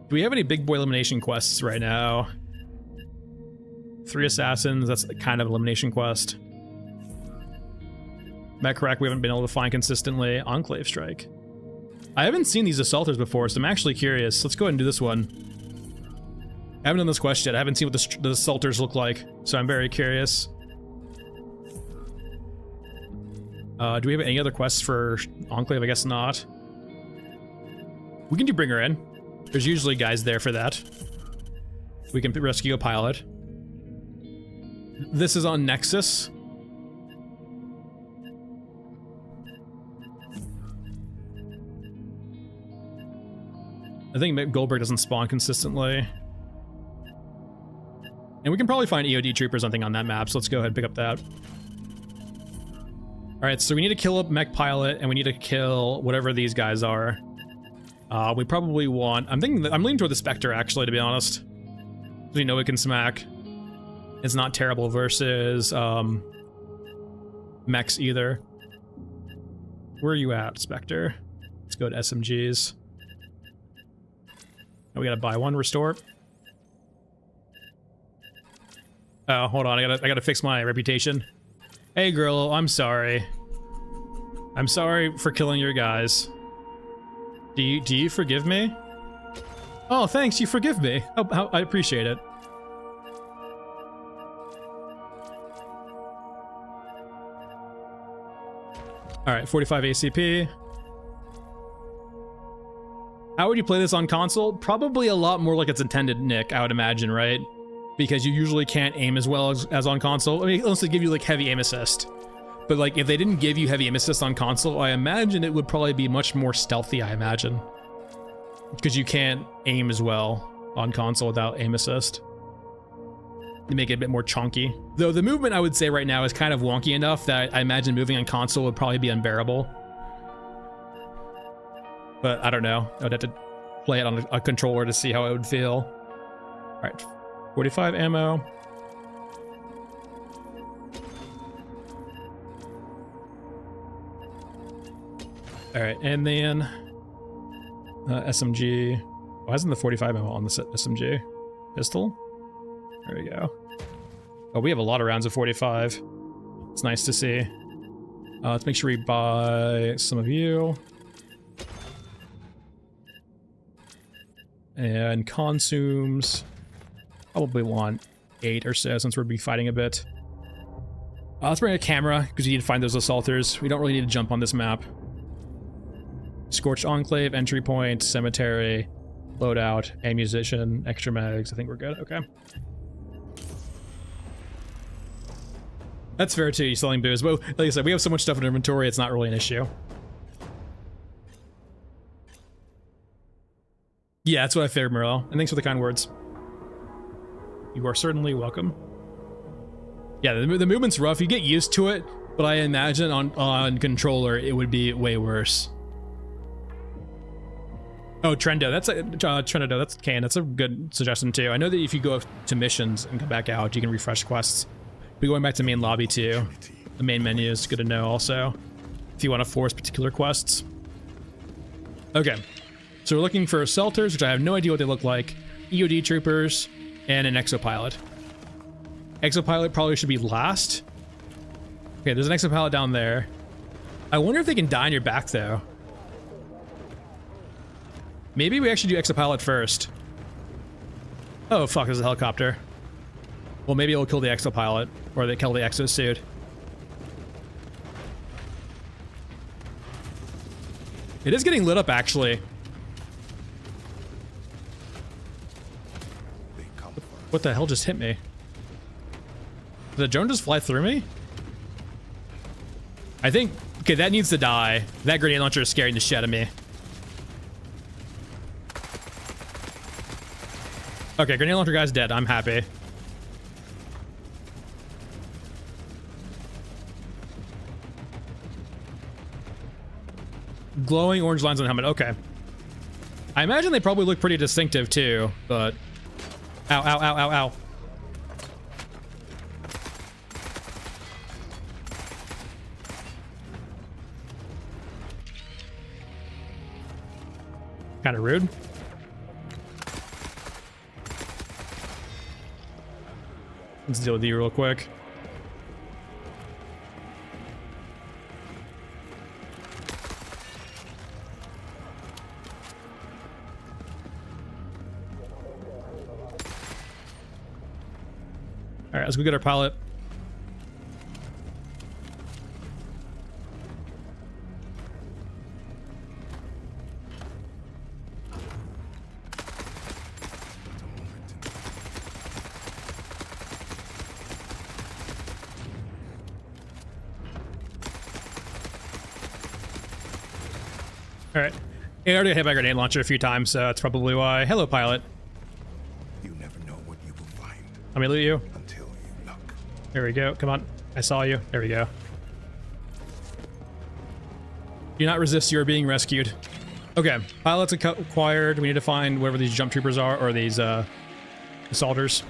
Do we have any big boy elimination quests right now? 3 assassins, that's the kind of elimination quest. Mech rack we haven't been able to find consistently. Enclave strike. I haven't seen these assaulters before, so I'm actually curious. Let's go ahead and do this one. I haven't done this quest yet. I haven't seen what the assaulters look like, so I'm very curious. Do we have any other quests for Enclave? I guess not. We can do bring her in. There's usually guys there for that. We can rescue a pilot. This is on Nexus. I think Goldberg doesn't spawn consistently. And we can probably find EOD troopers, I think, on that map, so let's go ahead and pick up that. Alright, so we need to kill a mech pilot, and we need to kill whatever these guys are. We probably want... I'm leaning toward the Spectre, actually, to be honest. We know it can smack. It's not terrible versus mechs either. Where are you at, Spectre? Let's go to SMGs. Oh, we gotta buy one restore. Oh, hold on. I gotta fix my reputation. Hey, girl. I'm sorry. I'm sorry for killing your guys. Do you forgive me? Oh, thanks. You forgive me. Oh, I appreciate it. All right, 45 ACP. How would you play this on console? Probably a lot more like it's intended, Nick, I would imagine, right? Because you usually can't aim as well as on console. I mean, unless they give you like heavy aim assist. But like, if they didn't give you heavy aim assist on console, I imagine it would probably be much more stealthy, I imagine. Because you can't aim as well on console without aim assist. To make it a bit more chunky. Though the movement, I would say right now, is kind of wonky enough that I imagine moving on console would probably be unbearable. But I don't know. I would have to play it on a controller to see how it would feel. All right, 45 ammo. All right, and then SMG. Why isn't the 45 ammo on the SMG? Pistol? There we go. Oh, we have a lot of rounds of 45. It's nice to see. Let's make sure we buy some of you. And consumes. Probably want 8 or so since we'll be fighting a bit. Let's bring a camera because we need to find those assaulters. We don't really need to jump on this map. Scorched Enclave, entry point, cemetery, loadout, ammunition, extra mags. I think we're good. Okay. That's fair too. You're selling booze. Well, like I said, we have so much stuff in inventory, it's not really an issue. Yeah, that's what I figured, Morello. And thanks for the kind words. You are certainly welcome. Yeah, the movement's rough. You get used to it, but I imagine on controller it would be way worse. Oh, Trendo. That's Trendo. That's Kane. That's a good suggestion too. I know that if you go to missions and come back out, you can refresh quests. But going back to main lobby too, the main menu is good to know also if you want to force particular quests. Okay, so we're looking for assaulters, which I have no idea what they look like, EOD troopers, and an exopilot. Exopilot probably should be last. Okay, there's an exopilot down there. I wonder if they can die on your back though. Maybe we actually do exopilot first. Oh fuck, there's a helicopter. Well, maybe it'll kill the exopilot, or they kill the exosuit. It is getting lit up, actually. What the hell just hit me? Did the drone just fly through me? I think... Okay, that needs to die. That grenade launcher is scaring the shit out of me. Okay, grenade launcher guy's dead. I'm happy. Glowing orange lines on the helmet. Okay. I imagine they probably look pretty distinctive too, but... Ow, ow, ow, ow, ow. Kind of rude. Let's deal with you real quick. All right, let's go get our pilot. All right. I already hit my grenade launcher a few times, so that's probably why. Hello, pilot. You never know what you will find Let me loot you. until you look. There we go. Come on. I saw you. There we go. Do not resist. You are being rescued. Okay. Pilots acquired. We need to find wherever these jump troopers are, or these assaulters.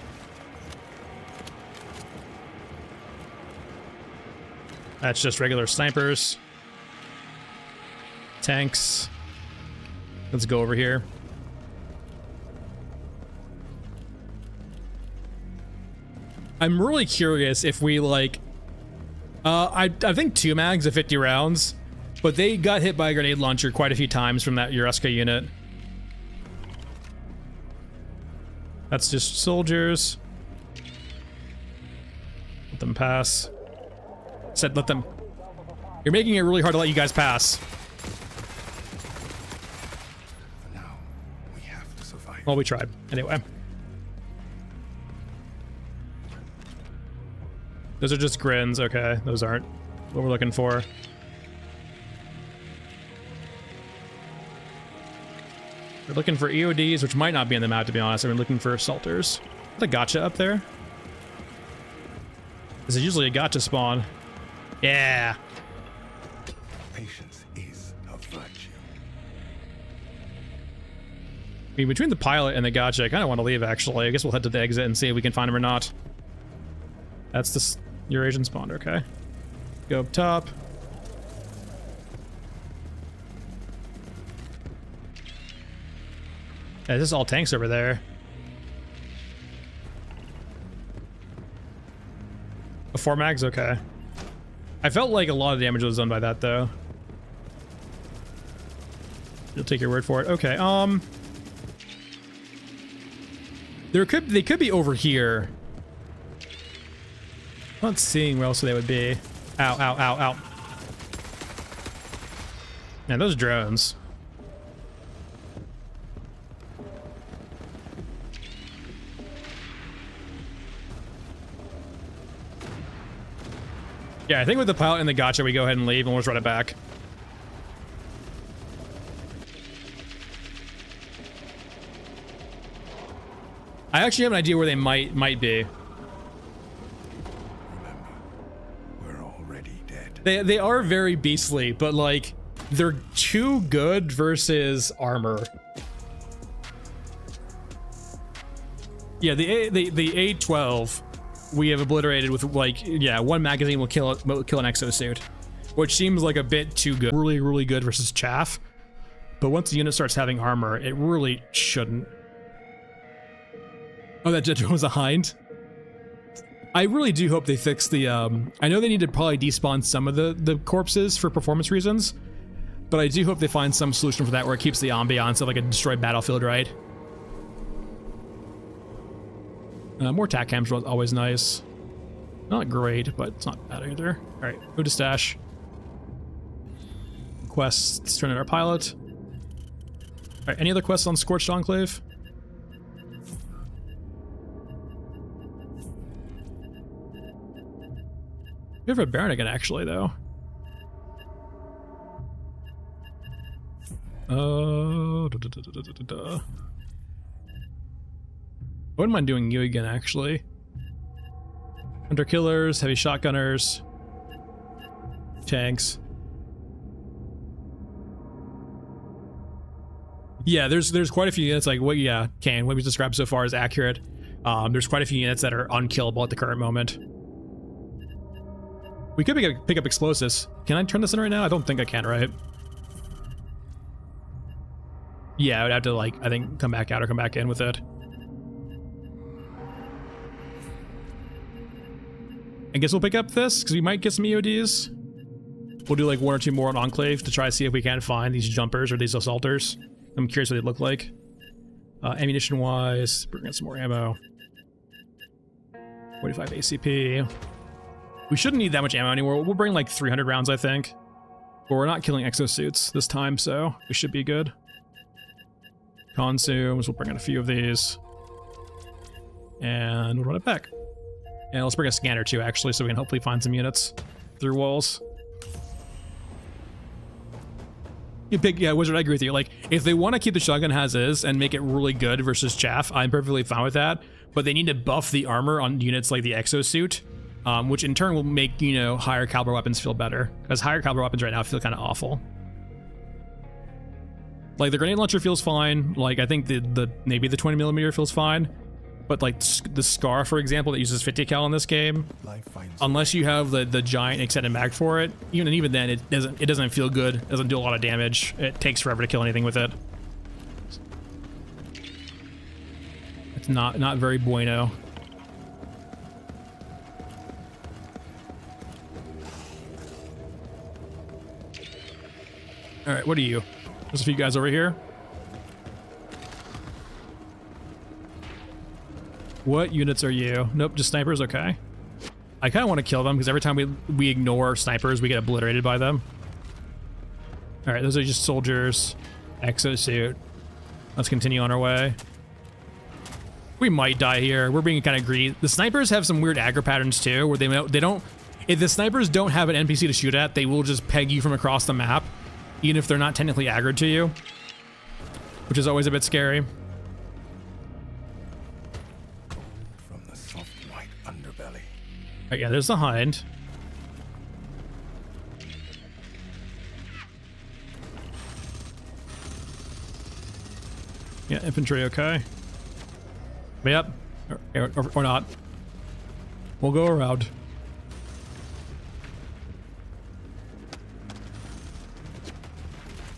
That's just regular snipers. Tanks. Let's go over here. I'm really curious if we like, I think 2 mags of 50 rounds, but they got hit by a grenade launcher quite a few times from that Ureska unit. That's just soldiers. Let them pass. Said let them. You're making it really hard to let you guys pass. For now, we have to survive. Well, we tried. Anyway. Those are just grins, okay. Those aren't what we're looking for. We're looking for EODs, which might not be on the map, to be honest. We're looking for assaulters. Is that a gotcha up there? This is usually a gotcha spawn. Yeah. Patience is a virtue. I mean, between the pilot and the gotcha, I kind of want to leave, actually. I guess we'll head to the exit and see if we can find him or not. That's this Eurasian spawn, okay. Go up top. Yeah, this is all tanks over there. A 4 mags? Okay. I felt like a lot of damage was done by that, though. You'll take your word for it. Okay, they could be over here. I'm not seeing where else they would be. Ow, ow, ow, ow. Man, those drones. Yeah, I think with the pilot and the gotcha, we go ahead and leave and we'll just run it back. I actually have an idea where they might be. Remember, we're already dead. They are very beastly, but like they're too good versus armor. Yeah, the A12 we have obliterated with like, yeah, 1 magazine will kill an exosuit, which seems like a bit too good. Really, really good versus chaff. But once the unit starts having armor, it really shouldn't. Oh, that jet drone was a hind. I really do hope they fix the, I know they need to probably despawn some of the corpses for performance reasons, but I do hope they find some solution for that where it keeps the ambiance of like a destroyed battlefield, right? More tac cams are always nice. Not great, but it's not bad either. All right, go to stash. Quests, turn in our pilot. All right, any other quests on Scorched Enclave? We have a Baron again, actually, though. I wouldn't mind doing you again, actually. Hunter killers, heavy shotgunners, tanks. Yeah, there's quite a few units like what what we described so far is accurate. There's quite a few units that are unkillable at the current moment. We could pick up explosives. Can I turn this in right now? I don't think I can, right? Yeah, I would have to like I think come back out or come back in with it. I guess we'll pick up this, because we might get some EODs. We'll do like 1 or 2 more on Enclave to try to see if we can find these jumpers or these assaulters. I'm curious what they look like. Ammunition-wise, bring in some more ammo. 45 ACP. We shouldn't need that much ammo anymore. We'll bring like 300 rounds, I think. But we're not killing exosuits this time, so we should be good. Consumes, we'll bring in a few of these. And we'll run it back. And let's bring a scanner too, actually, so we can hopefully find some units through walls. Yeah, Wizard, I agree with you. Like, if they want to keep the shotgun as is and make it really good versus chaff, I'm perfectly fine with that. But they need to buff the armor on units like the exosuit, which in turn will make, you know, higher caliber weapons feel better. Because higher caliber weapons right now feel kind of awful. Like, the grenade launcher feels fine. Like, I think maybe the 20mm feels fine. But like the Scar, for example, that uses 50 cal in this game, unless you have the giant extended mag for it, even then it doesn't feel good. It doesn't do a lot of damage. It takes forever to kill anything with it. It's not very bueno. All right, what are you? There's a few guys over here. What units are you? Nope, just snipers, okay. I kind of want to kill them because every time we ignore snipers, we get obliterated by them. All right, those are just soldiers. Exosuit. Let's continue on our way. We might die here. We're being kind of greedy. The snipers have some weird aggro patterns too, where they don't. If the snipers don't have an NPC to shoot at, they will just peg you from across the map, even if they're not technically aggroed to you, which is always a bit scary. From the soft white underbelly. Right, yeah, there's the hind. Yeah, infantry, okay. Yep, or not. We'll go around. Is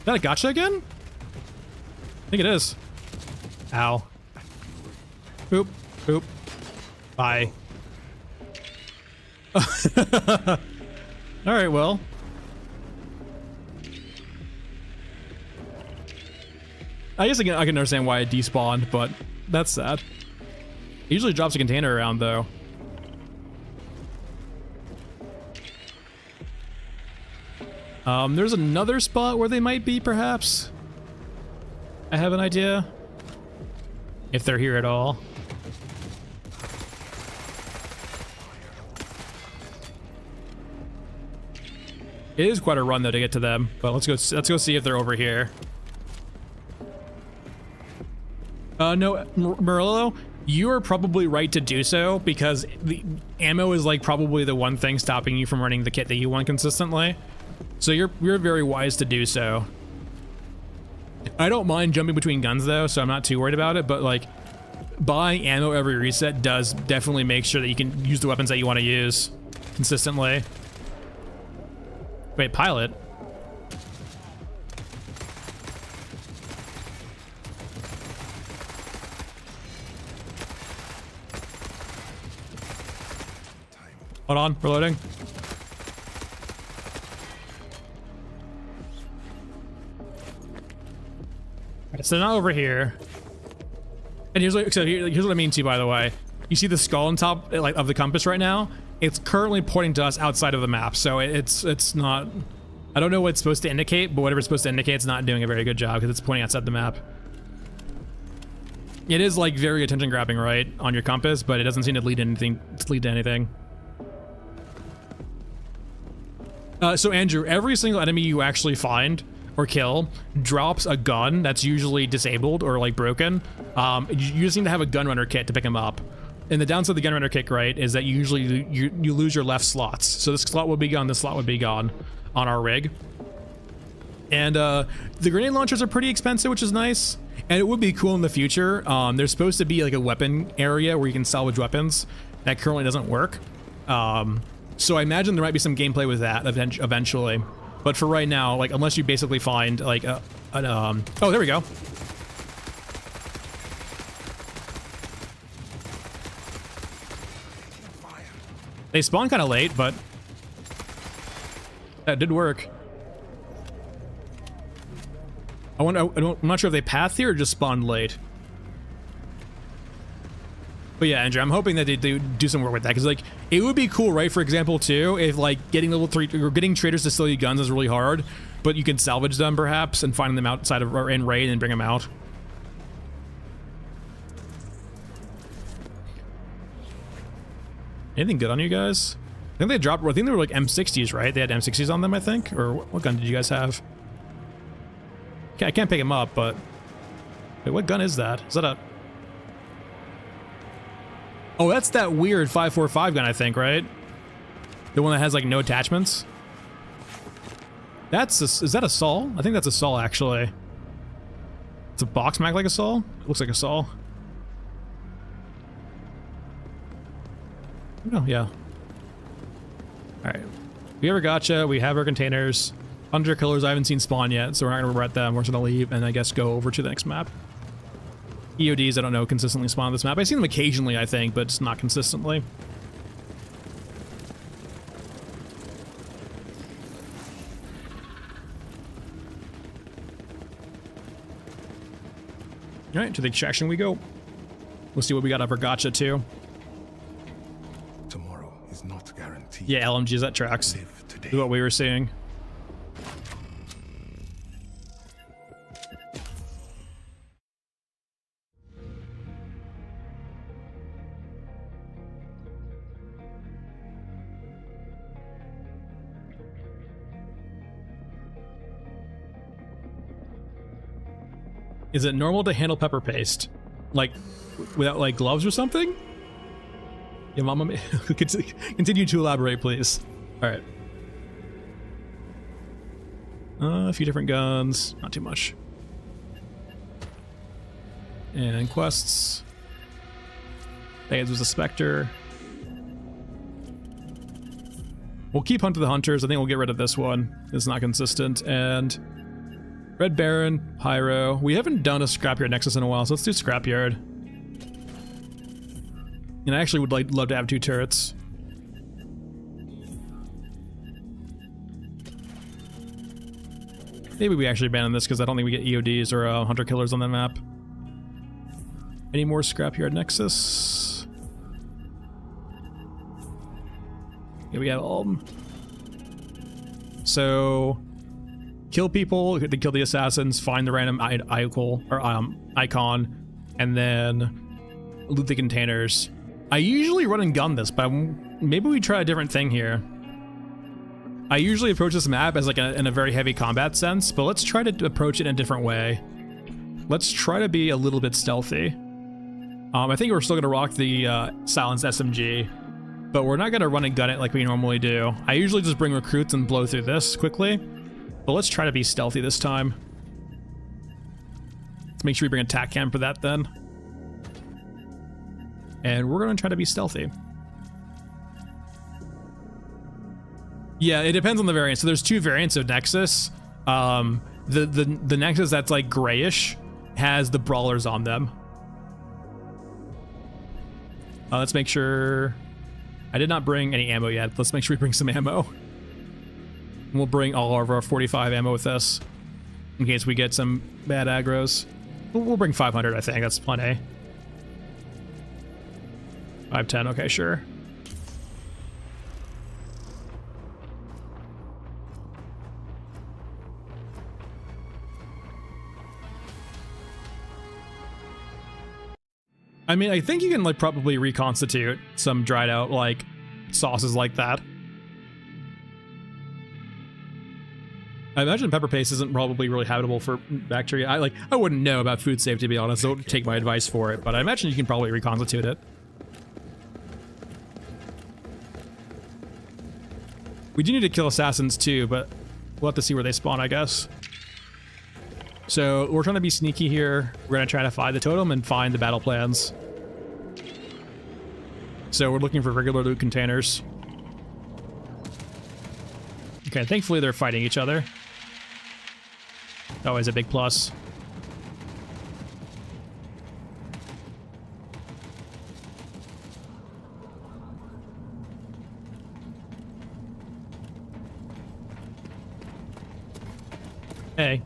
that a gotcha again? I think it is. Ow. Boop, boop. Bye. Alright, well. I guess I can understand why it despawned, but that's sad. It usually drops a container around, though. There's another spot where they might be, perhaps. I have an idea. If they're here at all. It is quite a run, though, to get to them. But let's go see if they're over here. No, Murillo, you are probably right to do so because the ammo is like probably the one thing stopping you from running the kit that you want consistently. So you're very wise to do so. I don't mind jumping between guns though, so I'm not too worried about it, but like buying ammo every reset does definitely make sure that you can use the weapons that you want to use consistently. Wait, pilot? Hold on, reloading. Alright, so now over here. And here's what I mean too, by the way. You see the skull on top like of the compass right now? It's currently pointing to us outside of the map, so it's not. I don't know what it's supposed to indicate, but whatever it's supposed to indicate, it's not doing a very good job because it's pointing outside the map. It is like very attention grabbing, right, on your compass, but it doesn't seem to lead to anything. So Andrew, every single enemy you actually find or kill drops a gun that's usually disabled or like broken. You just need to have a gunrunner kit to pick them up. And the downside of the gunrunner kit, right, is that you lose your left slots. So this slot would be gone, this slot would be gone on our rig. And the grenade launchers are pretty expensive, which is nice. And it would be cool in the future. There's supposed to be like a weapon area where you can salvage weapons. That currently doesn't work. So I imagine there might be some gameplay with that eventually. But for right now, like unless you basically find like oh, there we go. They spawn kind of late, but that did work. I'm not sure if they pathed here or just spawned late. But yeah, Andrew, I'm hoping that they do some work with that, because like it would be cool, right? For example, too, if like getting level 3 or getting traders to sell you guns is really hard, but you can salvage them perhaps and find them outside of or in raid and bring them out. Anything good on you guys? I think they dropped. I think they were like M60s, right? They had M60s on them, I think. Or what gun did you guys have? Okay, I can't pick them up, but wait, what gun is that? Is that a? Oh, that's that weird 545 gun, I think, right? The one that has like no attachments. Is that a Sol? I think that's a Sol, actually. It's a box mag like a Sol. It looks like a Sol. Oh, yeah. Alright. We ever gotcha. We have our containers. Hunter killers I haven't seen spawn yet, so we're not going to regret them. We're just going to leave and I guess go over to the next map. EODs, I don't know, consistently spawn on this map. I've seen them occasionally, I think, but just not consistently. All right, to the extraction we go. We'll see what we got up for gotcha too. Tomorrow is not guaranteed. Yeah, LMGs, that tracks. Live today. What we were seeing. Is it normal to handle pepper paste? Like, without like gloves or something? Yeah, Mama, continue to elaborate, please. All right. A few different guns, not too much. And quests. This was a Spectre. We'll keep Hunt of the Hunters. I think we'll get rid of this one. It's not consistent. And Red Baron, Pyro. We haven't done a Scrapyard Nexus in a while, so let's do Scrapyard. And I actually would love to have 2 turrets. Maybe we actually abandon this because I don't think we get EODs or Hunter Killers on that map. Any more Scrapyard Nexus? Yeah, we have all of them. So, kill people, to kill the assassins, find the random icon, and then loot the containers. I usually run and gun this, but maybe we try a different thing here. I usually approach this map as like in a very heavy combat sense, but let's try to approach it in a different way. Let's try to be a little bit stealthy. I think we're still gonna rock the silenced SMG, but we're not gonna run and gun it like we normally do. I usually just bring recruits and blow through this quickly, but let's try to be stealthy this time. Let's make sure we bring a attack cam for that then. And we're gonna try to be stealthy. Yeah, it depends on the variant. So there's 2 variants of Nexus. The Nexus that's like grayish has the brawlers on them. Let's make sure... I did not bring any ammo yet. Let's make sure we bring some ammo. And we'll bring all of our 45 ammo with us in case we get some bad aggros. We'll bring 500, I think. That's plenty. 510, okay, sure. I mean, I think you can like probably reconstitute some dried out like sauces like that. I imagine pepper paste isn't probably really habitable for bacteria. I wouldn't know about food safety, to be honest. Don't take my advice for it, but I imagine you can probably reconstitute it. We do need to kill assassins too, but we'll have to see where they spawn, I guess. So we're trying to be sneaky here. We're going to try to find the totem and find the battle plans. So we're looking for regular loot containers. Okay, thankfully they're fighting each other. Always a big plus. Hey.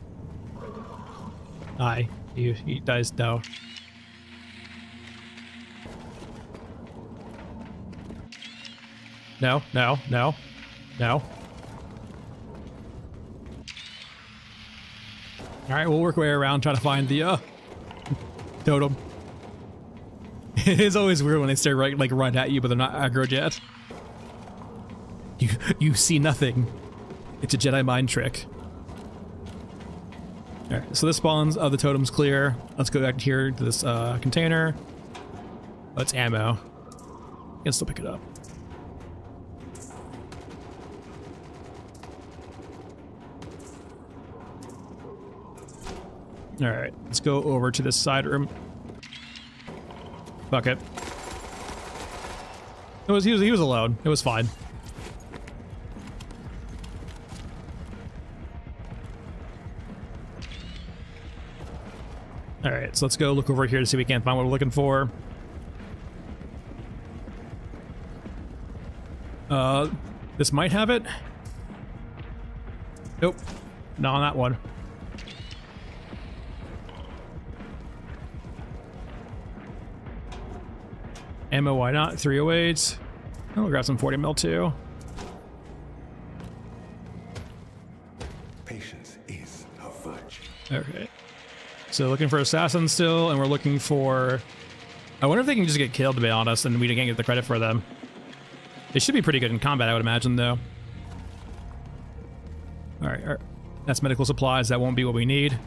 Hi. You guys know. No, no, no, no. Alright, we'll work our way around, try to find the totem. It is always weird when they start run at you, but they're not aggroed yet. You see nothing. It's a Jedi mind trick. Alright, so this spawns the totem's clear. Let's go back here to this container. That's ammo. You can still pick it up. Alright, let's go over to this side room. Fuck it. He was alone. It was fine. Alright, so let's go look over here to see if we can't find what we're looking for. This might have it. Nope. Not on that one. Ammo, why not? 308. I'll grab some 40 mil too. Patience is a virtue. Okay. So looking for assassins still, and we're looking for... I wonder if they can just get killed, to be honest, and we can't get the credit for them. They should be pretty good in combat, I would imagine, though. Alright, that's medical supplies. That won't be what we need.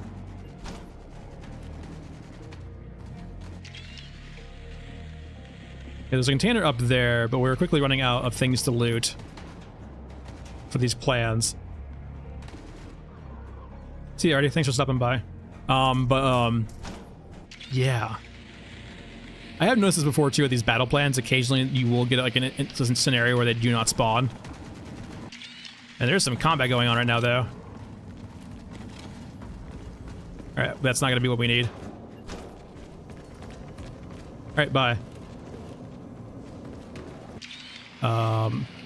Okay, there's a container up there, but we're quickly running out of things to loot for these plans. See, already, thanks for stopping by. Yeah. I have noticed this before, too, with these battle plans. Occasionally, you will get, like, an scenario where they do not spawn. And there's some combat going on right now, though. Alright, that's not going to be what we need. Alright, bye.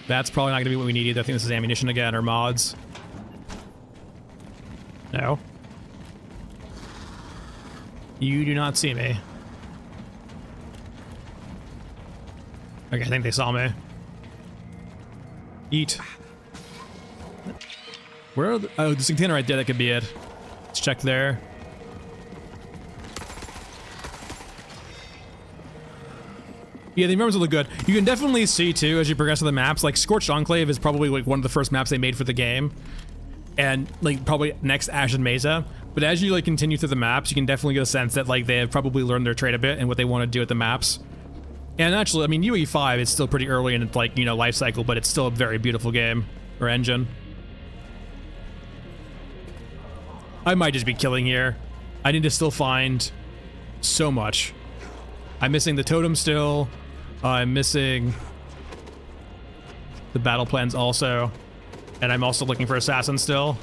That's probably not going to be what we need either. I think this is ammunition again, or mods. No. You do not see me. Okay, I think they saw me. Eat. Where are the... Oh, this container right there, that could be it. Let's check there. Yeah, the environments look good. You can definitely see, too, as you progress through the maps, like, Scorched Enclave is probably, like, one of the first maps they made for the game. And, like, probably next Ashen Mesa. But as you, like, continue through the maps, you can definitely get a sense that, like, they have probably learned their trade a bit and what they want to do with the maps. And actually, I mean, UE5 is still pretty early in its, like, you know, life cycle, but it's still a very beautiful game. Or engine. I might just be killing here. I need to still find so much. I'm missing the totem still. I'm missing the battle plans also. And I'm also looking for assassins still.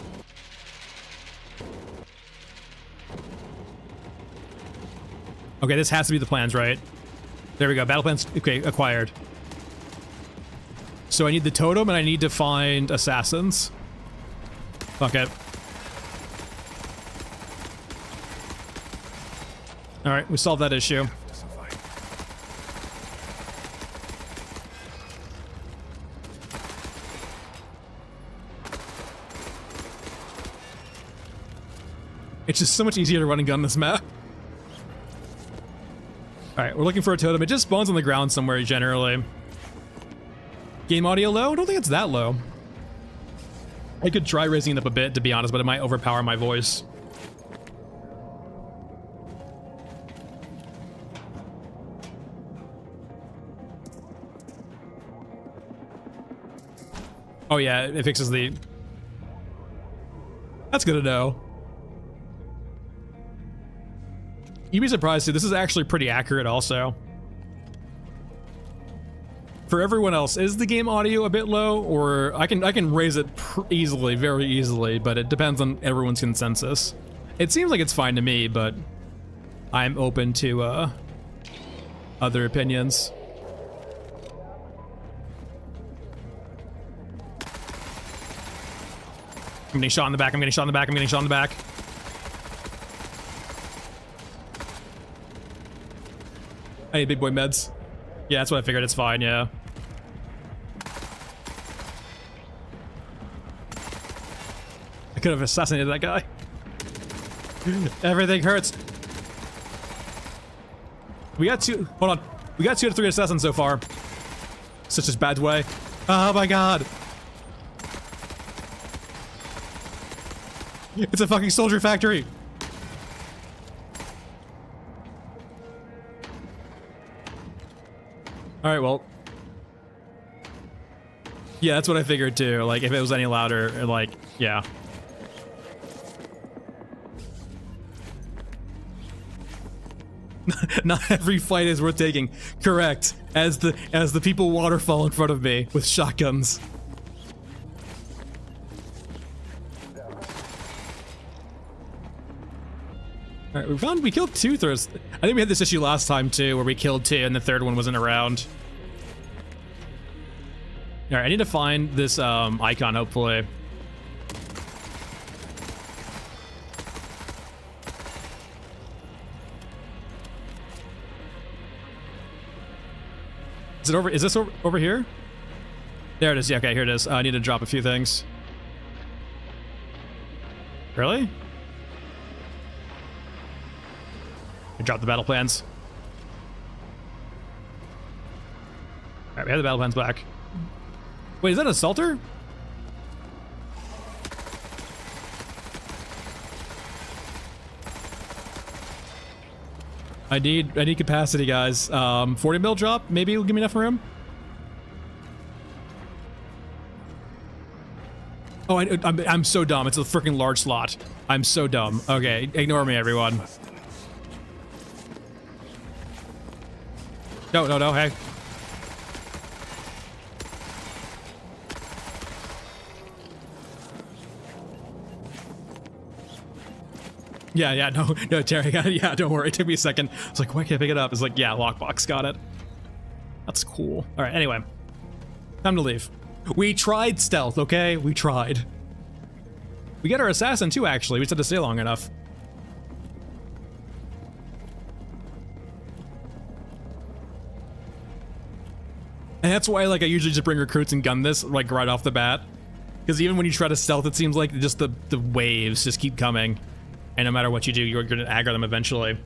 Okay, this has to be the plans, right? There we go. Battle plans, okay, acquired. So I need the totem and I need to find assassins. Fuck it. Alright, we solved that issue. It's just so much easier to run and gun this map. Alright, we're looking for a totem. It just spawns on the ground somewhere, generally. Game audio low? I don't think it's that low. I could try raising it up a bit, to be honest, but it might overpower my voice. Oh yeah, it fixes the... That's good to know. You'd be surprised too, this is actually pretty accurate also. For everyone else, is the game audio a bit low? Or I can raise it easily, very easily, but it depends on everyone's consensus. It seems like it's fine to me, but I'm open to other opinions. I'm getting shot in the back, I'm getting shot in the back, I'm getting shot in the back. I need big boy meds. Yeah, that's what I figured, it's fine, yeah. I could have assassinated that guy. Everything hurts. We got two, hold on. We got 2 out of 3 assassins so far. Such a bad way. Oh my god. It's a fucking soldier factory. Alright, well. Yeah, that's what I figured too. Like, if it was any louder, like, yeah. Not every fight is worth taking. Correct. As the people waterfall in front of me with shotguns. Alright, we killed 2 throws. I think we had this issue last time too, where we killed 2 and the 3rd one wasn't around. Alright, I need to find this icon, hopefully. Is it over? Is this over here? There it is. Yeah, okay, here it is. I need to drop a few things. Really? I dropped the battle plans. Alright, we have the battle plans back. Wait, is that a Salter? I need capacity, guys. 40 mil drop, maybe will give me enough room. Oh, I'm so dumb. It's a freaking large slot. I'm so dumb. Okay, ignore me, everyone. No, hey. Yeah, no, Terry, yeah, don't worry. It took me a second. I was like, why can't I pick it up? It's like, yeah, lockbox, got it. That's cool. All right, anyway. Time to leave. We tried stealth, okay? We tried. We got our assassin too, actually. We just had to stay long enough. And that's why, like, I usually just bring recruits and gun this, like, right off the bat. Because even when you try to stealth, it seems like just the waves just keep coming. And no matter what you do, you're going to aggro them eventually.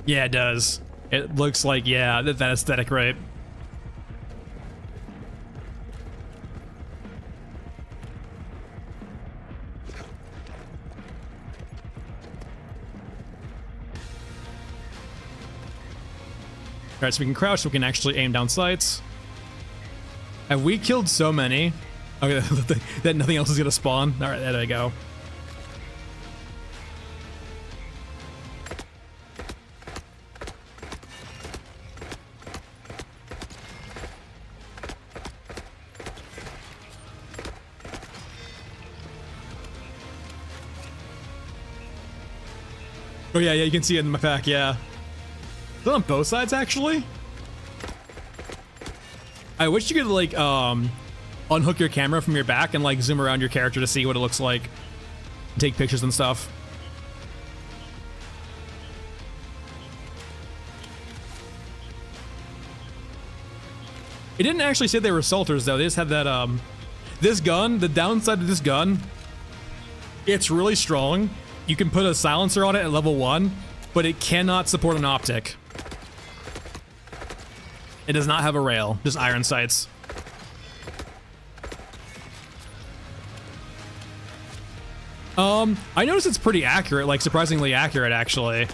Yeah, it does. It looks like, yeah, that aesthetic, right? Alright, so we can crouch, so we can actually aim down sights. Have we killed so many? Okay, that nothing else is gonna spawn. Alright, there we go. Oh yeah, you can see it in my pack, yeah. Is that on both sides, actually? I wish you could, like, unhook your camera from your back and, like, zoom around your character to see what it looks like. Take pictures and stuff. It didn't actually say they were Salters, though. They just had that, this gun, the downside of this gun, it's really strong. You can put a silencer on it at level 1, but it cannot support an optic. It does not have a rail, just iron sights. I noticed it's pretty accurate, like surprisingly accurate, actually.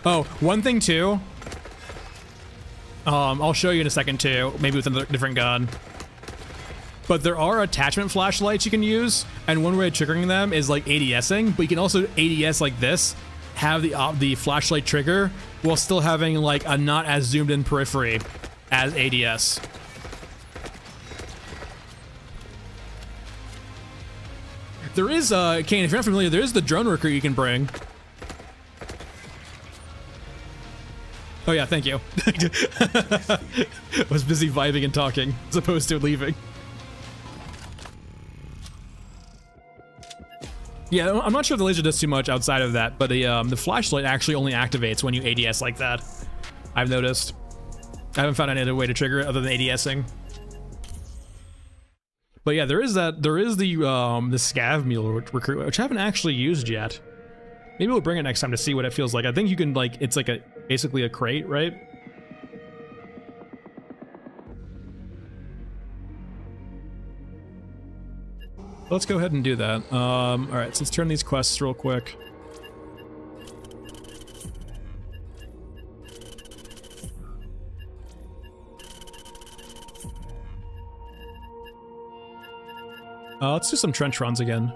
Oh, one thing too. I'll show you in a second too, maybe with a different gun. But there are attachment flashlights you can use, and one way of triggering them is like ADSing, but you can also ADS like this, have the flashlight trigger while still having like a not as zoomed in periphery as ADS. There is, Kane, if you're not familiar, there is the drone recruit you can bring. Oh yeah, thank you. I was busy vibing and talking as opposed to leaving. Yeah, I'm not sure if the laser does too much outside of that, but the flashlight actually only activates when you ADS like that. I've noticed. I haven't found any other way to trigger it other than ADSing. But yeah, there is the scav mule recruit, which I haven't actually used yet. Maybe we'll bring it next time to see what it feels like. I think you can, like, it's like basically a crate, right? Let's go ahead and do that. All right, so let's turn these quests real quick. Let's do some trench runs again.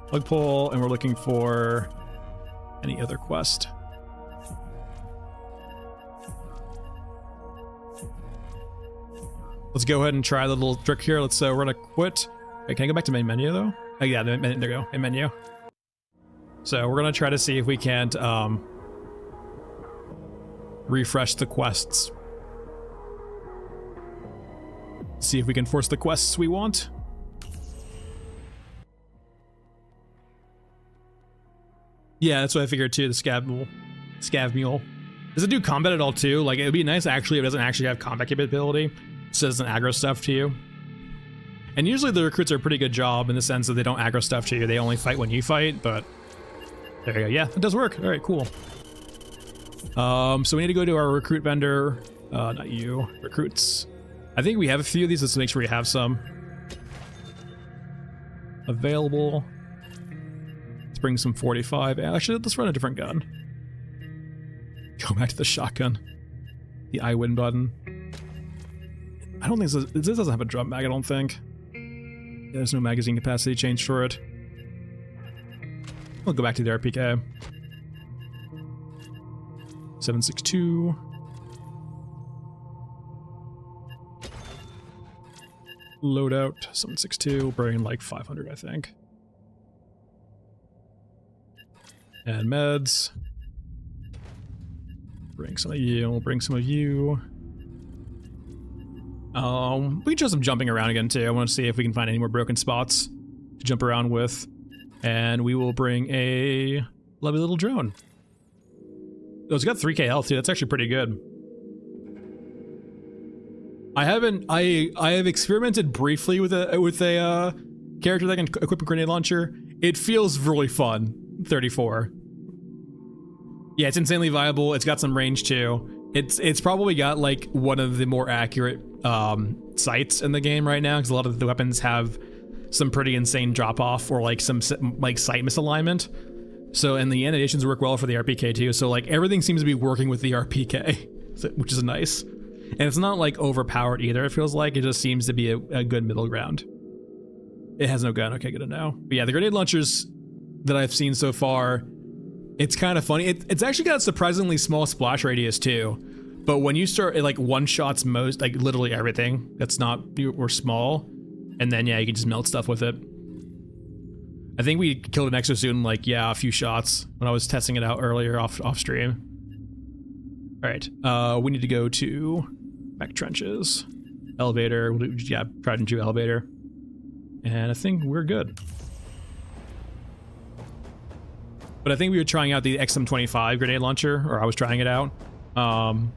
Plug pull, and we're looking for any other quest. Let's go ahead and try the little trick here. Let's we're gonna quit. Wait, can I go back to main menu though? Oh yeah, there we go, main menu. So we're gonna try to see if we can't refresh the quests. See if we can force the quests we want. Yeah, that's what I figured too, the scav mule. Does it do combat at all too? Like, it'd be nice actually if it doesn't actually have combat capability, so it doesn't aggro stuff to you. And usually the recruits are a pretty good job in the sense that they don't aggro stuff to you. They only fight when you fight, but there you go. Yeah, it does work. All right, cool. So we need to go to our recruit vendor. Not you. Recruits. I think we have a few of these. Let's make sure we have some available. Let's bring some 45. Actually, let's run a different gun. Go back to the shotgun. The I win button. I don't think this doesn't have a drum mag, I don't think. There's no magazine capacity change for it. We'll go back to the RPK. 762. Loadout, 762, bring like 500, I think. And meds. Bring some of you, we'll bring some of you. We can try some jumping around again too. I want to see if we can find any more broken spots to jump around with. And we will bring a lovely little drone. Oh, it's got 3k health too, that's actually pretty good. I have experimented briefly with a character that can equip a grenade launcher. It feels really fun. 34. Yeah, it's insanely viable. It's got some range too. It's probably got like one of the more accurate sights in the game right now, because a lot of the weapons have some pretty insane drop off or like some like sight misalignment. So, and the animations work well for the RPK too. So like everything seems to be working with the RPK, which is nice. And it's not like overpowered either. It feels like it just seems to be a good middle ground. It has no gun. Okay, good to know. But yeah, the grenade launchers that I've seen so far, it's kind of funny. It's actually got a surprisingly small splash radius too. But when you start, it like one shots most, like literally everything that's not or small. And then yeah, you can just melt stuff with it. I think we killed an exosuit in like, yeah, a few shots when I was testing it out earlier off stream. All right, we need to go to Mech trenches, elevator. We'll do, yeah, tried and true elevator, and I think we're good. But I think we were trying out the XM25 grenade launcher, or I was trying it out, and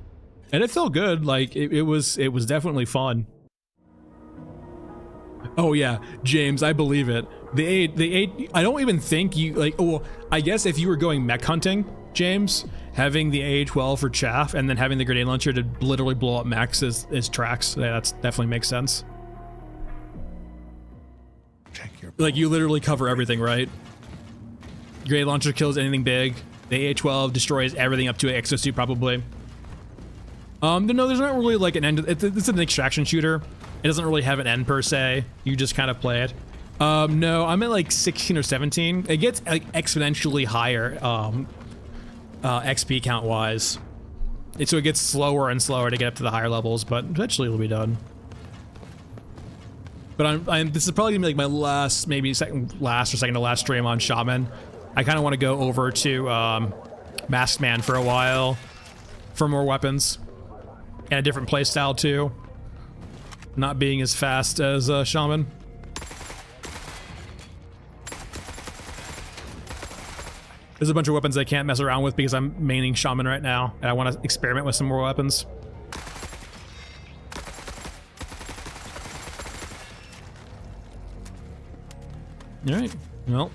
it felt good. Like it was definitely fun. Oh yeah, James, I believe it. The eight. I don't even think you like. Oh, well, I guess if you were going mech hunting, James, having the A12 for chaff and then having the grenade launcher to literally blow up mechs is tracks. Yeah, that's definitely makes sense. Check your Like you literally cover everything, right? Grenade launcher kills anything big. The A12 destroys everything up to an exosuit probably. No, there's not really like an end. It's an extraction shooter. It doesn't really have an end per se. You just kind of play it. No, I'm at like 16 or 17. It gets like exponentially higher XP count wise. So it gets slower and slower to get up to the higher levels, but eventually it'll be done. But this is probably gonna be like my last, maybe second to last stream on Shaman. I kind of want to go over to Masked Man for a while for more weapons and a different playstyle too. Not being as fast as Shaman. There's a bunch of weapons I can't mess around with because I'm maining Shaman right now, and I want to experiment with some more weapons. All right, well.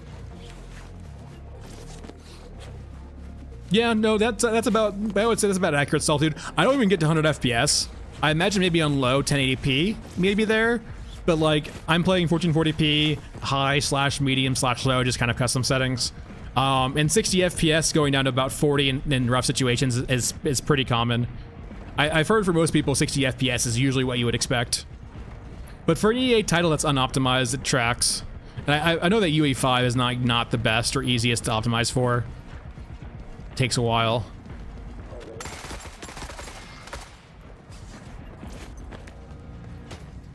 Yeah, no, that's about, I would say that's about accurate, Saltude. I don't even get to 100 FPS. I imagine maybe on low 1080p, maybe there, but like I'm playing 1440p, high / medium / low, just kind of custom settings. And 60 FPS going down to about 40 in rough situations is pretty common. I've heard for most people 60 FPS is usually what you would expect. But for an EA title that's unoptimized, it tracks. And I know that UE5 is not the best or easiest to optimize for. It takes a while.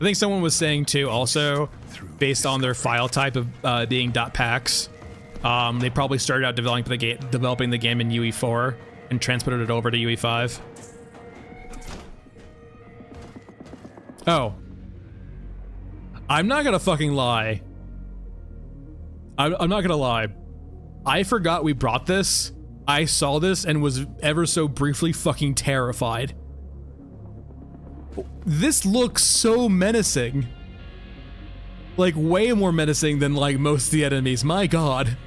I think someone was saying too also, based on their file type of being .pax, they probably started out developing the game in UE4 and transported it over to UE5. Oh. I'm not gonna fucking lie. I'm not gonna lie. I forgot we brought this I saw this and was ever so briefly fucking terrified. This looks so menacing. Like, way more menacing than, like, most of the enemies. My god.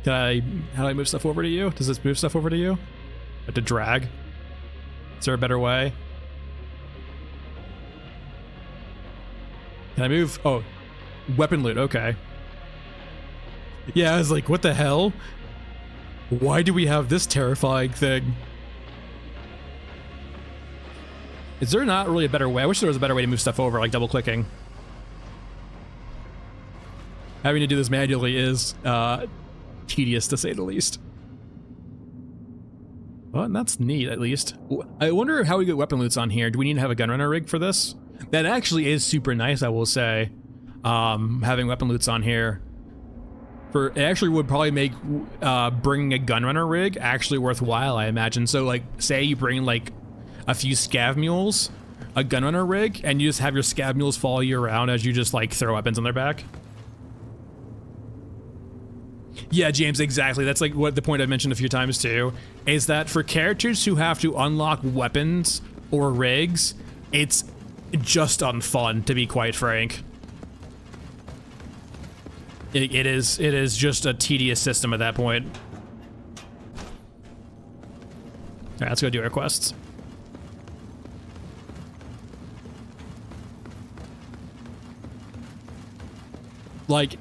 How do I move stuff over to you? Does this move stuff over to you? I have to drag? Is there a better way? Can I move? Oh, weapon loot, okay. Yeah, I was like, what the hell? Why do we have this terrifying thing? Is there not really a better way? I wish there was a better way to move stuff over, like double clicking. Having to do this manually is tedious, to say the least. Well, that's neat, at least. I wonder how we get weapon loots on here. Do we need to have a gunrunner rig for this? That actually is super nice, I will say. Having weapon loots on here. It actually would probably make bringing a gunrunner rig actually worthwhile, I imagine. So, like, say you bring, like, a few scav mules, a gunrunner rig, and you just have your scav mules follow you around as you just, like, throw weapons on their back. Yeah, James, exactly. That's like what the point I've mentioned a few times too, is that for characters who have to unlock weapons or rigs, it's just unfun, to be quite frank. It is just a tedious system at that point. Alright, let's go do our quests. Like,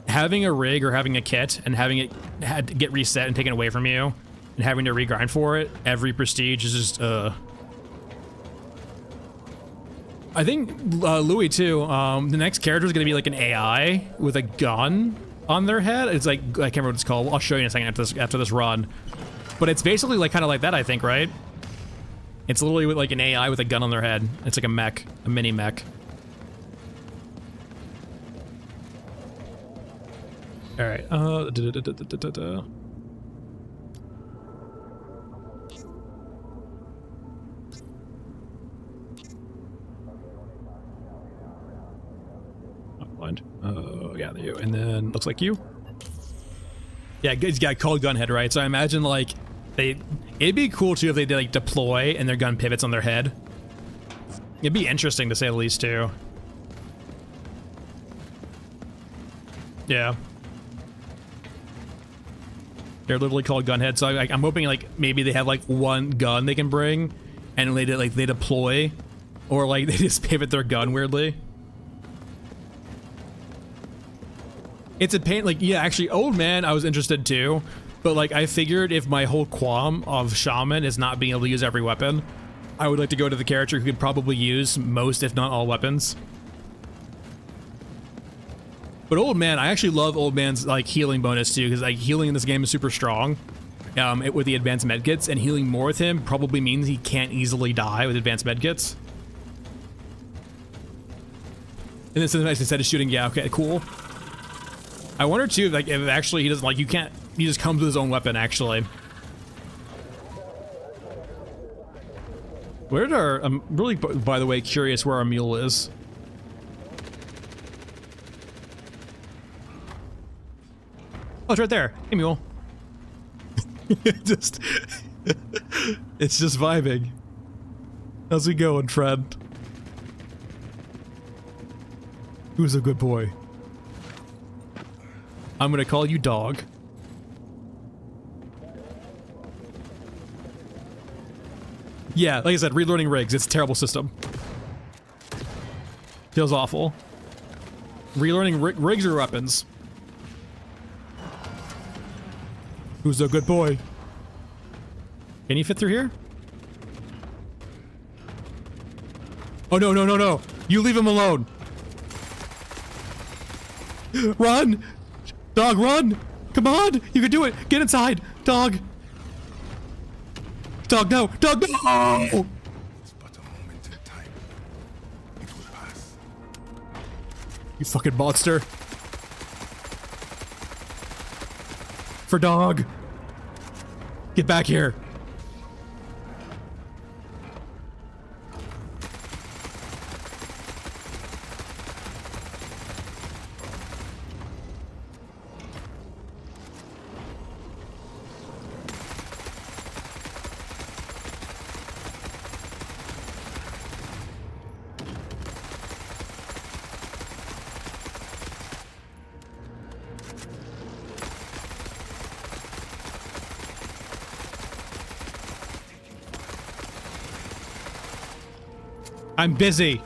having a rig or having a kit and having it had to get reset and taken away from you and having to regrind for it every prestige is just I think Louis too, the next character is going to be like an AI with a gun on their head. It's like, I can't remember what it's called. I'll show you in a second after this run, but it's basically like kind of like that, I think, right? It's literally with like an AI with a gun on their head. It's like a mech, a mini mech. All right. Blind. Yeah, you. And then looks like you. Yeah, he's got cold gunhead, right? So I imagine like it'd be cool too if they did like deploy and their gun pivots on their head. It'd be interesting to say the least too. Yeah. They're literally called gunhead, so I'm hoping like maybe they have like one gun they can bring, and they deploy, or like they just pivot their gun weirdly. It's a pain. Like, yeah, actually, old man, I was interested too, but like I figured if my whole qualm of Shaman is not being able to use every weapon, I would like to go to the character who could probably use most, if not all, weapons. But old man, I actually love old man's like healing bonus too, because like healing in this game is super strong with the advanced medkits, and healing more with him probably means he can't easily die with advanced medkits. And this is nice instead of shooting. Yeah, okay, cool. I wonder too, like if actually he doesn't like he just comes with his own weapon actually. Where did our? I'm really, by the way, curious where our mule is. Oh, it's right there. Hey, mule. It's just vibing. How's it going, friend? Who's a good boy? I'm gonna call you dog. Yeah, like I said, relearning rigs. It's a terrible system. Feels awful. Relearning rigs or weapons. Who's a good boy? Can you fit through here? Oh, no, no, no, no. You leave him alone. Run! Dog, run! Come on! You can do it! Get inside! Dog! Dog, no! Dog, no! It's but a moment in time. It will pass. You fucking monster. For dog. Get back here. I'm busy.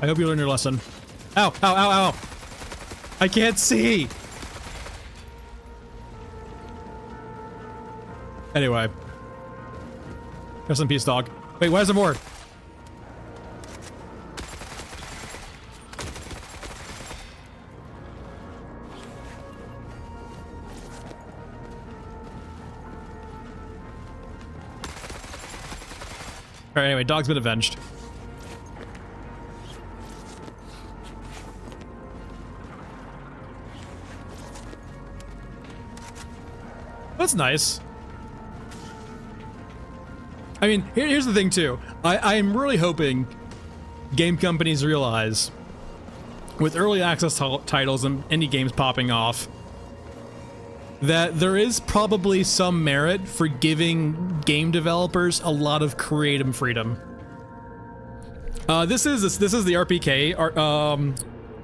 I hope you learn your lesson. Ow, ow, ow, ow. I can't see. Anyway. Rest in peace, dog. Wait, why is there more? Alright, anyway, dog's been avenged. That's nice. I mean, here's the thing too. I'm really hoping game companies realize, with early access titles and indie games popping off, that there is probably some merit for giving game developers a lot of creative freedom. This is the RPK.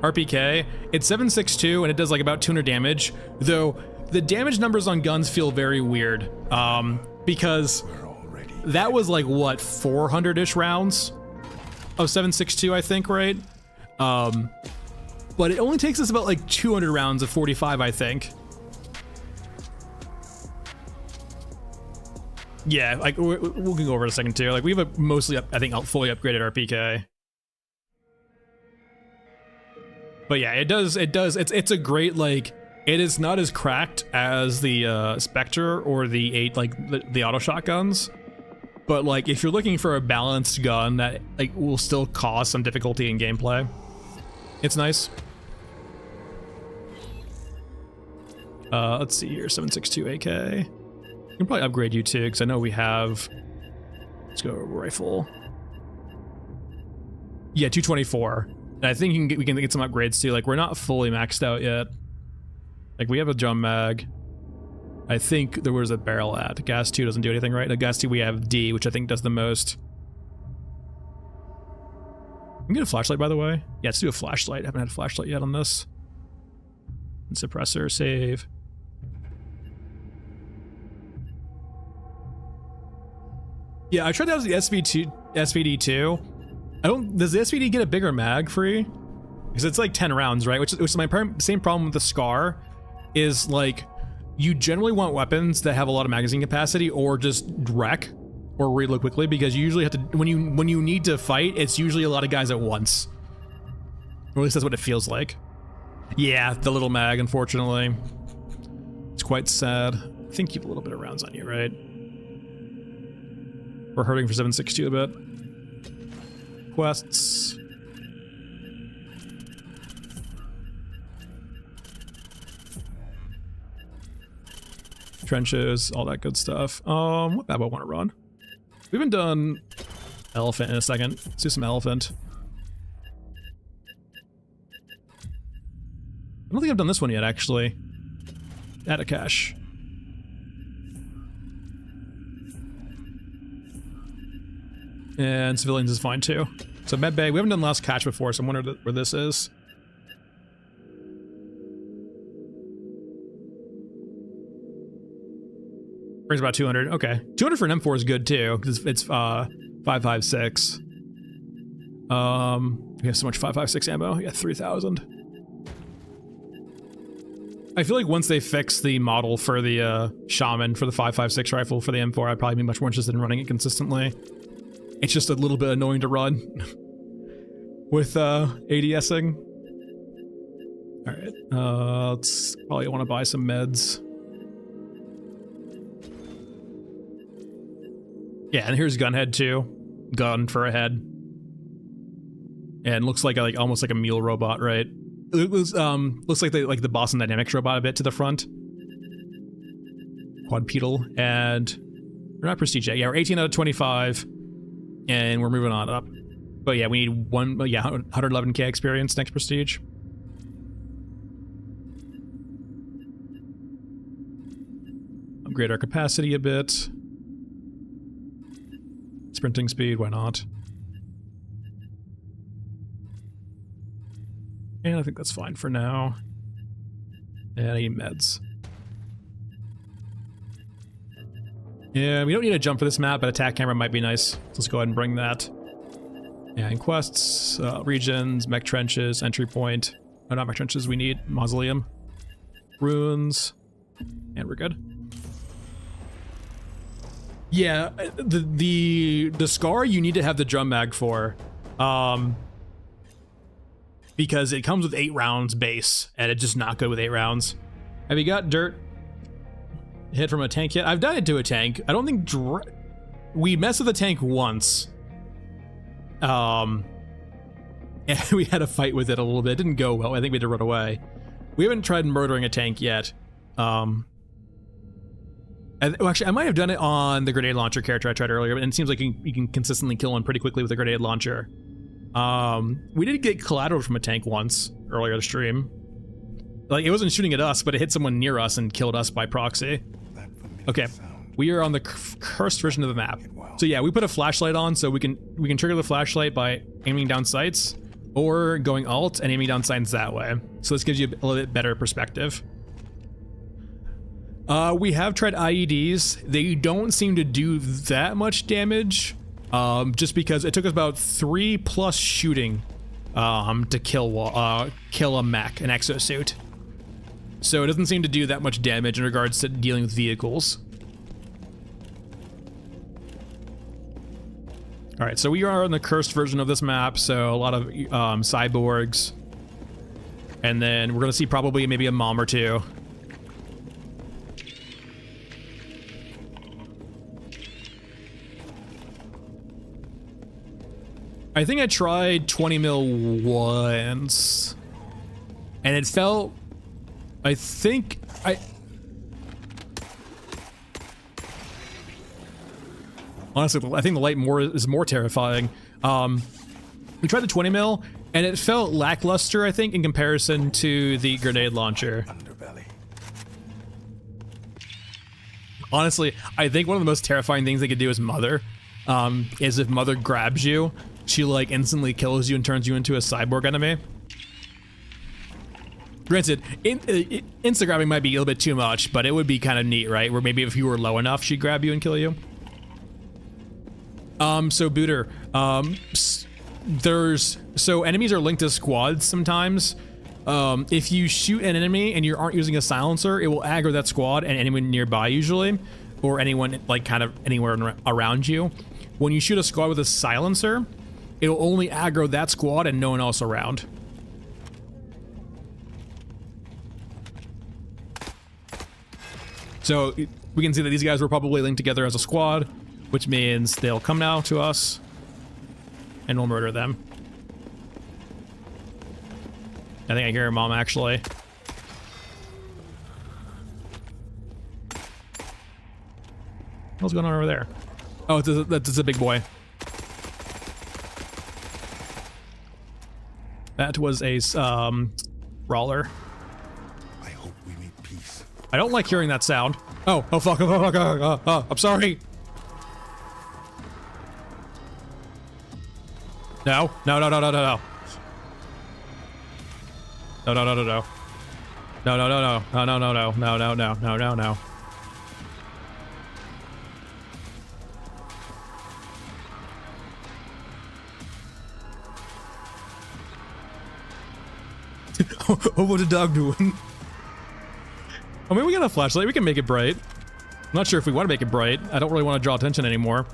RPK. It's 7.62 and it does like about 200 damage, though. The damage numbers on guns feel very weird, because that was like, what, 400-ish rounds of 7.62, I think, right? But it only takes us about like 200 rounds of 45, I think. Yeah, like we'll go over it in a second too. Like we have a mostly, I think, fully upgraded RPK. But yeah, it's a great, like, it is not as cracked as the Spectre or the the auto shotguns, but like if you're looking for a balanced gun that like will still cause some difficulty in gameplay, it's nice. Let's see here, 7.62 AK. We can probably upgrade you too, because I know we have. Let's go rifle. Yeah, 224. And I think we can get some upgrades too. Like we're not fully maxed out yet. Like, we have a drum mag. I think there was a barrel at. Gas 2 doesn't do anything, right? The gas 2 we have D, which I think does the most. Can we get a flashlight, by the way? Yeah, let's do a flashlight. I haven't had a flashlight yet on this. And suppressor, save. Yeah, I tried out the SVD2. Does the SVD get a bigger mag free? Because it's like 10 rounds, right? Which is my same problem with the Scar. Is like, you generally want weapons that have a lot of magazine capacity or just wreck or reload quickly, because you usually have to, when you need to fight, it's usually a lot of guys at once. Or at least that's what it feels like. Yeah, the little mag, unfortunately. It's quite sad. I think keep a little bit of rounds on you, right? We're hurting for 7.62 a bit. Quests. Trenches, all that good stuff. What map I want to run? We haven't done elephant in a second. Let's do some elephant. I don't think I've done this one yet, actually. Add a cache. And civilians is fine too. So med bay, we haven't done last cache before, so I wonder where this is. Brings about 200. Okay, 200 for an M4 is good too, because it's 5.56. We have so much 5.56 ammo. Yeah, 3,000. I feel like once they fix the model for the Shaman for the 5.56 rifle for the M4, I'd probably be much more interested in running it consistently. It's just a little bit annoying to run with ADSing. All right, let's probably want to buy some meds. Yeah, and here's Gunhead too. Gun for a head. And looks like almost like a mule robot, right? It was, looks like the Boston Dynamics robot a bit to the front. Quadrupedal, and we're not prestige yet. Yeah, we're 18 out of 25, and we're moving on up. But yeah, we need 111k experience next prestige. upgrade our capacity a bit. Sprinting speed, why not? And I think that's fine for now. And I need meds. Yeah, we don't need a jump for this map, but attack camera might be nice. So let's go ahead and bring that. Yeah, and quests, regions, mech trenches, entry point. Oh, not mech trenches, we need mausoleum. Runes. And we're good. Yeah, the scar you need to have the drum mag for. Because it comes with 8 rounds base, and it's just not good with 8 rounds. Have you got dirt hit from a tank yet? I've done it to a tank. I don't think we messed with the tank once. And we had a fight with it a little bit. It didn't go well. I think we had to run away. We haven't tried murdering a tank yet. Well, actually, I might have done it on the grenade launcher character I tried earlier, but it seems like you can consistently kill one pretty quickly with a grenade launcher. We did get collateral from a tank once earlier this stream. Like, it wasn't shooting at us, but it hit someone near us and killed us by proxy. Okay, we are on the cursed version of the map. So yeah, we put a flashlight on, so we can trigger the flashlight by aiming down sights, or going alt and aiming down sights that way. So this gives you a little bit better perspective. We have tried IEDs. They don't seem to do that much damage. Just because it took us about 3+ shooting to kill a mech, an exosuit. So it doesn't seem to do that much damage in regards to dealing with vehicles. Alright, so we are on the cursed version of this map, so a lot of cyborgs. And then we're gonna see probably maybe a mom or two. I think I tried 20 mil once, and it felt, honestly, I think the light is more terrifying. We tried the 20 mil, and it felt lackluster, I think, in comparison to the grenade launcher. Underbelly. Honestly, I think one of the most terrifying things they could do is Mother, is if Mother grabs you, she like instantly kills you and turns you into a cyborg enemy. Granted, Instagramming might be a little bit too much, but it would be kind of neat, right? Where maybe if you were low enough, she'd grab you and kill you. So Booter, so enemies are linked to squads sometimes. If you shoot an enemy and you aren't using a silencer, it will aggro that squad and anyone nearby usually, or anyone like kind of anywhere around you. When you shoot a squad with a silencer, it'll only aggro that squad and no one else around. So we can see that these guys were probably linked together as a squad, which means they'll come now to us and we'll murder them. I think I hear her mom actually. What's going on over there? Oh, that's a big boy. That was a brawler. I hope we meet peace. I don't like hearing that sound. Oh fuck, I'm sorry. No. No. No. What's the dog doing? I mean, we got a flashlight. We can make it bright. I'm not sure if we want to make it bright. I don't really want to draw attention anymore.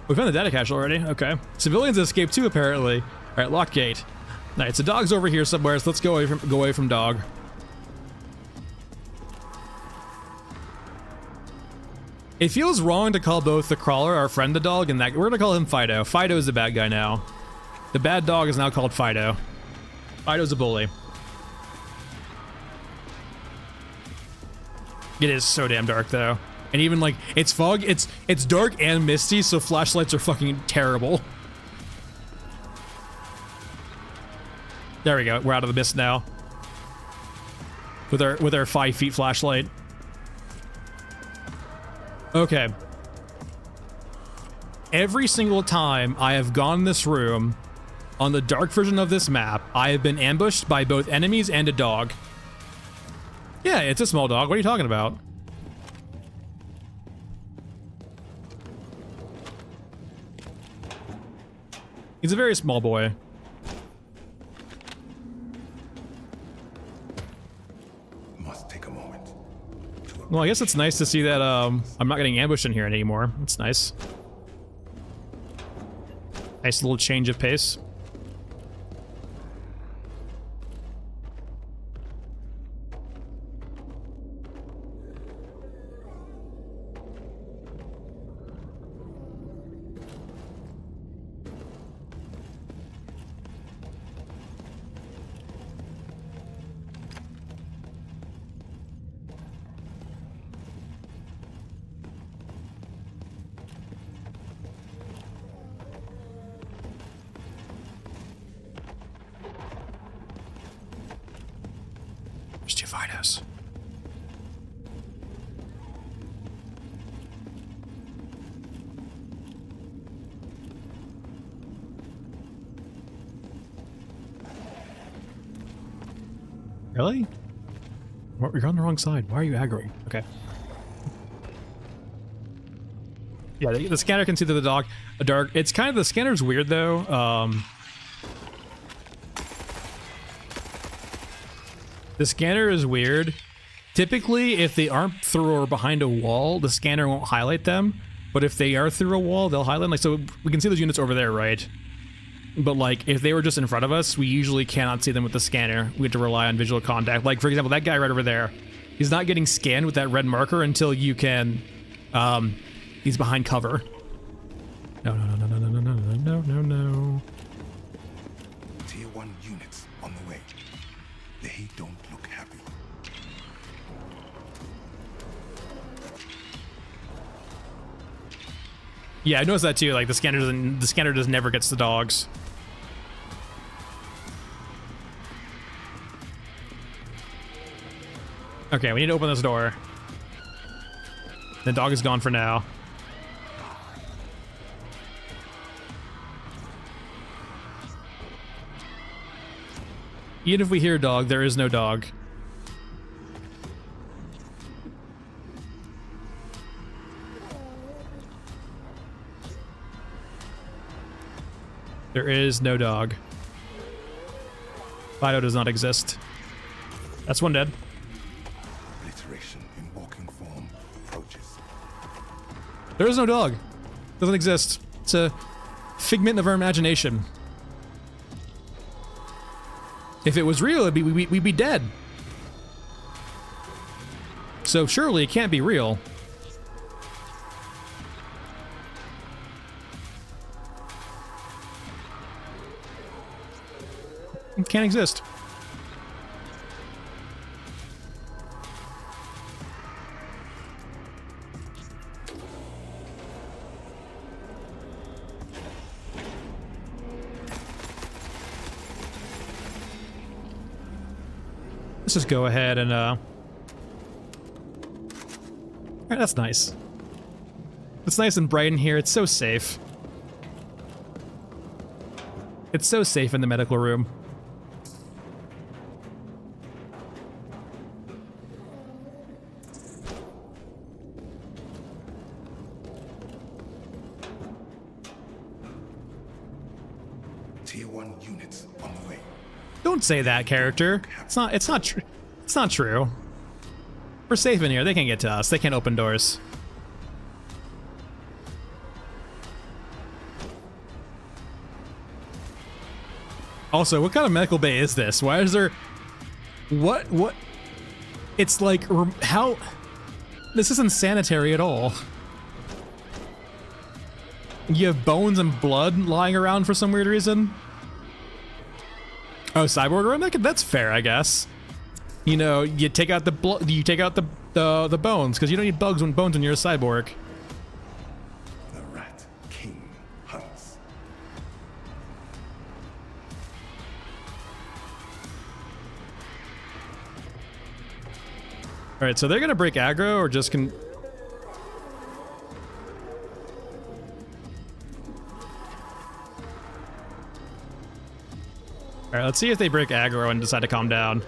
We found the data cache already. Okay. Civilians escaped too, apparently. All right, lock gate. All right, so dog's over here somewhere. So let's go away from dog. It feels wrong to call both the crawler, our friend, the dog, and that we're gonna call him Fido. Fido is the bad guy now. The bad dog is now called Fido. Fido's a bully. It is so damn dark though. And even like, it's fog, it's dark and misty, so flashlights are fucking terrible. There we go, we're out of the mist now. With our 5 feet flashlight. Okay. Every single time I have gone in this room on the dark version of this map, I have been ambushed by both enemies and a dog. Yeah, it's a small dog. What are you talking about? He's a very small boy. Must take a moment. Well, I guess it's nice to see that I'm not getting ambushed in here anymore. It's nice. Nice little change of pace. Where's Giovanni's? Really? You're on the wrong side. Why are you aggroing? Okay. Yeah, the scanner can see that the dog, a dark. It's kind of, the scanner's weird though. The scanner is weird. Typically, if they aren't through or behind a wall, the scanner won't highlight them. But if they are through a wall, they'll highlight them. Like, so we can see those units over there, right? But like, if they were just in front of us, we usually cannot see them with the scanner. We have to rely on visual contact. Like, for example, that guy right over there, he's not getting scanned with that red marker until you can, he's behind cover. No, no, no, no, no, no, no, no, no, no, no. Tier 1 units on the way. They don't look happy. Yeah, I noticed that too. Like, the scanner just never gets the dogs. Okay, we need to open this door. The dog is gone for now. Even if we hear dog, there is no dog. There is no dog. Fido does not exist. That's one dead. Obliteration in walking form approaches. There is no dog. Doesn't exist. It's a figment of our imagination. If it was real, we'd be dead. So surely it can't be real. It can't exist. Let's just go ahead and, alright, that's nice. It's nice and bright in here. It's so safe. It's so safe in the medical room. Tier 1 units on the way. Don't say that, character. It's not true. It's not true. We're safe in here. They can't get to us. They can't open doors. Also, what kind of medical bay is this? Why is there... What? It's like... How... This isn't sanitary at all. You have bones and blood lying around for some weird reason? Oh, cyborg room? That's fair, I guess. You know, you take out the the bones, because you don't need bones when you're a cyborg. The Rat King hunts. Alright, so they're gonna break aggro, or just can... All right, let's see if they break aggro and decide to calm down.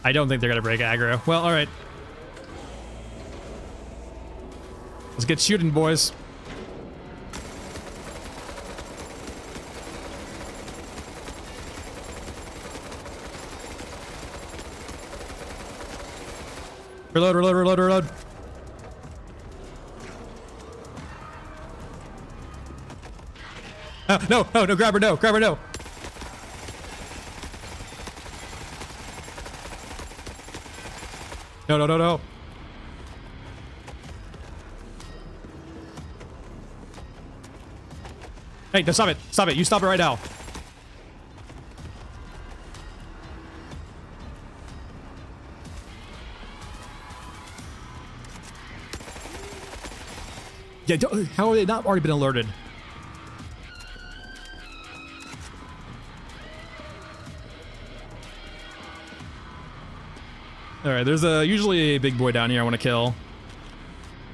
I don't think they're gonna break aggro. Well, all right. Let's get shooting, boys. Reload, reload, reload, reload. No, no, no, grab her, no, grab her, no. No, no, no, no. Hey, no, stop it. Stop it. You stop it right now. Yeah, how have they not already been alerted? All right, there's usually a big boy down here I want to kill.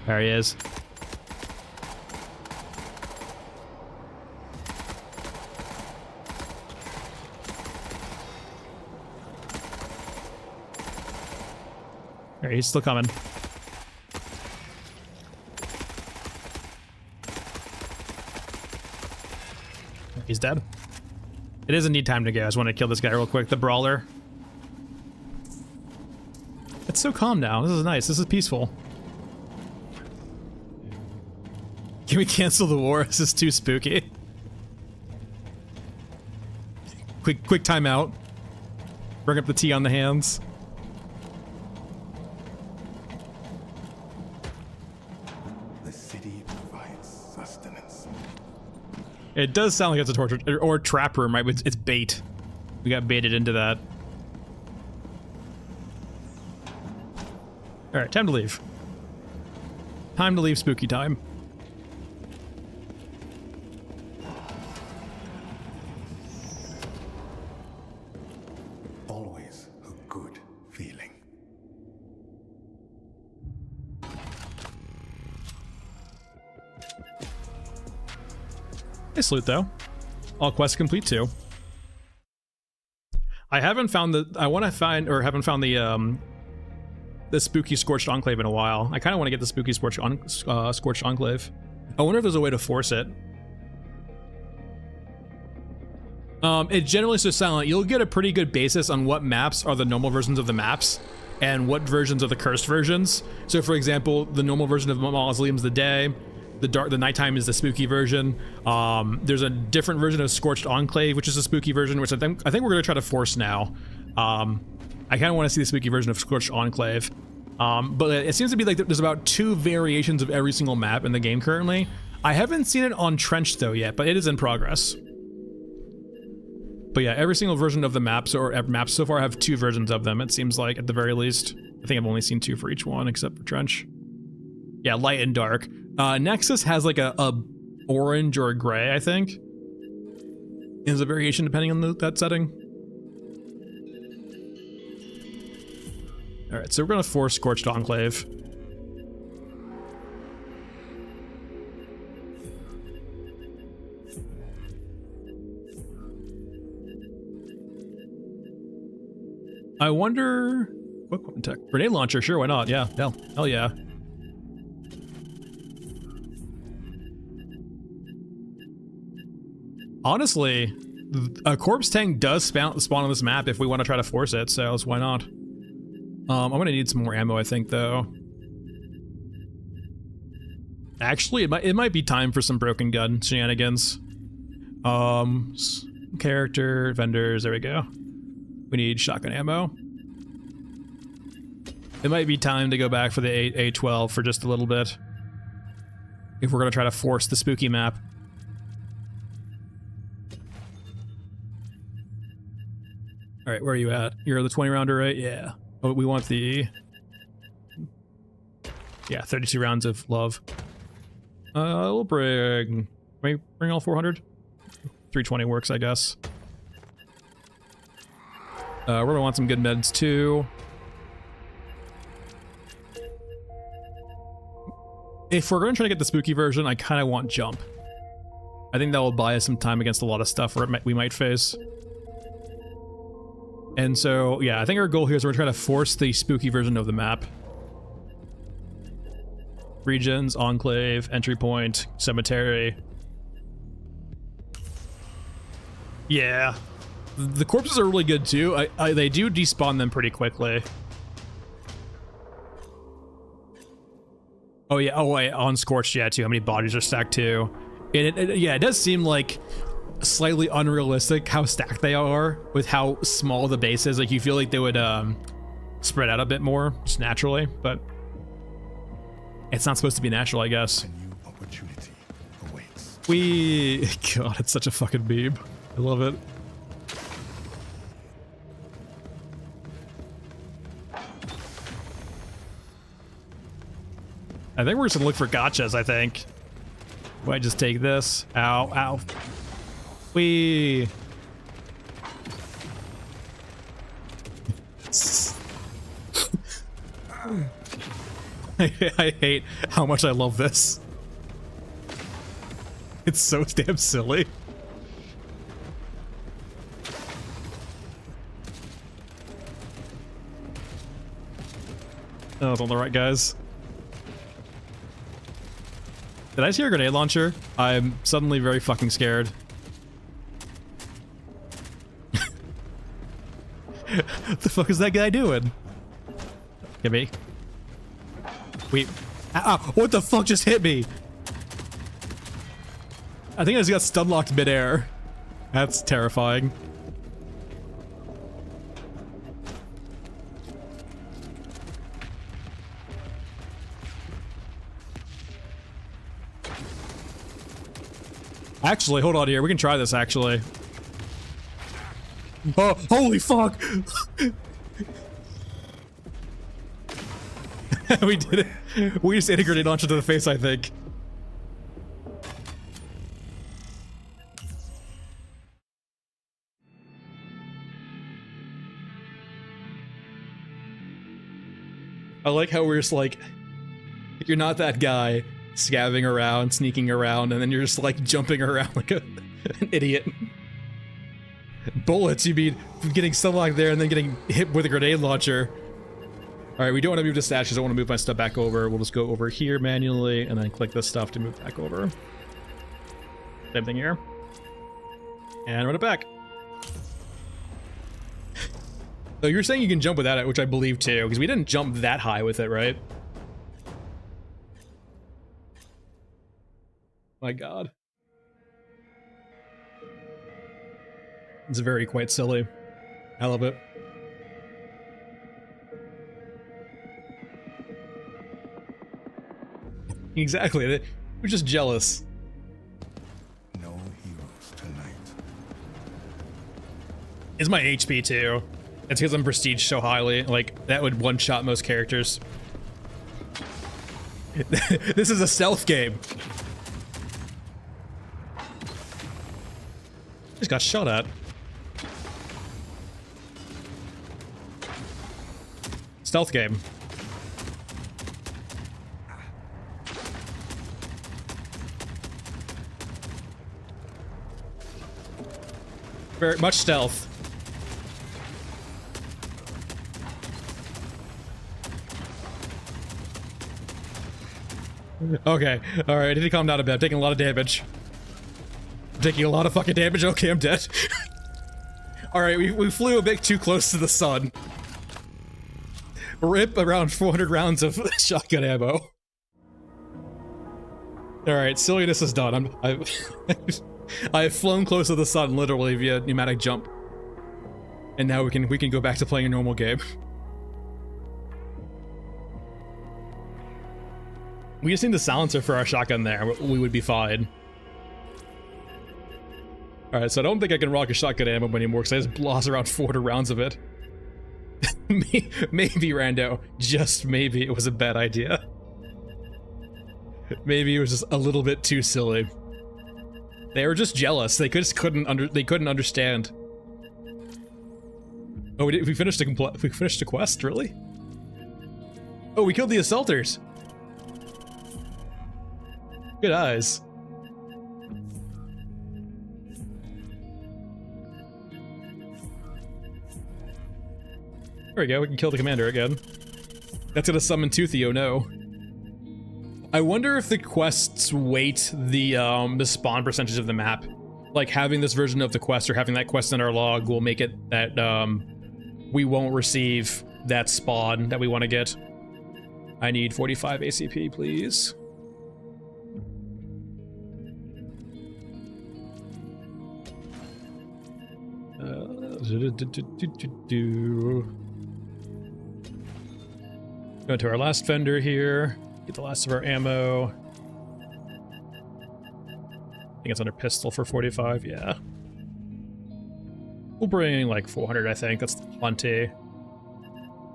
There he is. There, he's still coming. He's dead. It is a neat time to go. I just want to kill this guy real quick. The brawler. It's so calm now. This is nice. This is peaceful. Can we cancel the war? This is too spooky. Quick timeout. Bring up the tea on the hands. The city provides sustenance. It does sound like it's a torture or trap room, right? It's bait. We got baited into that. All right, time to leave. Time to leave spooky time. Always a good feeling. Nice loot though. All quests complete too. I haven't found the. I want to find or haven't found the spooky Scorched Enclave in a while. I kind of want to get the spooky Scorched Enclave. I wonder if there's a way to force it. It generally says silent. You'll get a pretty good basis on what maps are the normal versions of the maps and what versions are the cursed versions. So for example, the normal version of Mausoleum's the day, the nighttime is the spooky version. There's a different version of Scorched Enclave, which is a spooky version, which I think we're gonna try to force now. I kind of want to see the spooky version of Scorched Enclave. But it seems to be like there's about 2 variations of every single map in the game currently. I haven't seen it on Trench though yet, but it is in progress. But yeah, every single version of the maps or maps so far have 2 versions of them, it seems like, at the very least. I think I've only seen 2 for each one, except for Trench. Yeah, light and dark. Nexus has like a orange or a gray, I think. Is a variation depending on that setting. All right, so we're gonna force Scorched Enclave. I wonder. Quick weapon tech. Grenade launcher, sure, why not? Yeah, hell yeah. Honestly, a corpse tank does spawn on this map if we want to try to force it, so why not? I'm gonna need some more ammo, I think, though. Actually, it might be time for some broken gun shenanigans. Character, vendors, there we go. We need shotgun ammo. It might be time to go back for the A12 for just a little bit. If we're gonna try to force the spooky map. All right, where are you at? You're the 20 rounder, right? Yeah. Oh, we want the... Yeah, 32 rounds of love. We'll bring... Can we bring all 400? 320 works, I guess. We're gonna want some good meds, too. If we're gonna try to get the spooky version, I kind of want jump. I think that will buy us some time against a lot of stuff we might face. And so, yeah, I think our goal here is we're trying to force the spooky version of the map. Regions, Enclave, Entry Point, Cemetery. Yeah. The corpses are really good too. They do despawn them pretty quickly. Oh yeah, oh wait, on Scorched, yeah, too. How many bodies are stacked too? And yeah, it does seem like slightly unrealistic how stacked they are with how small the base is. Like you feel like they would spread out a bit more just naturally, but it's not supposed to be natural, I guess. A new opportunity awaits. God, it's such a fucking meme. I love it. I think we're just gonna look for gotchas, I think. Might just take this. Ow, ow. Wee. I hate how much I love this. It's so damn silly. Oh, it's on the right guys. Did I see a grenade launcher? I'm suddenly very fucking scared. What the fuck is that guy doing? Get me. Wait. Ow, what the fuck just hit me? I think I just got stun locked midair. That's terrifying. Actually, hold on here. We can try this, actually. Oh, holy fuck! We did it. We just ate a grenade launcher to the face, I think. I like how we're just like, you're not that guy scabbing around, sneaking around, and then you're just like jumping around like an idiot. Bullets, you mean getting stun there and then getting hit with a grenade launcher. Alright, we don't want to move the statues, I want to move my stuff back over. We'll just go over here manually and then click this stuff to move back over. Same thing here. And run it back. So you're saying you can jump without it, which I believe too, because we didn't jump that high with it, right? My god. It's very quite silly. I love it. Exactly. We're just jealous. No heroes tonight. It's my HP too. It's because I'm prestige so highly. Like, that would one-shot most characters. This is a stealth game. Just got shot at. Stealth game. Very much stealth. Okay, alright, I need to calm down a bit. I'm taking a lot of damage. I'm taking a lot of fucking damage. Okay, I'm dead. Alright, we flew a bit too close to the sun. Rip around 400 rounds of shotgun ammo. Alright, silliness is done. I've flown close to the sun literally via pneumatic jump. And now we can go back to playing a normal game. We just need the silencer for our shotgun there. We would be fine. Alright, so I don't think I can rock a shotgun ammo anymore because I just lost around 400 rounds of it. Maybe, Rando, just maybe it was a bad idea. Maybe it was just a little bit too silly. They were just jealous. They just couldn't understand. Oh, we finished the quest, really? Oh, we killed the assaulters. Good eyes. There we go, we can kill the commander again. That's gonna summon Toothy, oh no. I wonder if the quests weight the spawn percentage of the map. Like having this version of the quest or having that quest in our log will make it that we won't receive that spawn that we want to get. I need 45 ACP, please. Go to our last vendor here. Get the last of our ammo. I think it's under pistol for 45, yeah. We'll bring like 400, I think. That's plenty.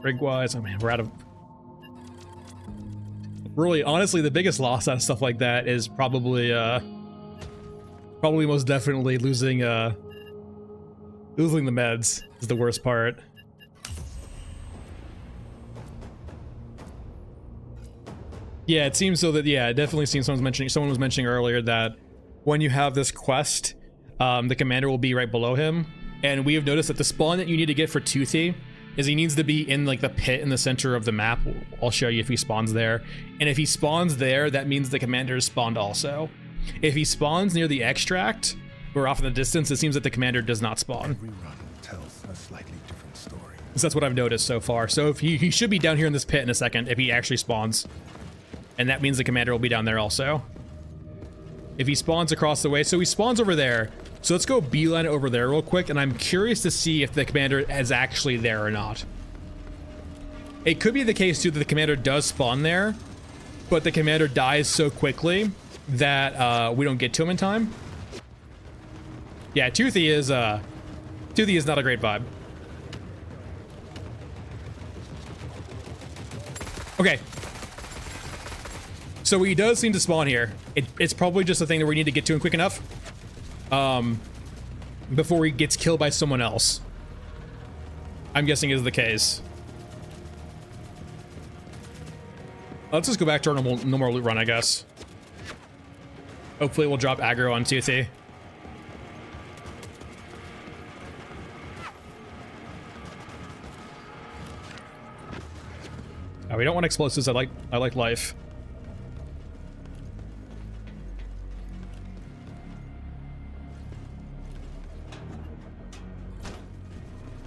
Rig-wise, I mean, we're out of... Really, honestly, the biggest loss out of stuff like that is probably most definitely losing the meds is the worst part. Yeah, it seems so that, yeah, it definitely seems someone was mentioning earlier that when you have this quest, the commander will be right below him. And we have noticed that the spawn that you need to get for Toothy is he needs to be in like the pit in the center of the map. I'll show you if he spawns there. And if he spawns there, that means the commander is spawned also. If he spawns near the extract or off in the distance, it seems that the commander does not spawn. Every run tells a slightly different story. So that's what I've noticed so far. So if he should be down here in this pit in a second if he actually spawns. And that means the commander will be down there also. If he spawns across the way, so he spawns over there. So let's go beeline over there real quick, and I'm curious to see if the commander is actually there or not. It could be the case too that the commander does spawn there, but the commander dies so quickly that we don't get to him in time. Yeah, Toothy is not a great vibe. Okay. So he does seem to spawn here. It's probably just a thing that we need to get to him quick enough. Before he gets killed by someone else. I'm guessing is the case. Let's just go back to our normal loot run, I guess. Hopefully we'll drop aggro on Toothy. Oh, we don't want explosives. I like life.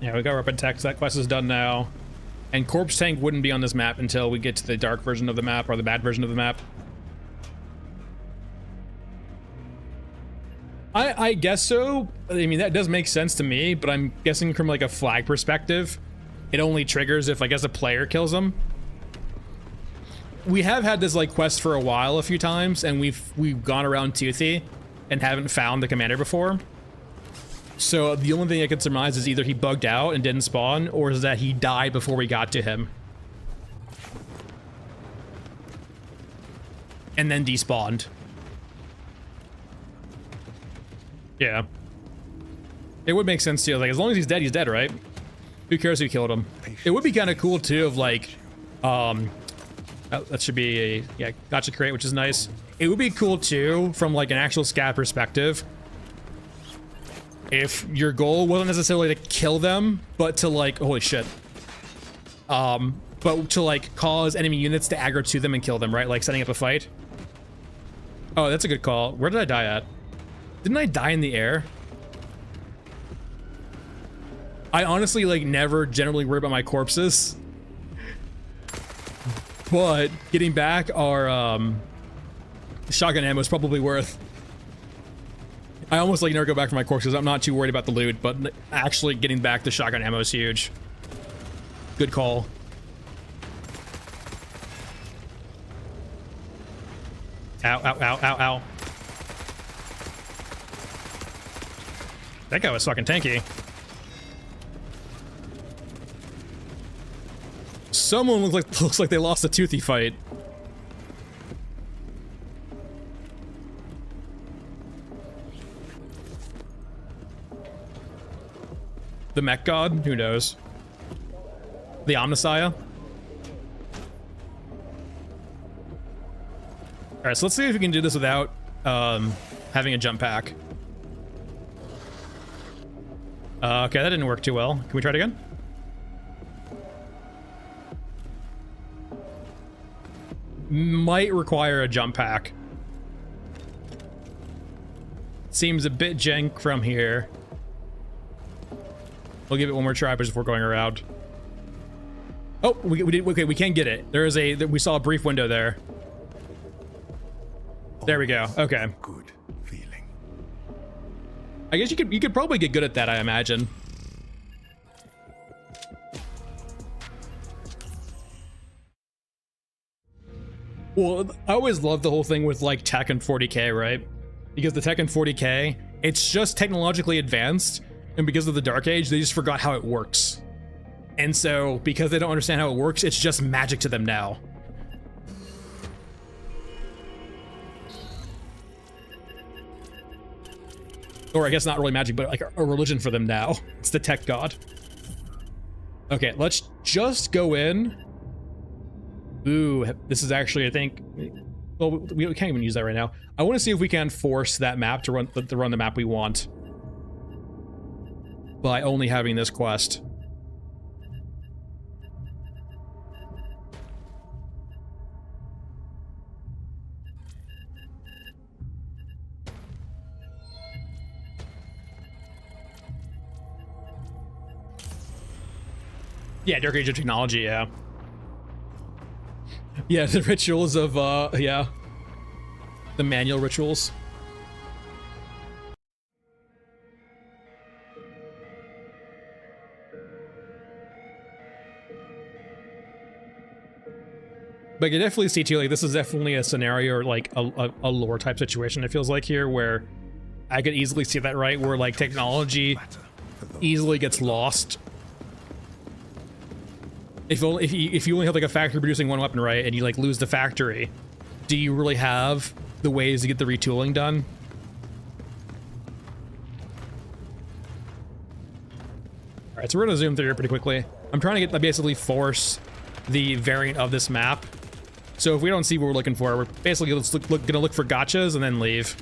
Yeah, we got weapon tech, so that quest is done now. And corpse tank wouldn't be on this map until we get to the dark version of the map, or the bad version of the map. I guess so. I mean, that does make sense to me, but I'm guessing from like a flag perspective, it only triggers if I guess a player kills them. We have had this like quest for a while a few times, and we've gone around Toothy and haven't found the commander before. So the only thing I can surmise is either he bugged out and didn't spawn, or is that he died before we got to him. And then despawned. Yeah. It would make sense too, like as long as he's dead, right? Who cares who killed him? It would be kind of cool too of like, that should be a, yeah, gotcha crate, which is nice. It would be cool too from like an actual scat perspective if your goal wasn't necessarily to kill them, but to like, holy shit. But to like cause enemy units to aggro to them and kill them, right? Like setting up a fight. Oh, that's a good call. Where did I die at? Didn't I die in the air? I honestly like never generally worry about my corpses. But getting back our shotgun ammo is probably worth. I almost like never go back for my corpses. I'm not too worried about the loot, but actually getting back the shotgun ammo is huge. Good call. Ow, ow, ow, ow, ow. That guy was fucking tanky. Someone looks like they lost a Toothy fight. The Mech God? Who knows? The Omnissiah? Alright, so let's see if we can do this without having a jump pack. Okay, that didn't work too well. Can we try it again? might require a jump pack. Seems a bit jank from here. We'll give it one more try before going around. Oh, we did. Okay, we can get it. There is we saw a brief window there. There we go. Okay. Good feeling. I guess you could probably get good at that, I imagine. Well, I always love the whole thing with like tech and 40k, right? Because the tech in 40k, it's just technologically advanced, and because of the Dark Age, they just forgot how it works. And so, because they don't understand how it works, it's just magic to them now. Or I guess not really magic, but like a religion for them now. It's the tech god. Okay, let's just go in. Ooh, this is actually, I think... Well, we can't even use that right now. I want to see if we can force that map to run the map we want by only having this quest. Yeah, Dark Age of technology, yeah. Yeah, the rituals of, yeah. The manual rituals. But I can definitely see too, like, this is definitely a scenario or like a lore type situation, it feels like here, where I could easily see that, right? Where like technology easily gets lost. If you only have like a factory producing one weapon, right, and you like lose the factory, do you really have the ways to get the retooling done? All right, so we're gonna zoom through here pretty quickly. I'm trying to basically force the variant of this map. So if we don't see what we're looking for, we're basically gonna look for gotchas and then leave.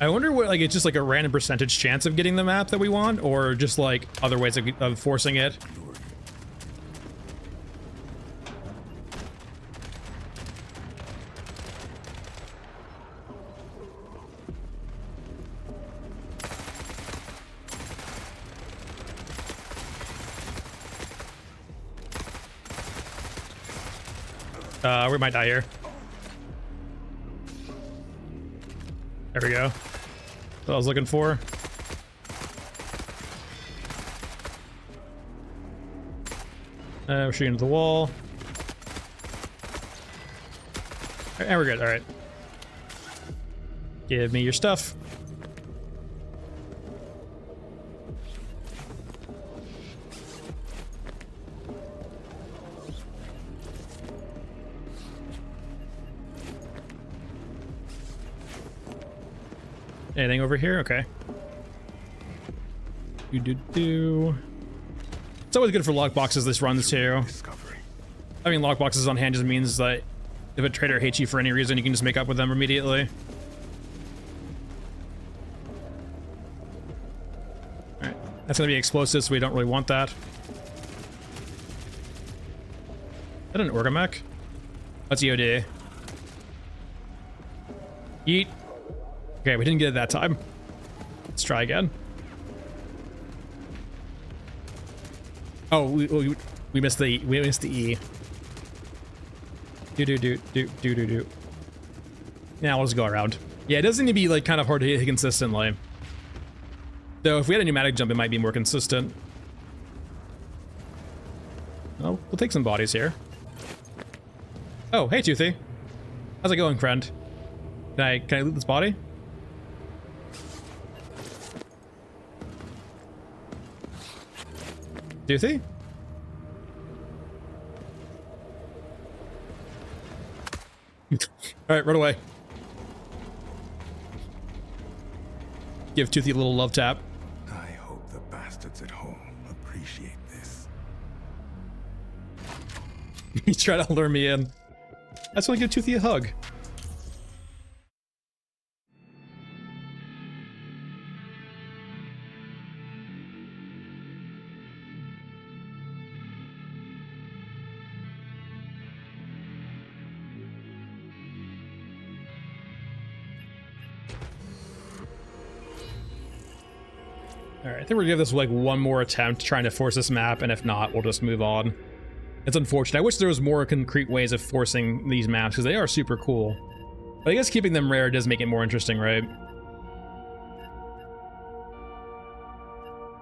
I wonder what, like, it's just like a random percentage chance of getting the map that we want, or just like other ways of forcing it. We might die here. There we go. What I was looking for. We're shooting into the wall. And we're good. All right. Give me your stuff. Anything over here? Okay. Do. It's always good for lockboxes this runs too. Having lockboxes on hand just means that if a trader hates you for any reason, you can just make up with them immediately. Alright. That's gonna be explosive, so we don't really want that. Is that an Orga mech? That's EOD. Yeet. Okay, we didn't get it that time. Let's try again. Oh, we missed the E. Do. Now let's go around. Yeah, it does need to be like kind of hard to hit consistently. Though if we had a pneumatic jump, it might be more consistent. Oh, we'll take some bodies here. Oh, hey Toothy. How's it going, friend? Can I loot this body? Toothy? Alright, run away. Give Toothy a little love tap. I hope the bastards at home appreciate this. He tried to lure me in. I just want to give Toothy a hug. All right, I think we're gonna give this like one more attempt trying to force this map, and if not, we'll just move on. It's unfortunate. I wish there was more concrete ways of forcing these maps because they are super cool. But I guess keeping them rare does make it more interesting, right?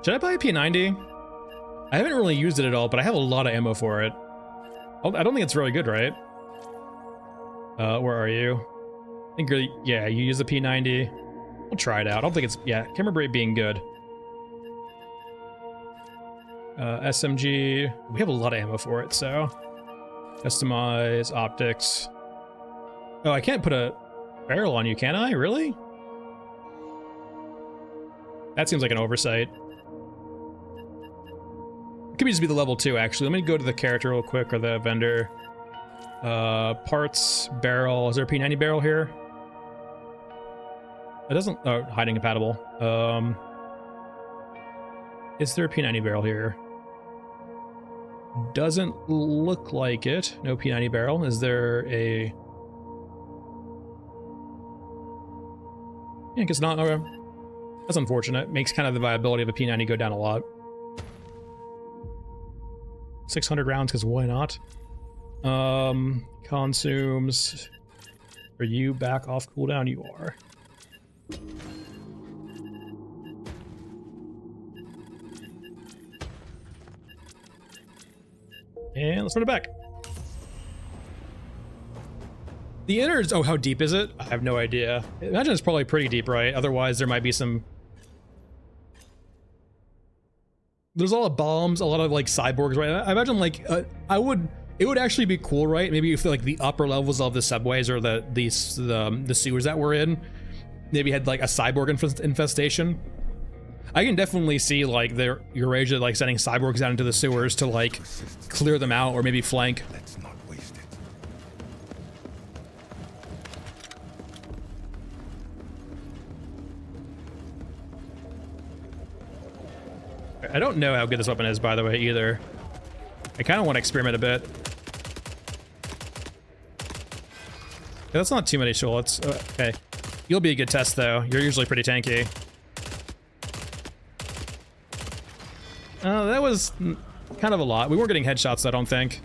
Should I buy a P90? I haven't really used it at all, but I have a lot of ammo for it. I don't think it's really good, right? Where are you? I think you're, yeah, you use the P90. We'll try it out. I don't think it's, yeah, can't remember it being good. SMG, we have a lot of ammo for it, so. Customize, optics. Oh, I can't put a barrel on you, can I? Really? That seems like an oversight. It could just be the level 2, actually. Let me go to the character real quick, or the vendor. Parts, barrel. Is there a P90 barrel here? It doesn't, oh, hiding compatible. Is there a P90 barrel here? Doesn't look like it. No P90 barrel. Is there a... Yeah, I guess not. Okay. That's unfortunate. Makes kind of the viability of a P90 go down a lot. 600 rounds, because why not? Consumes. Are you back off cooldown? You are. And let's run it back. The innards, oh, how deep is it? I have no idea. I imagine it's probably pretty deep, right? Otherwise, there might be some... There's a lot of bombs, a lot of, like, cyborgs, right? I imagine, like, it would actually be cool, right? Maybe if, like, the upper levels of the subways or the sewers that we're in, maybe had, like, a cyborg infestation. I can definitely see, like, Eurasia, like, sending cyborgs out into the sewers to, like, clear them out or maybe flank. Let's not waste it. I don't know how good this weapon is, by the way, either. I kind of want to experiment a bit. Yeah, that's not too many bullets. Okay. You'll be a good test, though. You're usually pretty tanky. That was kind of a lot. We weren't getting headshots, I don't think.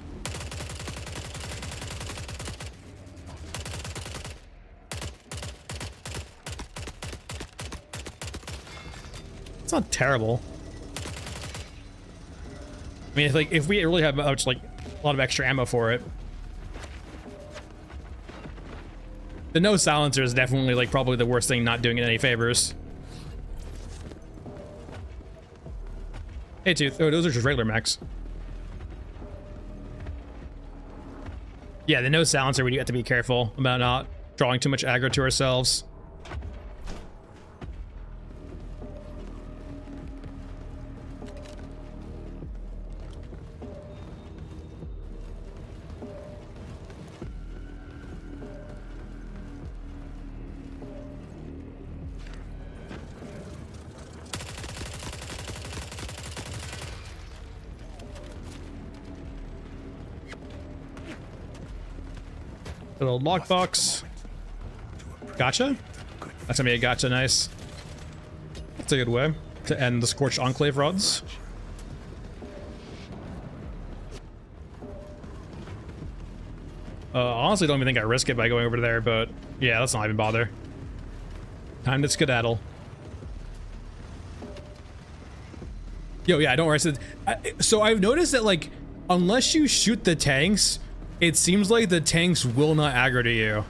It's not terrible. I mean, if we really have much, like, a lot of extra ammo for it. The no silencer is definitely, like, probably the worst thing, not doing it any favors. Hey, Tooth. Oh, those are just regular mechs. Yeah, the no silencer, we have to be careful about not drawing too much aggro to ourselves. Little lockbox. Gotcha? That's gonna be a gotcha, nice. That's a good way to end the Scorched Enclave rods. Honestly, don't even think I risk it by going over there, but yeah, let's not even bother. Time to skedaddle. Yo, yeah, don't worry. So I've noticed that, like, unless you shoot the tanks, it seems like the tanks will not aggro to you.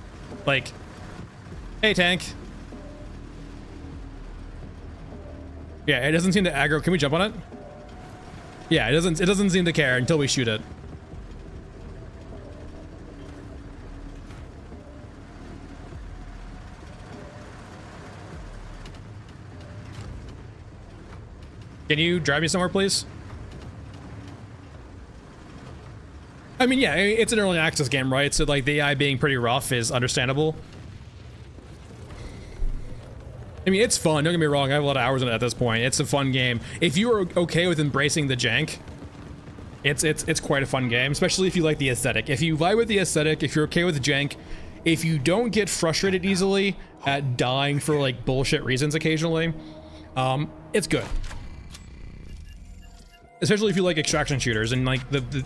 Like, hey, tank. Yeah, it doesn't seem to aggro. Can we jump on it? Yeah, it doesn't seem to care until we shoot it. Can you drive me somewhere, please? I mean, yeah, it's an early access game, right? So, like, the AI being pretty rough is understandable. I mean, it's fun. Don't get me wrong. I have a lot of hours in it at this point. It's a fun game. If you are okay with embracing the jank, it's quite a fun game, especially if you like the aesthetic. If you vibe with the aesthetic, if you're okay with the jank, if you don't get frustrated easily at dying for, like, bullshit reasons occasionally, it's good. especially if you like extraction shooters and like the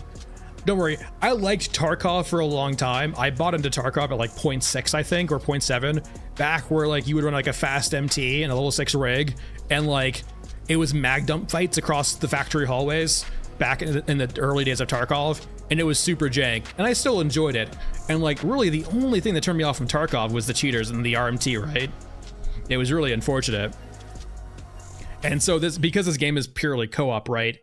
don't worry, I liked Tarkov for a long time. I bought into Tarkov at like 0.6, I think, or 0.7, back where like you would run like a fast MT and a level 6 rig, and like it was mag dump fights across the factory hallways back in the early days of Tarkov, and it was super jank, and I still enjoyed it. And like really the only thing that turned me off from Tarkov was the cheaters and the RMT, right? It was really unfortunate. And so because this game is purely co-op, right?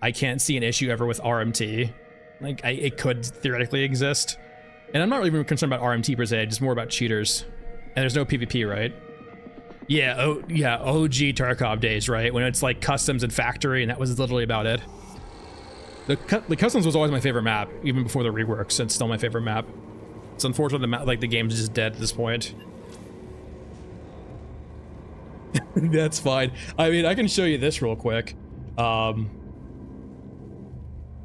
I can't see an issue ever with RMT. Like, it could theoretically exist. And I'm not even concerned about RMT per se, just more about cheaters. And there's no PvP, right? Yeah, OG Tarkov days, right? When it's like customs and factory, and that was literally about it. The customs was always my favorite map, even before the reworks. It's still my favorite map. It's unfortunate that like the game's just dead at this point. That's fine. I mean, I can show you this real quick.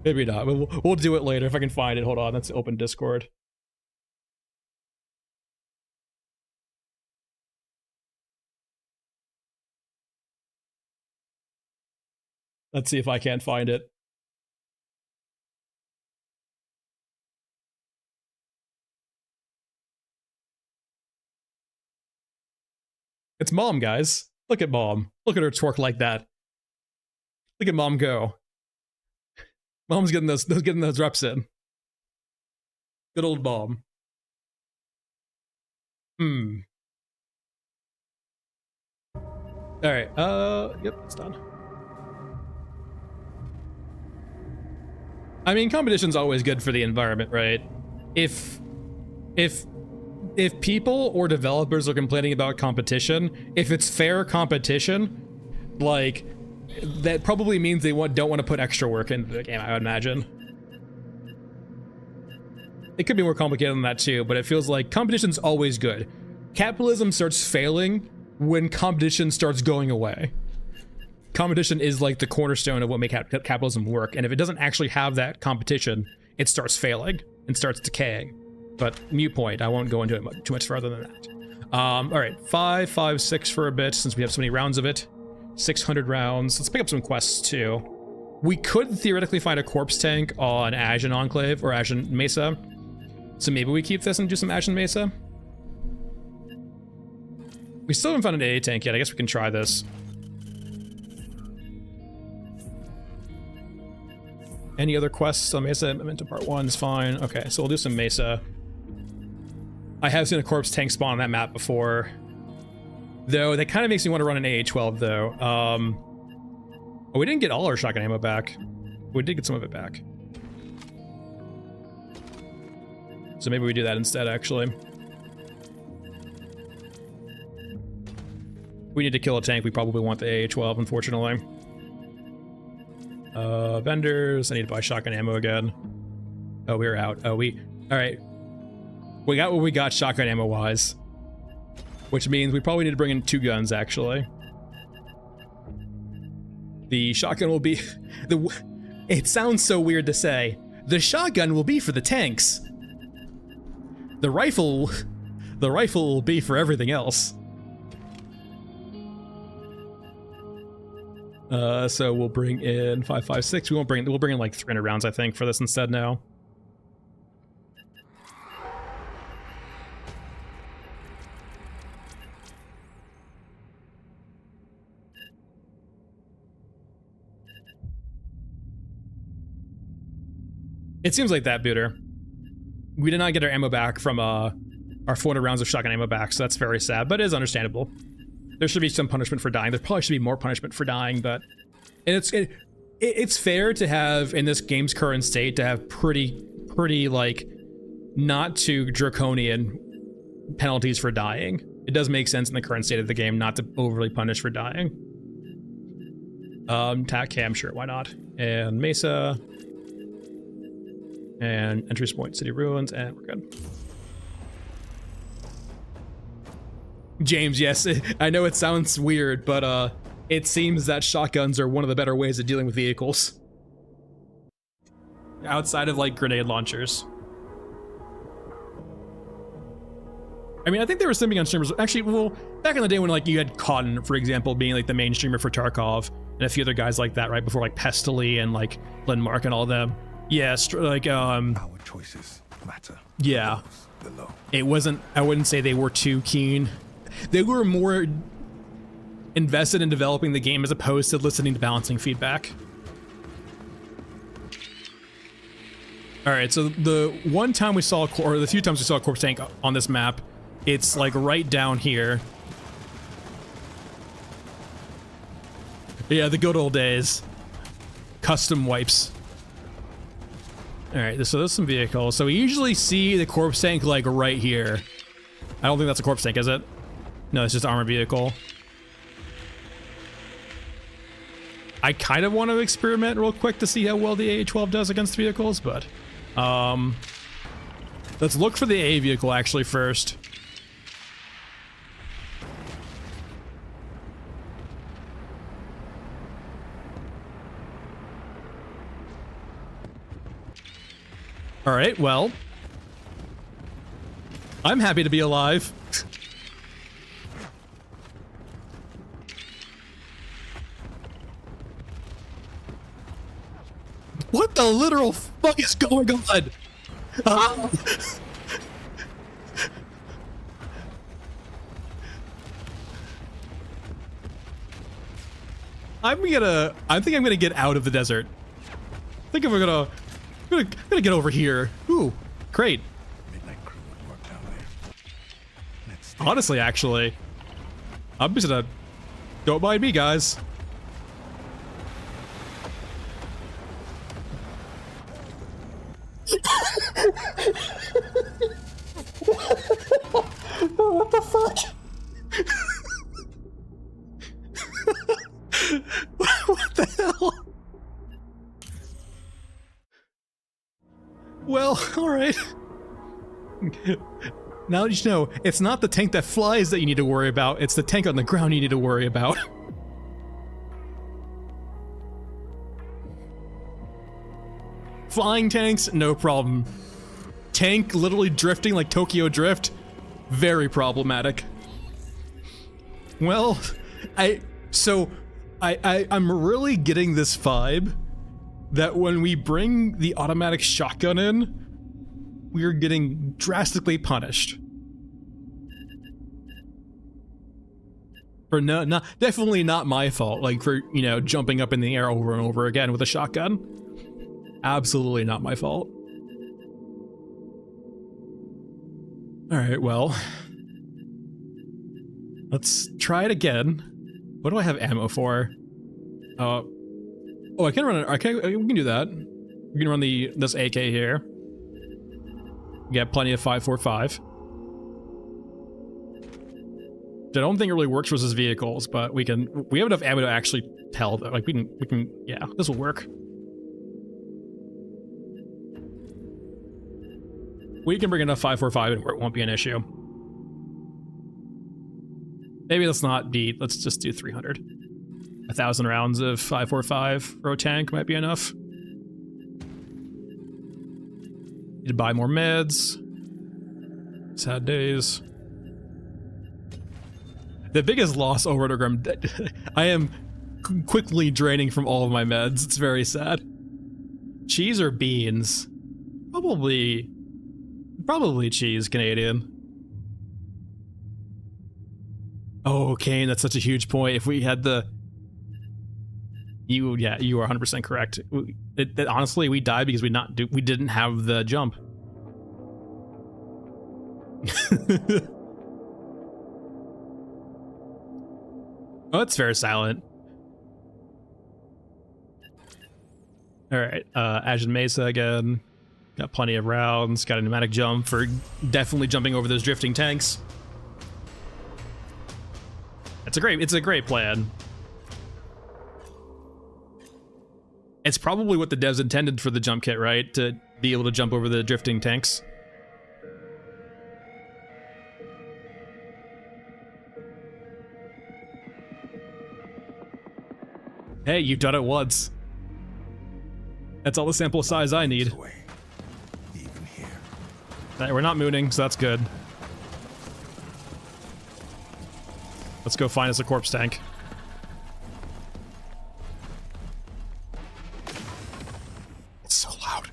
Maybe not. We'll do it later if I can find it. Hold on, let's open Discord. Let's see if I can't find it. It's Mom, guys. Look at Mom. Look at her twerk like that. Look at Mom go. Mom's getting those reps in. Good old Mom. All right. Yep, it's done. I mean, competition's always good for the environment, right? If people or developers are complaining about competition, if it's fair competition, like, that probably means they don't want to put extra work into the game, I would imagine. It could be more complicated than that too, but it feels like competition's always good. Capitalism starts failing when competition starts going away. Competition is like the cornerstone of what makes capitalism work, and if it doesn't actually have that competition, it starts failing and starts decaying. But mute point, I won't go into it too much further than that. All right, 5, 5, 6 for a bit, since we have so many rounds of it. 600 rounds. Let's pick up some quests too. We could theoretically find a corpse tank on Ashen Enclave or Ashen Mesa. So maybe we keep this and do some Ashen Mesa. We still haven't found an AA tank yet. I guess we can try this. Any other quests on Mesa? Memento Part 1 is fine. Okay, so we'll do some Mesa. I have seen a corpse tank spawn on that map before. Though, that kind of makes me want to run an AA-12, though. Oh, we didn't get all our shotgun ammo back. We did get some of it back. So maybe we do that instead, actually. We need to kill a tank. We probably want the AA-12, unfortunately. Vendors. I need to buy shotgun ammo again. Oh, we're out. Oh, alright. We got what we got shotgun ammo-wise. Which means we probably need to bring in 2 guns, actually. The shotgun will be... It sounds so weird to say. The shotgun will be for the tanks. The rifle will be for everything else. So we'll bring in 5.56. We'll bring in like 300 rounds, I think, for this instead now. It seems like that, Booter. We did not get our ammo back from our 400 rounds of shotgun ammo back, so that's very sad, but it is understandable. There should be some punishment for dying. There probably should be more punishment for dying, but... And it's fair to have, in this game's current state, to have pretty, like, not too draconian penalties for dying. It does make sense in the current state of the game not to overly punish for dying. TAC cam, sure, why not? And Mesa... And entry point, City Ruins, and we're good. James, yes, I know it sounds weird, but it seems that shotguns are one of the better ways of dealing with vehicles. Outside of, like, grenade launchers. I mean, I think they were simping on streamers. Actually, well, back in the day when like you had Cotton, for example, being like the main streamer for Tarkov, and a few other guys like that, right before like Pestily and like Linmark and all them. Yeah, Our choices matter. Yeah. Below. It wasn't. I wouldn't say they were too keen. They were more invested in developing the game as opposed to listening to balancing feedback. All right, so the one time we saw, or the few times we saw a corpse tank on this map, it's like right down here. Yeah, the good old days. Custom wipes. All right, so there's some vehicles. So we usually see the corpse tank like right here. I don't think that's a corpse tank, is it? No, it's just an armored vehicle. I kind of want to experiment real quick to see how well the AA-12 does against vehicles, but let's look for the AA vehicle actually first. All right, well, I'm happy to be alive. What the literal fuck is going on? Ah. I think I'm gonna get out of the desert. I think I'm gonna get over here. Ooh, great. Midnight crew would work down there. Let's Honestly, actually, I'm just gonna, don't mind me, guys. What the fuck? What the hell? Well, alright. Now that you know, it's not the tank that flies that you need to worry about, it's the tank on the ground you need to worry about. Flying tanks, no problem. Tank literally drifting like Tokyo Drift, very problematic. Well, I'm really getting this vibe that when we bring the automatic shotgun in, we're getting drastically punished. For definitely not my fault, like for, you know, jumping up in the air over and over again with a shotgun. Absolutely not my fault. Alright, well. Let's try it again. What do I have ammo for? Oh, I can run it. Okay, we can do that. We can run this AK here. Get plenty of 5.45. I don't think it really works versus vehicles, but we have enough ammo to actually tell that, like, we can, yeah, this will work. We can bring enough 5.45 and it won't be an issue. Maybe let's just do 300. 1,000 rounds of 5.45 for a tank might be enough. Need to buy more meds. Sad days. The biggest loss over at Grim, I am quickly draining from all of my meds. It's very sad. Cheese or beans? Probably cheese, Canadian. Oh, Kane, that's such a huge point. If we had the... You are 100% correct. Honestly, we died because we didn't have the jump. Oh, it's very silent. Alright, Ashen Mesa again. Got plenty of rounds, got a pneumatic jump for definitely jumping over those drifting tanks. It's a great plan. It's probably what the devs intended for the jump kit, right? To be able to jump over the drifting tanks. Hey, you've done it once. That's all the sample size I need. Even here. We're not mooning, so that's good. Let's go find us a corpse tank. It's so loud.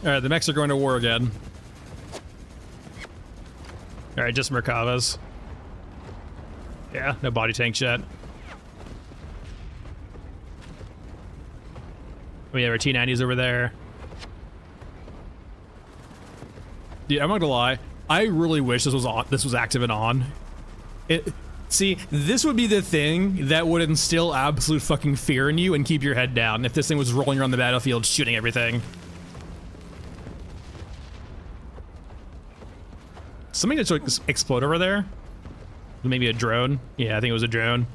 All right, the mechs are going to war again. All right, just Merkavas. Yeah, no body tanks yet. We have our T90s over there. Dude, I'm not gonna lie. I really wish this was on. This was active and on. See, this would be the thing that would instill absolute fucking fear in you and keep your head down if this thing was rolling around the battlefield shooting everything. Something that explode over there? Maybe a drone? Yeah, I think it was a drone.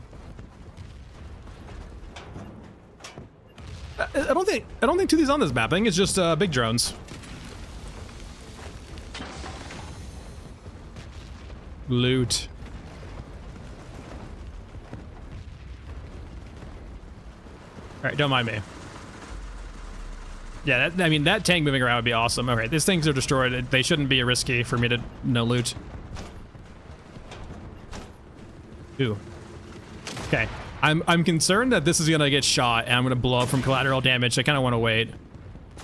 I don't think two of these on this map. I think it's just big drones. Loot. All right, don't mind me. Yeah, I mean, that tank moving around would be awesome. Okay, these things are destroyed. They shouldn't be risky for me to no loot. Ooh. Okay. I'm concerned that this is gonna get shot and I'm gonna blow up from collateral damage. I kind of want to wait,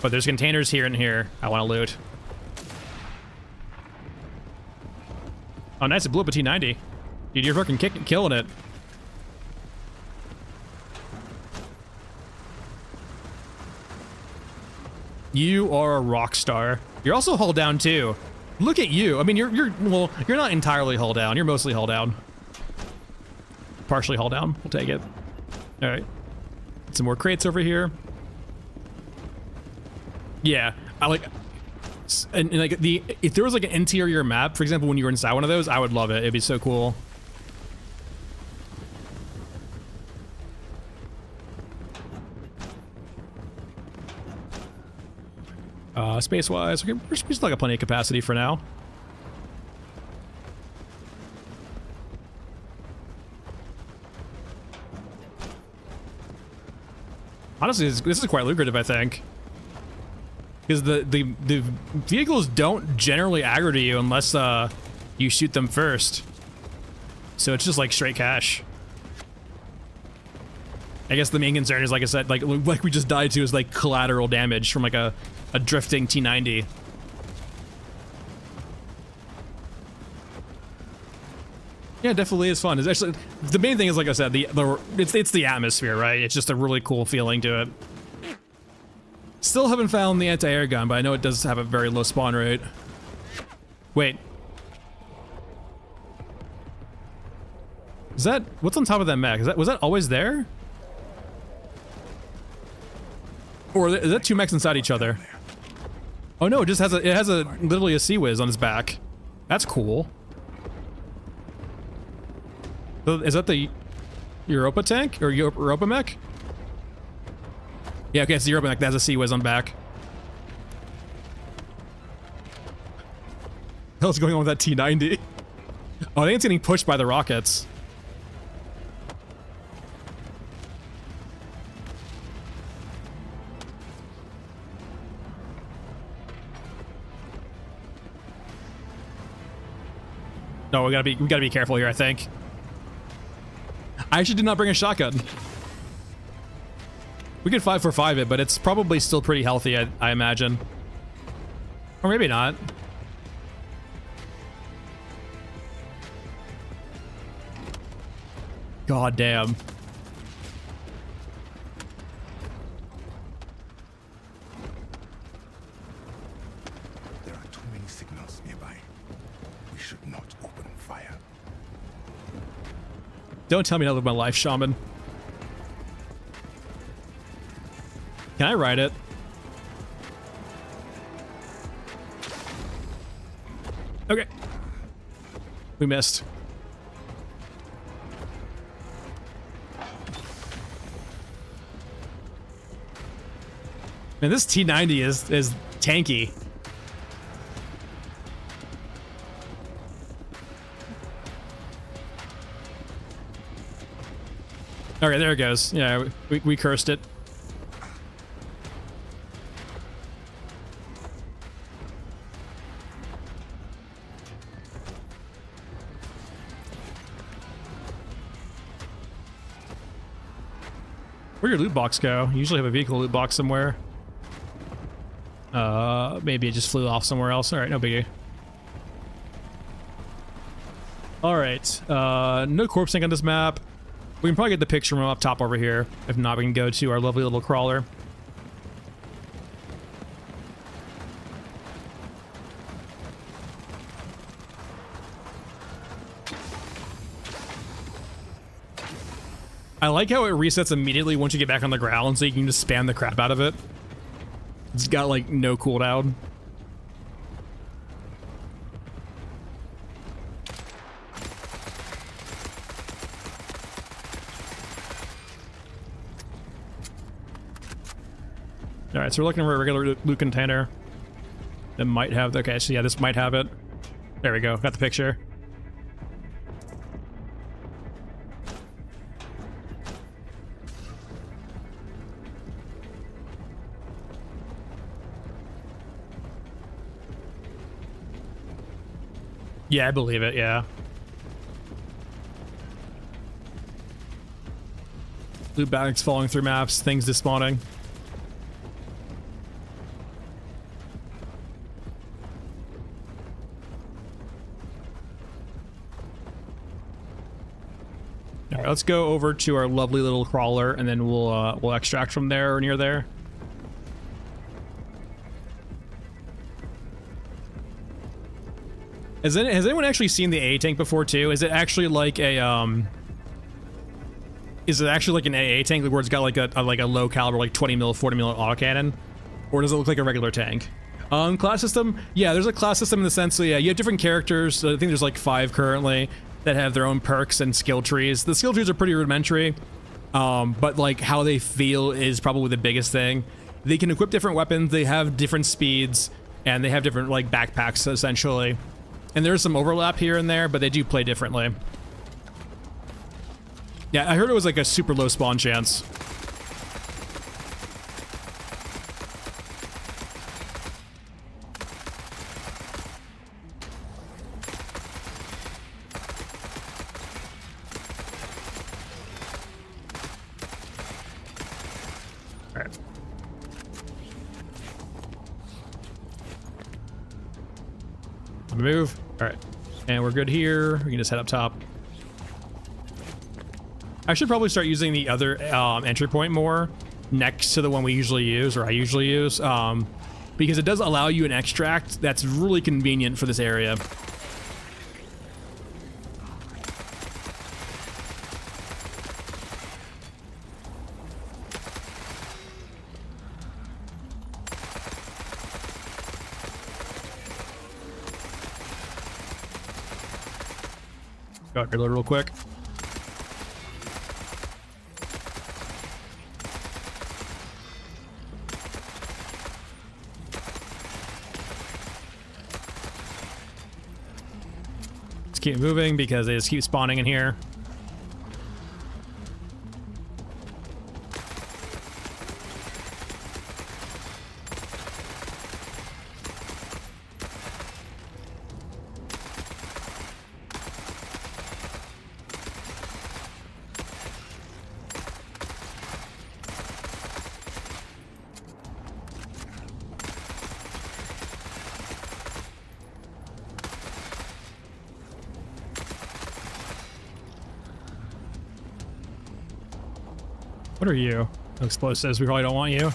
but there's containers here and here. I want to loot. Oh, nice! It blew up a T90. Dude, you're fucking killing it. You are a rock star. You're also hull down too. Look at you. I mean, you're not entirely hull down. You're mostly hull down. Partially hull down. We'll take it. All right. Some more crates over here. Yeah, I like. And like if there was like an interior map, for example, when you were inside one of those, I would love it. It'd be so cool. Space-wise, okay, we still got plenty of capacity for now. Honestly, this is quite lucrative, I think. Because the vehicles don't generally aggro to you unless you shoot them first. So it's just like straight cash. I guess the main concern is, like I said, like we just died to, is like collateral damage from like a drifting T90. Yeah, it definitely is fun. It's actually, the main thing is, like I said, it's the atmosphere, right? It's just a really cool feeling to it. Still haven't found the anti-air gun, but I know it does have a very low spawn rate. Wait. Is that, what's on top of that mech? Was that always there? Or is that two mechs inside each other? Oh no, it just has literally a Sea Whiz on his back. That's cool. Is that the Europa tank or Europa mech? Yeah, okay, it's the Europa mech that has a Sea Whiz on back. What the hell's going on with that T90? Oh, I think it's getting pushed by the rockets. No, we gotta be careful here, I think. I actually did not bring a shotgun. We could 5-for-5 it, but it's probably still pretty healthy, I imagine. Or maybe not. God damn. There are too many signals nearby. We should not open fire. Don't tell me how to live my life, Shaman. Can I ride it? Okay. We missed. Man, this T90 is tanky. Okay, there it goes. Yeah, we cursed it. Where'd your loot box go? You usually have a vehicle loot box somewhere. Maybe it just flew off somewhere else. All right, no biggie. All right, no corpse tank on this map. We can probably get the picture from up top over here. If not, we can go to our lovely little crawler. I like how it resets immediately once you get back on the ground, so you can just spam the crap out of it. It's got like no cooldown. All right, so we're looking for a regular loot container that might have. Okay, so yeah, this might have it. There we go. Got the picture. Yeah, I believe it, yeah. Loot bags falling through maps, things despawning. All right, let's go over to our lovely little crawler, and then we'll extract from there or near there. Has anyone actually seen the AA tank before too? Is it actually like a Is it actually like an AA tank where it's got like a low caliber, like 20 mil, 40 mil autocannon, or does it look like a regular tank? Class system, yeah, there's a class system in the sense that yeah, you have different characters. I think there's like 5 currently that have their own perks and skill trees. The skill trees are pretty rudimentary, but like how they feel is probably the biggest thing. They can equip different weapons. They have different speeds, and they have different like backpacks essentially. And there's some overlap here and there, but they do play differently. Yeah, I heard it was like a super low spawn chance. All right. Move. All right, and we're good here. We can just head up top. I should probably start using the other entry point more next to the one we usually use, or I usually use, because it does allow you an extract that's really convenient for this area. Go ahead, reload real quick. Let's keep moving because they just keep spawning in here. What are you? Explosives. We probably don't want you.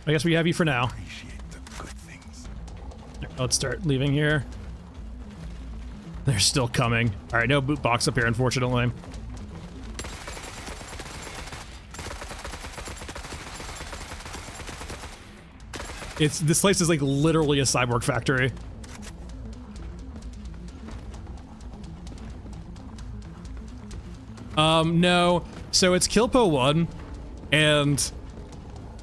I guess we have you for now. Appreciate the good things. Let's start leaving here. They're still coming. All right, no boot box up here, unfortunately. This place is like literally a cyborg factory. No. So it's Kilpo 1, and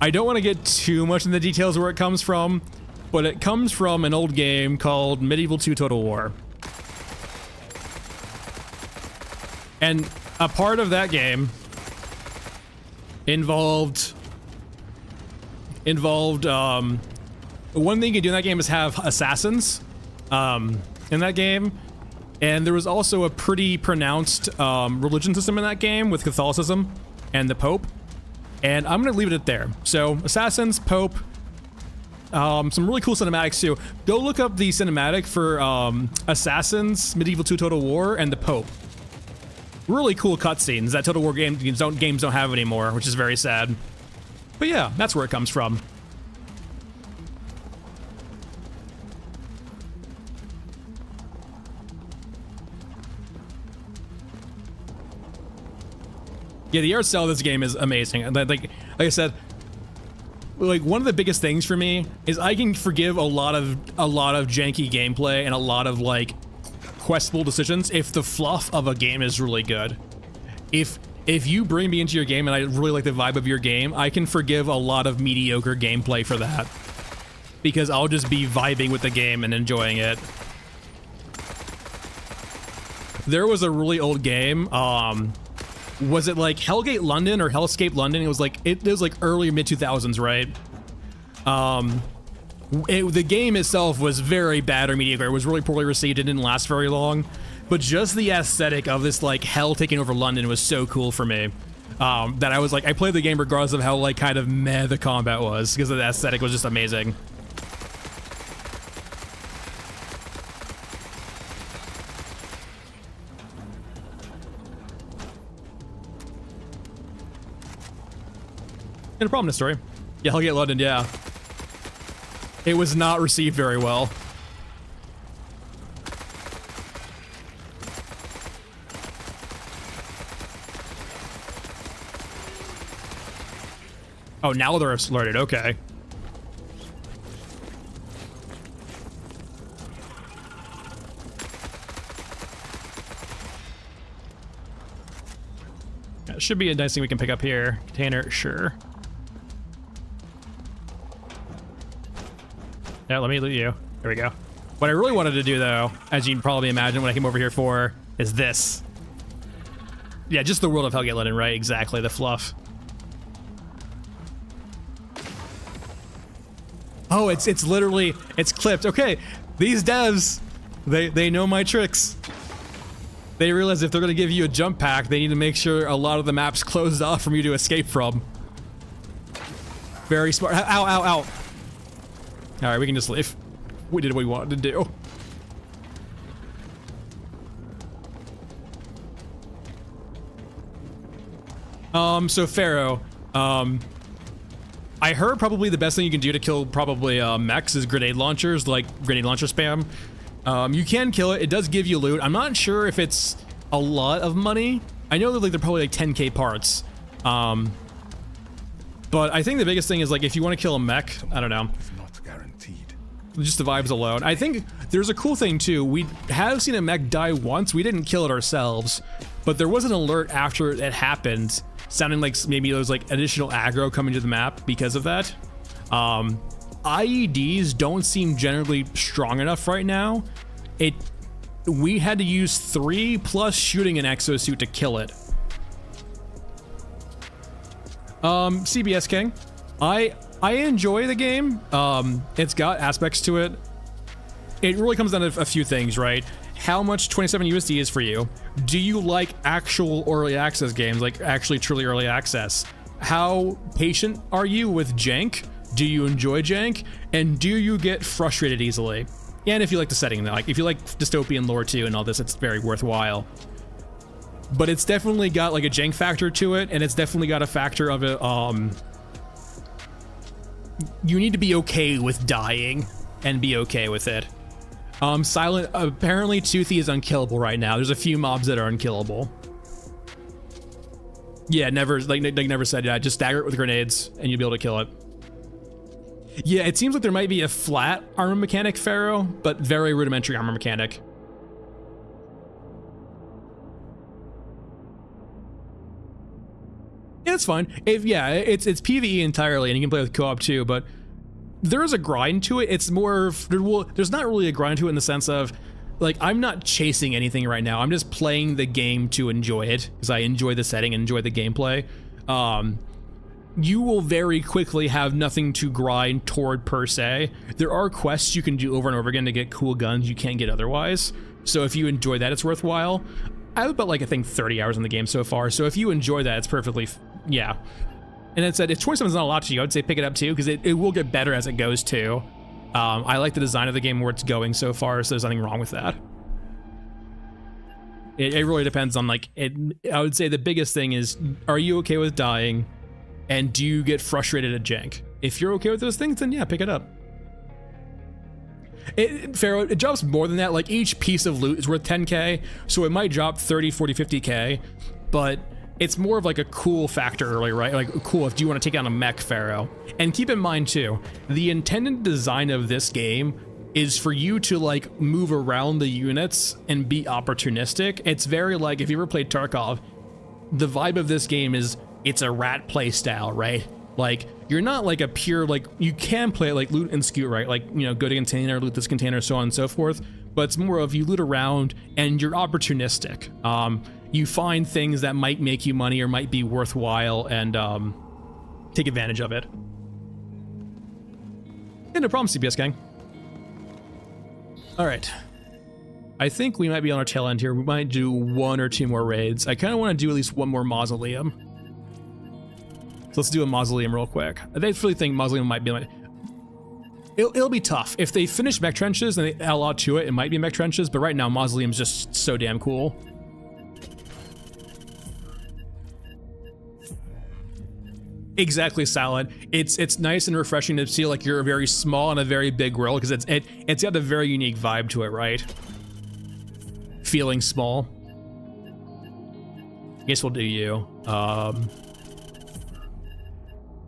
I don't want to get too much in the details of where it comes from, but it comes from an old game called Medieval 2 Total War. And a part of that game involved one thing you can do in that game is have assassins in that game. And there was also a pretty pronounced religion system in that game with Catholicism. and the Pope. And I'm gonna leave it at there. So Assassins, Pope, some really cool cinematics too. Go look up the cinematic for Assassins, Medieval 2 Total War, and the Pope. Really cool cutscenes that Total War games don't have anymore, which is very sad. But yeah, that's where it comes from. Yeah, the art style of this game is amazing. Like I said, like one of the biggest things for me is I can forgive a lot of janky gameplay and a lot of like questable decisions if the fluff of a game is really good. If you bring me into your game and I really like the vibe of your game, I can forgive a lot of mediocre gameplay for that, because I'll just be vibing with the game and enjoying it. There was a really old game, was it like Hellgate London or Hellscape London? It was like early mid 2000s, right? The game itself was very bad or mediocre. It was really poorly received. It didn't last very long, but just the aesthetic of this like hell taking over London was so cool for me, that I was like, I played the game regardless of how like kind of meh the combat was, because the aesthetic was just amazing. No problem in the story. Yeah, Hellgate London, yeah. It was not received very well. Oh, now they're alerted, okay. That should be a nice thing we can pick up here. Container, sure. Yeah, let me loot you. There we go. What I really wanted to do, though, as you can probably imagine what I came over here for, is this. Yeah, just the world of Hellgate London, right? Exactly, the fluff. Oh, it's literally, it's clipped. Okay, these devs, they know my tricks. They realize if they're gonna give you a jump pack, they need to make sure a lot of the map's closed off for you to escape from. Very smart. Ow, ow, ow. All right, we can just leave. We did what we wanted to do. So Pharaoh, I heard probably the best thing you can do to kill probably mechs is grenade launchers, like grenade launcher spam. You can kill it. It does give you loot. I'm not sure if it's a lot of money. I know that like they're probably like 10k parts. But I think the biggest thing is like if you want to kill a mech, I don't know. Just the vibes alone. I think there's a cool thing too. We have seen a mech die once. We didn't kill it ourselves, but there was an alert after it happened, sounding like maybe there was like additional aggro coming to the map because of that. IEDs don't seem generally strong enough right now. We had to use 3 plus shooting an exosuit to kill it. CBS King, I enjoy the game. It's got aspects to it. It really comes down to a few things, right? How much 27 USD is for you? Do you like actual early access games, like actually truly early access? How patient are you with jank? Do you enjoy jank? And do you get frustrated easily? And if you like the setting, like if you like dystopian lore too and all this, it's very worthwhile. But it's definitely got like a jank factor to it, and it's definitely got a factor of it. You need to be okay with dying and be okay with it. Silent, apparently Toothy is unkillable right now. There's a few mobs that are unkillable. Yeah, never, like never said, yeah, just stagger it with grenades and you'll be able to kill it. Yeah, it seems like there might be a flat armor mechanic, Pharaoh, but very rudimentary armor mechanic. Yeah, it's fine. It's PvE entirely, and you can play with co-op too, but there is a grind to it. It's more of, there's not really a grind to it in the sense of, like, I'm not chasing anything right now. I'm just playing the game to enjoy it, because I enjoy the setting and enjoy the gameplay. You will very quickly have nothing to grind toward per se. There are quests you can do over and over again to get cool guns you can't get otherwise. So if you enjoy that, it's worthwhile. I have about, like, I think 30 hours in the game so far, so if you enjoy that, it's perfectly yeah. And it said if 27 is not a lot to you, I would say pick it up too, because it will get better as it goes too. I like the design of the game where it's going so far, so there's nothing wrong with that. It really depends on like it. I would say the biggest thing is, are you okay with dying, and do you get frustrated at jank? If you're okay with those things, then yeah, pick it up. Pharaoh, it drops more than that. Like each piece of loot is worth 10k, so it might drop 30, 40, 50k, but it's more of like a cool factor early, right? Like cool if you want to take on a mech, Pharaoh. And keep in mind too, the intended design of this game is for you to like move around the units and be opportunistic. It's very like, if you ever played Tarkov, the vibe of this game is it's a rat play style, right? Like you're not like a pure, like you can play like loot and scoot, right? Like, you know, go to container, loot this container, so on and so forth. But it's more of you loot around and you're opportunistic. You find things that might make you money or might be worthwhile and take advantage of it. Yeah, no problem, CBS gang. All right. I think we might be on our tail end here. We might do 1 or 2 more raids. I kind of want to do at least 1 more mausoleum. So let's do a mausoleum real quick. I really think mausoleum might be like... It'll be tough. If they finish mech trenches and they add a lot to it, it might be mech trenches, but right now mausoleum's just so damn cool. Exactly, Salad. It's nice and refreshing to see like you're a very small and a very big world, because it's got a very unique vibe to it, right? Feeling small. I guess we'll do you.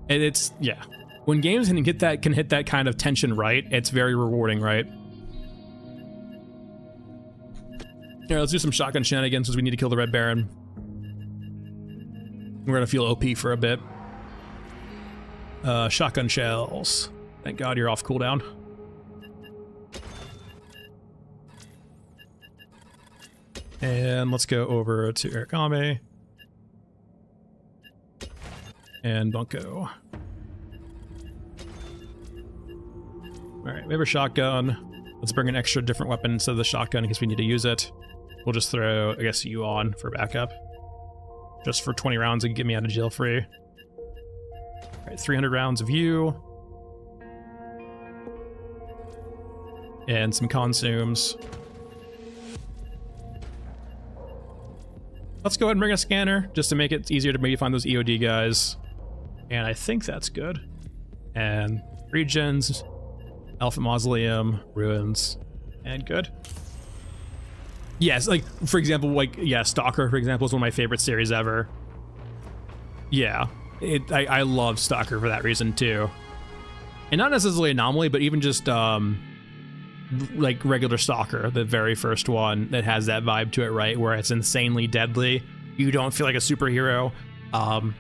And it's, yeah. When games can hit that kind of tension right, it's very rewarding, right? Here, let's do some shotgun shenanigans since we need to kill the Red Baron. We're gonna feel OP for a bit. Shotgun shells. Thank God you're off cooldown. And let's go over to Erikame. And Bunko. Alright, we have a shotgun. Let's bring an extra different weapon instead of the shotgun in case we need to use it. We'll just throw, I guess, you on for backup. Just for 20 rounds and get me out of jail free. Alright, 300 rounds of you. And some consumes. Let's go ahead and bring a scanner, just to make it easier to maybe find those EOD guys. And I think that's good. And regions, Elephant Mausoleum, ruins, and good. Yes, like, for example, like, yeah, Stalker, for example, is one of my favorite series ever. Yeah, I love Stalker for that reason, too. And not necessarily Anomaly, but even just, like, regular Stalker, the very first one that has that vibe to it, right? Where it's insanely deadly. You don't feel like a superhero. And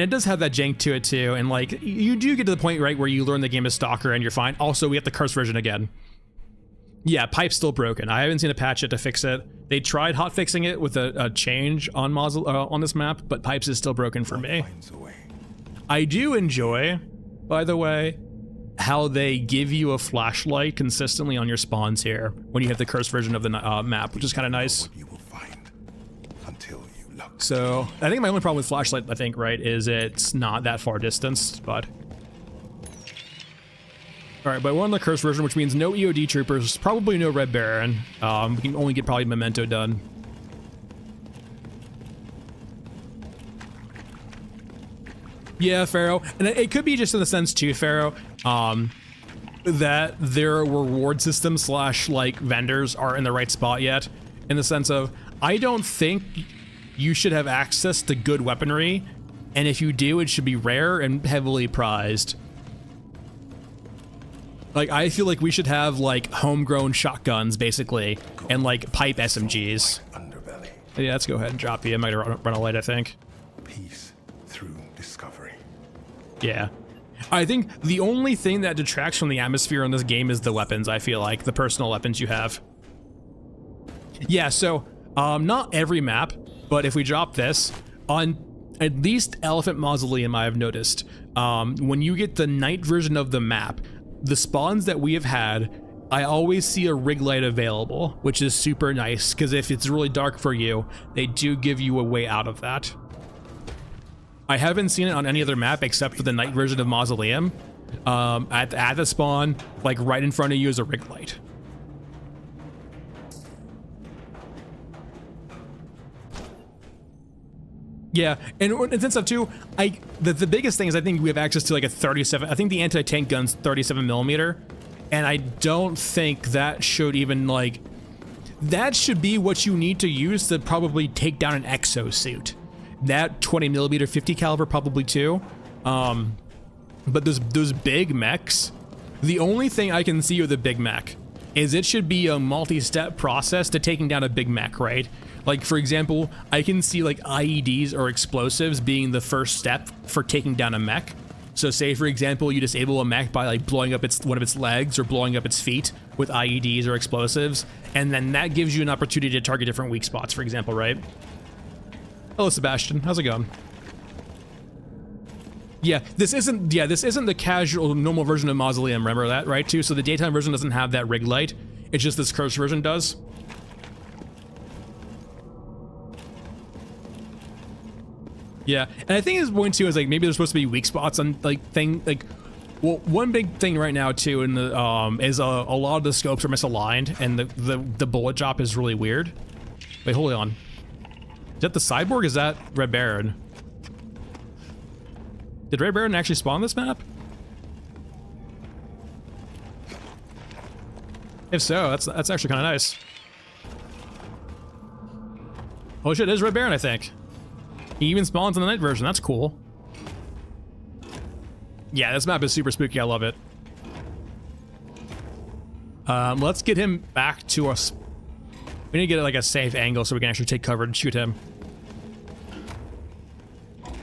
it does have that jank to it, too. And, like, you do get to the point, right, where you learn the game is Stalker and you're fine. Also, we have the curse version again. Yeah, Pipe's still broken. I haven't seen a patch yet to fix it. They tried hotfixing it with a change on on this map, but Pipes is still broken for me. I do enjoy, by the way, how they give you a flashlight consistently on your spawns here when you have the curse version of the map, which is kind of nice. So I think my only problem with flashlight, I think, right, is it's not that far distanced, but... Alright, but we're on the curse version, which means no EOD troopers, probably no Red Baron. We can only get probably Memento done. Yeah, Pharaoh. And it could be just in the sense, too, Pharaoh, that their reward system / like vendors aren't in the right spot yet. In the sense of, I don't think you should have access to good weaponry, and if you do, it should be rare and heavily prized. Like, I feel like we should have, like, homegrown shotguns, basically, and, like, pipe SMGs. Yeah, let's go ahead and drop you. I might run a light, I think. Peace through discovery. Yeah. I think the only thing that detracts from the atmosphere in this game is the weapons, I feel like. The personal weapons you have. Yeah, so, not every map, but if we drop this, on at least Elephant Mausoleum, I have noticed, when you get the night version of the map, the spawns that we have had, I always see a rig light available, which is super nice, because if it's really dark for you, they do give you a way out of that. I haven't seen it on any other map except for the night version of Mausoleum. At the spawn, like right in front of you is a rig light. Yeah, and since stuff too, the biggest thing is I think we have access to like a 37. I think the anti-tank gun's 37 millimeter, and I don't think that should even like. That should be what you need to use to probably take down an exosuit. That 20 millimeter 50 caliber probably too. But those big mechs, the only thing I can see with a big mech is it should be a multi-step process to taking down a big mech, right? Like, for example, I can see like IEDs or explosives being the first step for taking down a mech. So say, for example, you disable a mech by like blowing up one of its legs or blowing up its feet with IEDs or explosives, and then that gives you an opportunity to target different weak spots, for example, right? Hello, Sebastian. How's it going? Yeah, this isn't the casual, normal version of Mausoleum, remember that, right, too? So the daytime version doesn't have that rig light. It's just this cursed version does. Yeah, and I think his point too is like maybe there's supposed to be weak spots on like well, one big thing right now too in the is a lot of the scopes are misaligned and the bullet drop is really weird. Wait, hold on. Is that the cyborg? Is that Red Baron? Did Red Baron actually spawn this map? If so, that's actually kind of nice. Oh shit, it is Red Baron, I think. He even spawns in the night version. That's cool. Yeah, this map is super spooky. I love it. Let's get him back to us. We need to get like a safe angle so we can actually take cover and shoot him.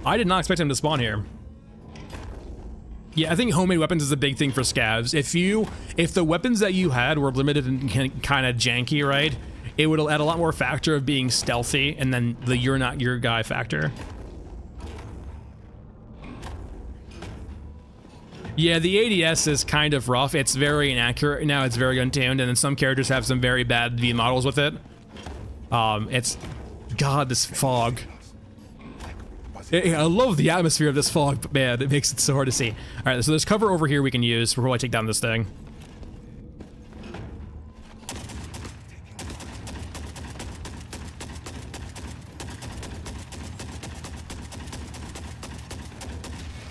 I did not expect him to spawn here. Yeah, I think homemade weapons is a big thing for scavs. If the weapons that you had were limited and kind of janky, right? It would add a lot more factor of being stealthy, and then the you're not your guy factor. Yeah, the ADS is kind of rough. It's very inaccurate now. It's very untuned, and then some characters have some very bad V models with it. God, this fog. I love the atmosphere of this fog, but man, it makes it so hard to see. All right, so there's cover over here we can use before I take down this thing.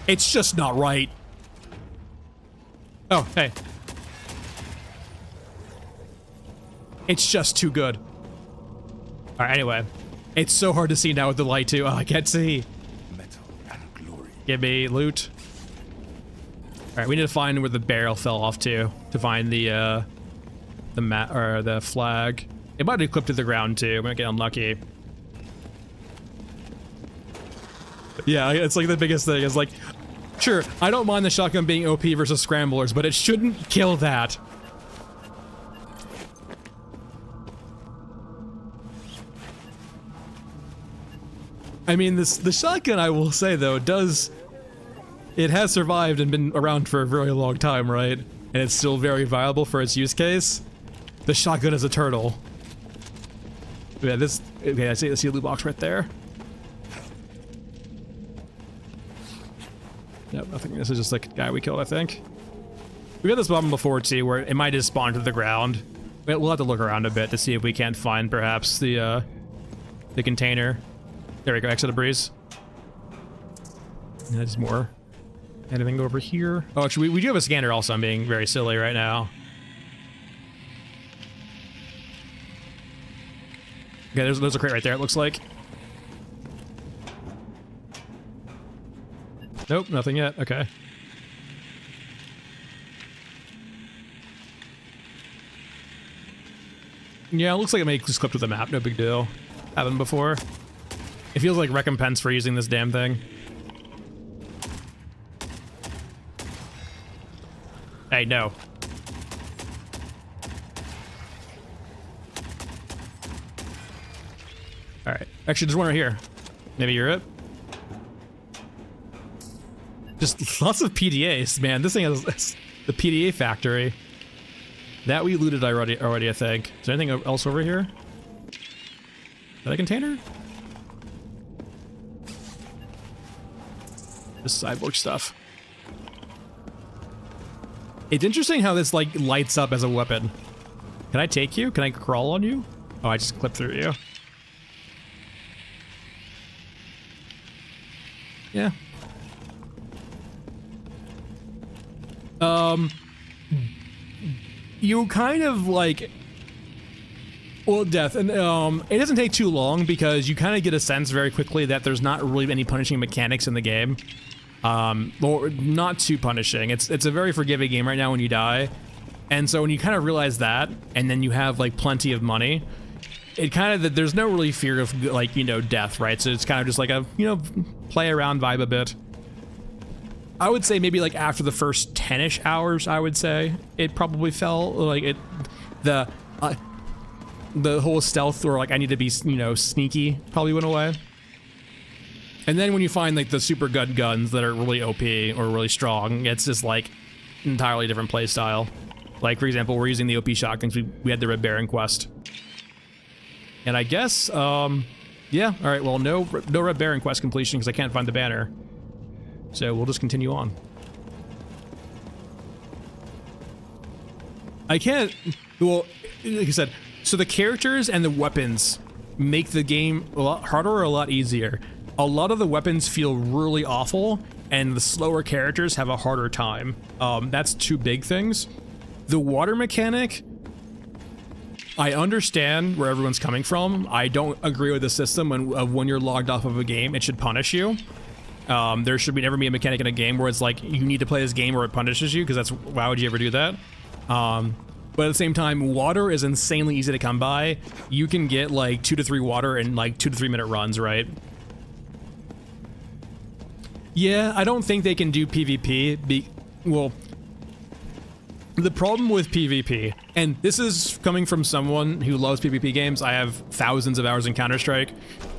It's just not right. Oh, hey. It's just too good. All right, anyway. It's so hard to see now with the light, too. Oh, I can't see. Metal and glory. Give me loot. All right, we need to find where the barrel fell off, too, to find the flag. It might have clipped to the ground, too. We might get unlucky. Yeah, it's like the biggest thing is like, sure, I don't mind the shotgun being OP versus scramblers, but it shouldn't kill that. I mean, the shotgun, I will say though, it has survived and been around for a very long time, right? And it's still very viable for its use case. The shotgun is a turtle. Yeah, okay, I see a loot box right there. Nope, nothing. This is just like a guy we killed, I think. We got this problem before too, where it might just spawn to the ground. We'll have to look around a bit to see if we can't find perhaps the container. There we go, exit a breeze. There's more. Anything over here? Oh, actually, we do have a scanner also. I'm being very silly right now. Okay, there's a crate right there, it looks like. Nope, nothing yet. Okay. Yeah, it looks like it may just clip to the map. No big deal. Happened before. It feels like recompense for using this damn thing. Hey, no. Alright. Actually, there's one right here. Maybe you're it? Just lots of PDAs, man. This thing has the PDA factory. That we looted already, I think. Is there anything else over here? Is that a container? This cyborg stuff. It's interesting how this like lights up as a weapon. Can I take you? Can I crawl on you? Oh, I just clipped through you. Yeah. You kind of like, well, death, and it doesn't take too long because you kind of get a sense very quickly that there's not really any punishing mechanics in the game. Or not too punishing. It's a very forgiving game right now when you die, and so when you kind of realize that, and then you have like plenty of money, it kind of there's no really fear of like, you know, death, right? So it's kind of just like a, you know, play around vibe a bit. I would say maybe like after the first 10-ish hours, I would say it probably felt like it, the whole stealth or like I need to be, you know, sneaky probably went away. And then when you find like the super good guns that are really OP or really strong, it's just like entirely different play style. Like for example, we're using the OP shotguns. We had the Red Baron quest. And I guess, yeah, all right, well, no Red Baron quest completion because I can't find the banner. So we'll just continue on. I can't, well, like I said, so the characters and the weapons make the game a lot harder or a lot easier. A lot of the weapons feel really awful, and the slower characters have a harder time. That's two big things. The water mechanic, I understand where everyone's coming from. I don't agree with the system when you're logged off of a game, it should punish you. There should never be a mechanic in a game where it's like, you need to play this game or it punishes you, because that's, why would you ever do that? But at the same time, water is insanely easy to come by. You can get like 2 to 3 water in like 2 to 3 minute runs, right? Yeah, I don't think they can do PvP. Well, the problem with PvP, and this is coming from someone who loves PvP games. I have thousands of hours in Counter-Strike.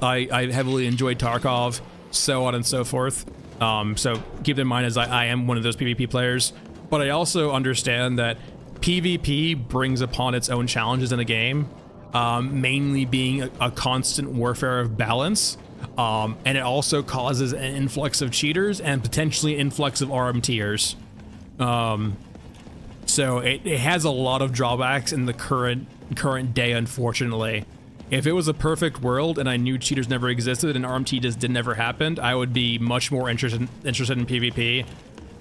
I heavily enjoyed Tarkov, so on and so forth. So keep in mind as I am one of those PvP players, but I also understand that PvP brings upon its own challenges in a game, mainly being a constant warfare of balance. And it also causes an influx of cheaters and potentially an influx of RMTers. So it has a lot of drawbacks in the current day, unfortunately. If it was a perfect world and I knew cheaters never existed and RMT just never happened, I would be much more interested in PvP.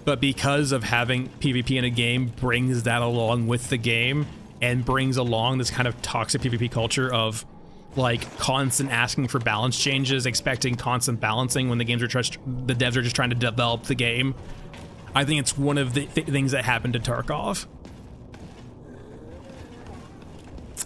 But because of having PvP in a game brings that along with the game and brings along this kind of toxic PvP culture of like constant asking for balance changes, expecting constant balancing when the devs are just trying to develop the game. I think it's one of the things that happened to Tarkov.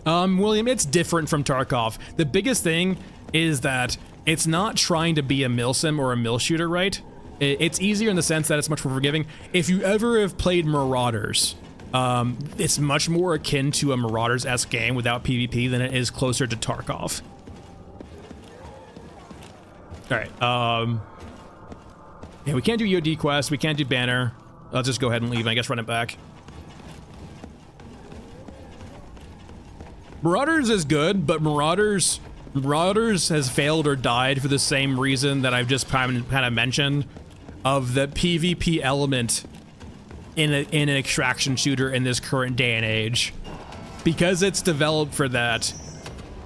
William, it's different from Tarkov. The biggest thing is that it's not trying to be a milsim or a mill shooter, right? It's easier in the sense that it's much more forgiving. If you ever have played Marauders, it's much more akin to a Marauders-esque game without PvP than it is closer to Tarkov. All right, yeah, we can't do EOD quest, we can't do banner. I'll just go ahead and leave and I guess run it back. Marauders is good, but Marauders has failed or died for the same reason that I've just kind of mentioned, of the PvP element in an extraction shooter in this current day and age. Because it's developed for that,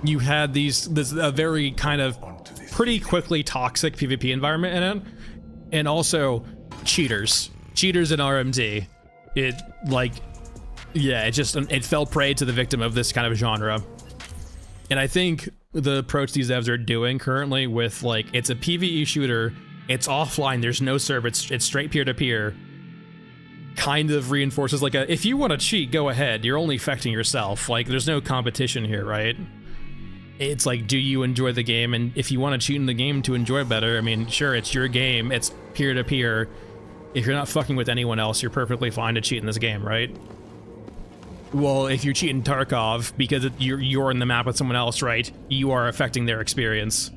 you had this very kind of pretty quickly toxic PvP environment in it, and also cheaters in RMD. It fell prey to the victim of this kind of genre. And I think the approach these devs are doing currently with like, it's a PvE shooter, it's offline, there's no serve, it's straight peer-to-peer, kind of reinforces like if you want to cheat, go ahead, you're only affecting yourself. Like there's no competition here, right? It's like, do you enjoy the game? And if you want to cheat in the game to enjoy better, I mean, sure, it's your game, it's peer-to-peer. If you're not fucking with anyone else, you're perfectly fine to cheat in this game, right? Well, if you cheat in Tarkov because you're in the map with someone else, right? You are affecting their experience.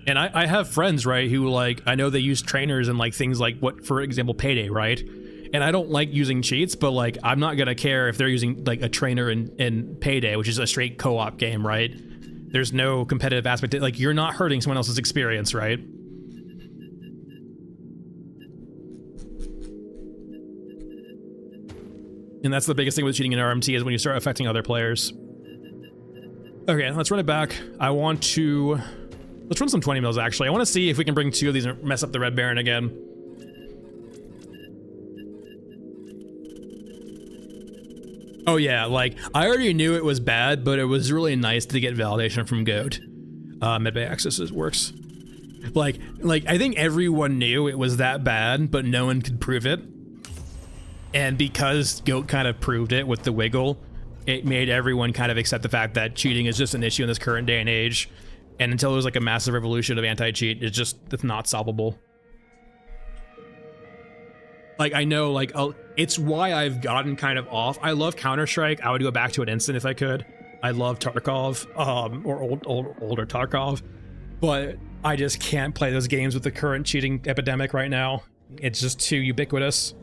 And I have friends, right, who like, I know they use trainers and like things like what, for example, Payday, right? And I don't like using cheats, but like, I'm not gonna care if they're using like a trainer in Payday, which is a straight co-op game, right? There's no competitive aspect. Like, you're not hurting someone else's experience, right? And that's the biggest thing with cheating in RMT is when you start affecting other players. Okay, let's run it back. Let's run some 20 mils actually. I want to see if we can bring 2 of these and mess up the Red Baron again. Oh yeah, like, I already knew it was bad, but it was really nice to get validation from GOAT. Medbay Access works. Like, I think everyone knew it was that bad, but no one could prove it. And because GOAT kind of proved it with the wiggle, it made everyone kind of accept the fact that cheating is just an issue in this current day and age. And until there's like a massive revolution of anti-cheat, it's not solvable. Like, I know, like, it's why I've gotten kind of off. I love Counter-Strike. I would go back to an instant if I could. I love Tarkov, or older Tarkov, but I just can't play those games with the current cheating epidemic right now. It's just too ubiquitous.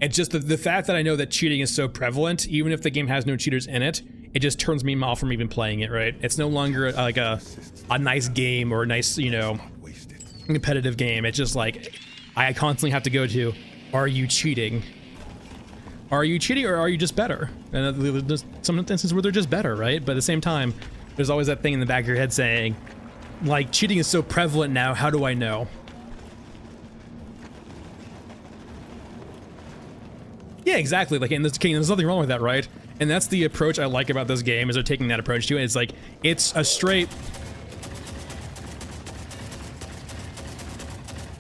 It's just the fact that I know that cheating is so prevalent, even if the game has no cheaters in it, it just turns me off from even playing it, right? It's no longer like a nice game or a nice, you know, competitive game. It's just like, I constantly have to go to, are you cheating? Are you cheating or are you just better? And there's some instances where they're just better, right? But at the same time, there's always that thing in the back of your head saying, like, cheating is so prevalent now, how do I know? Yeah, exactly. Like, in this game, there's nothing wrong with that, right? And that's the approach I like about this game, is they're taking that approach to it. It's like, it's a straight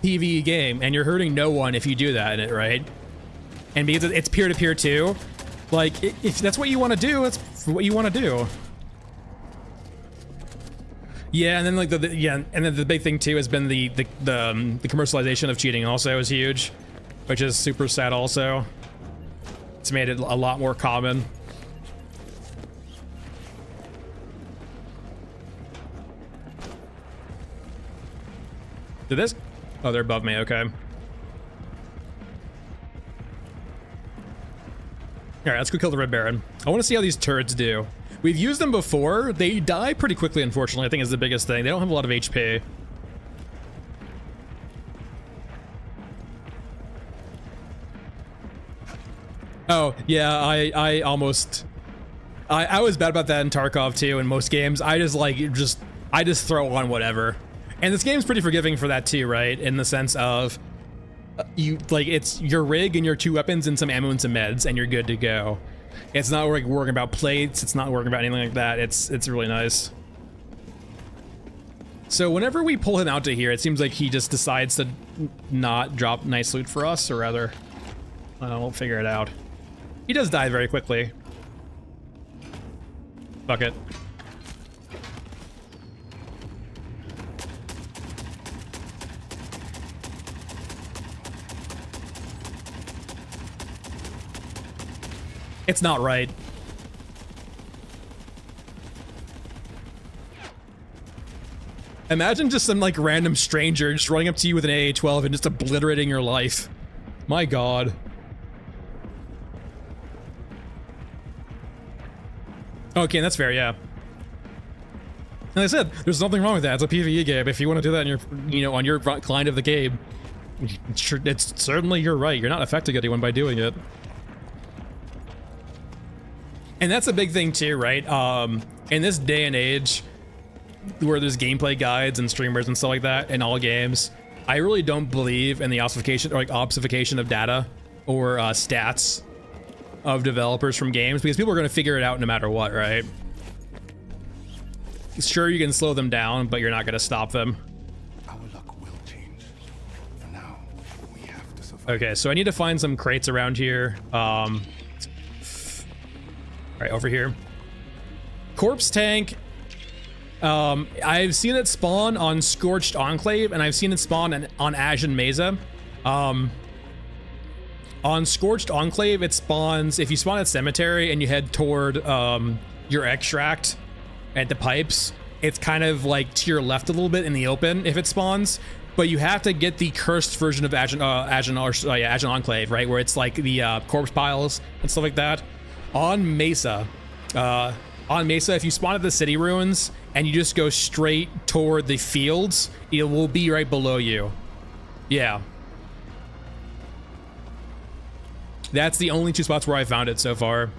PvE game, and you're hurting no one if you do that in it, right? And because it's peer-to-peer too, like, if that's what you want to do, that's what you want to do. Yeah, and then like and then the big thing too has been the commercialization of cheating also is huge, which is super sad also. It's made it a lot more common. Did this? Oh, they're above me, okay. Alright, let's go kill the Red Baron. I want to see how these turrets do. We've used them before. They die pretty quickly, unfortunately, I think is the biggest thing. They don't have a lot of HP. Oh, yeah, I was bad about that in Tarkov too, in most games. I just throw on whatever. And this game's pretty forgiving for that too, right? In the sense of, it's your rig and your 2 weapons and some ammo and some meds, and you're good to go. It's not like worrying about plates, it's not worrying about anything like that. It's really nice. So whenever we pull him out to here, it seems like he just decides to not drop nice loot for us, or rather, I don't know, we'll figure it out. He does die very quickly. Fuck it. It's not right. Imagine just some like random stranger just running up to you with an AA-12 and just obliterating your life. My god. Okay, that's fair, yeah. And I said, there's nothing wrong with that. It's a PvE game. If you want to do that in your, on your client of the game, it's certainly you're right. You're not affecting anyone by doing it. And that's a big thing too, right? In this day and age, where there's gameplay guides and streamers and stuff like that in all games, I really don't believe in the ossification or like obfuscation of data or stats of developers from games, because people are going to figure it out no matter what, right? Sure, you can slow them down, but you're not going to stop them. Our luck will change. For now, we have to survive. Okay, so I need to find some crates around here. Right over here. Corpse tank. I've seen it spawn on Scorched Enclave, and I've seen it spawn on Ashen Mesa. On Scorched Enclave, it spawns if you spawn at Cemetery and you head toward your extract at the pipes. It's kind of like to your left a little bit in the open if it spawns, but you have to get the cursed version of Ashen Enclave, right, where it's like the corpse piles and stuff like that. On Mesa, On Mesa, if you spawn at the city ruins and you just go straight toward the fields, it will be right below you. Yeah. That's the only 2 spots where I found it so far.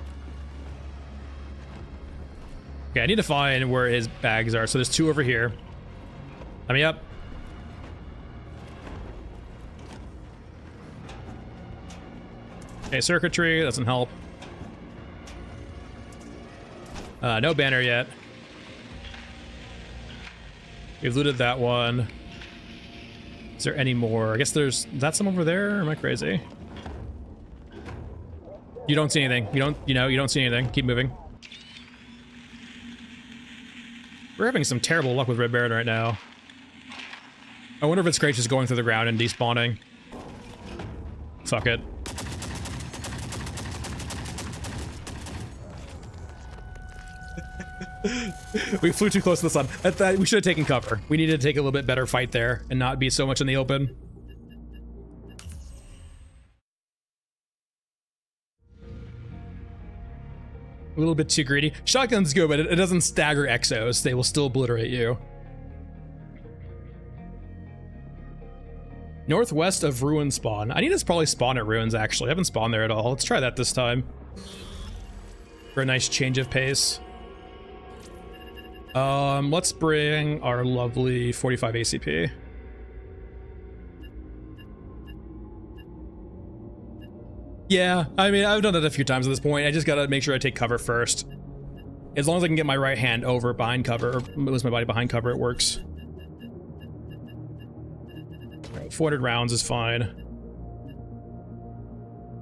Okay, I need to find where his bags are. So there's 2 over here. Let me up. Okay, circuitry, doesn't help. No banner yet. We've looted that one. Is there any more? I guess there's... Is that some over there? Or am I crazy? You don't see anything. You don't see anything. Keep moving. We're having some terrible luck with Red Baron right now. I wonder if it's great just going through the ground and despawning. Fuck it. We flew too close to the sun. We should have taken cover. We needed to take a little bit better fight there and not be so much in the open. A little bit too greedy. Shotgun's good, but it doesn't stagger exos. They will still obliterate you. Northwest of Ruin spawn. I need to probably spawn at Ruins, actually. I haven't spawned there at all. Let's try that this time. For a nice change of pace. Let's bring our lovely 45 ACP. Yeah, I mean, I've done that a few times at this point. I just gotta make sure I take cover first. As long as I can get my right hand over behind cover, or at least my body behind cover, it works. Alright, 400 rounds is fine.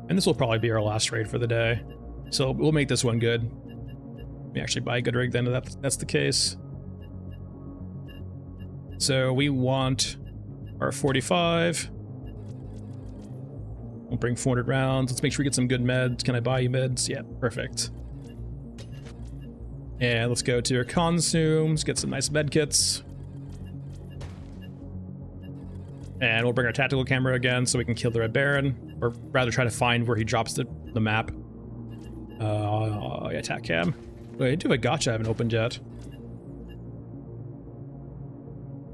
And this will probably be our last raid for the day. So we'll make this one good. Let me actually buy a good rig then if that's the case. So we want our 45. We'll bring 400 rounds. Let's make sure we get some good meds. Can I buy you meds? Yeah, perfect. And let's go to our consumes, get some nice med kits. And we'll bring our tactical camera again so we can kill the Red Baron, or rather try to find where he drops the map. Yeah, attack cam. Wait, I do have a gotcha I haven't opened yet.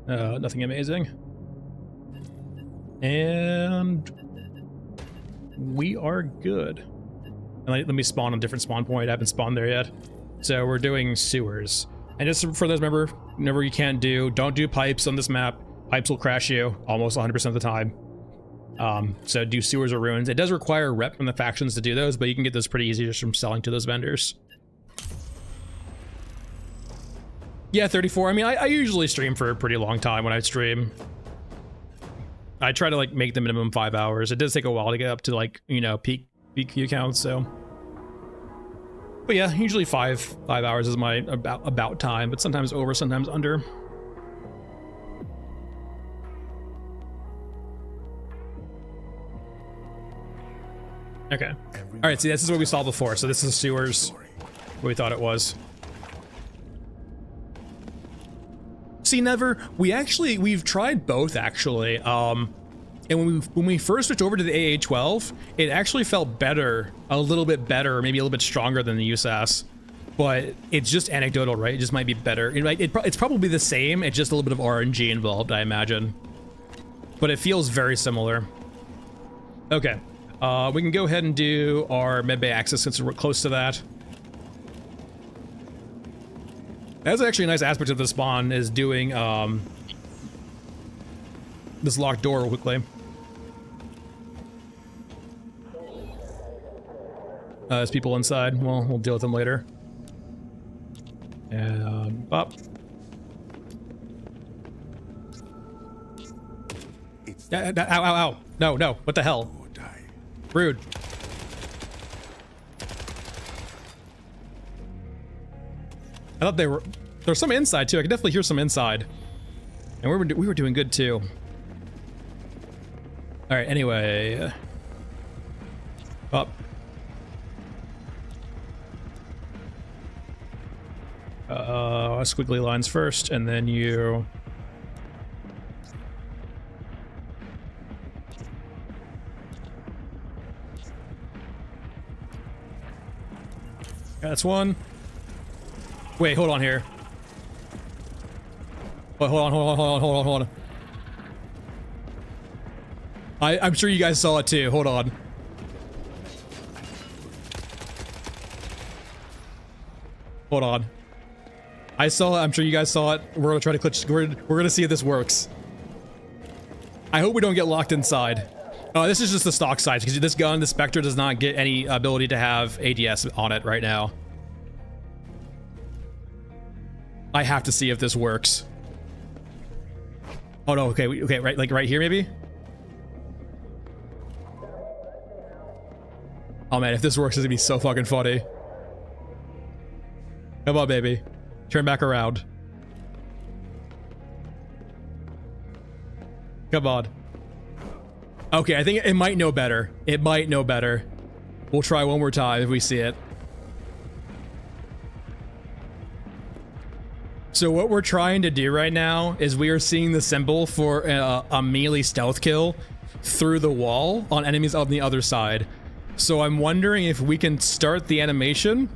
Nothing amazing. And we are good. And let me spawn on a different spawn point. I haven't spawned there yet. So we're doing sewers. And just for those, remember you can't don't do pipes on this map. Pipes will crash you almost 100% of the time. So do sewers or ruins. It does require a rep from the factions to do those, but you can get those pretty easy just from selling to those vendors. Yeah, 34. I mean, I usually stream for a pretty long time when I stream. I try to like make the minimum 5 hours. It does take a while to get up to like, you know, peak view counts, so. But yeah, usually five hours is my about time, but sometimes over, sometimes under. Okay. All right, see, this is what we saw before. So this is sewers, what we thought it was. See, we've tried both actually. And when we first switched over to the AA-12, it actually felt better, a little bit better, maybe a little bit stronger than the USAS. But it's just anecdotal, right? It just might be better. It's probably the same. It's just a little bit of RNG involved, I imagine. But it feels very similar. Okay. We can go ahead and do our medbay access since we're close to that. That's actually a nice aspect of the spawn, is doing this locked door real quickly. There's people inside. Well, we'll deal with them later. And up. Ow, ow, ow. No, no. What the hell? Rude. I thought there's some inside too. I could definitely hear some inside. And we were doing good too. All right, anyway. Up. Squiggly lines first, and then you... That's one. Wait, hold on here. Wait, hold on. I'm sure you guys saw it too. Hold on. Hold on. I saw it. I'm sure you guys saw it. We're gonna try to glitch. We're gonna see if this works. I hope we don't get locked inside. Oh, this is just the stock size because this gun, the Spectre, does not get any ability to have ADS on it right now. I have to see if this works. Oh no, okay, okay, right, like right here maybe? Oh man, if this works, it's gonna be so fucking funny. Come on, baby. Turn back around. Come on. Okay, I think it might know better. It might know better. We'll try one more time if we see it. So what we're trying to do right now is we are seeing the symbol for a melee stealth kill through the wall on enemies on the other side. So I'm wondering if we can start the animation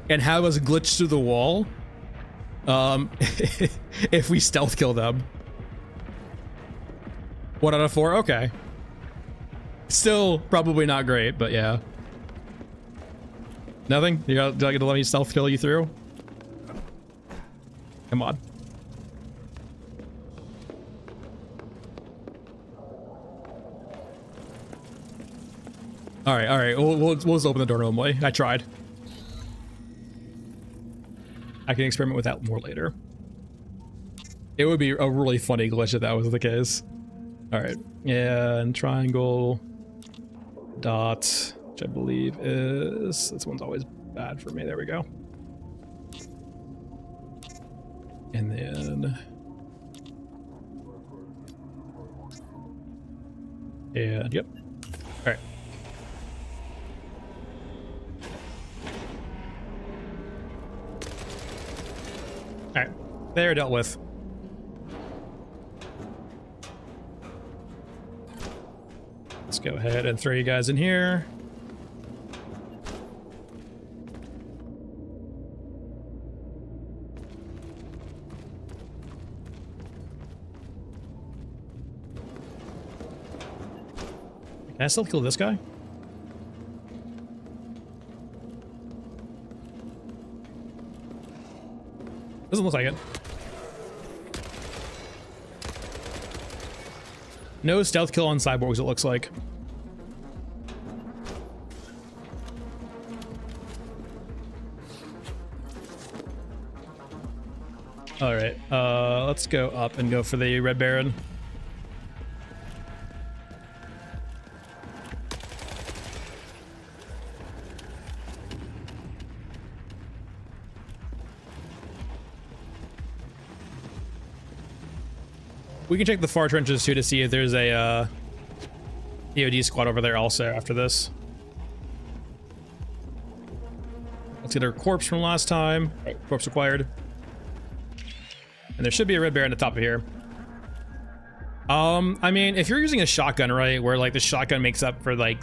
and have us glitch through the wall if we stealth kill them. 1 out of 4? Okay. Still probably not great, but yeah. Nothing? You're not gonna let me stealth kill you through? Come on. All right. We'll just open the door normally. I tried. I can experiment with that more later. It would be a really funny glitch if that was the case. All right. Yeah, and triangle dot, which I believe is, this one's always bad for me. There we go. And then, and yep. All right. All right, they're dealt with. Let's go ahead and throw you guys in here. Can I still kill this guy? Doesn't look like it. No stealth kill on cyborgs, it looks like. All right, let's go up and go for the Red Baron. We can check the far trenches too to see if there's a EOD squad over there also after this. Let's get our corpse from last time. Corpse acquired. And there should be a Red Bear on the top of here. I mean, if you're using a shotgun, right, where like the shotgun makes up for like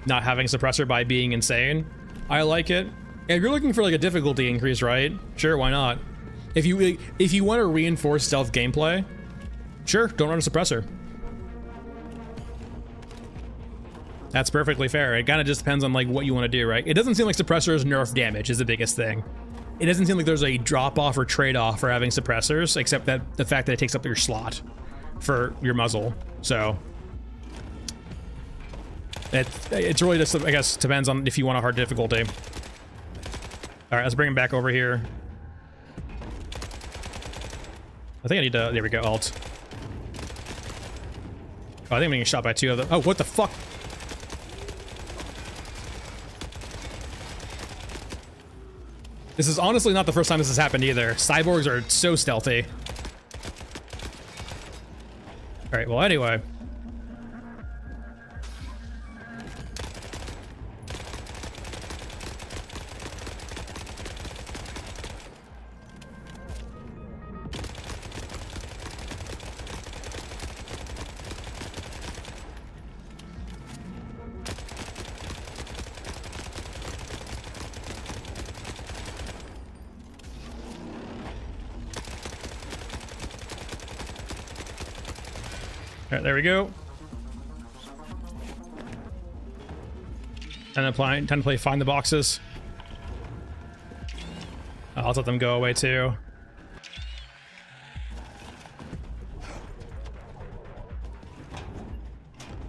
not having suppressor by being insane, I like it. If you're looking for like a difficulty increase, right? Sure, why not? If you want to reinforce stealth gameplay, sure, don't run a suppressor. That's perfectly fair. It kind of just depends on like what you want to do, right? It doesn't seem like suppressors nerf damage is the biggest thing. It doesn't seem like there's a drop-off or trade-off for having suppressors, except that the fact that it takes up your slot for your muzzle. So it's really just, I guess, depends on if you want a hard difficulty. All right, let's bring him back over here. I think I need to, there we go, alt. Oh, I think I'm getting shot by 2 of them. Oh, what the fuck? This is honestly not the first time this has happened either. Cyborgs are so stealthy. All right, well, anyway. right, there we go. And applying, time to play find the boxes. I'll let them go away too.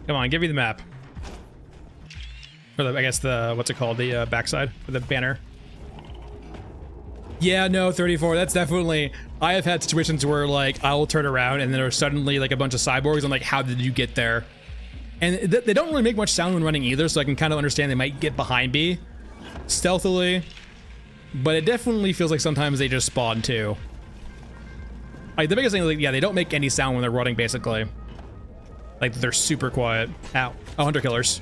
Come on, give me the map. Or the, I guess the, what's it called? The backside for the banner. Yeah, no, 34, that's definitely, I have had situations where like I will turn around and then there's suddenly like a bunch of cyborgs. I'm like, how did you get there? And they don't really make much sound when running either, so I can kind of understand they might get behind me stealthily, but it definitely feels like sometimes they just spawn too. Like the biggest thing is like, yeah, they don't make any sound when they're running basically. Like they're super quiet. Ow. Oh, hunter killers.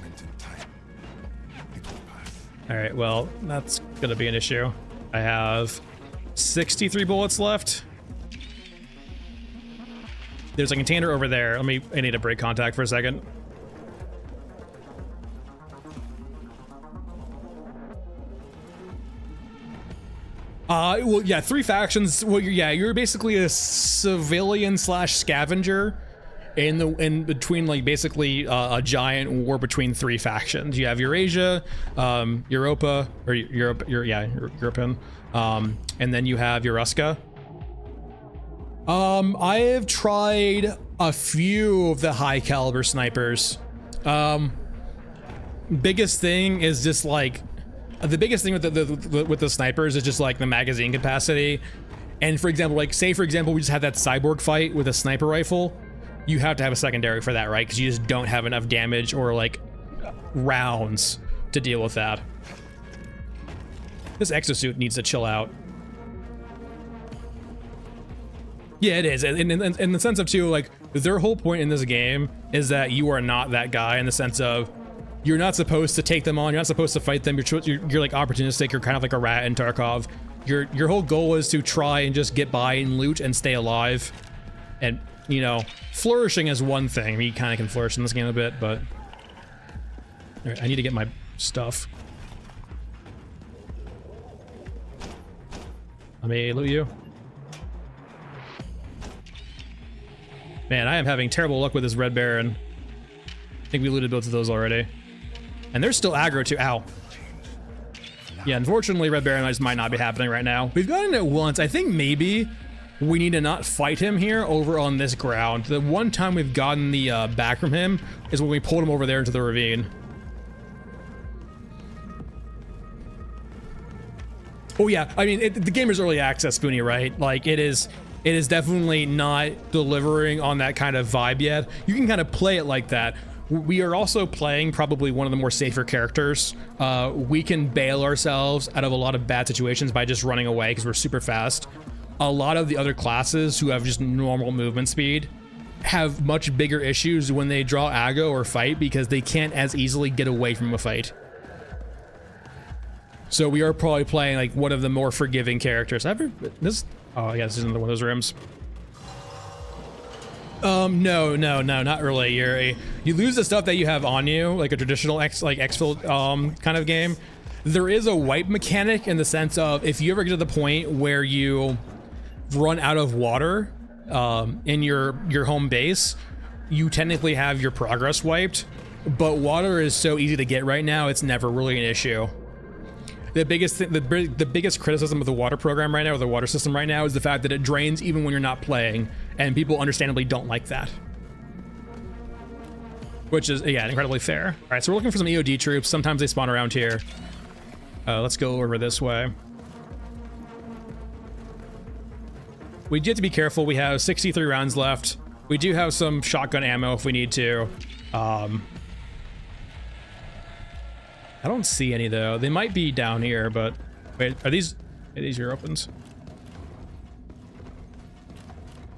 All right, well, that's gonna be an issue. I have 63 bullets left. There's a container over there. I need to break contact for a second. Well, yeah, 3 factions. Well, you're basically a civilian slash scavenger in between, like, basically a giant war between 3 factions. You have Eurasia, Europa, or European, and then you have Euruska. I have tried a few of the high caliber snipers. Biggest thing is just like, the biggest thing with the snipers is just like the magazine capacity. And for example, like say for example, we just had that cyborg fight with a sniper rifle. You have to have a secondary for that, right? Because you just don't have enough damage or like rounds to deal with that. This exosuit needs to chill out. Yeah, it is. In the sense of too, like their whole point in this game is that you are not that guy, in the sense of you're not supposed to take them on. You're not supposed to fight them. You're like opportunistic. You're kind of like a rat in Tarkov. Your whole goal is to try and just get by and loot and stay alive. And, you know, flourishing is one thing. I mean, you kind of can flourish in this game a bit, but... All right, I need to get my stuff. Let me loot you. Man, I am having terrible luck with this Red Baron. I think we looted both of those already. And they're still aggro too. Ow. Yeah, unfortunately, Red Baron just might not be happening right now. We've gotten it once. I think maybe we need to not fight him here over on this ground. The one time we've gotten the back from him is when we pulled him over there into the ravine. Oh yeah, I mean, the game is early access, Spoonie, right? Like it is definitely not delivering on that kind of vibe yet. You can kind of play it like that. We are also playing probably one of the more safer characters. We can bail ourselves out of a lot of bad situations by just running away because we're super fast. A lot of the other classes who have just normal movement speed have much bigger issues when they draw aggro or fight because they can't as easily get away from a fight. So we are probably playing like one of the more forgiving characters. Oh yeah, this is another one of those rooms. No, not really. You lose the stuff that you have on you, like a traditional exfil kind of game. There is a wipe mechanic in the sense of if you ever get to the point where you run out of water in your home base, you technically have your progress wiped, but water is so easy to get right now, it's never really an issue. The biggest criticism of the water program right now, or the water system right now, is the fact that it drains even when you're not playing, and people understandably don't like that. Which is, yeah, incredibly fair. All right, so we're looking for some EOD troops. Sometimes they spawn around here. Let's go over this way. We do have to be careful. We have 63 rounds left. We do have some shotgun ammo if we need to. I don't see any though. They might be down here, but wait, are these your opens?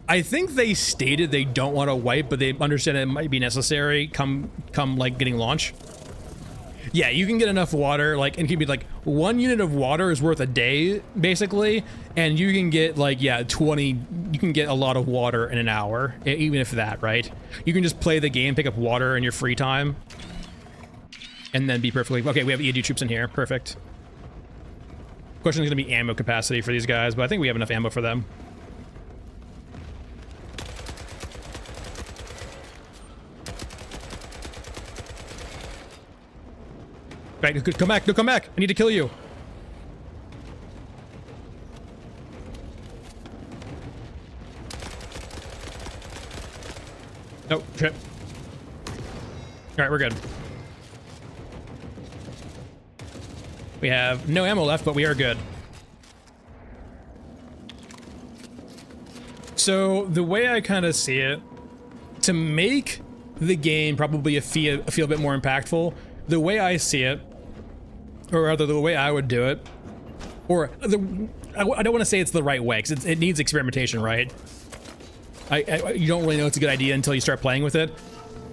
I think they stated they don't want to wipe, but they understand it might be necessary come like getting launch. Yeah, you can get enough water, like, and it could be like 1 unit of water is worth a day basically, and you can get like, yeah, 20, you can get a lot of water in an hour, even if that, right? You can just play the game, pick up water in your free time, and then be perfectly... Okay, we have EOD troops in here. Perfect. Question is going to be ammo capacity for these guys, but I think we have enough ammo for them. Right, come back, no, come back. I need to kill you. Oh, shit. All right, we're good. We have no ammo left, but we are good. So the way I kind of see it, to make the game probably feel a bit more impactful, the way I see it, or rather the way I would do it, or I don't want to say it's the right way, because it needs experimentation, right? You don't really know it's a good idea until you start playing with it,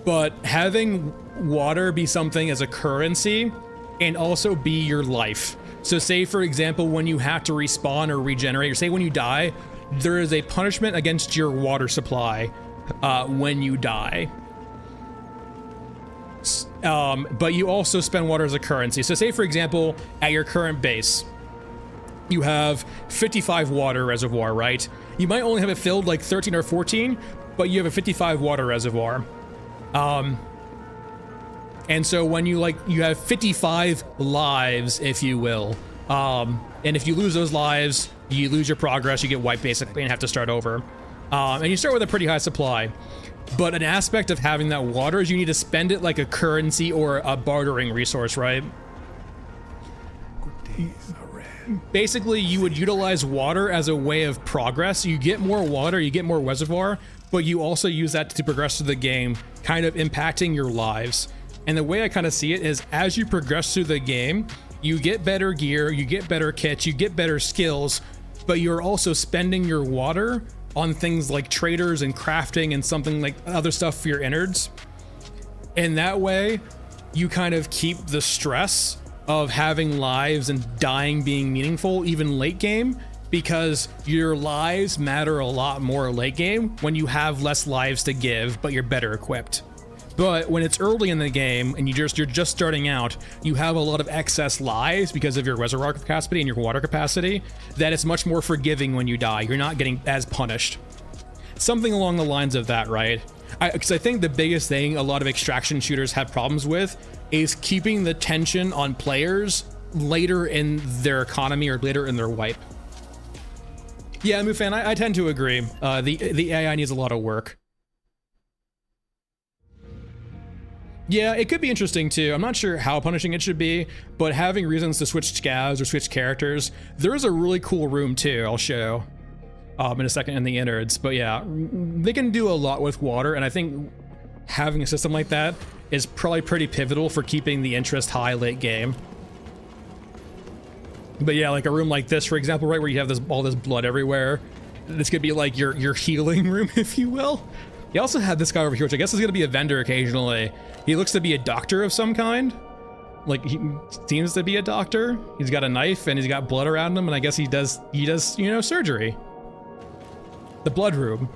but having water be something as a currency and also be your life. So say, for example, when you have to respawn or regenerate, or say when you die, there is a punishment against your water supply when you die. But you also spend water as a currency. So say, for example, at your current base, you have 55 water reservoir, right? You might only have it filled like 13 or 14, but you have a 55 water reservoir. And so when you have 55 lives, if you will. And if you lose those lives, you lose your progress, you get wiped basically and have to start over. And you start with a pretty high supply. But an aspect of having that water is you need to spend it like a currency or a bartering resource, right? Basically, you would utilize water as a way of progress. You get more water, you get more reservoir, but you also use that to progress through the game, kind of impacting your lives. And the way I kind of see it is as you progress through the game, you get better gear, you get better kits, you get better skills, but you're also spending your water on things like traders and crafting and something like other stuff for your innards. And that way, you kind of keep the stress of having lives and dying being meaningful even late game, because your lives matter a lot more late game when you have less lives to give, but you're better equipped. But when it's early in the game and you're just starting out, you have a lot of excess lives because of your reservoir capacity and your water capacity, that it's much more forgiving when you die. You're not getting as punished. Something along the lines of that, right? Because I think the biggest thing a lot of extraction shooters have problems with is keeping the tension on players later in their economy or later in their wipe. Yeah, Mufan, I tend to agree. The AI needs a lot of work. Yeah, it could be interesting too. I'm not sure how punishing it should be, but having reasons to switch scavs or switch characters. There is a really cool room too, I'll show in a second in the innards. But yeah, they can do a lot with water, and I think having a system like that is probably pretty pivotal for keeping the interest high late game. But yeah, like a room like this, for example, right where you have all this blood everywhere, this could be like your healing room, if you will. You also have this guy over here, which I guess is going to be a vendor occasionally. He looks to be a doctor of some kind. Like, he seems to be a doctor. He's got a knife and he's got blood around him, and I guess he does, you know, surgery. The blood room.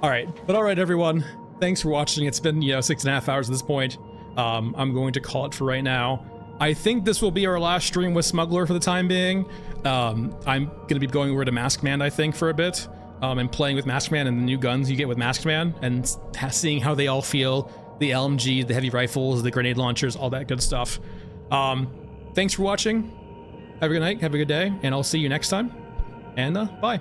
All right, everyone. Thanks for watching. It's been, 6.5 hours at this point. I'm going to call it for right now. I think this will be our last stream with Smuggler for the time being. I'm going to be going over to Maskman, I think, for a bit. And playing with Maskman and the new guns you get with Maskman, and seeing how they all feel. The LMG, the heavy rifles, the grenade launchers, all that good stuff. Thanks for watching. Have a good night, have a good day, and I'll see you next time. And bye.